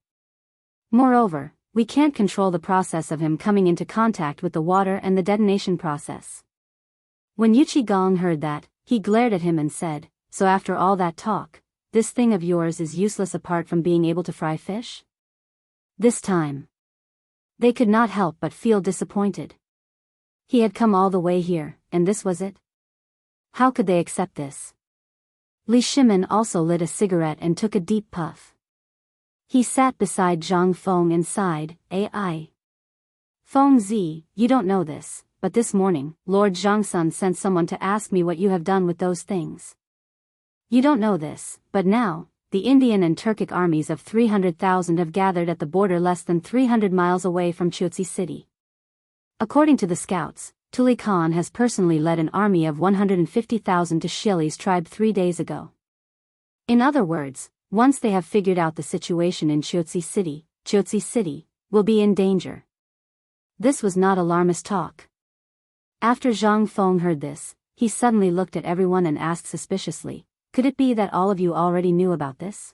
Moreover, we can't control the process of him coming into contact with the water and the detonation process." When Yu Qigong heard that, he glared at him and said, "So after all that talk, this thing of yours is useless apart from being able to fry fish?" This time, they could not help but feel disappointed. He had come all the way here, and this was it? How could they accept this? Li Shimin also lit a cigarette and took a deep puff. He sat beside Zhang Feng and sighed, "Ai. Feng Zi, you don't know this, but this morning, Lord Zhangsun sent someone to ask me what you have done with those things. You don't know this, but now, the Indian and Turkic armies of 300,000 have gathered at the border less than 300 miles away from Qiuzi city. According to the scouts, Tuli Khan has personally led an army of 150,000 to Shili's tribe 3 days ago. In other words, once they have figured out the situation in Qiuzi city will be in danger." This was not alarmist talk. After Zhang Feng heard this, he suddenly looked at everyone and asked suspiciously, "Could it be that all of you already knew about this?"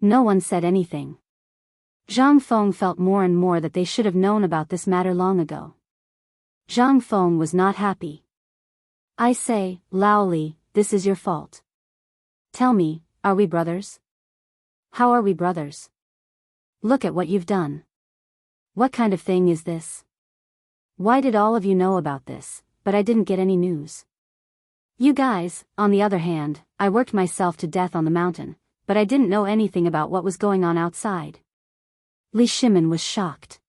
No one said anything. Zhang Feng felt more and more that they should have known about this matter long ago. Zhang Feng was not happy. "I say, Lao Li, this is your fault. Tell me, are we brothers? How are we brothers? Look at what you've done. What kind of thing is this? Why did all of you know about this, but I didn't get any news? You guys, on the other hand, I worked myself to death on the mountain, but I didn't know anything about what was going on outside." Li Shimin was shocked.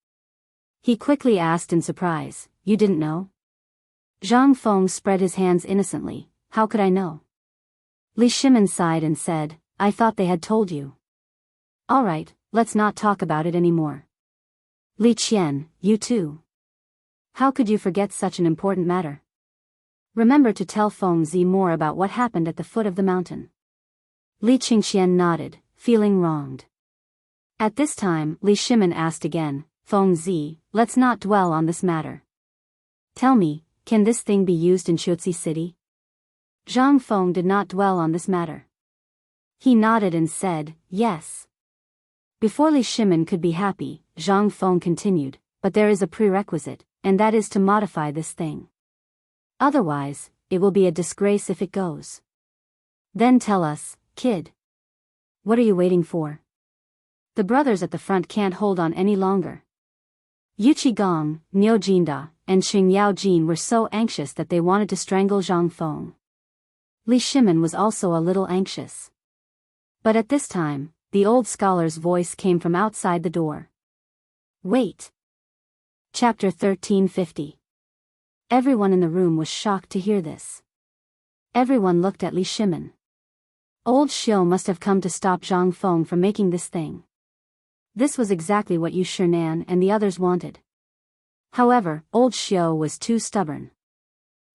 He quickly asked in surprise, "You didn't know?" Zhang Feng spread his hands innocently, "How could I know?" Li Shimin sighed and said, "I thought they had told you." "All right, let's not talk about it anymore." "Li Qian, you too. How could you forget such an important matter? Remember to tell Feng Zi more about what happened at the foot of the mountain." Li Qingxian nodded, feeling wronged. At this time, Li Shimin asked again, "Feng Zi, let's not dwell on this matter. Tell me, can this thing be used in Chuozi City?" Zhang Feng did not dwell on this matter. He nodded and said, "Yes." Before Li Shimin could be happy, Zhang Feng continued, "But there is a prerequisite, and that is to modify this thing. Otherwise, it will be a disgrace if it goes. Then tell us, kid. What are you waiting for? The brothers at the front can't hold on any longer." Yu Qigong, Niu Jinda, and Xing Yao Jin were so anxious that they wanted to strangle Zhang Feng. Li Shimin was also a little anxious. But at this time, the old scholar's voice came from outside the door. "Wait." Chapter 1350. Everyone in the room was shocked to hear this. Everyone looked at Li Shimin. Old Xiu must have come to stop Zhang Feng from making this thing. This was exactly what Yu Shinan and the others wanted. However, old Xiu was too stubborn.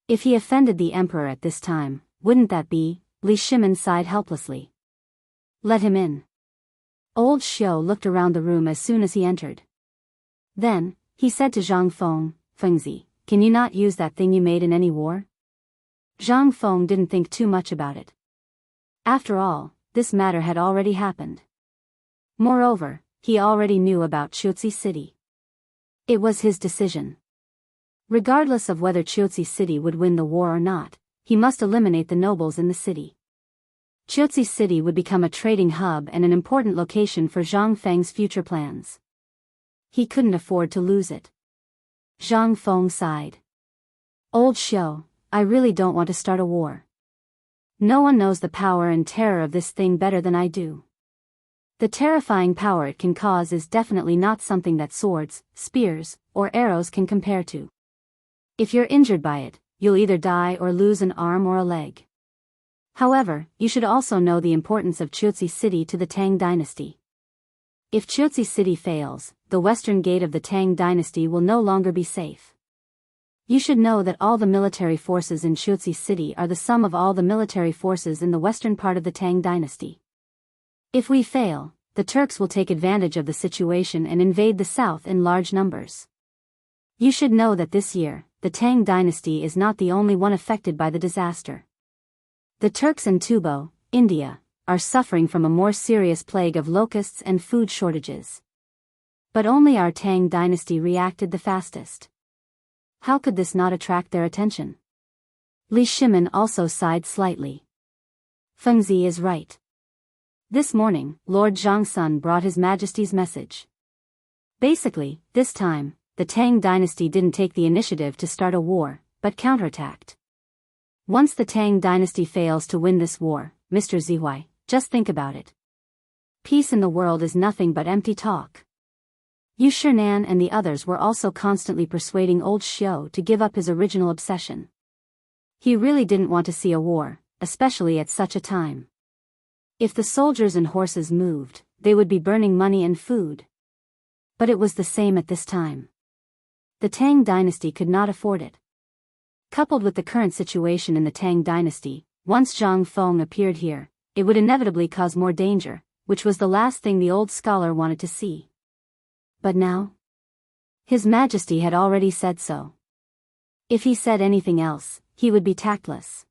If he offended the emperor at this time, wouldn't that be? Li Shimin sighed helplessly. "Let him in." Old Xiu looked around the room as soon as he entered. Then, he said to Zhang Feng, "Fengzi, can you not use that thing you made in any war?" Zhang Feng didn't think too much about it. After all, this matter had already happened. Moreover, he already knew about Chuozi City. It was his decision. Regardless of whether Chuozi City would win the war or not, he must eliminate the nobles in the city. Chuozi City would become a trading hub and an important location for Zhang Feng's future plans. He couldn't afford to lose it. Zhang Feng sighed. "Old Xiu, I really don't want to start a war. No one knows the power and terror of this thing better than I do. The terrifying power it can cause is definitely not something that swords, spears, or arrows can compare to. If you're injured by it, you'll either die or lose an arm or a leg. However, you should also know the importance of Chuozi City to the Tang dynasty. If Chuozi City fails, the western gate of the Tang dynasty will no longer be safe. You should know that all the military forces in Chuozi City are the sum of all the military forces in the western part of the Tang dynasty. If we fail, the Turks will take advantage of the situation and invade the south in large numbers. You should know that this year, the Tang dynasty is not the only one affected by the disaster. The Turks in Tubo, India, are suffering from a more serious plague of locusts and food shortages. But only our Tang dynasty reacted the fastest. How could this not attract their attention? Li Shimin also sighed slightly. Fengzi is right. This morning, Lord Zhangsun brought His Majesty's message. Basically, this time, the Tang dynasty didn't take the initiative to start a war, but counterattacked. Once the Tang dynasty fails to win this war, Mr. Zihuai, just think about it. Peace in the world is nothing but empty talk. Yu Shinan and the others were also constantly persuading old Xiu to give up his original obsession. He really didn't want to see a war, especially at such a time. If the soldiers and horses moved, they would be burning money and food. But it was the same at this time. The Tang dynasty could not afford it. Coupled with the current situation in the Tang dynasty, once Zhang Feng appeared here, it would inevitably cause more danger, which was the last thing the old scholar wanted to see. But now? His Majesty had already said so. If he said anything else, he would be tactless.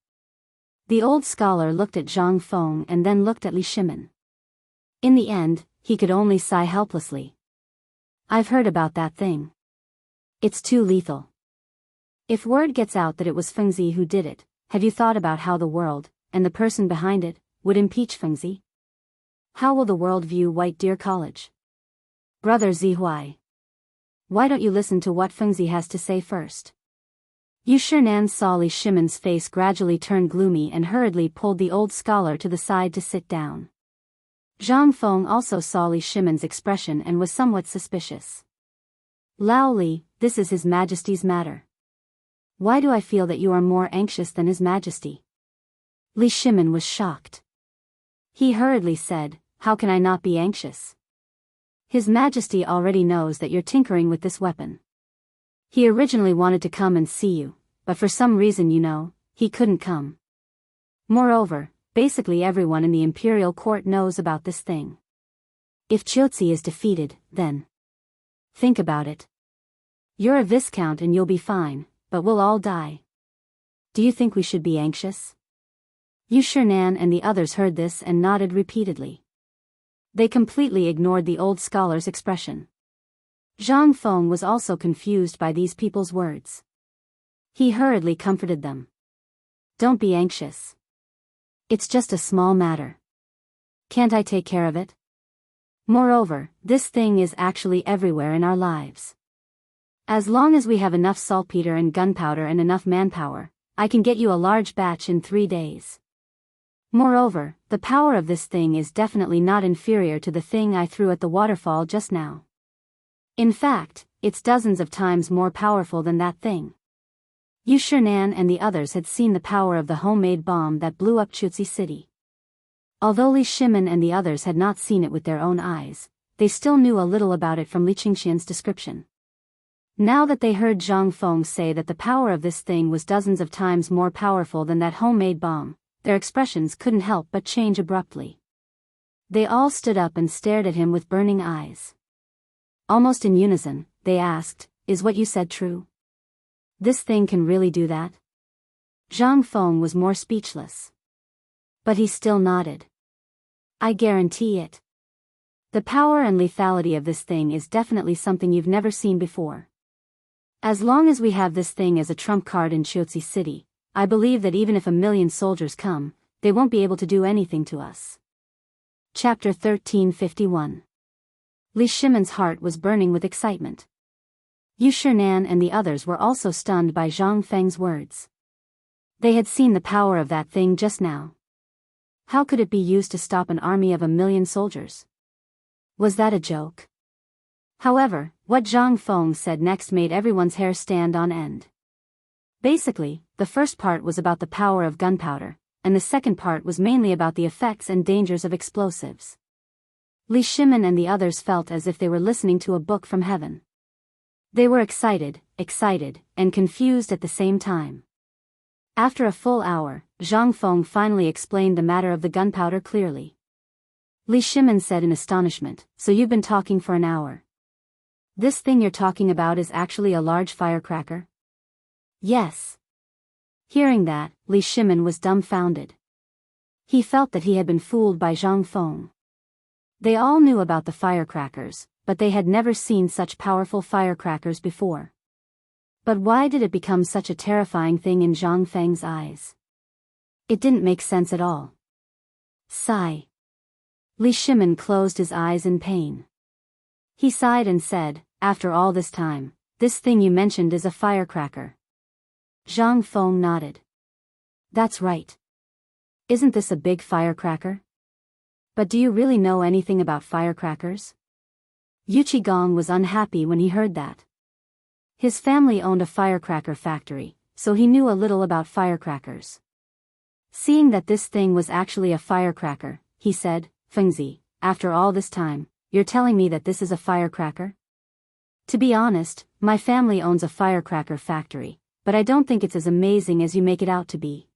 The old scholar looked at Zhang Feng and then looked at Li Shimin. In the end, he could only sigh helplessly. "I've heard about that thing. It's too lethal. If word gets out that it was Fengzi who did it, have you thought about how the world, and the person behind it, would impeach Fengzi? How will the world view White Deer College? Brother Zihuai. Why don't you listen to what Fengzi has to say first?" Yu Shinan saw Li Shimin's face gradually turn gloomy and hurriedly pulled the old scholar to the side to sit down. Zhang Feng also saw Li Shimin's expression and was somewhat suspicious. Lao Li, this is His Majesty's matter. Why do I feel that you are more anxious than His Majesty? Li Shimin was shocked. He hurriedly said, how can I not be anxious? His Majesty already knows that you're tinkering with this weapon. He originally wanted to come and see you, but for some reason he couldn't come. Moreover, basically everyone in the imperial court knows about this thing. If Chiozi is defeated, then... Think about it. You're a viscount and you'll be fine, but we'll all die. Do you think we should be anxious? Chang'an and the others heard this and nodded repeatedly. They completely ignored the old scholar's expression. Zhang Feng was also confused by these people's words. He hurriedly comforted them. Don't be anxious. It's just a small matter. Can't I take care of it? Moreover, this thing is actually everywhere in our lives. As long as we have enough saltpeter and gunpowder and enough manpower, I can get you a large batch in 3 days. Moreover, the power of this thing is definitely not inferior to the thing I threw at the waterfall just now. In fact, it's dozens of times more powerful than that thing. Chang'an and the others had seen the power of the homemade bomb that blew up Chiozi City. Although Li Shimin and the others had not seen it with their own eyes, they still knew a little about it from Li Qingxian's description. Now that they heard Zhang Feng say that the power of this thing was dozens of times more powerful than that homemade bomb, their expressions couldn't help but change abruptly. They all stood up and stared at him with burning eyes. Almost in unison, they asked, is what you said true? This thing can really do that? Zhang Feng was more speechless. But he still nodded. I guarantee it. The power and lethality of this thing is definitely something you've never seen before. As long as we have this thing as a trump card in Chiozi City, I believe that even if 1,000,000 soldiers come, they won't be able to do anything to us. Chapter 1351. Li Shimin's heart was burning with excitement. Chang'an and the others were also stunned by Zhang Feng's words. They had seen the power of that thing just now. How could it be used to stop an army of 1,000,000 soldiers? Was that a joke? However, what Zhang Feng said next made everyone's hair stand on end. Basically, the first part was about the power of gunpowder, and the second part was mainly about the effects and dangers of explosives. Li Shimin and the others felt as if they were listening to a book from heaven. They were excited, and confused at the same time. After a full hour, Zhang Feng finally explained the matter of the gunpowder clearly. Li Shimin said in astonishment, so you've been talking for an hour. This thing you're talking about is actually a large firecracker? Yes. Hearing that, Li Shimin was dumbfounded. He felt that he had been fooled by Zhang Feng. They all knew about the firecrackers, but they had never seen such powerful firecrackers before. But why did it become such a terrifying thing in Zhang Feng's eyes? It didn't make sense at all. Sigh. Li Shimin closed his eyes in pain. He sighed and said, after all this time, this thing you mentioned is a firecracker. Zhang Feng nodded. That's right. Isn't this a big firecracker? But do you really know anything about firecrackers? Gong was unhappy when he heard that. His family owned a firecracker factory, so he knew a little about firecrackers. Seeing that this thing was actually a firecracker, he said, Fengzi, after all this time, you're telling me that this is a firecracker? To be honest, my family owns a firecracker factory, but I don't think it's as amazing as you make it out to be.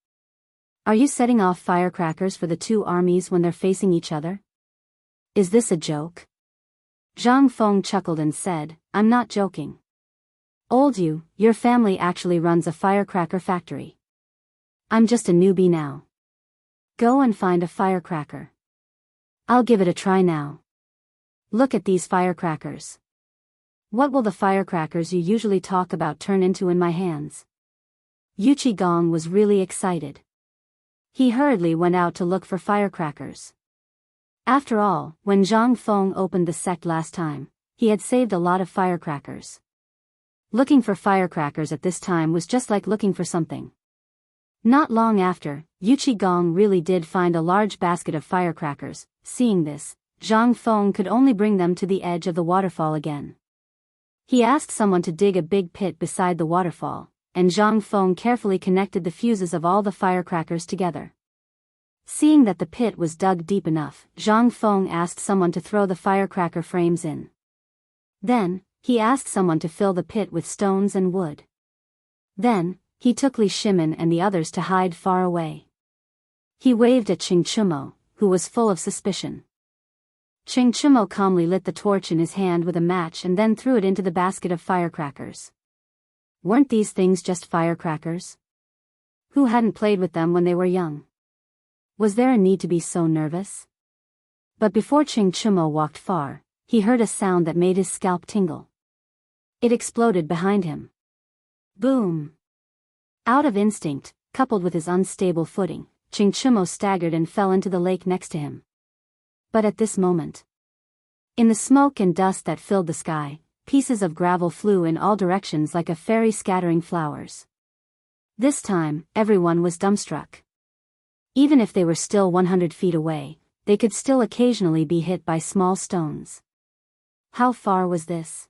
Are you setting off firecrackers for the two armies when they're facing each other? Is this a joke? Zhang Feng chuckled and said, I'm not joking. Your family actually runs a firecracker factory. I'm just a newbie now. Go and find a firecracker. I'll give it a try now. Look at these firecrackers. What will the firecrackers you usually talk about turn into in my hands? Gong was really excited. He hurriedly went out to look for firecrackers. After all, when Zhang Feng opened the sect last time, he had saved a lot of firecrackers. Looking for firecrackers at this time was just like looking for something. Not long after, Gong really did find a large basket of firecrackers. Seeing this, Zhang Feng could only bring them to the edge of the waterfall again. He asked someone to dig a big pit beside the waterfall, and Zhang Feng carefully connected the fuses of all the firecrackers together. Seeing that the pit was dug deep enough, Zhang Feng asked someone to throw the firecracker frames in. Then, he asked someone to fill the pit with stones and wood. Then, he took Li Shimin and the others to hide far away. He waved at Chingchumo, who was full of suspicion. Chingchumo calmly lit the torch in his hand with a match and then threw it into the basket of firecrackers. Weren't these things just firecrackers? Who hadn't played with them when they were young? Was there a need to be so nervous? But before Chingchumo walked far, he heard a sound that made his scalp tingle. It exploded behind him. Boom! Out of instinct, coupled with his unstable footing, Chingchumo staggered and fell into the lake next to him. But at this moment, in the smoke and dust that filled the sky, pieces of gravel flew in all directions like a fairy scattering flowers. This time, everyone was dumbstruck. Even if they were still 100 feet away, they could still occasionally be hit by small stones. How far was this?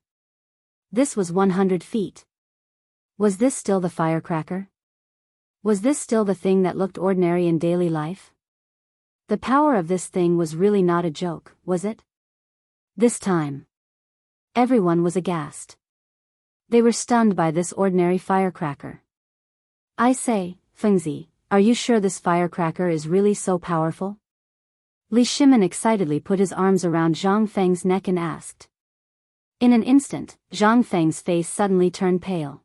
This was 100 feet. Was this still the firecracker? Was this still the thing that looked ordinary in daily life? The power of this thing was really not a joke, was it? This time, everyone was aghast. They were stunned by this ordinary firecracker. I say, Fengzi, are you sure this firecracker is really so powerful? Li Shimin excitedly put his arms around Zhang Feng's neck and asked. In an instant, Zhang Feng's face suddenly turned pale.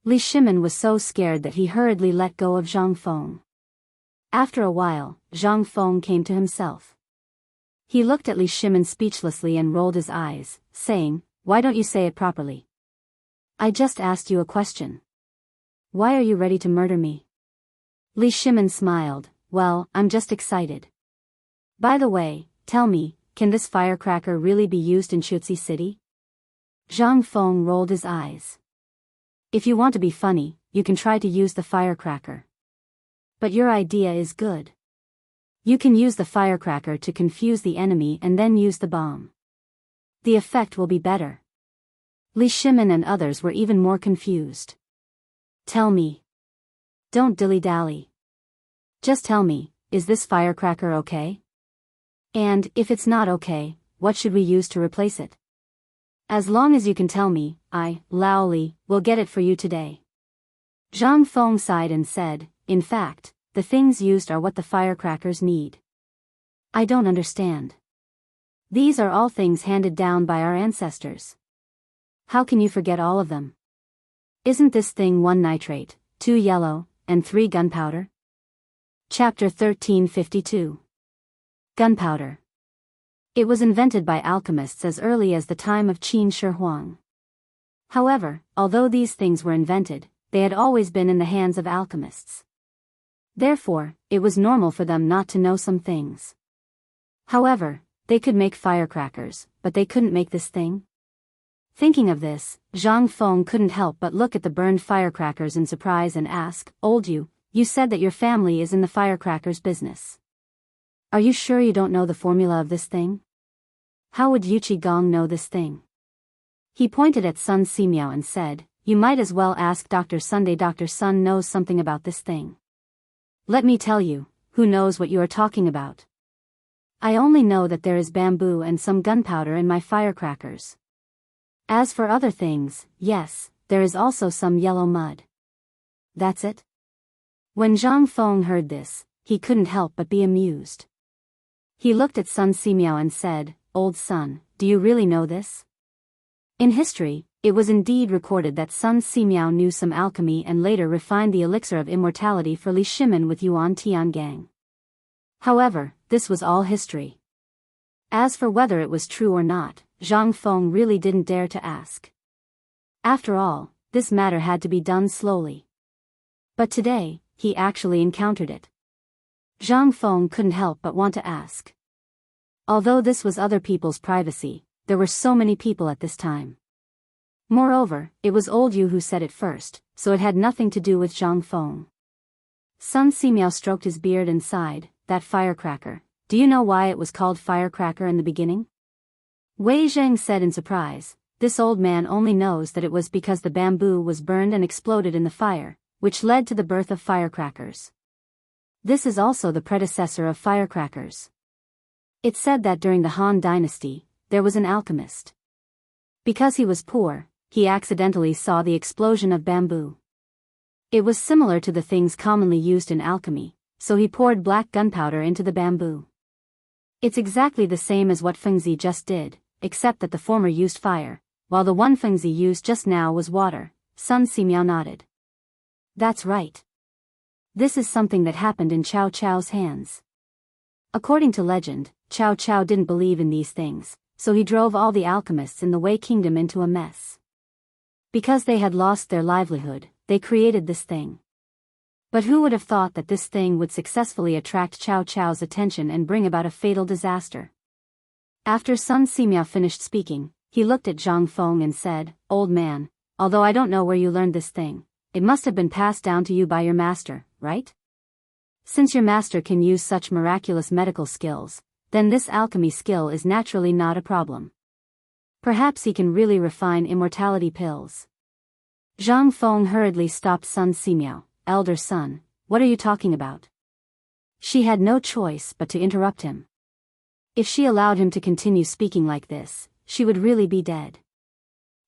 Li Shimin was so scared that he hurriedly let go of Zhang Feng. After a while, Zhang Feng came to himself. He looked at Li Shimin speechlessly and rolled his eyes, saying, Why don't you say it properly? I just asked you a question. Why are you ready to murder me? Li Shimin smiled, Well, I'm just excited. By the way, tell me, can this firecracker really be used in Chutzi City? Zhang Feng rolled his eyes. If you want to be funny, you can try to use the firecracker. But your idea is good. You can use the firecracker to confuse the enemy and then use the bomb. The effect will be better. Li Shimin and others were even more confused. Tell me. Don't dilly-dally. Just tell me, is this firecracker okay? And, if it's not okay, what should we use to replace it? As long as you can tell me, Lao Li, will get it for you today. Zhang Feng sighed and said, In fact, the things used are what the firecrackers need. I don't understand. These are all things handed down by our ancestors. How can you forget all of them? Isn't this thing 1 nitrate, 2 yellow, and 3 gunpowder? Chapter 1352. Gunpowder. It was invented by alchemists as early as the time of Qin Shi Huang. However, although these things were invented, they had always been in the hands of alchemists. Therefore, it was normal for them not to know some things. However, they could make firecrackers, but they couldn't make this thing. Thinking of this, Zhang Feng couldn't help but look at the burned firecrackers in surprise and ask, Old you said that your family is in the firecrackers business. Are you sure you don't know the formula of this thing? How would Yuchi Gong know this thing? He pointed at Sun Simiao and said, You might as well ask Dr. Sunday. Dr. Sun knows something about this thing. Let me tell you, who knows what you are talking about? I only know that there is bamboo and some gunpowder in my firecrackers. As for other things, yes, there is also some yellow mud. That's it? When Zhang Feng heard this, he couldn't help but be amused. He looked at Sun Simiao and said, Old Sun, do you really know this? In history, it was indeed recorded that Sun Simiao knew some alchemy and later refined the elixir of immortality for Li Shimin with Yuan Tiangang. However, this was all history. As for whether it was true or not, Zhang Feng really didn't dare to ask. After all, this matter had to be done slowly. But today, he actually encountered it. Zhang Feng couldn't help but want to ask. Although this was other people's privacy, there were so many people at this time. Moreover, it was old Yu who said it first, so it had nothing to do with Zhang Feng. Sun Simiao stroked his beard and sighed, That firecracker, do you know why it was called firecracker in the beginning? Wei Zheng said in surprise, this old man only knows that it was because the bamboo was burned and exploded in the fire, which led to the birth of firecrackers. This is also the predecessor of firecrackers. It's said that during the Han Dynasty, there was an alchemist. Because he was poor, he accidentally saw the explosion of bamboo. It was similar to the things commonly used in alchemy, so he poured black gunpowder into the bamboo. It's exactly the same as what Fengzi just did, except that the former used fire, while the one Fengzi used just now was water. Sun Simiao nodded. That's right. This is something that happened in Cao Cao's hands. According to legend, Cao Cao didn't believe in these things, so he drove all the alchemists in the Wei Kingdom into a mess. Because they had lost their livelihood, they created this thing. But who would have thought that this thing would successfully attract Cao Cao's attention and bring about a fatal disaster? After Sun Simiao finished speaking, he looked at Zhang Feng and said, "Old man, although I don't know where you learned this thing, it must have been passed down to you by your master, right? Since your master can use such miraculous medical skills, then this alchemy skill is naturally not a problem. Perhaps he can really refine immortality pills." Zhang Feng hurriedly stopped Sun Simiao. "Elder son, what are you talking about?" She had no choice but to interrupt him. If she allowed him to continue speaking like this, she would really be dead.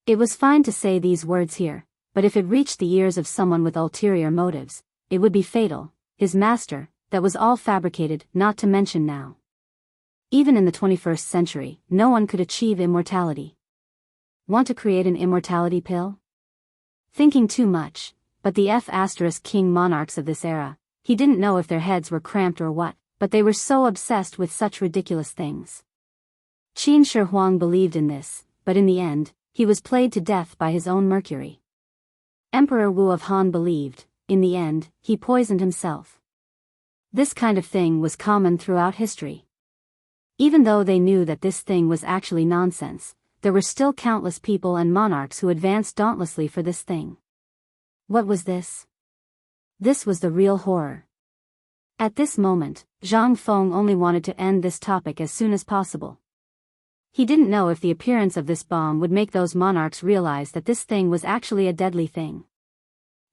It was fine to say these words here, but if it reached the ears of someone with ulterior motives, it would be fatal. His master, that was all fabricated, not to mention now. Even in the 21st century, no one could achieve immortality. Want to create an immortality pill? Thinking too much. But the F***king monarchs of this era, he didn't know if their heads were cramped or what, but they were so obsessed with such ridiculous things. Qin Shi Huang believed in this, but in the end, he was played to death by his own mercury. Emperor Wu of Han believed, in the end, he poisoned himself. This kind of thing was common throughout history. Even though they knew that this thing was actually nonsense, there were still countless people and monarchs who advanced dauntlessly for this thing. What was this? This was the real horror. At this moment, Zhang Feng only wanted to end this topic as soon as possible. He didn't know if the appearance of this bomb would make those monarchs realize that this thing was actually a deadly thing.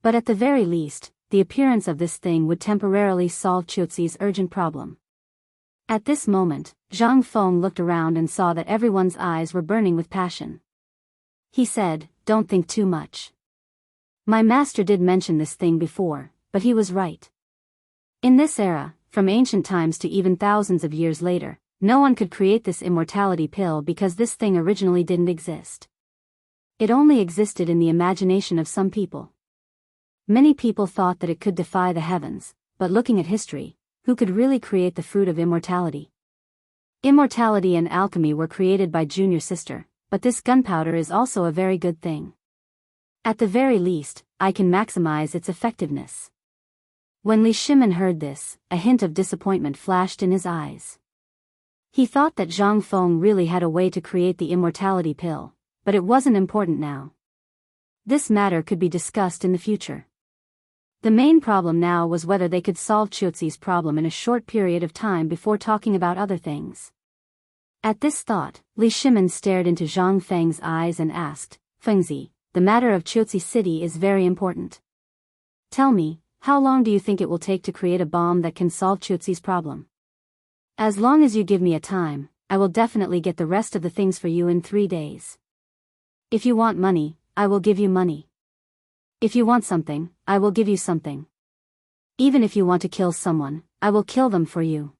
But at the very least, the appearance of this thing would temporarily solve Qiuzi's urgent problem. At this moment, Zhang Feng looked around and saw that everyone's eyes were burning with passion. He said, "Don't think too much. My master did mention this thing before, but he was right. In this era, from ancient times to even thousands of years later, no one could create this immortality pill because this thing originally didn't exist. It only existed in the imagination of some people. Many people thought that it could defy the heavens, but looking at history, who could really create the fruit of immortality? Immortality and alchemy were created by Junior Sister, but this gunpowder is also a very good thing. At the very least, I can maximize its effectiveness." When Li Shimin heard this, a hint of disappointment flashed in his eyes. He thought that Zhang Feng really had a way to create the immortality pill, but it wasn't important now. This matter could be discussed in the future. The main problem now was whether they could solve Qiuzi's problem in a short period of time before talking about other things. At this thought, Li Shimin stared into Zhang Feng's eyes and asked, "Fengzi, the matter of Qiuzi City is very important. Tell me, how long do you think it will take to create a bomb that can solve Qiuzi's problem? As long as you give me a time, I will definitely get the rest of the things for you in 3 days. If you want money, I will give you money. If you want something, I will give you something. Even if you want to kill someone, I will kill them for you."